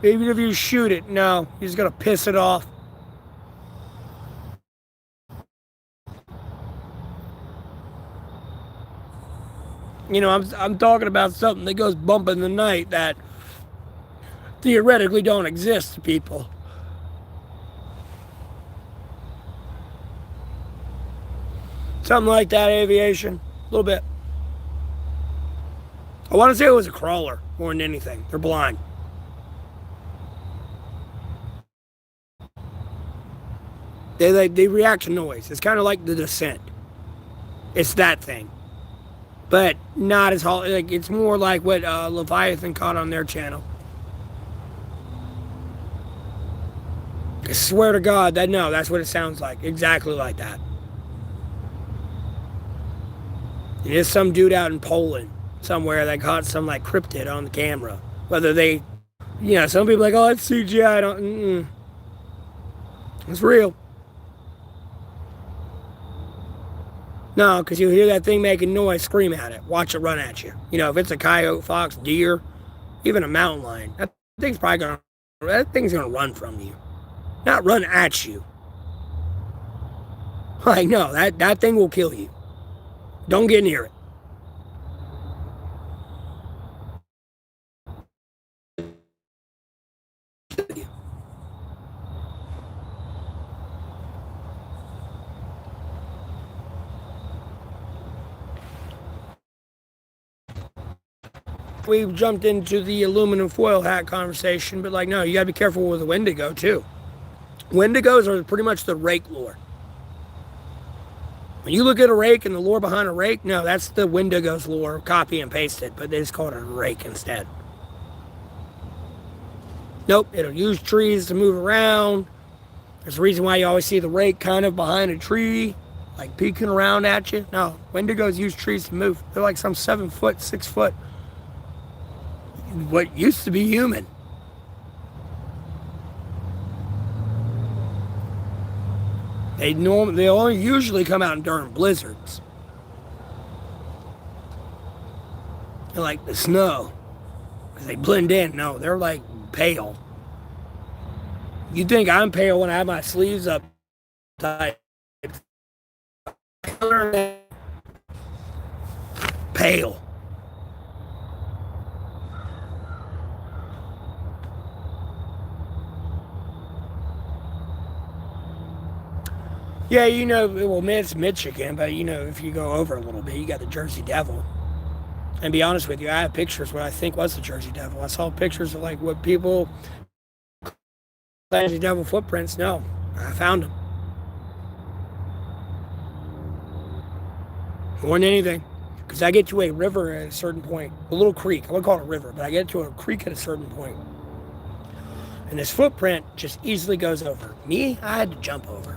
Even if you shoot it, no, you're just going to piss it off. You know, I'm talking about something that goes bump in the night that theoretically don't exist to people. Something like that, aviation. A little bit. I want to say it was a crawler more than anything. They're blind. They react to noise. It's kind of like The Descent. It's that thing. But not as hard. Like, it's more like what Leviathan caught on their channel. I swear to God, that's what it sounds like. Exactly like that. It is some dude out in Poland somewhere that caught some like cryptid on the camera. Whether they, some people are like, oh, it's CGI. I don't. It's real. No, because you hear that thing making noise, scream at it. Watch it run at you. If it's a coyote, fox, deer, even a mountain lion, that thing's going to run from you. Not run at you. Like, no, that thing will kill you. Don't get near it. We've jumped into the aluminum foil hat conversation, but no, you gotta be careful with the Wendigo too. Wendigos are pretty much the rake lore. When you look at a rake and the lore behind a rake, no, that's the Wendigo's lore, copy and pasted, but they just call it a rake instead. Nope, it'll use trees to move around. There's a reason why you always see the rake kind of behind a tree, like peeking around at you. No, Wendigos use trees to move. They're like some 7 foot, 6 foot, what used to be human. They only usually come out during blizzards. They're like the snow, because they blend in. No, they're like pale. You think I'm pale when I have my sleeves up tight? Pale. Yeah, you know, well, it's Michigan, but you know, if you go over a little bit, you got the Jersey Devil. And be honest with you, I have pictures what I think was the Jersey Devil. I saw pictures of like what people Jersey Devil footprints. No, I found them. More than anything, because I get to a river at a certain point, a little creek. I wouldn't call it a river, but I get to a creek at a certain point, and this footprint just easily goes over. Me, I had to jump over.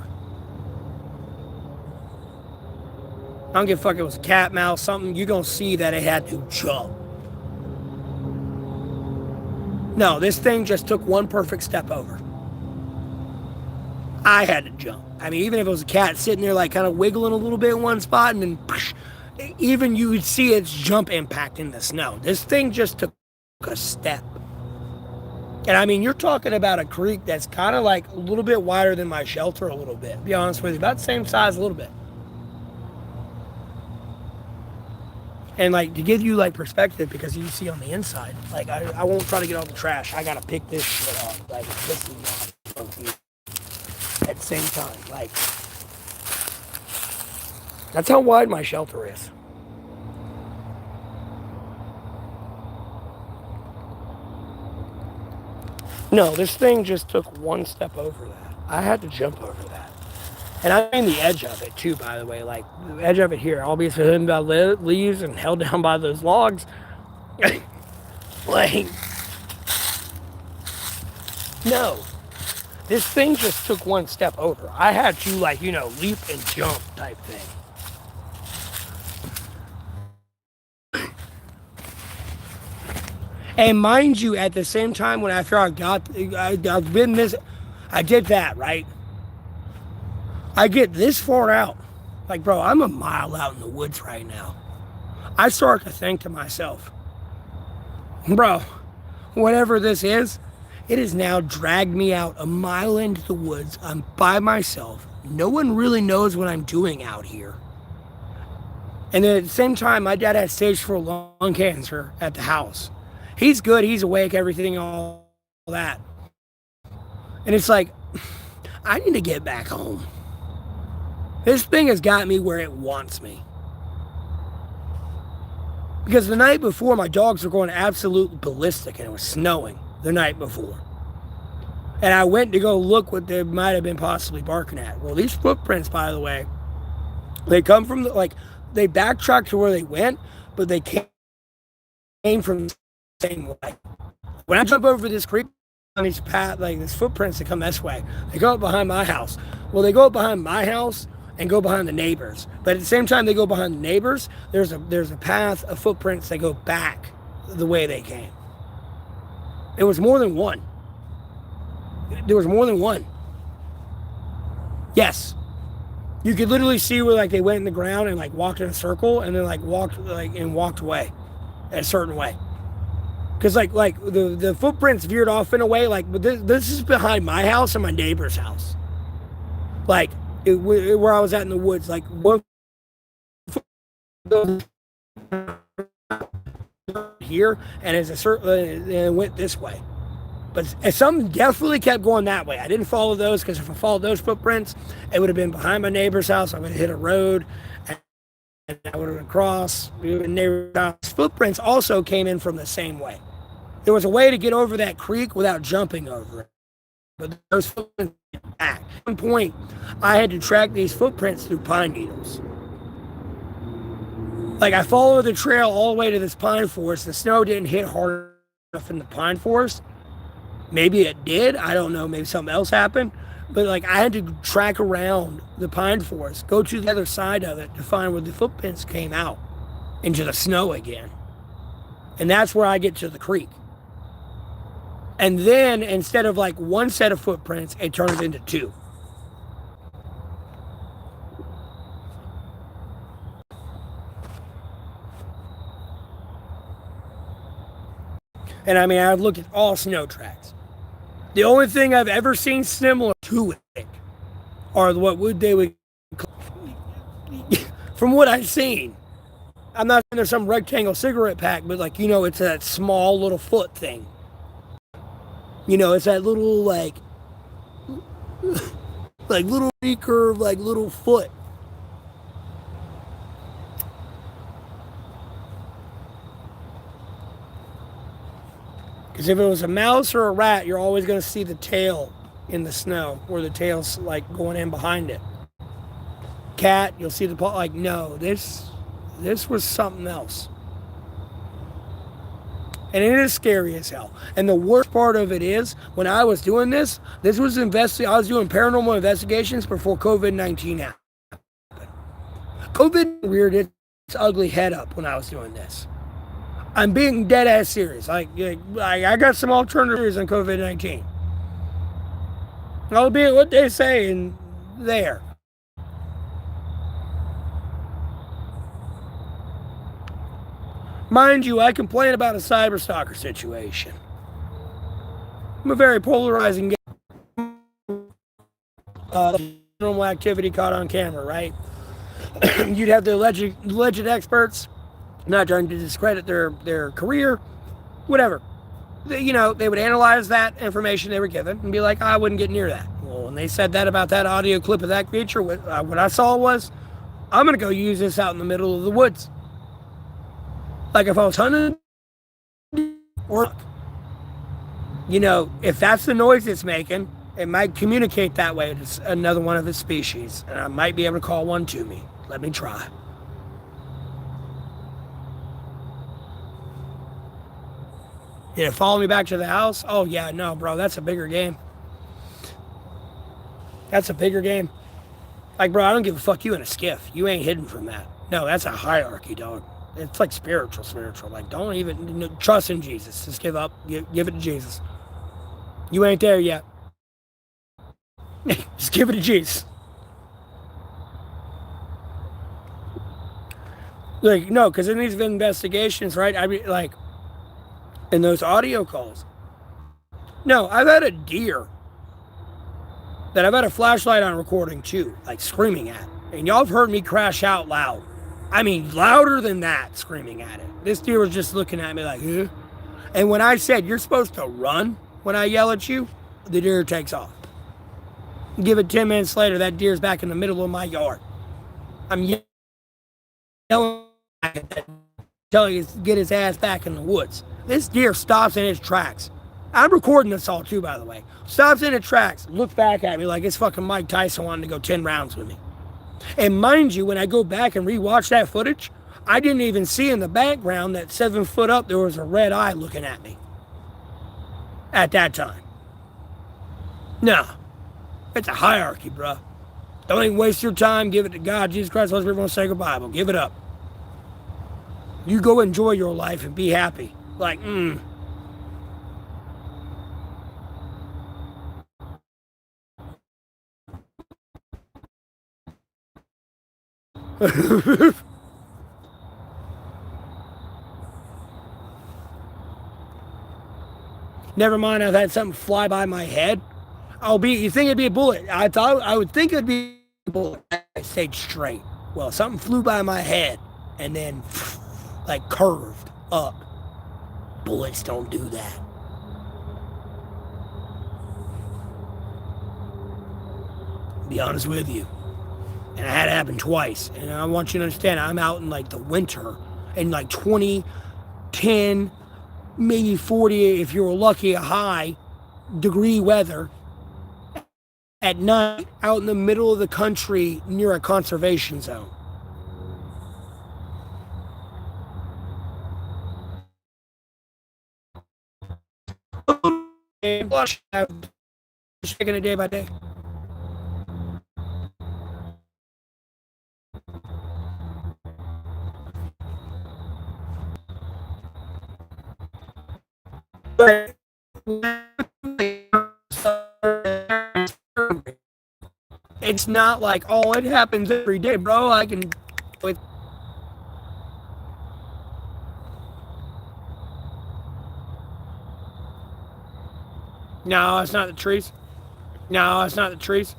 I don't give a fuck if it was a cat, mouse, something. You're going to see that it had to jump. No, this thing just took one perfect step over. I had to jump. I mean, even if it was a cat sitting there like kind of wiggling a little bit in one spot and then even you would see its jump impact in the snow. This thing just took a step. And I mean, you're talking about a creek that's kind of like a little bit wider than my shelter a little bit. To be honest with you, about the same size a little bit. And like to give you like perspective, because you see on the inside, like I won't try to get all the trash. I gotta pick this shit up. Like this is not funky. At the same time, like that's how wide my shelter is. No, this thing just took one step over that. I had to jump over that. And I mean the edge of it too, by the way. Like the edge of it here, obviously hidden by leaves and held down by those logs. Like, no. This thing just took one step over. I had to like, you know, leap and jump type thing. And mind you, at the same time, when after I did that, right? I get this far out. Like, bro, I'm a mile out in the woods right now. I start to think to myself, bro, whatever this is, it has now dragged me out a mile into the woods. I'm by myself. No one really knows what I'm doing out here. And then at the same time, my dad had stage 4 lung cancer at the house. He's good. He's awake, everything, all that. And it's like, I need to get back home. This thing has got me where it wants me. Because the night before, my dogs were going absolutely ballistic and it was snowing the night before. And I went to go look what they might have been possibly barking at. Well, these footprints, by the way, they come from, they backtracked to where they went, but they came from the same way. When I jump over this creek, on these path, like these footprints that come this way, they go up behind my house. Well, they go up behind my house and go behind the neighbors. But at the same time they go behind the neighbors, there's a path of footprints that go back the way they came. It was more than one. There was more than one. Yes. You could literally see where like they went in the ground and like walked in a circle and then like walked away a certain way. Because like the footprints veered off in a way like, but this is behind my house and my neighbor's house. Like where I was at in the woods, like one here and it's a certain and it went this way. But some definitely kept going that way. I didn't follow those because if I followed those footprints, it would have been behind my neighbor's house. I would have hit a road and I would have been across. Neighbor's house. Footprints also came in from the same way. There was a way to get over that creek without jumping over it. But those footprints back. At one point, I had to track these footprints through pine needles. Like I followed the trail all the way to this pine forest. The snow didn't hit hard enough in the pine forest. Maybe it did. I don't know. Maybe something else happened. But like I had to track around the pine forest, go to the other side of it to find where the footprints came out into the snow again. And that's where I get to the creek. And then instead of like one set of footprints, it turns into two. And I mean, I've looked at all snow tracks. The only thing I've ever seen similar to it are what they would, from what I've seen. I'm not saying there's some rectangle cigarette pack, but like, it's that small little foot thing. It's that little like little recurve, like little foot. Because if it was a mouse or a rat, you're always going to see the tail in the snow, where the tail's like going in behind it. Cat, you'll see the paw. Like, no, this was something else. And it is scary as hell. And the worst part of it is, when I was doing this was I was doing paranormal investigations before COVID-19 happened. COVID reared its ugly head up when I was doing this. I'm being dead ass serious. I got some alternatives on COVID-19. Albeit what they say in there. Mind you, I complain about a cyberstalker situation. I'm a very polarizing guy. Normal activity caught on camera, right? You'd have the alleged experts, not trying to discredit their career, whatever. They would analyze that information they were given and be like, I wouldn't get near that. Well, when they said that about that audio clip of that creature, what I saw was, I'm going to go use this out in the middle of the woods. Like if I was hunting, or, if that's the noise it's making, it might communicate that way to another one of its species. And I might be able to call one to me. Let me try. Follow me back to the house? Oh, yeah, no, bro, that's a bigger game. That's a bigger game. Like, bro, I don't give a fuck you in a skiff. You ain't hidden from that. No, that's a hierarchy, dog. It's like spiritual. Like, don't even trust in Jesus. Just give up. Give it to Jesus. You ain't there yet. Just give it to Jesus. Like, no, because in these investigations, right, I mean, like, in those audio calls, no, I've had a deer that I've had a flashlight on recording too, like screaming at. And y'all have heard me crash out loud. I mean, louder than that, screaming at it. This deer was just looking at me like, huh? And when I said, you're supposed to run when I yell at you, the deer takes off. Give it 10 minutes later, that deer's back in the middle of my yard. I'm yelling at it, telling it to get his ass back in the woods. This deer stops in its tracks. I'm recording this all too, by the way. Stops in its tracks, looks back at me like it's fucking Mike Tyson wanting to go 10 rounds with me. And mind you, when I go back and rewatch that footage, I didn't even see in the background that 7 foot up there was a red eye looking at me. At that time. No. It's a hierarchy, bruh. Don't even waste your time. Give it to God, Jesus Christ, Holy Spirit, won't say Bible. Give it up. You go enjoy your life and be happy. Like, Never mind, I've had something fly by my head. You think it'd be a bullet? I would think it'd be a bullet. I stayed straight. Well, something flew by my head and then like curved up. Bullets don't do that. Be honest with you. And it had it happen twice. And I want you to understand, I'm out in like the winter in like 20, 10, maybe 40, if you're lucky, a high degree weather at night out in the middle of the country near a conservation zone. Just taking it day by day. But it's not like, oh, it happens every day, bro. I can. No, it's not the trees. No, it's not the trees.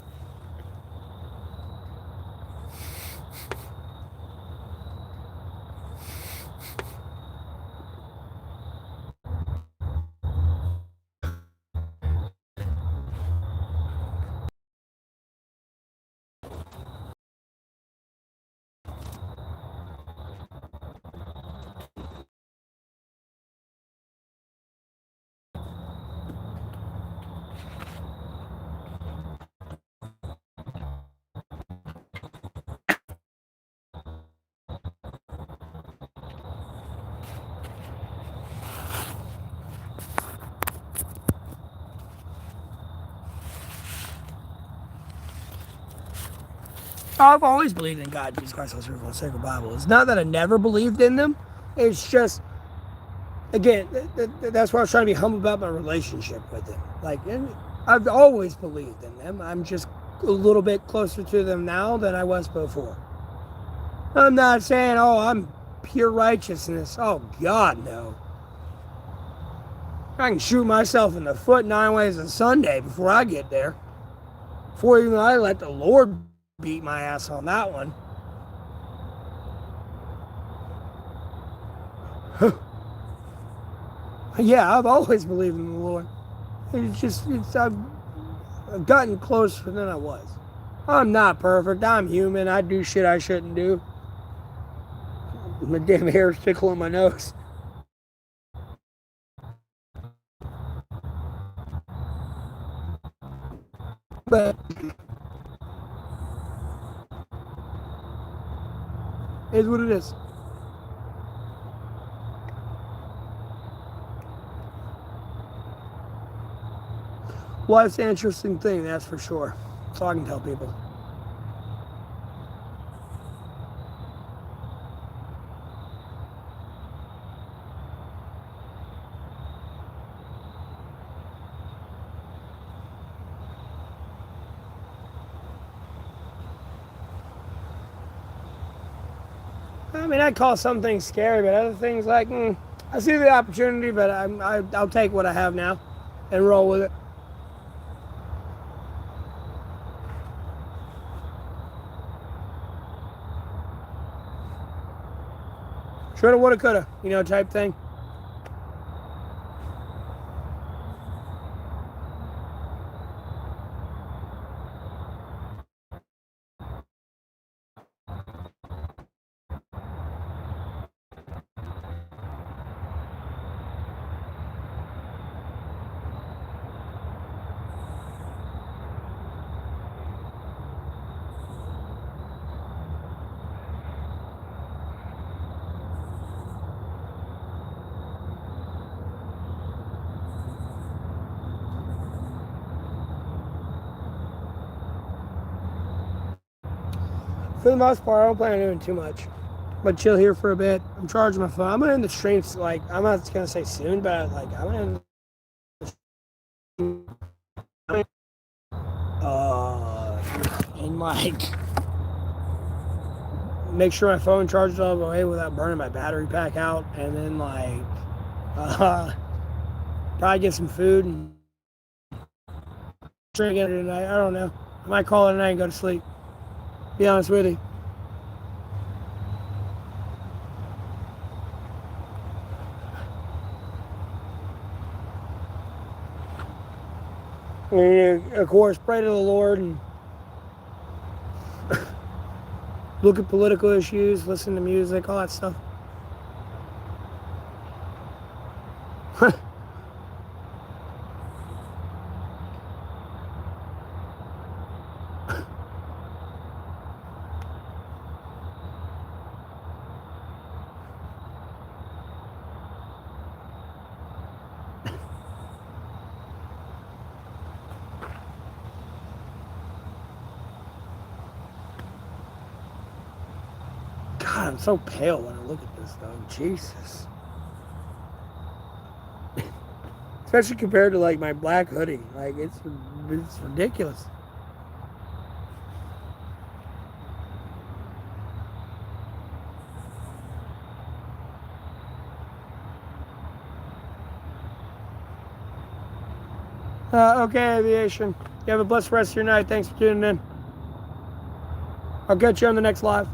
I've always believed in God, Jesus Christ, Holy Spirit, the sacred Bible. It's not that I never believed in them. It's just, again, that's why I was trying to be humble about my relationship with them. Like, I've always believed in them. I'm just a little bit closer to them now than I was before. I'm not saying, oh, I'm pure righteousness. Oh, God, no. I can shoot myself in the foot 9 ways a Sunday before I get there. Before even I let the Lord beat my ass on that one. Yeah, I've always believed in the Lord. I've gotten closer than I was. I'm not perfect. I'm human. I do shit I shouldn't do. My damn hair's tickling my nose. But it is what it is. Life's an interesting thing, that's for sure. So I can tell people. I mean, I call some things scary, but other things like, I see the opportunity, but I'll take what I have now and roll with it. Shoulda, woulda, coulda, type thing. For the most part, I don't plan on doing too much. But chill here for a bit. I'm charging my phone. I'm gonna end the streams I'm not gonna say soon, but I'm gonna end and make sure my phone charges all the way without burning my battery pack out, and then probably get some food and drink it tonight. I don't know. I might call it a night and go to sleep. Be honest with you. And of course, pray to the Lord and look at political issues, listen to music, all that stuff. I'm so pale when I look at this, though. Jesus. Especially compared to, like, my black hoodie. Like, it's ridiculous. Okay, Aviation. You have a blessed rest of your night. Thanks for tuning in. I'll catch you on the next live.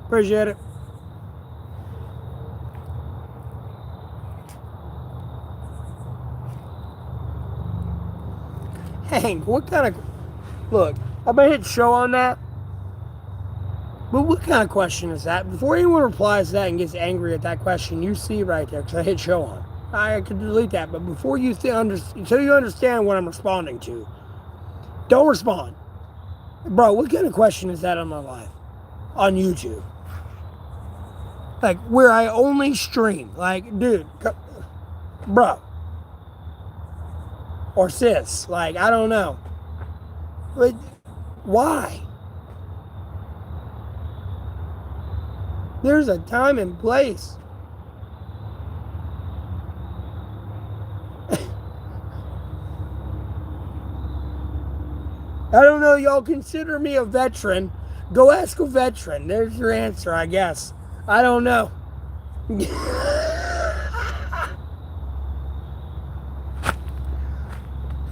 Appreciate it. Hank, what kind of... Look, I'm going to hit show on that. But what kind of question is that? Before anyone replies to that and gets angry at that question, you see right there, because I hit show on. I could delete that, but before you until you understand what I'm responding to, don't respond. Bro, what kind of question is that on my live? On YouTube? Like, where I only stream. Like, dude, bro. Or sis. Like, I don't know. But why? There's a time and place. I don't know, y'all consider me a veteran. Go ask a veteran. There's your answer, I guess. I don't know.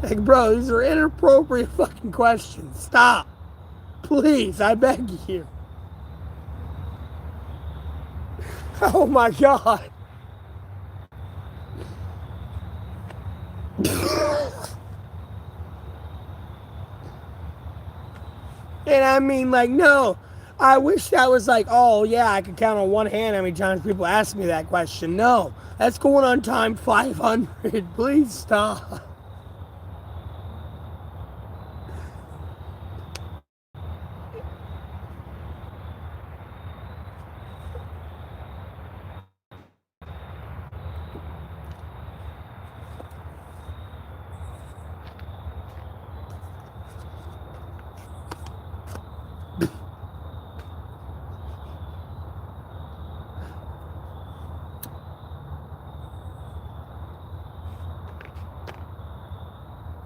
Like, bro, these are inappropriate fucking questions. Stop. Please, I beg you. Oh my God. And I mean, like, no. I wish that was like, oh yeah, I could count on one hand how many times people ask me that question. No, that's going on time 500. Please stop.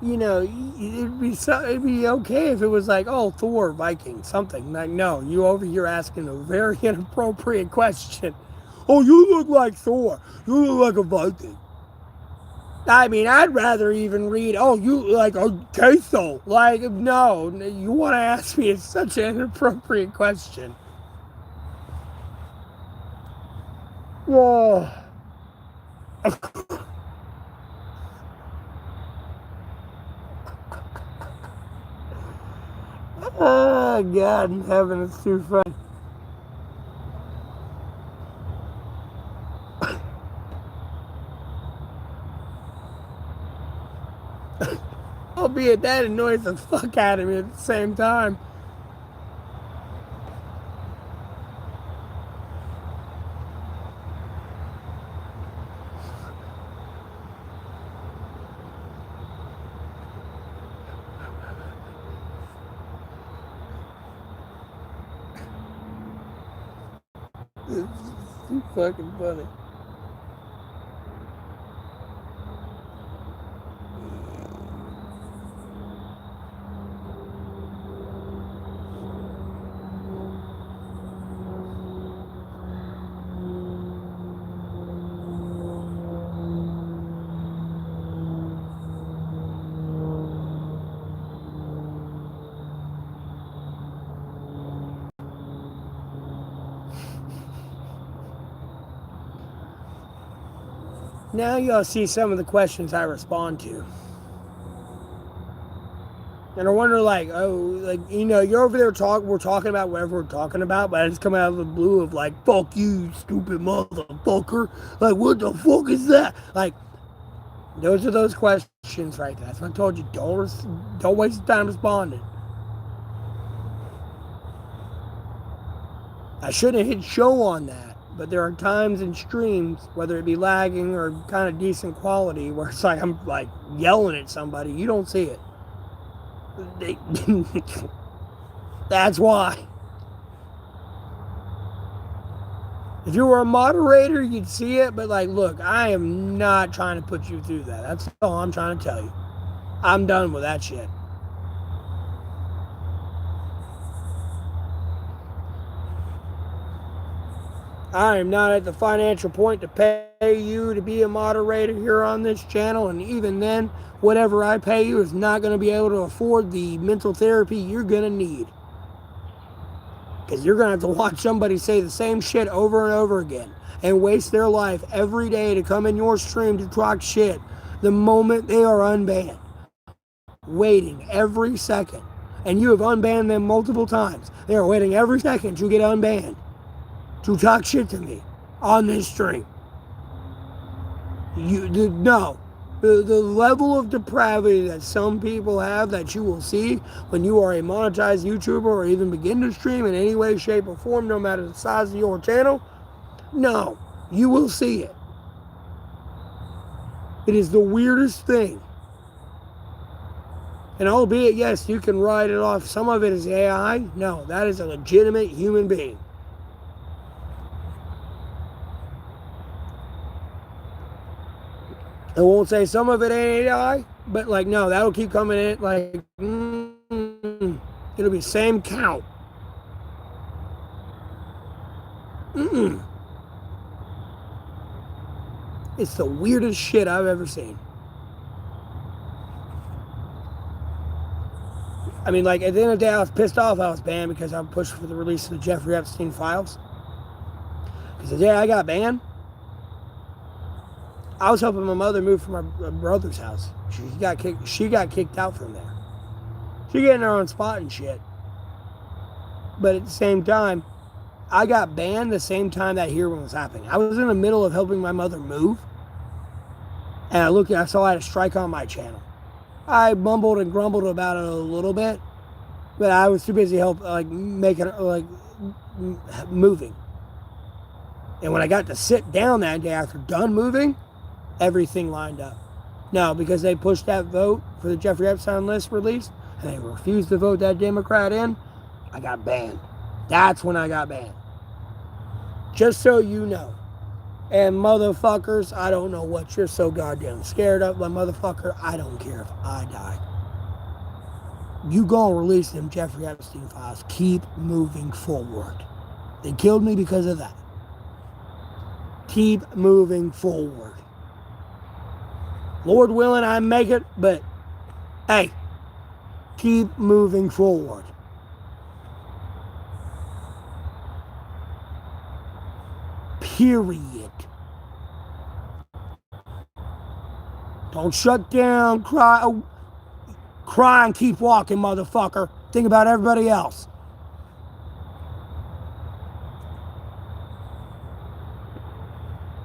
You know, it'd be okay if it was like, oh, Thor, Viking, something. Like, no, you over here asking a very inappropriate question. Oh, you look like Thor. You look like a Viking. I mean, I'd rather even read, oh, you like a queso. Like, no, you want to ask me, it's such an inappropriate question. Whoa. Oh, God in heaven, it's too funny. Albeit that annoys the fuck out of me at the same time. It's too fucking funny. Now y'all see some of the questions I respond to. And I wonder, like, oh, like, you know, you're over there we're talking about whatever we're talking about, but I just come out of the blue of, like, fuck you, stupid motherfucker. Like, what the fuck is that? Like, Those are those questions right there. That's what I told you. Don't waste your time responding. I shouldn't hit show on that, but there are times in streams, whether it be lagging or kind of decent quality, where it's like I'm like yelling at somebody. You don't see it. That's why. If you were a moderator, you'd see it, but like, look, I am not trying to put you through that. That's all I'm trying to tell you. I'm done with that shit. I am not at the financial point to pay you to be a moderator here on this channel, and even then, whatever I pay you is not going to be able to afford the mental therapy you're going to need. Because you're going to have to watch somebody say the same shit over and over again and waste their life every day to come in your stream to talk shit the moment they are unbanned. Waiting every second. And you have unbanned them multiple times. They are waiting every second to get unbanned to talk shit to me on this stream. No. The level of depravity that some people have that you will see when you are a monetized YouTuber or even begin to stream in any way, shape, or form, no matter the size of your channel, no, you will see it. It is the weirdest thing. And albeit, yes, you can write it off. Some of it is AI. No, that is a legitimate human being. I won't say some of it ain't AI, but like, no, that'll keep coming in. Like, it'll be same count. It's the weirdest shit I've ever seen. I mean, like, at the end of the day, I was pissed off I was banned because I pushed for the release of the Jeffrey Epstein files. Because the day I got banned, I was helping my mother move from my brother's house. She got kicked out from there. She got in her own spot and shit. But at the same time, I got banned the same time that hearing was happening. I was in the middle of helping my mother move, and I saw I had a strike on my channel. I mumbled and grumbled about it a little bit, but I was too busy moving. And when I got to sit down that day after done moving, everything lined up. No, because they pushed that vote for the Jeffrey Epstein list release, and they refused to vote that Democrat in, I got banned. That's when I got banned. Just so you know. And motherfuckers, I don't know what you're so goddamn scared of, but motherfucker, I don't care if I die. You gonna release them Jeffrey Epstein files. Keep moving forward. They killed me because of that. Keep moving forward. Lord willing, I make it, but hey, keep moving forward. Period. Don't shut down, cry and keep walking, motherfucker. Think about everybody else.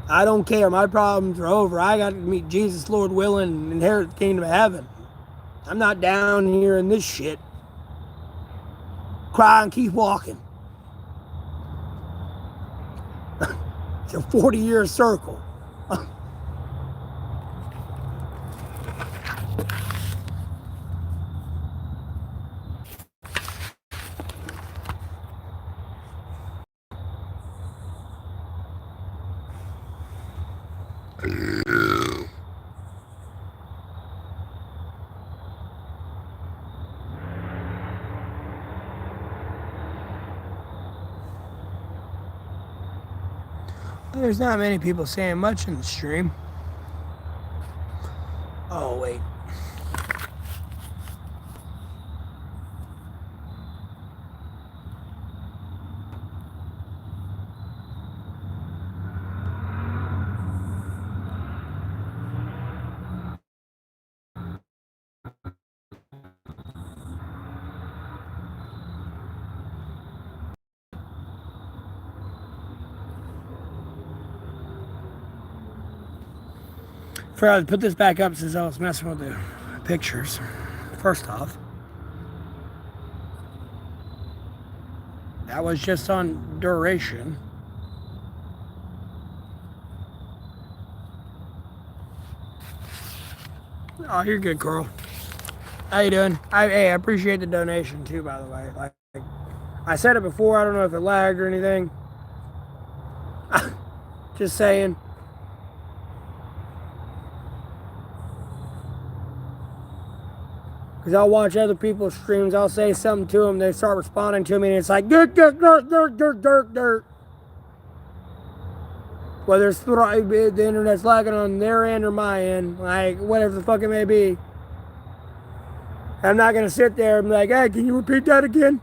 I don't care. My problems are over. I got to meet Jesus, Lord willing, and inherit the kingdom of heaven. I'm not down here in this shit. Cry and keep walking. It's a 40-year circle. There's not many people saying much in the stream. Oh, wait. forgot to put this back up since I was messing with the pictures. First off, that was just on duration. Oh, you're good, Carl. How you doing? I appreciate the donation too, by the way. Like I said it before, I don't know if it lagged or anything. Just saying. Because I'll watch other people's streams, I'll say something to them, they start responding to me, and it's like, dirt, dirt, dirt, dirt, dirt, dirt, dirt. Whether it's the internet's lagging on their end or my end, like, whatever the fuck it may be. I'm not going to sit there and be like, hey, can you repeat that again?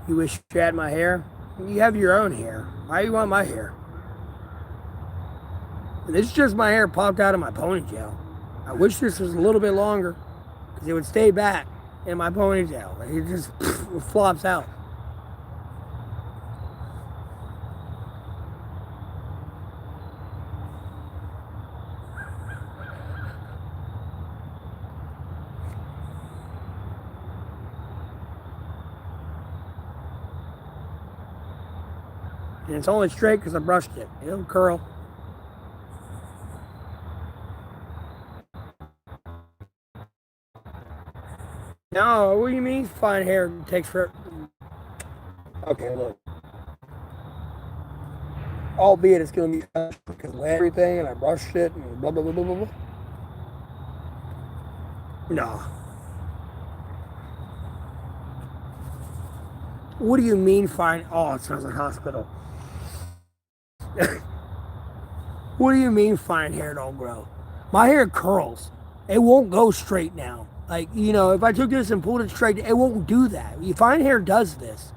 You wish you had my hair? You have your own hair. Why do you want my hair? This is just my hair popped out of my ponytail. I wish this was a little bit longer because it would stay back in my ponytail. It just flops out. And it's only straight because I brushed it. It'll curl. No, what do you mean fine hair takes forever? Okay, look. Albeit it's going to be because of everything and I brushed it and blah, blah, blah, blah, blah, blah. No. What do you mean fine? Oh, it sounds like hospital. What do you mean fine hair don't grow? My hair curls. It won't go straight now. Like, you know, if I took this and pulled it straight, it won't do that. Fine hair does this.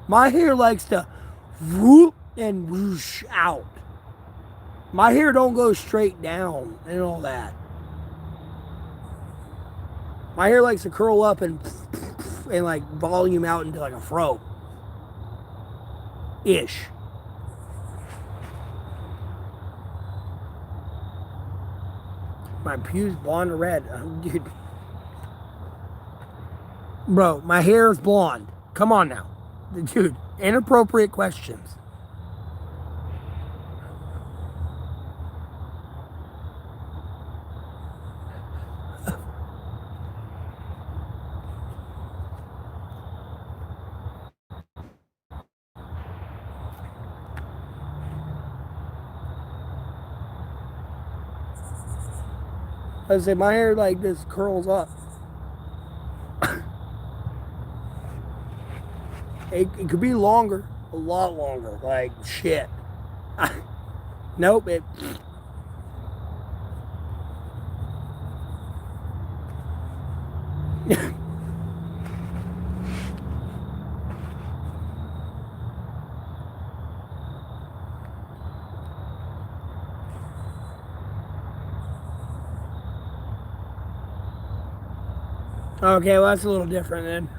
My hair likes to whoop and whoosh out. My hair don't go straight down and all that. My hair likes to curl up and like volume out into like a fro. Ish. My pubes blonde or red. Dude. Bro, my hair is blonde. Come on now. Dude, inappropriate questions. I say my hair like this curls up. It could be longer, a lot longer, like shit. Nope, it. Okay, well that's a little different then.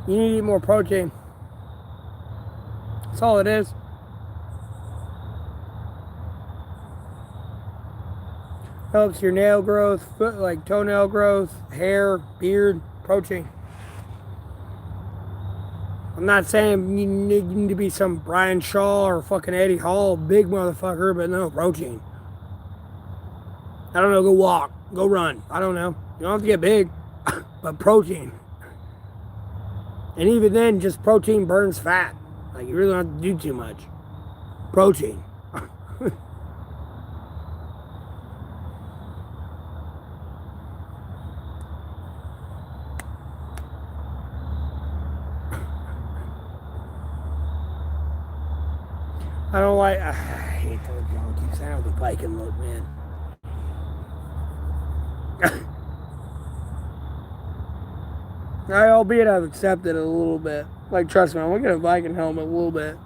You need to eat more protein. That's all it is. Helps your nail growth, foot, like toenail growth, hair, beard, protein. I'm not saying you need to be some Brian Shaw or fucking Eddie Hall, big motherfucker, but no, protein. I don't know, go walk, go run. I don't know. You don't have to get big, but protein. And even then, just protein burns fat. Like, you really don't have to do too much. Protein. I don't like, I hate those y'all keep saying with the Viking look, man. Albeit I've accepted it a little bit. Like, trust me, I'm gonna get a Viking helmet a little bit.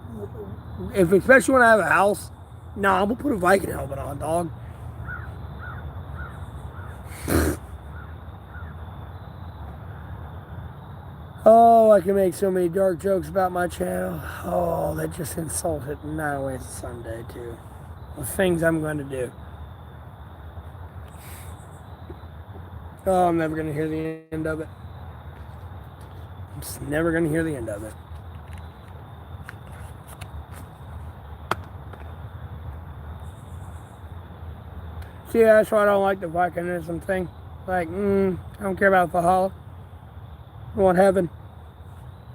If, especially when I have a house, I'm gonna put a Viking helmet on, dog. Oh, I can make so many dark jokes about my channel. Oh, that just insulted 9 ways to Sunday, too. The things I'm going to do. Oh, I'm never going to hear the end of it. I'm just never going to hear the end of it. See, that's why I don't like the Vikinism thing. Like, I don't care about Valhalla. I want heaven.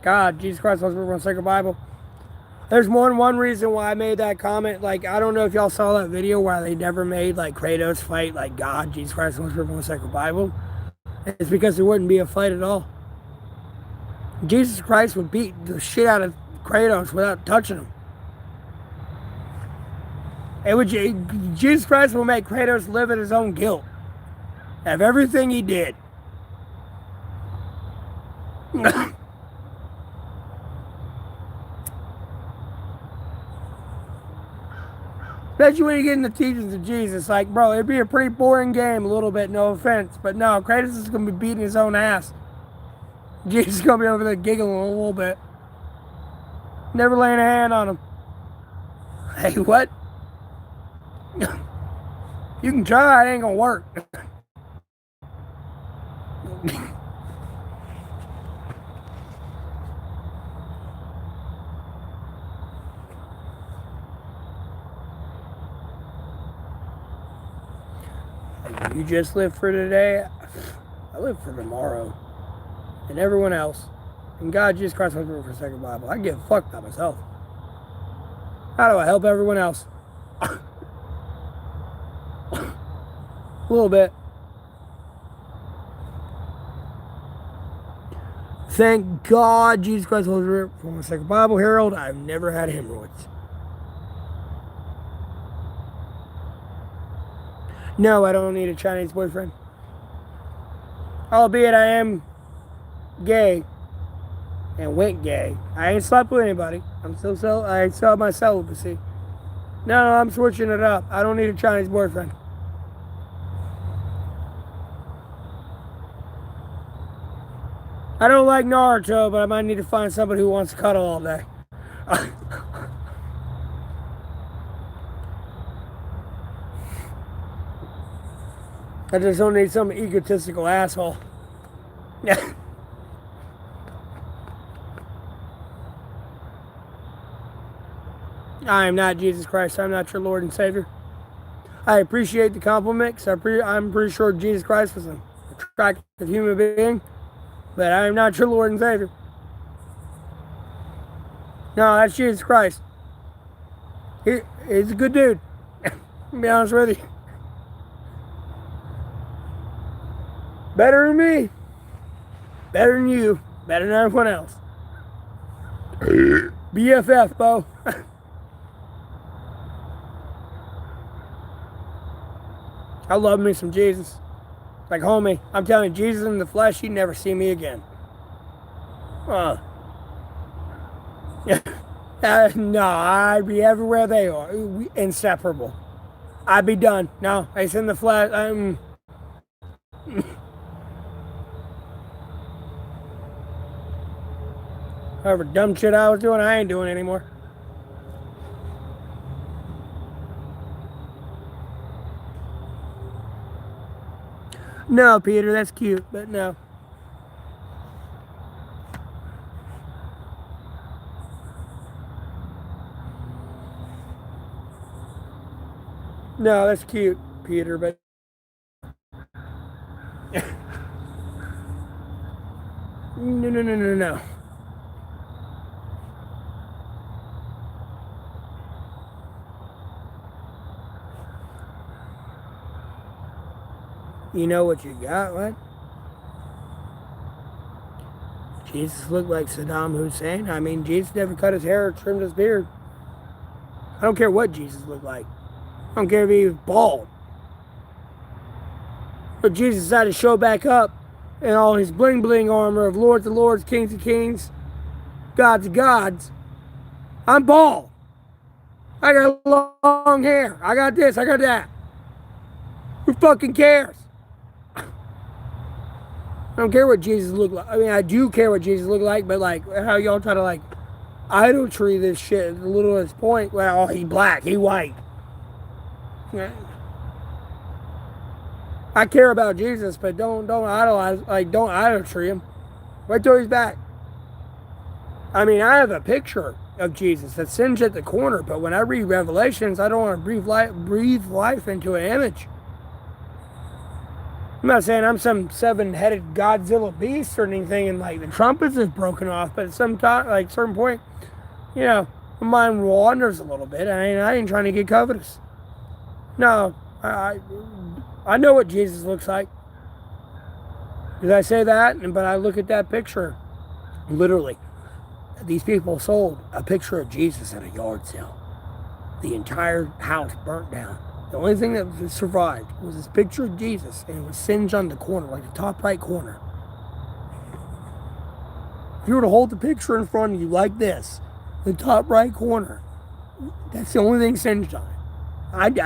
God, Jesus Christ, let's read one sacred Bible. There's more than one reason why I made that comment. Like, I don't know if y'all saw that video where they never made, like, Kratos fight, like, God, Jesus Christ, let's read one sacred Bible. It's because there wouldn't be a fight at all. Jesus Christ would beat the shit out of Kratos without touching him. Jesus Christ will make Kratos live in his own guilt of everything he did. Especially when you get into the teachings of Jesus. Like, bro, it'd be a pretty boring game a little bit, no offense. But no, Kratos is going to be beating his own ass. Jesus is going to be over there giggling a little bit. Never laying a hand on him. Hey, what? You can try, it ain't going to work. You just live for today. I live for tomorrow. And everyone else. And God, Jesus Christ, I'm for a second Bible. I give a fuck about myself. How do I help everyone else? A little bit. Thank God, Jesus Christ, for my second Bible, Harold. I've never had hemorrhoids. No, I don't need a Chinese boyfriend. Albeit I am gay and went gay. I ain't slept with anybody. I still have my celibacy. No, I'm switching it up. I don't need a Chinese boyfriend. I don't like Naruto, but I might need to find somebody who wants to cuddle all day. I just don't need some egotistical asshole. I am not Jesus Christ. I'm not your Lord and Savior. I appreciate the compliment because I'm pretty sure Jesus Christ was an attractive human being, but I am not your Lord and Savior. No, that's Jesus Christ. He's a good dude. To be honest with you. Better than me. Better than you. Better than everyone else. BFF, Bo. I love me some Jesus. Like, homie, I'm telling you, Jesus in the flesh, he'd never see me again. No, I'd be everywhere they are. Inseparable. I'd be done. No, it's in the flesh. However dumb shit I was doing, I ain't doing anymore. No, Peter, that's cute, but no. No, that's cute, Peter, but no. You know what you got, what? Jesus looked like Saddam Hussein. I mean, Jesus never cut his hair or trimmed his beard. I don't care what Jesus looked like. I don't care if he was bald. But Jesus decided to show back up in all his bling bling armor of Lords of Lords, Kings of Kings, Gods of Gods. I'm bald. I got long hair. I got this. I got that. Who fucking cares? I don't care what Jesus looked like. I mean, I do care what Jesus looked like, but like how y'all try to like idolatry this shit at the littlest point. Well, he black, he white. Yeah. I care about Jesus, but don't idolize, like don't idolatry him. Wait till he's back. I mean, I have a picture of Jesus that singed at the corner, but when I read Revelations, I don't want to breathe life into an image. I'm not saying I'm some seven-headed Godzilla beast or anything, and like the trumpets is broken off, but at some time, like certain point, my mind wanders a little bit. I ain't trying to get covetous. No, I know what Jesus looks like. Did I say that? But I look at that picture, literally. These people sold a picture of Jesus at a yard sale. The entire house burnt down. The only thing that survived was this picture of Jesus, and it was singed on the corner, like the top right corner. If you were to hold the picture in front of you like this, the top right corner, that's the only thing singed on it.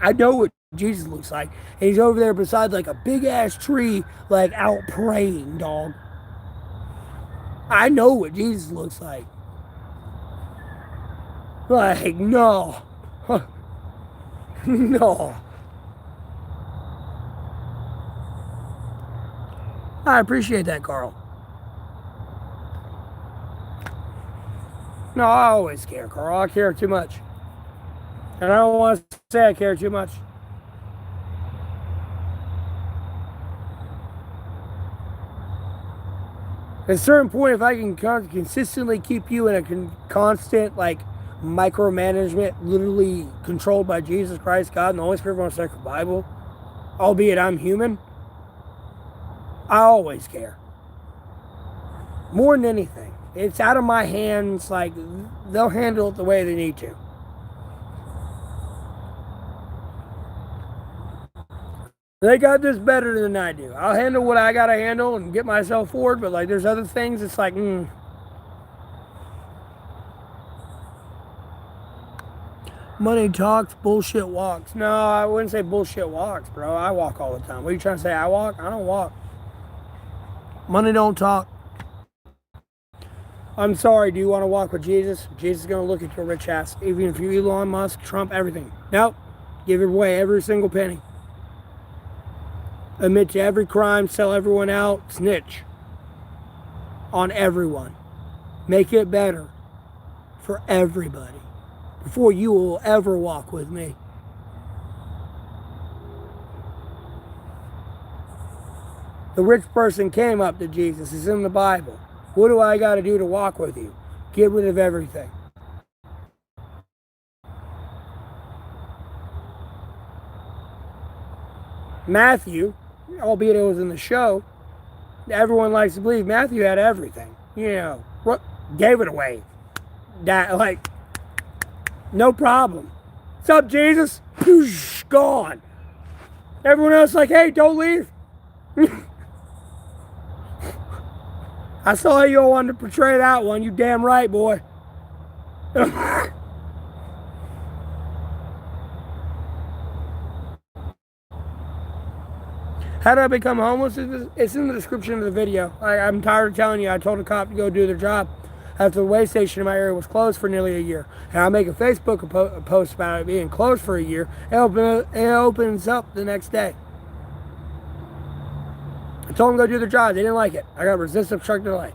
I know what Jesus looks like. And he's over there beside like a big ass tree, like out praying, dog. I know what Jesus looks like. Like, no. No. I appreciate that, Carl. No, I always care, Carl. I care too much. And I don't want to say I care too much. At a certain point, if I can consistently keep you in a constant, like, micromanagement, literally controlled by Jesus Christ, God, and the Holy Spirit, on the sacred Bible, albeit I'm human, I always care. More than anything. It's out of my hands, like, they'll handle it the way they need to. They got this better than I do. I'll handle what I gotta handle and get myself forward, but like there's other things, it's like, Money talks, bullshit walks. No, I wouldn't say bullshit walks, bro. I walk all the time. What are you trying to say? I walk? I don't walk. Money don't talk. I'm sorry, do you want to walk with Jesus? Jesus is going to look at your rich ass. Even if you're Elon Musk, Trump, everything. Nope. Give away every single penny. Admit to every crime, sell everyone out, snitch on everyone. Make it better for everybody before you will ever walk with me. The rich person came up to Jesus. It's in the Bible. What do I got to do to walk with you? Get rid of everything. Matthew, albeit it was in the show, everyone likes to believe Matthew had everything. Gave it away. That, like, no problem. What's up, Jesus? Gone. Everyone else like, hey, don't leave. I saw you all wanted to portray that one. You damn right, boy. How did I become homeless? It's in the description of the video. I'm tired of telling you. I told a cop to go do their job after the way station in my area was closed for nearly a year. And I make a Facebook post about it being closed for a year. It opens up the next day. I told them to go do their job. They didn't like it. I got resist, obstruct, delay.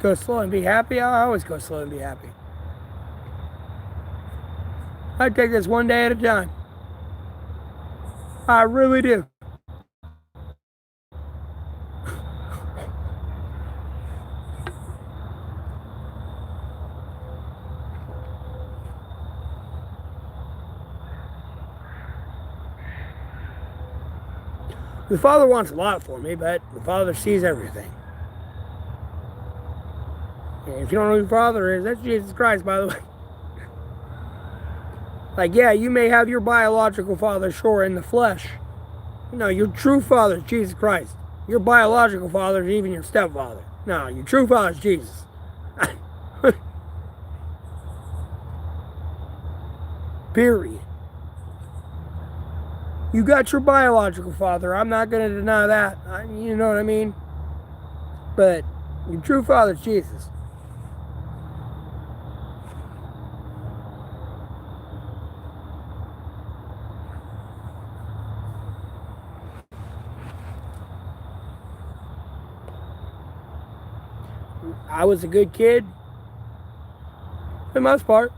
Go slow and be happy. I always go slow and be happy. I take this one day at a time. I really do. The Father wants a lot for me, but the Father sees everything. And if you don't know who the Father is, that's Jesus Christ, by the way. Like, yeah, you may have your biological father, sure, in the flesh. No, your true father is Jesus Christ. Your biological father is even your stepfather. No, your true father is Jesus. Period. You got your biological father. I'm not going to deny that. You know what I mean? But your true father's Jesus. I was a good kid, for the most part.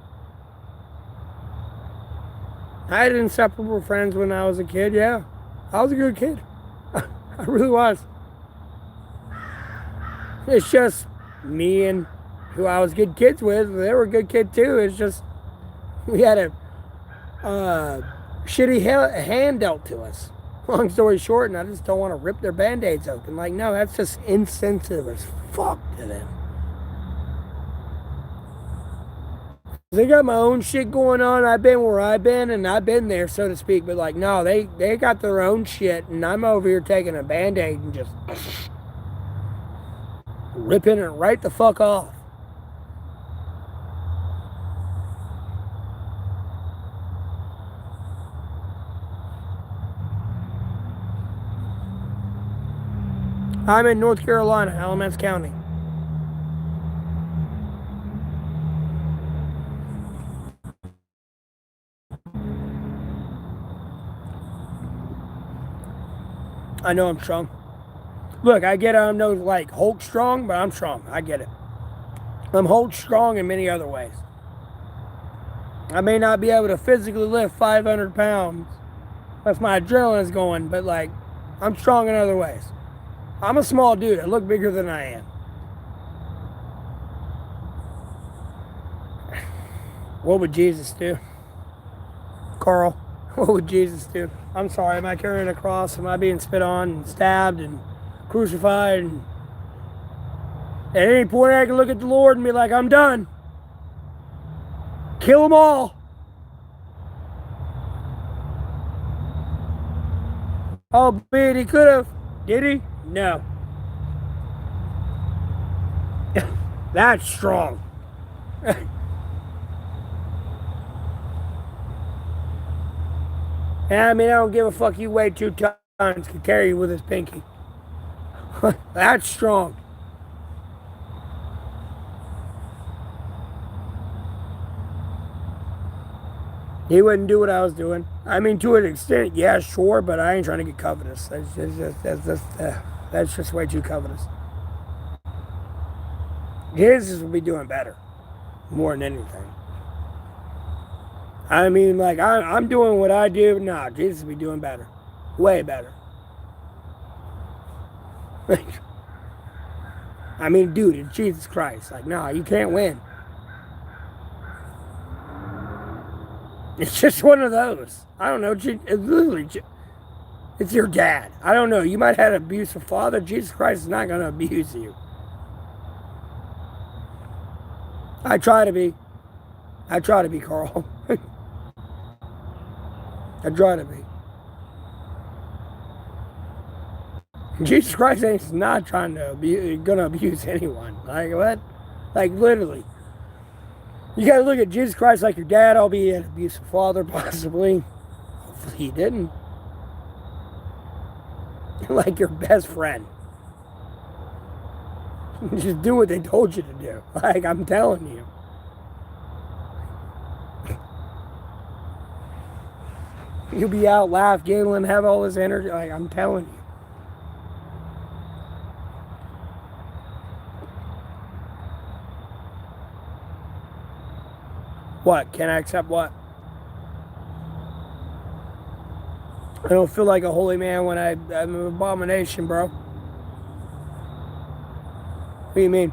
I had inseparable friends when I was a kid, yeah. I was a good kid. I really was. It's just me and who I was good kids with, they were a good kid too. It's just we had a shitty hand dealt to us. Long story short, and I just don't want to rip their band-aids open. Like, no, that's just insensitive as fuck to them. They got my own shit going on. I've been where I've been, and I've been there, so to speak. But, like, no, they got their own shit, and I'm over here taking a Band-Aid and just ripping it right the fuck off. I'm in North Carolina, Alamance County. I know I'm strong. Look, I get I'm no like Hulk strong, but I'm strong. I get it. I'm Hulk strong in many other ways. I may not be able to physically lift 500 pounds. That's my adrenaline's going, but like, I'm strong in other ways. I'm a small dude. I look bigger than I am. What would Jesus do? Carl, what would Jesus do? I'm sorry, am I carrying a cross? Am I being spit on and stabbed and crucified? And at any point I can look at the Lord and be like, I'm done. Kill them all. Albeit he could have. Did he? No. That's strong. I mean, I don't give a fuck. You weigh 2 tons, can carry you with his pinky. That's strong. He wouldn't do what I was doing. I mean, to an extent, yeah, sure, but I ain't trying to get covetous. That's just way too covetous. Jesus will be doing better, more than anything. I mean, like, I'm doing what I do. Nah, Jesus will be doing better. Way better. I mean, dude, it's Jesus Christ. Like, nah, you can't win. It's just one of those. I don't know. It's literally, it's your dad. I don't know. You might have an abusive father. Jesus Christ is not going to abuse you. I try to be, Carl. I try to be. Jesus Christ ain't not trying to gonna abuse anyone. Like what? Like literally. You gotta look at Jesus Christ like your dad, albeit an abusive father, possibly. Hopefully he didn't. Like your best friend. Just do what they told you to do. Like I'm telling you. You'll be out, laugh, giggling, have all this energy. Like I'm telling you. What? Can I accept what? I don't feel like a holy man when I'm an abomination, bro. What do you mean?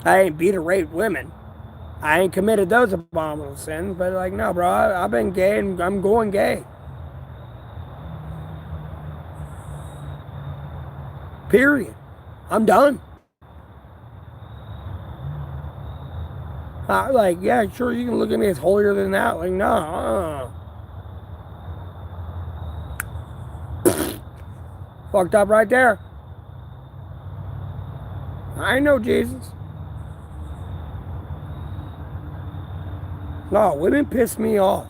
I ain't beat or raped women. I ain't committed those abominable sins, but like, no, bro, I've been gay and I'm going gay. Period. I'm done. Like, yeah, sure, you can look at me as holier than that. Like, no. Fucked up right there. I know Jesus. No, women piss me off.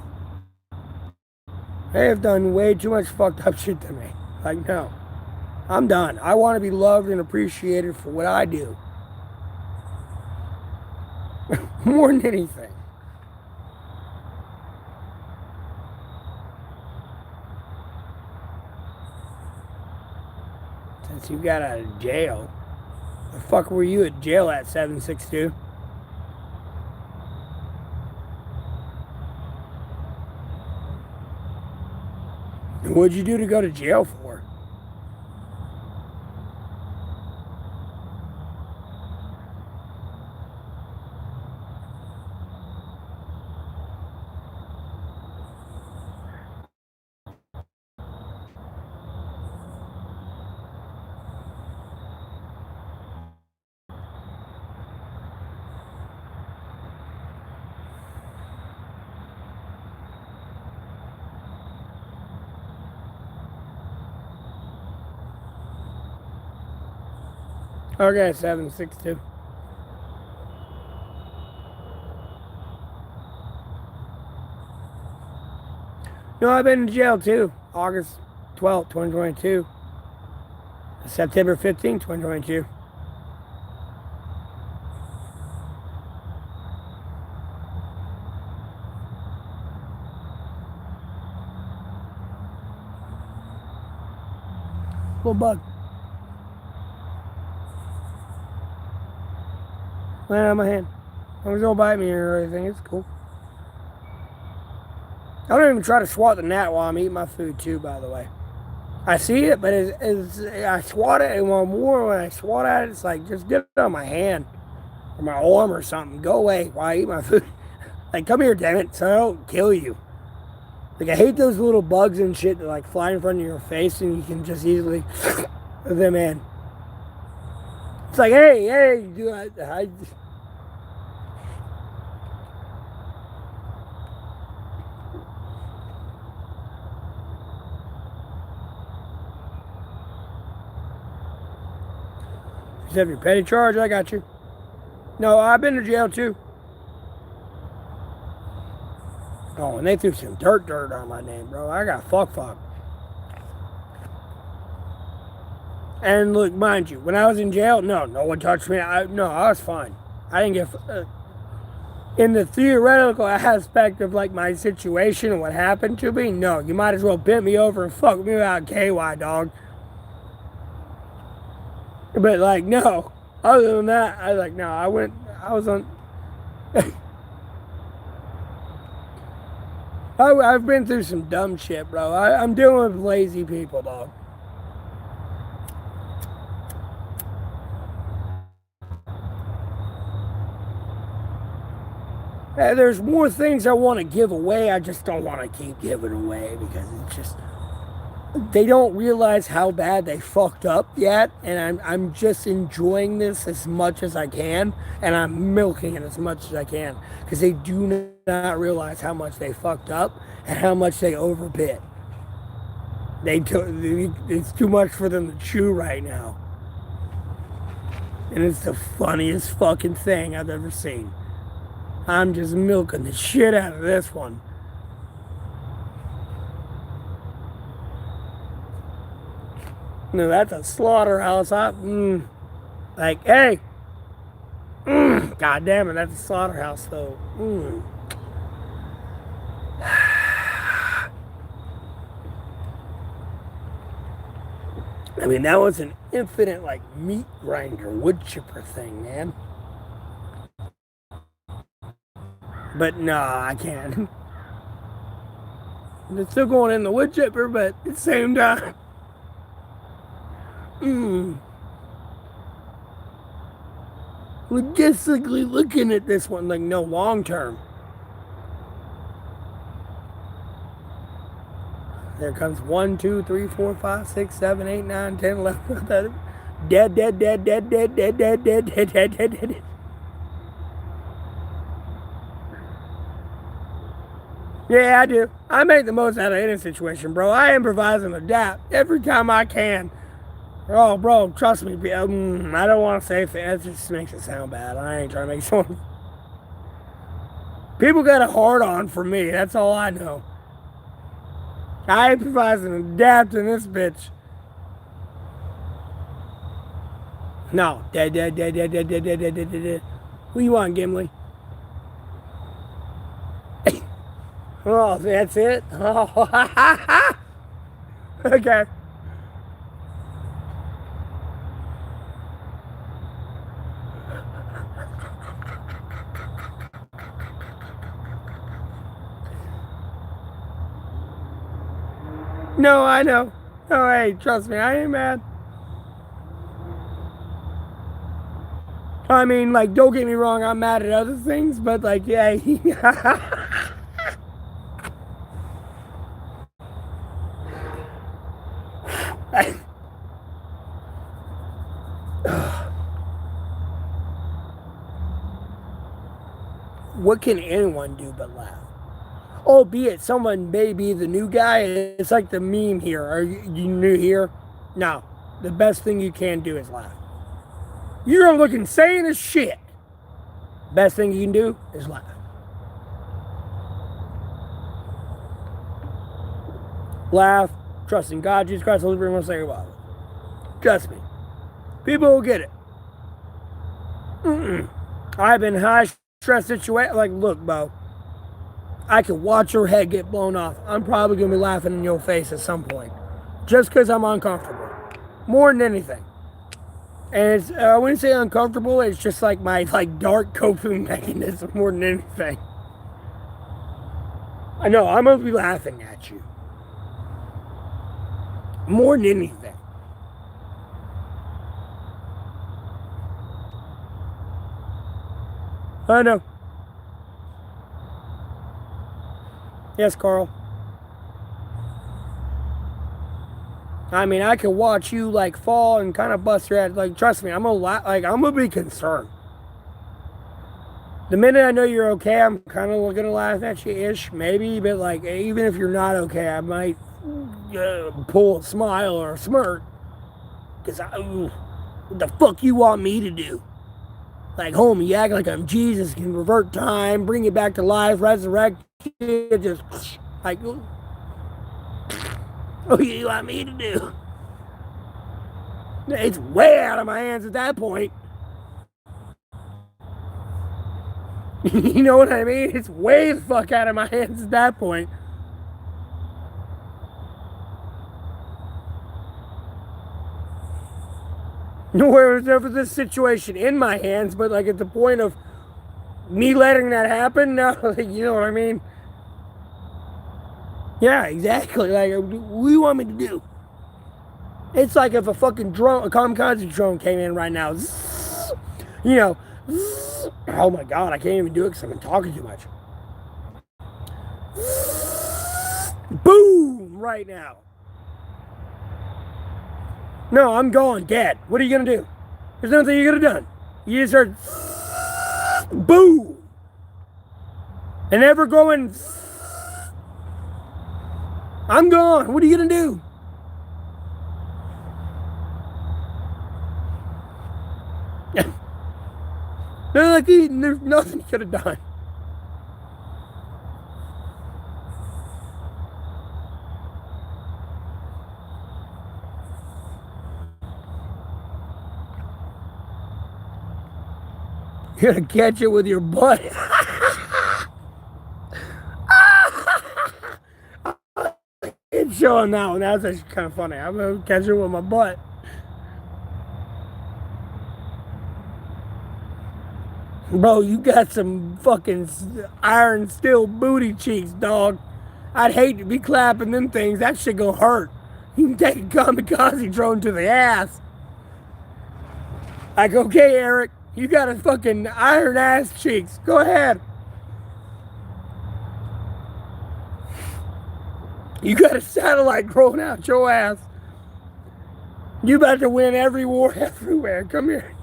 They have done way too much fucked up shit to me. Like, no. I'm done. I want to be loved and appreciated for what I do. More than anything. Since you got out of jail. The fuck were you at jail at, 762? What'd you do to go to jail for? Okay, 762. No, I've been in jail too. August 12th, 2022. September 15th, 2022. Little bug. Land on my hand. Don't bite me or anything. It's cool. I don't even try to swat the gnat while I'm eating my food too, by the way. I see it, but I swat it, and when I swat at it, it's like, just get it on my hand or my arm or something. Go away while I eat my food. Like, come here, damn it, so I don't kill you. Like, I hate those little bugs and shit that like fly in front of your face and you can just easily them in. It's like, hey, do I you have your petty charge, I got you. No, I've been to jail too. Oh, and they threw some dirt on my name, bro. I got fuck. And look, mind you, when I was in jail, no one touched me. I was fine. I didn't get... in the theoretical aspect of like my situation and what happened to me, no, you might as well bent me over and fuck me out KY, dog. But like, no. Other than that, I was on... I've been through some dumb shit, bro. I'm dealing with lazy people, dog. There's more things I want to give away. I just don't want to keep giving away because it's just... They don't realize how bad they fucked up yet, and I'm just enjoying this as much as I can, and I'm milking it as much as I can, because they do not realize how much they fucked up and how much they overbid. It's too much for them to chew right now, and it's the funniest fucking thing I've ever seen. I'm just milking the shit out of this one. No, that's a slaughterhouse. Like, hey. God damn it, that's a slaughterhouse, though. I mean, that was an infinite, like, meat grinder, wood chipper thing, man. But, nah, I can't. It's still going in the wood chipper, but at the same time... Logistically looking at this one, like, no, long term. There comes 1, 2, 3, 4, 5, 6, 7, 8, 9, 10, 11. Dead. Yeah, I do. I make the most out of any situation, bro. I improvise and adapt every time I can. Oh, bro, trust me. I don't want to say it. It just makes it sound bad. I ain't trying to make someone... People got a hard on for me. That's all I know. I improvise and adapt in this bitch. No. Who you want, Gimli? Oh, that's it? Oh, okay. No, I know. Oh, hey, trust me, I ain't mad. I mean, like, don't get me wrong, I'm mad at other things, but, like, yeah. What can anyone do but laugh? Albeit someone may be the new guy. It's like the meme here. Are you new here? No. The best thing you can do is laugh. You're gonna look insane as shit. Best thing you can do is laugh. Laugh, trust in God, Jesus Christ, Holy Spirit, most say about it. Trust me. People will get it. I've been in high stress situation. Like, look, Bo, I could watch your head get blown off. I'm probably going to be laughing in your face at some point. Just because I'm uncomfortable. More than anything. And it's, I wouldn't say uncomfortable, it's just like my dark coping mechanism more than anything. I know, I'm going to be laughing at you. More than anything. I know. Yes, Carl. I mean, I could watch you fall and kind of bust your head. Trust me, I'm gonna be concerned. The minute I know you're okay, I'm kind of gonna laugh at you ish, maybe. But even if you're not okay, I might pull a smile or a smirk. Cause what the fuck you want me to do? Like, homie, you act like I'm Jesus, can revert time, bring you back to life, resurrect you, just like, what do you want me to do? It's way out of my hands at that point. You know what I mean? It's way the fuck out of my hands at that point. Nowhere was ever this situation in my hands, but at the point of me letting that happen, now, you know what I mean? Yeah, exactly. What do you want me to do? It's like if a fucking drone, a kamikaze drone came in right now. Zzz, you know, zzz, oh my God, I can't even do it because I've been talking too much. Zzz, boom, right now. No, I'm gone, dead. What are you gonna do? There's nothing you could have done. You just heard, boom, and ever going. I'm gone. What are you gonna do? There's nothing you could have done. You're gonna catch it with your butt. It's showing that one. That's actually kind of funny. I'm gonna catch it with my butt. Bro, you got some fucking iron steel booty cheeks, dog. I'd hate to be clapping them things. That shit gonna hurt. You can take a kamikaze drone to the ass. Okay, Eric, you got a fucking iron ass cheeks. Go ahead. You got a satellite growing out your ass. You about to win every war everywhere. Come here.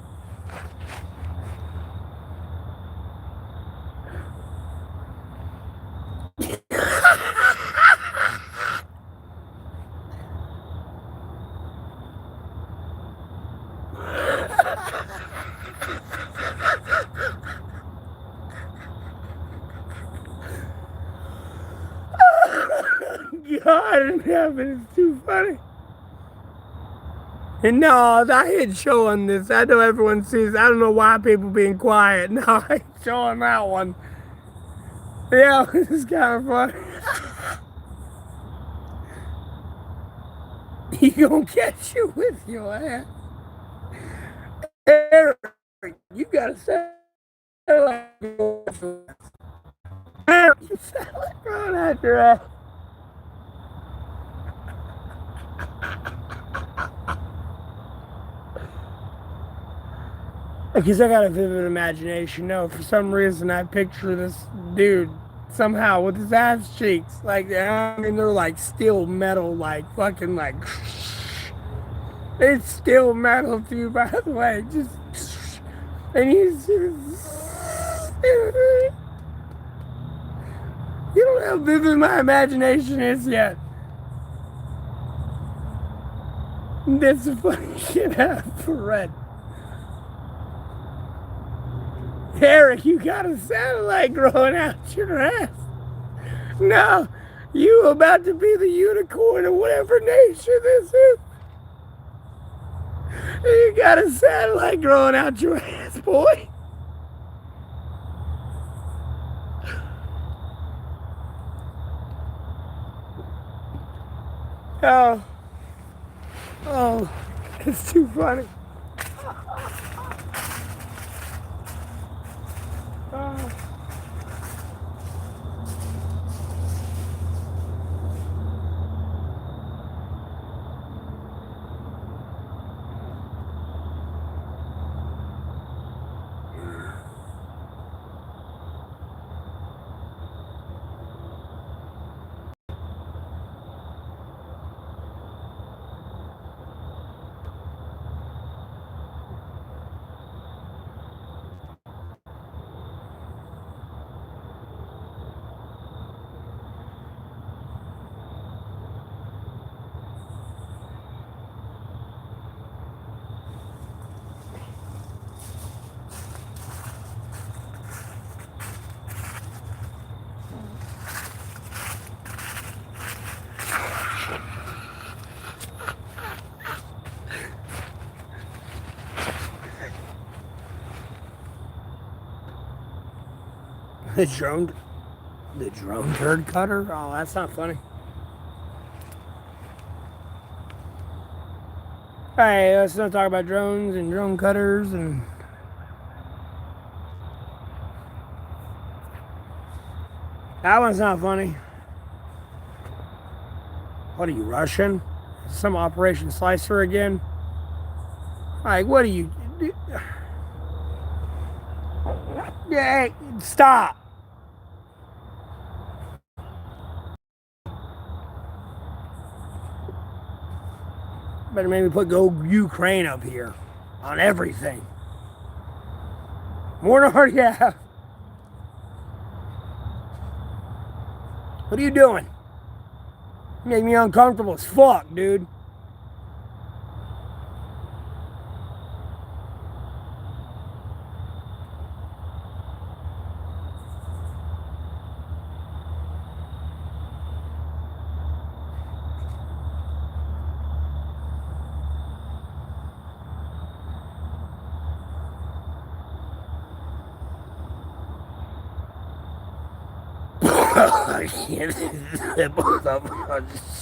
God in heaven, it's too funny. And no, I ain't showing this. I know everyone sees. I don't know why people being quiet. No, I ain't showing that one. Yeah, this is kind of funny. He gonna catch you with your ass. Eric, you gotta say like Eric, you sound like running out your ass. Because I got a vivid imagination. No, for some reason I picture this dude somehow with his ass cheeks. Like, I mean, they're like steel metal, like fucking like. It's steel metal too, by the way. Just. And he's. You don't know how vivid my imagination is yet. That's the funny shit I've read. Eric, you got a satellite growing out your ass. No, you about to be the unicorn of whatever nation this is. You got a satellite growing out your ass, boy. Oh, oh, it's too funny. Oh. The drone turd cutter? Oh, that's not funny. Alright, let's not talk about drones and drone cutters and... That one's not funny. What are you, Russian? Some Operation Slicer again? Like, what are you... Yeah, stop! Better maybe put Go Ukraine up here on everything. More than I already have. What are you doing? You make me uncomfortable as fuck, dude.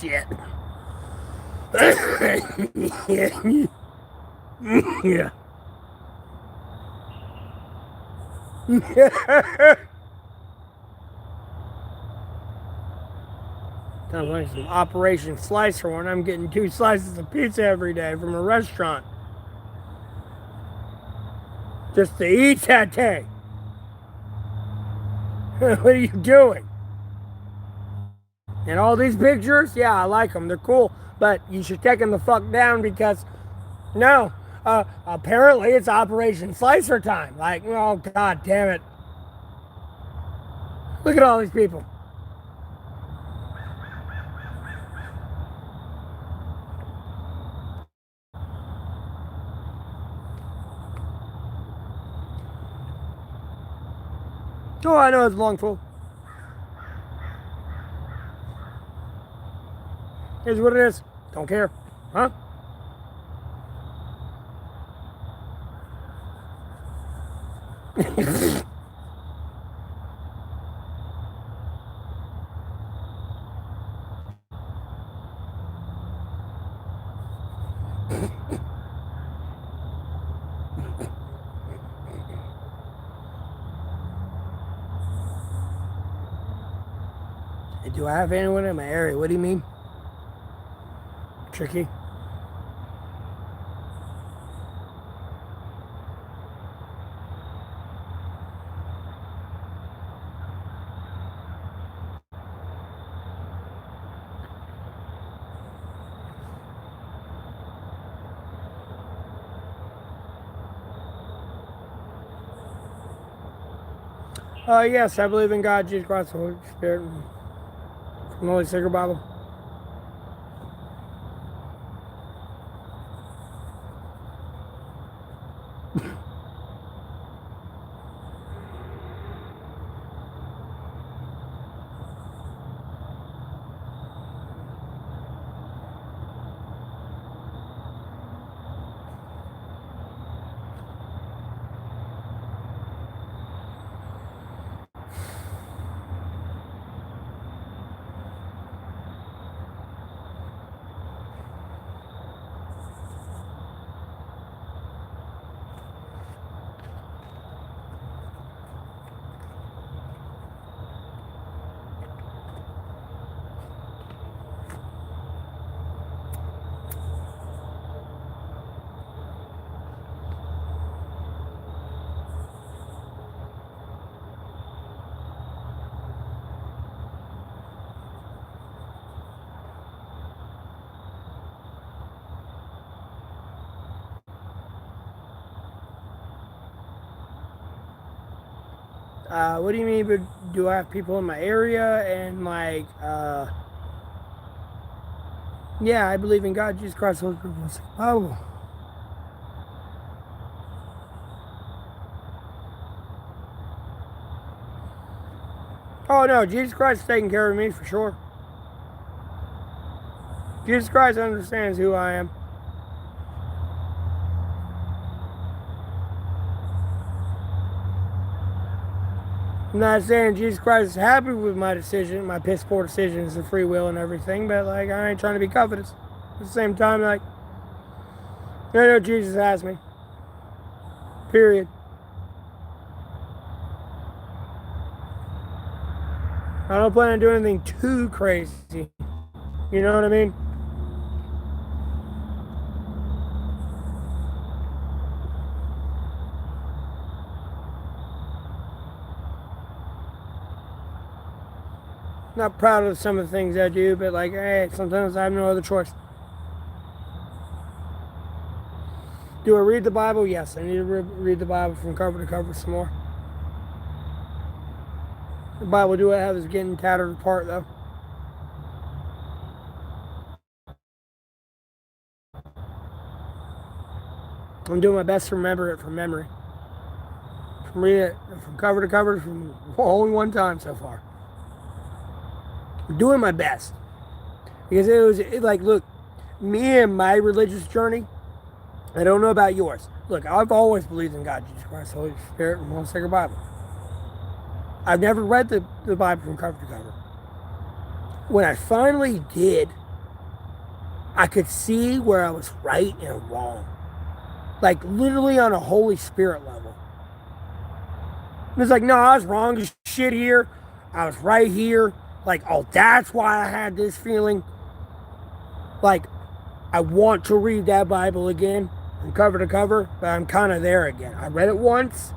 Shit. Shit. Yeah. Sounds like some Operation Slicer when I'm getting 2 slices of pizza every day from a restaurant. Just to eat that thing. What are you doing? And all these pictures, yeah, I like them. They're cool. But you should take them the fuck down because, no, apparently it's Operation Slicer time. Like, oh, god damn it. Look at all these people. Oh, I know it's long full. Here's what it is. Don't care. Huh? Do I have anyone in my area? What do you mean? Tricky. Yes, I believe in God, Jesus Christ, the Holy Spirit, from the Holy Sacred Bible. What do you mean? But do I have people in my area? And like, yeah, I believe in God, Jesus Christ, the Holy Spirit, from the Sacred Bible. Oh no, Jesus Christ is taking care of me for sure. Jesus Christ understands who I am. I'm not saying Jesus Christ is happy with my decision, my piss poor decisions of free will and everything, but like I ain't trying to be covetous. At the same time, like I know Jesus has me. Period. I don't plan on doing anything too crazy. You know what I mean? Not proud of some of the things I do, but like, hey, sometimes I have no other choice. Do I read the Bible? Yes, I need to read the Bible from cover to cover some more. The Bible do I have is getting tattered apart though. I'm doing my best to remember it from memory. From reading it from cover to cover from only one time so far. I'm doing my best. Because like, look, me and my religious journey, I don't know about yours. Look, I've always believed in God, Jesus Christ, the Holy Spirit, and the Holy Sacred Bible. I've never read the Bible from cover to cover. When I finally did, I could see where I was right and wrong. Like, literally on a Holy Spirit level. It was like, no, I was wrong as shit here. I was right here. Like, oh, that's why I had this feeling. Like, I want to read that Bible again from cover to cover, but I'm kind of there again. I read it once.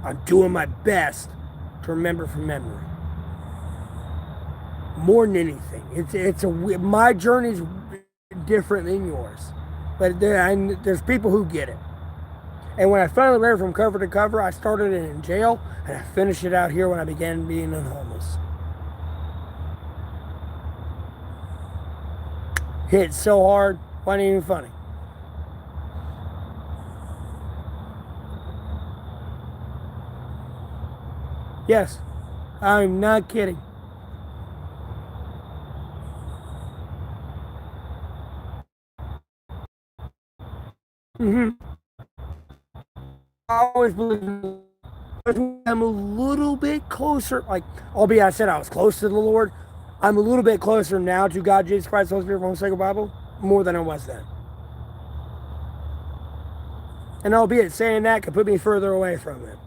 I'm doing my best to remember from memory. More than anything, my journey's different than yours, but there's people who get it. And when I finally read it from cover to cover, I started it in jail, and I finished it out here when I began being homeless. Hit so hard, wasn't even funny. Yes, I'm not kidding. I always believe I'm a little bit closer, like, albeit I said I was close to the Lord, I'm a little bit closer now to God, Jesus Christ, Holy Spirit, Homosexual Bible, more than I was then. And albeit saying that could put me further away from Him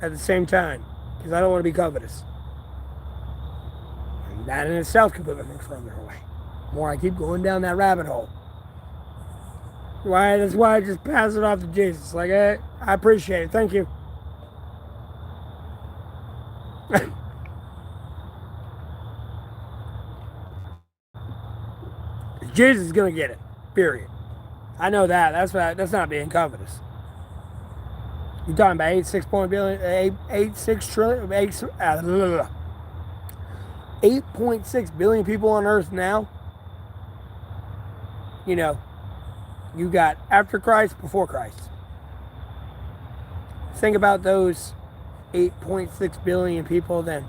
at the same time, because I don't want to be covetous. And that in itself could put me further away. The more I keep going down that rabbit hole. That's why I just pass it off to Jesus. Like, I appreciate it. Thank you. Jesus is gonna get it. Period. I know that. That's not being covetous. You're talking about 8.6 billion people on Earth now. You know, you got after Christ, before Christ. Think about those 8.6 billion people then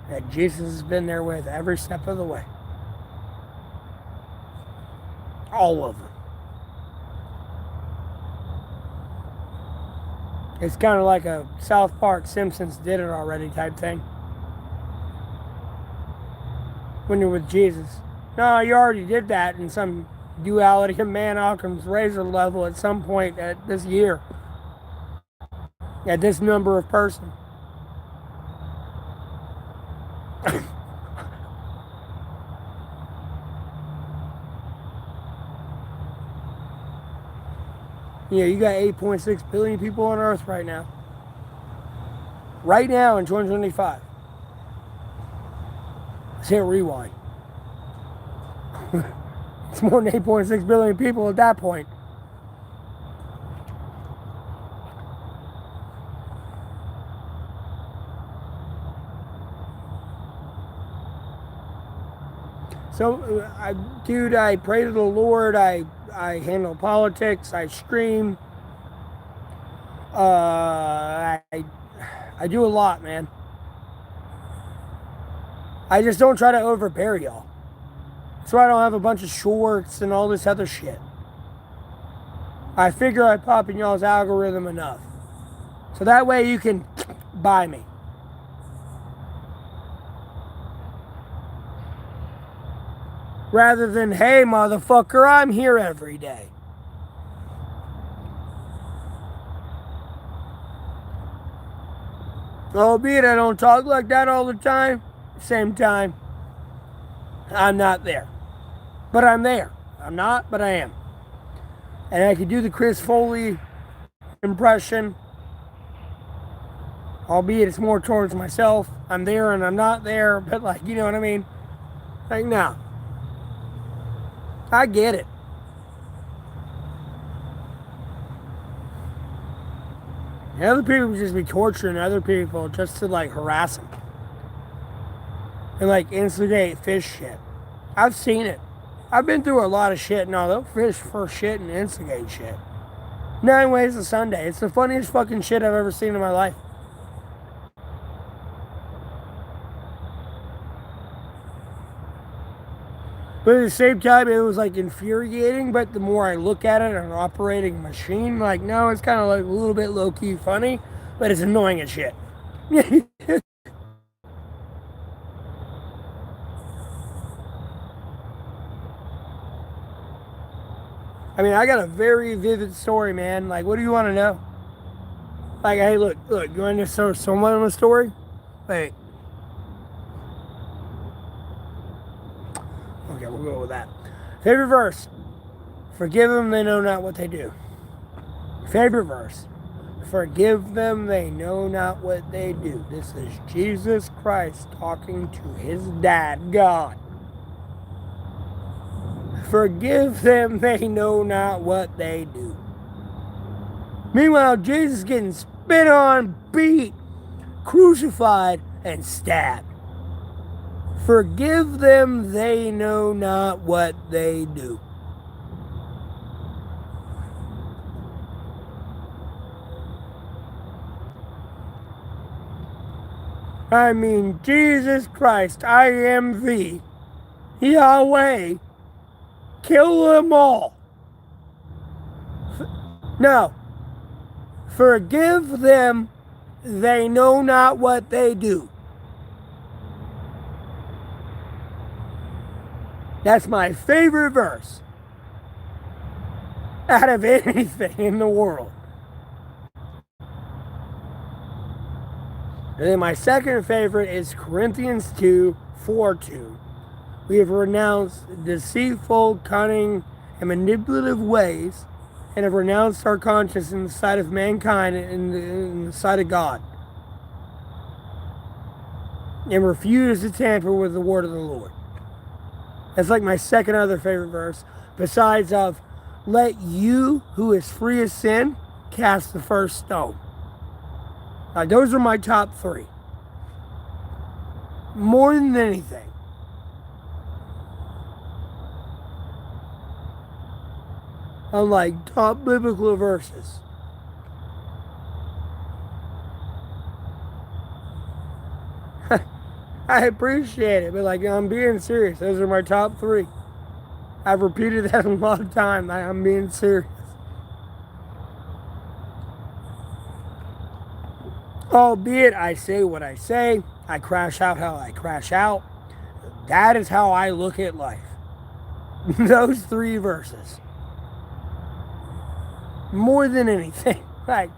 that Jesus has been there with every step of the way. All of them. It's kind of like a South Park Simpsons did it already type thing. When you're with Jesus. No, you already did that in some duality of man Occam's razor level at some point at this year. At this number of person. Yeah, you got 8.6 billion people on Earth right now. Right now in 2025. Let's hit rewind. It's more than 8.6 billion people at that point. So, dude, I pray to the Lord. I handle politics. I stream. I do a lot, man. I just don't try to overbear y'all. That's why I don't have a bunch of shorts and all this other shit. I figure I pop in y'all's algorithm enough. So that way you can buy me. Rather than, hey, motherfucker, I'm here every day. Albeit I don't talk like that all the time. Same time, I'm not there. But I'm there. I'm not, but I am. And I could do the Chris Foley impression. Albeit it's more towards myself. I'm there and I'm not there. But, like, you know what I mean? Like, no. I get it. And other people would just be torturing other people just to, like, harass them. And, like, instigate fish shit. I've seen it. I've been through a lot of shit. No, they'll fish for shit and instigate shit. 9 Ways to Sunday. It's the funniest fucking shit I've ever seen in my life. But at the same time, it was, like, infuriating. But the more I look at it, an operating machine, like, no, it's kind of, like, a little bit low-key funny. But it's annoying as shit. I mean, I got a very vivid story, man. Like, what do you want to know? Like, hey, look, you want to show someone a story? Wait. Okay, we'll go with that. Favorite verse. Forgive them, they know not what they do. Favorite verse. Forgive them, they know not what they do. This is Jesus Christ talking to his dad, God. Forgive them, they know not what they do. Meanwhile, Jesus getting spit on, beat, crucified, and stabbed. Forgive them, they know not what they do. I mean, Jesus Christ, I am thee, Yahweh. Kill them all. No. Forgive them, they know not what they do. That's my favorite verse out of anything in the world. And then my second favorite is Corinthians 2:4-2. We have renounced deceitful, cunning, and manipulative ways, and have renounced our conscience in the sight of mankind and in the sight of God, and refuse to tamper with the word of the Lord. That's like my second other favorite verse, besides of, let you who is free of sin cast the first stone. Now, those are my top three. More than anything. Unlike top biblical verses. I appreciate it, but like, I'm being serious. Those are my top three. I've repeated that a lot of times. I'm being serious. Albeit I say what I say, I crash out how I crash out. That is how I look at life. Those three verses. More than anything. Like,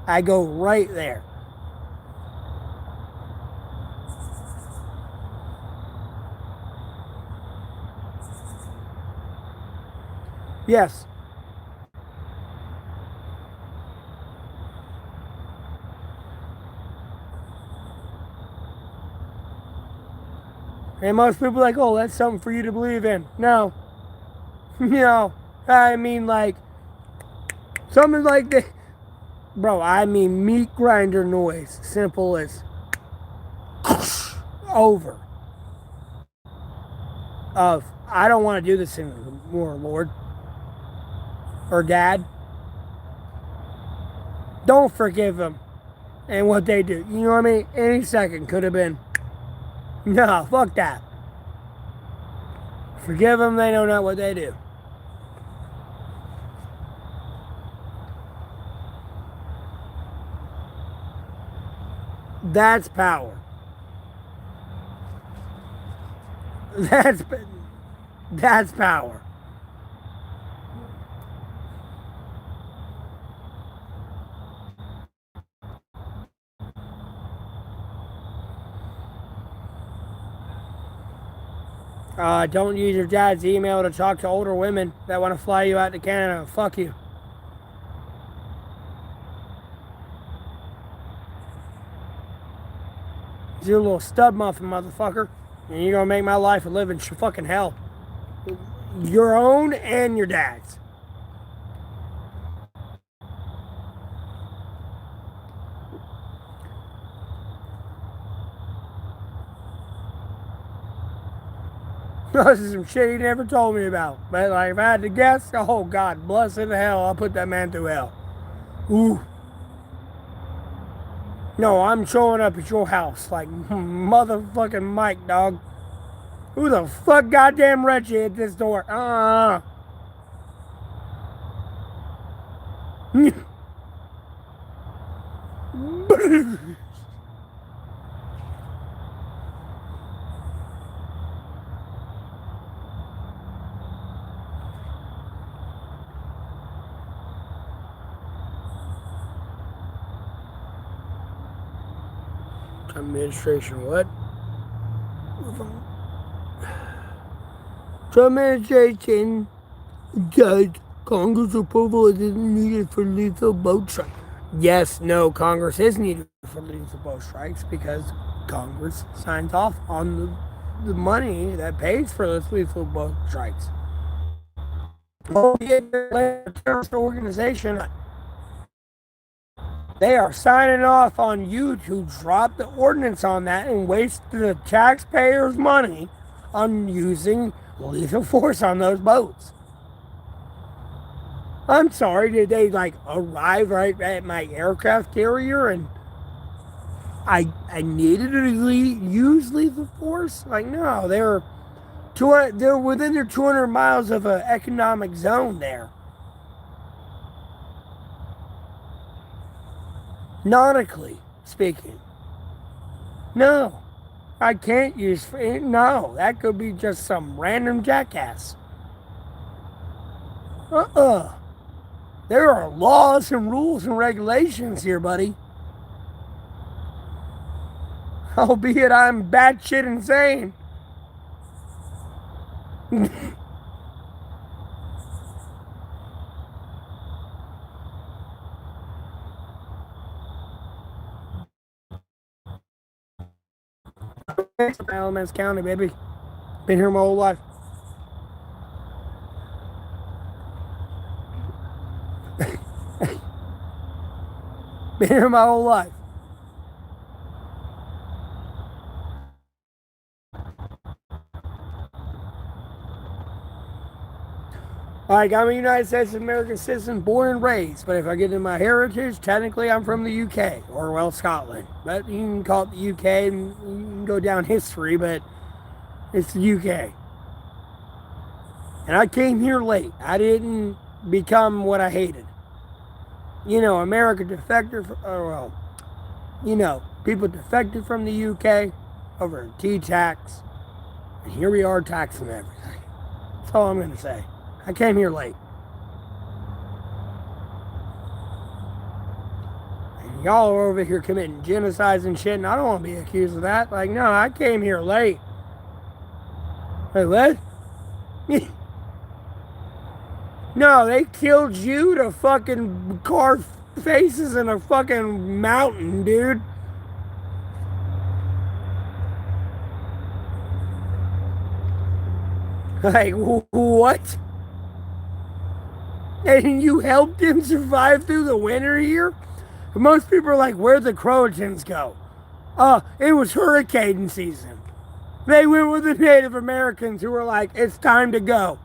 I go right there. Yes. And most people are like, oh, that's something for you to believe in. No. No. I mean, like, something like that. Bro, I mean meat grinder noise. Simple as over. Of, I don't want to do this anymore, Lord. Or Dad. Don't forgive them and what they do. You know what I mean? Any second could have been. No, fuck that. Forgive them, they know not what they do. That's power. That's power. Don't use your dad's email to talk to older women that want to fly you out to Canada. Fuck you. You're a little stud muffin, motherfucker. And you're going to make my life a living fucking hell. Your own and your dad's. This is some shit he never told me about. But like, if I had to guess, oh God, bless in hell, I'll put that man through hell. Ooh. No, I'm showing up at your house like motherfucking Mike, dog. Who the fuck goddamn Reggie at this door? Administration what? Trump administration does Congress approval is needed for lethal boat strikes. Yes, no, Congress is needed for lethal boat strikes because Congress signs off on the money that pays for those lethal boat strikes. Oh, yeah, a terrorist organization. They are signing off on you to drop the ordinance on that and waste the taxpayers' money on using lethal force on those boats. I'm sorry, did they like arrive right at my aircraft carrier and I needed to use lethal force? Like, no, they're within their 200 miles of an economic zone there. Nautically speaking. No, I can't use. No, that could be just some random jackass. Uh-uh. There are laws and rules and regulations here, buddy. Albeit I'm batshit insane. Alamance County, baby. Been here my whole life. Been here my whole life. Like, I'm a United States of American citizen, born and raised, but if I get into my heritage, technically I'm from the UK, or, well, Scotland. But you can call it the UK, and you can go down history, but it's the UK. And I came here late. I didn't become what I hated. You know, America defected, people defected from the UK over tea tax, and here we are taxing everything. That's all I'm going to say. I came here late. And y'all are over here committing genocides and shit, and I don't want to be accused of that. Like, no, I came here late. Wait, what? No, they killed you to fucking carve faces in a fucking mountain, dude. Like, what? And you helped him survive through the winter here? Most people are like, where'd the Croatians go? It was hurricane season. They went with the Native Americans who were like, it's time to go.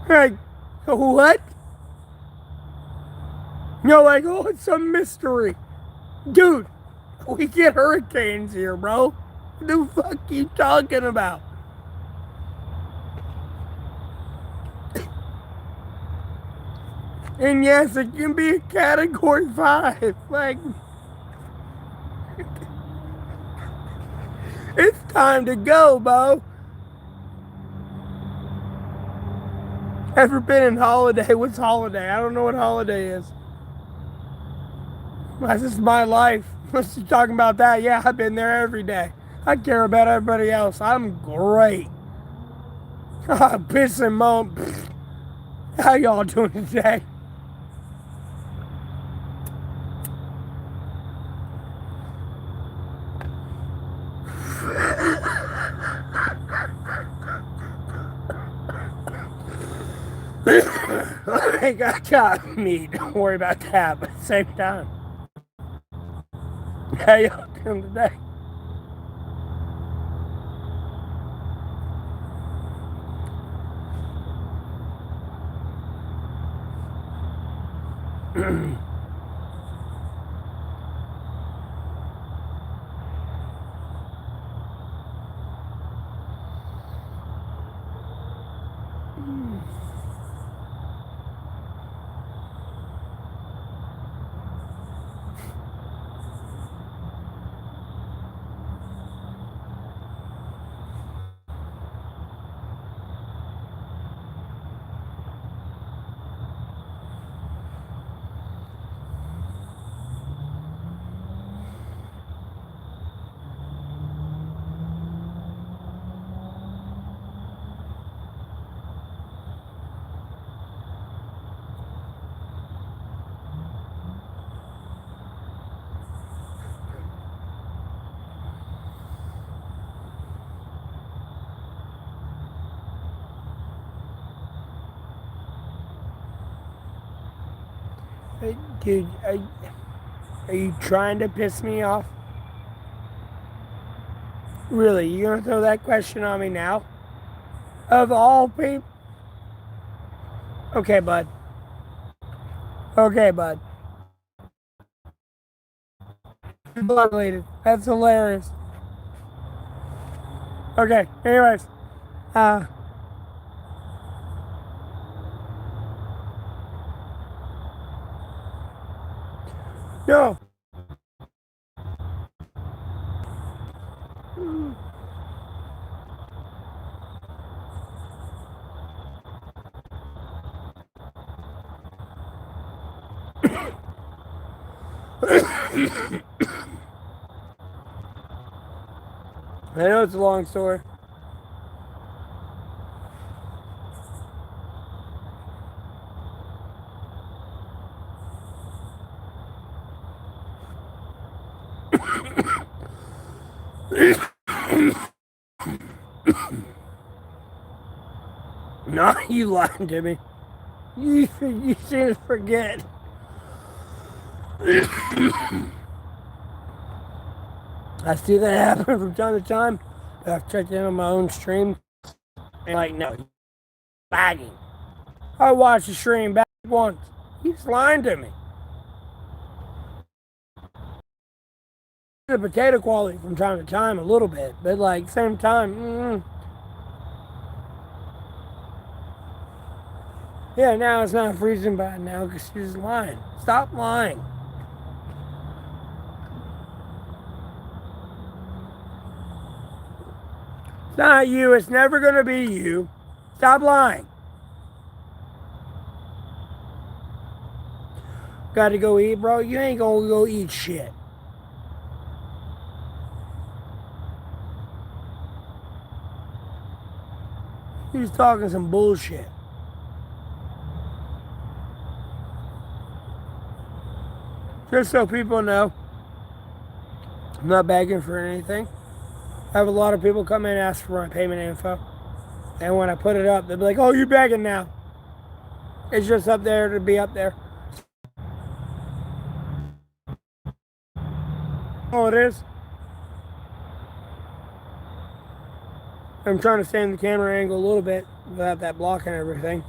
Like, what? No, like, oh, it's a mystery. Dude, we get hurricanes here, bro. What the fuck are you talking about? And yes, it can be a category 5. Like, it's time to go, Bo. Ever been in Holiday? What's Holiday? I don't know what Holiday is. That's just my life. Let's just talking about that. Yeah, I've been there every day. I care about everybody else. I'm great. Piss and moan. How y'all doing today? I got me. Don't worry about that. But at the same time, how y'all doing today? Hey, dude, are you trying to piss me off? Really, you gonna throw that question on me now? Of all people? Okay, bud. Okay, bud. Blood-related. That's hilarious. Okay, anyways. No. I know it's a long story. No, you lied to me. You seem to forget. I see that happen from time to time. I've checked in on my own stream and like, no, he's lagging. I watched the stream back once. He's lying to me. The potato quality from time to time a little bit, but like same time, yeah, now it's not freezing bad now because she's lying. Stop lying. It's not you. It's never going to be you. Stop lying. Got to go eat, bro? You ain't going to go eat shit. He's talking some bullshit. Just so people know, I'm not begging for anything. I have a lot of people come in and ask for my payment info. And when I put it up, they'll be like, oh, you're begging now. It's just up there to be up there. Oh, it is? I'm trying to stay in the camera angle a little bit without that blocking everything.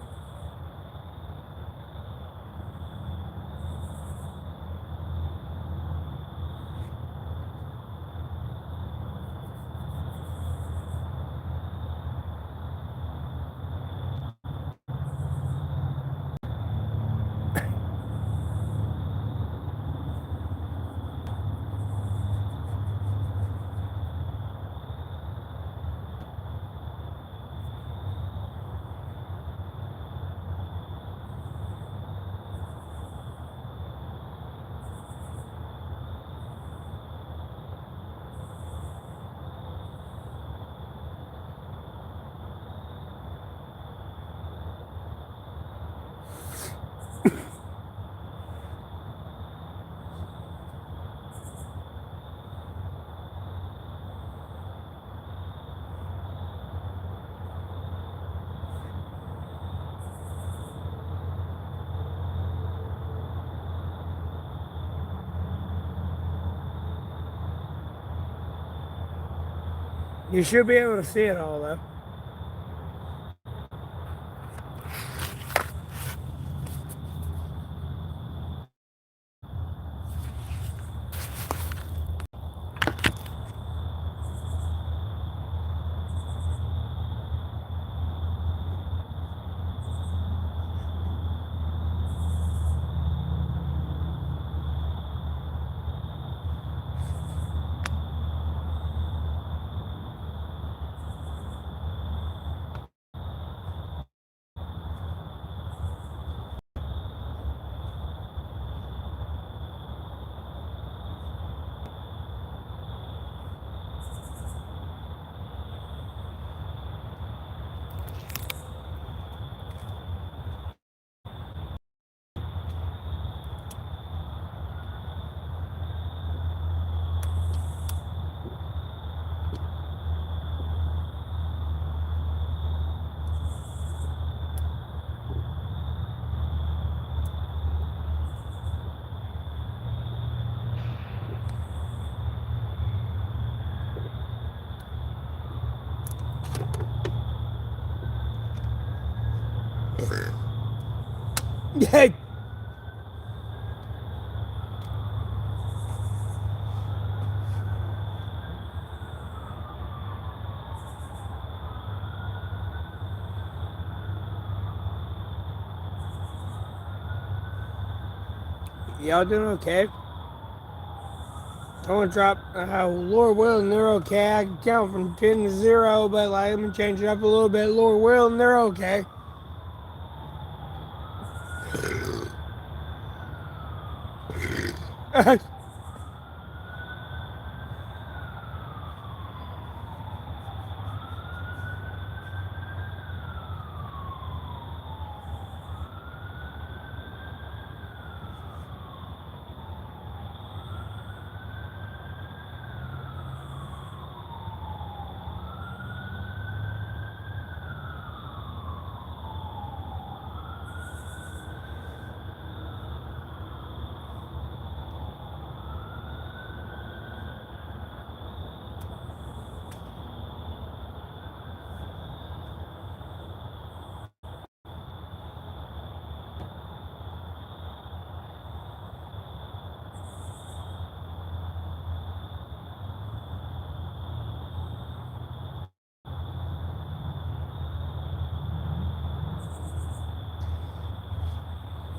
You should be able to see it all, though. Hey. Y'all doing okay? Don't drop. Lord willing, they're okay. I can count from 10 to 0, but like, I'm gonna change it up a little bit. Lord willing, they're okay.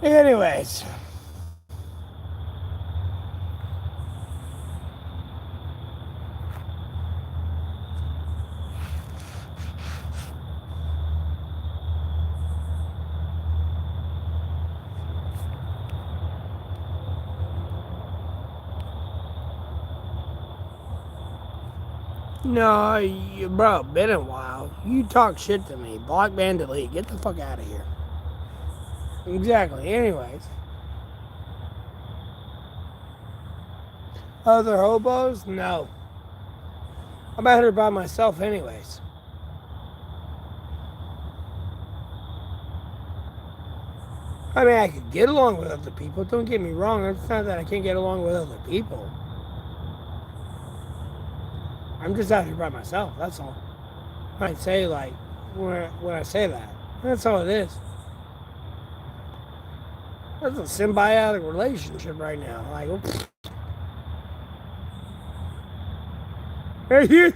Anyways. No, bro, been a while. You talk shit to me. Block, ban, delete. Get the fuck out of here. Exactly. Anyways. Other hobos? No. I'm out here by myself anyways. I mean, I could get along with other people. Don't get me wrong. It's not that I can't get along with other people. I'm just out here by myself. That's all. I'd say, like, when I say that. That's all it is. That's a symbiotic relationship right now. Like, hey, you.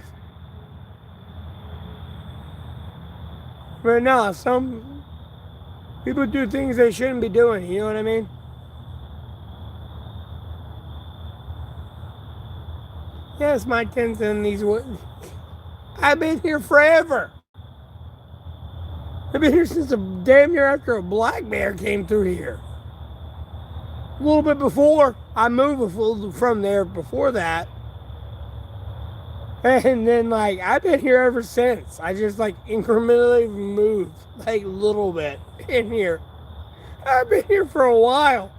But no, some people do things they shouldn't be doing. You know what I mean? Yes, my tens and these. I've been here forever. I've been here since damn near after a black bear came through here. A little bit before I moved from there before that. And then, like, I've been here ever since. I just, like, incrementally moved, like, a little bit in here. I've been here for a while.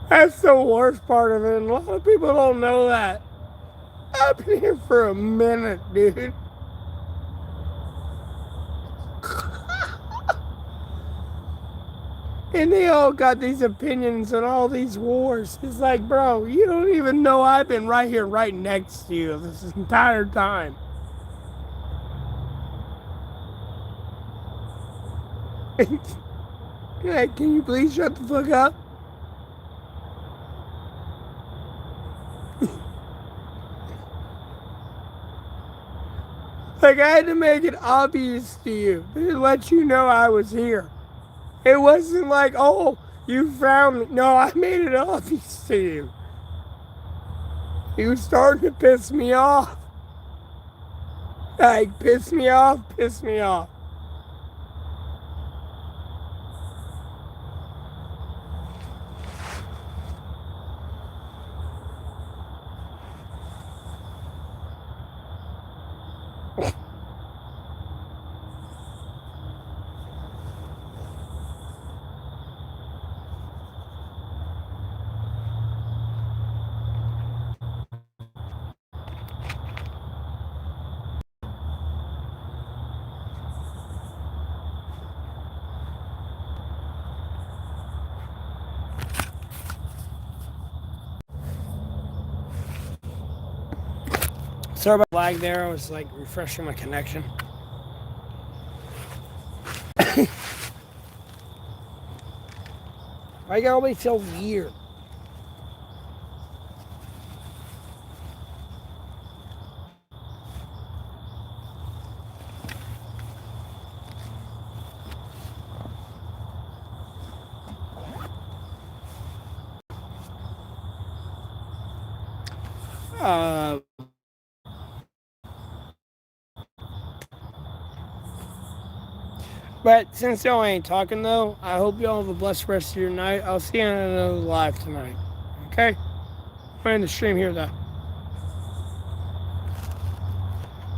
That's the worst part of it. And a lot of people don't know that. I've been here for a minute, dude. And they all got these opinions and all these wars. It's like, bro, you don't even know I've been right here, right next to you this entire time. Like, can you please shut the fuck up? Like, I had to make it obvious to you to let you know I was here. It wasn't like, oh, you found me. No, I made it obvious to you. You were starting to piss me off. Like, piss me off, piss me off. Sorry about the lag there. I was like refreshing my connection. Why you gotta always so weird? Uh, but since y'all ain't talking though, I hope y'all have a blessed rest of your night. I'll see you on another live tonight. Okay? We're in the stream here though.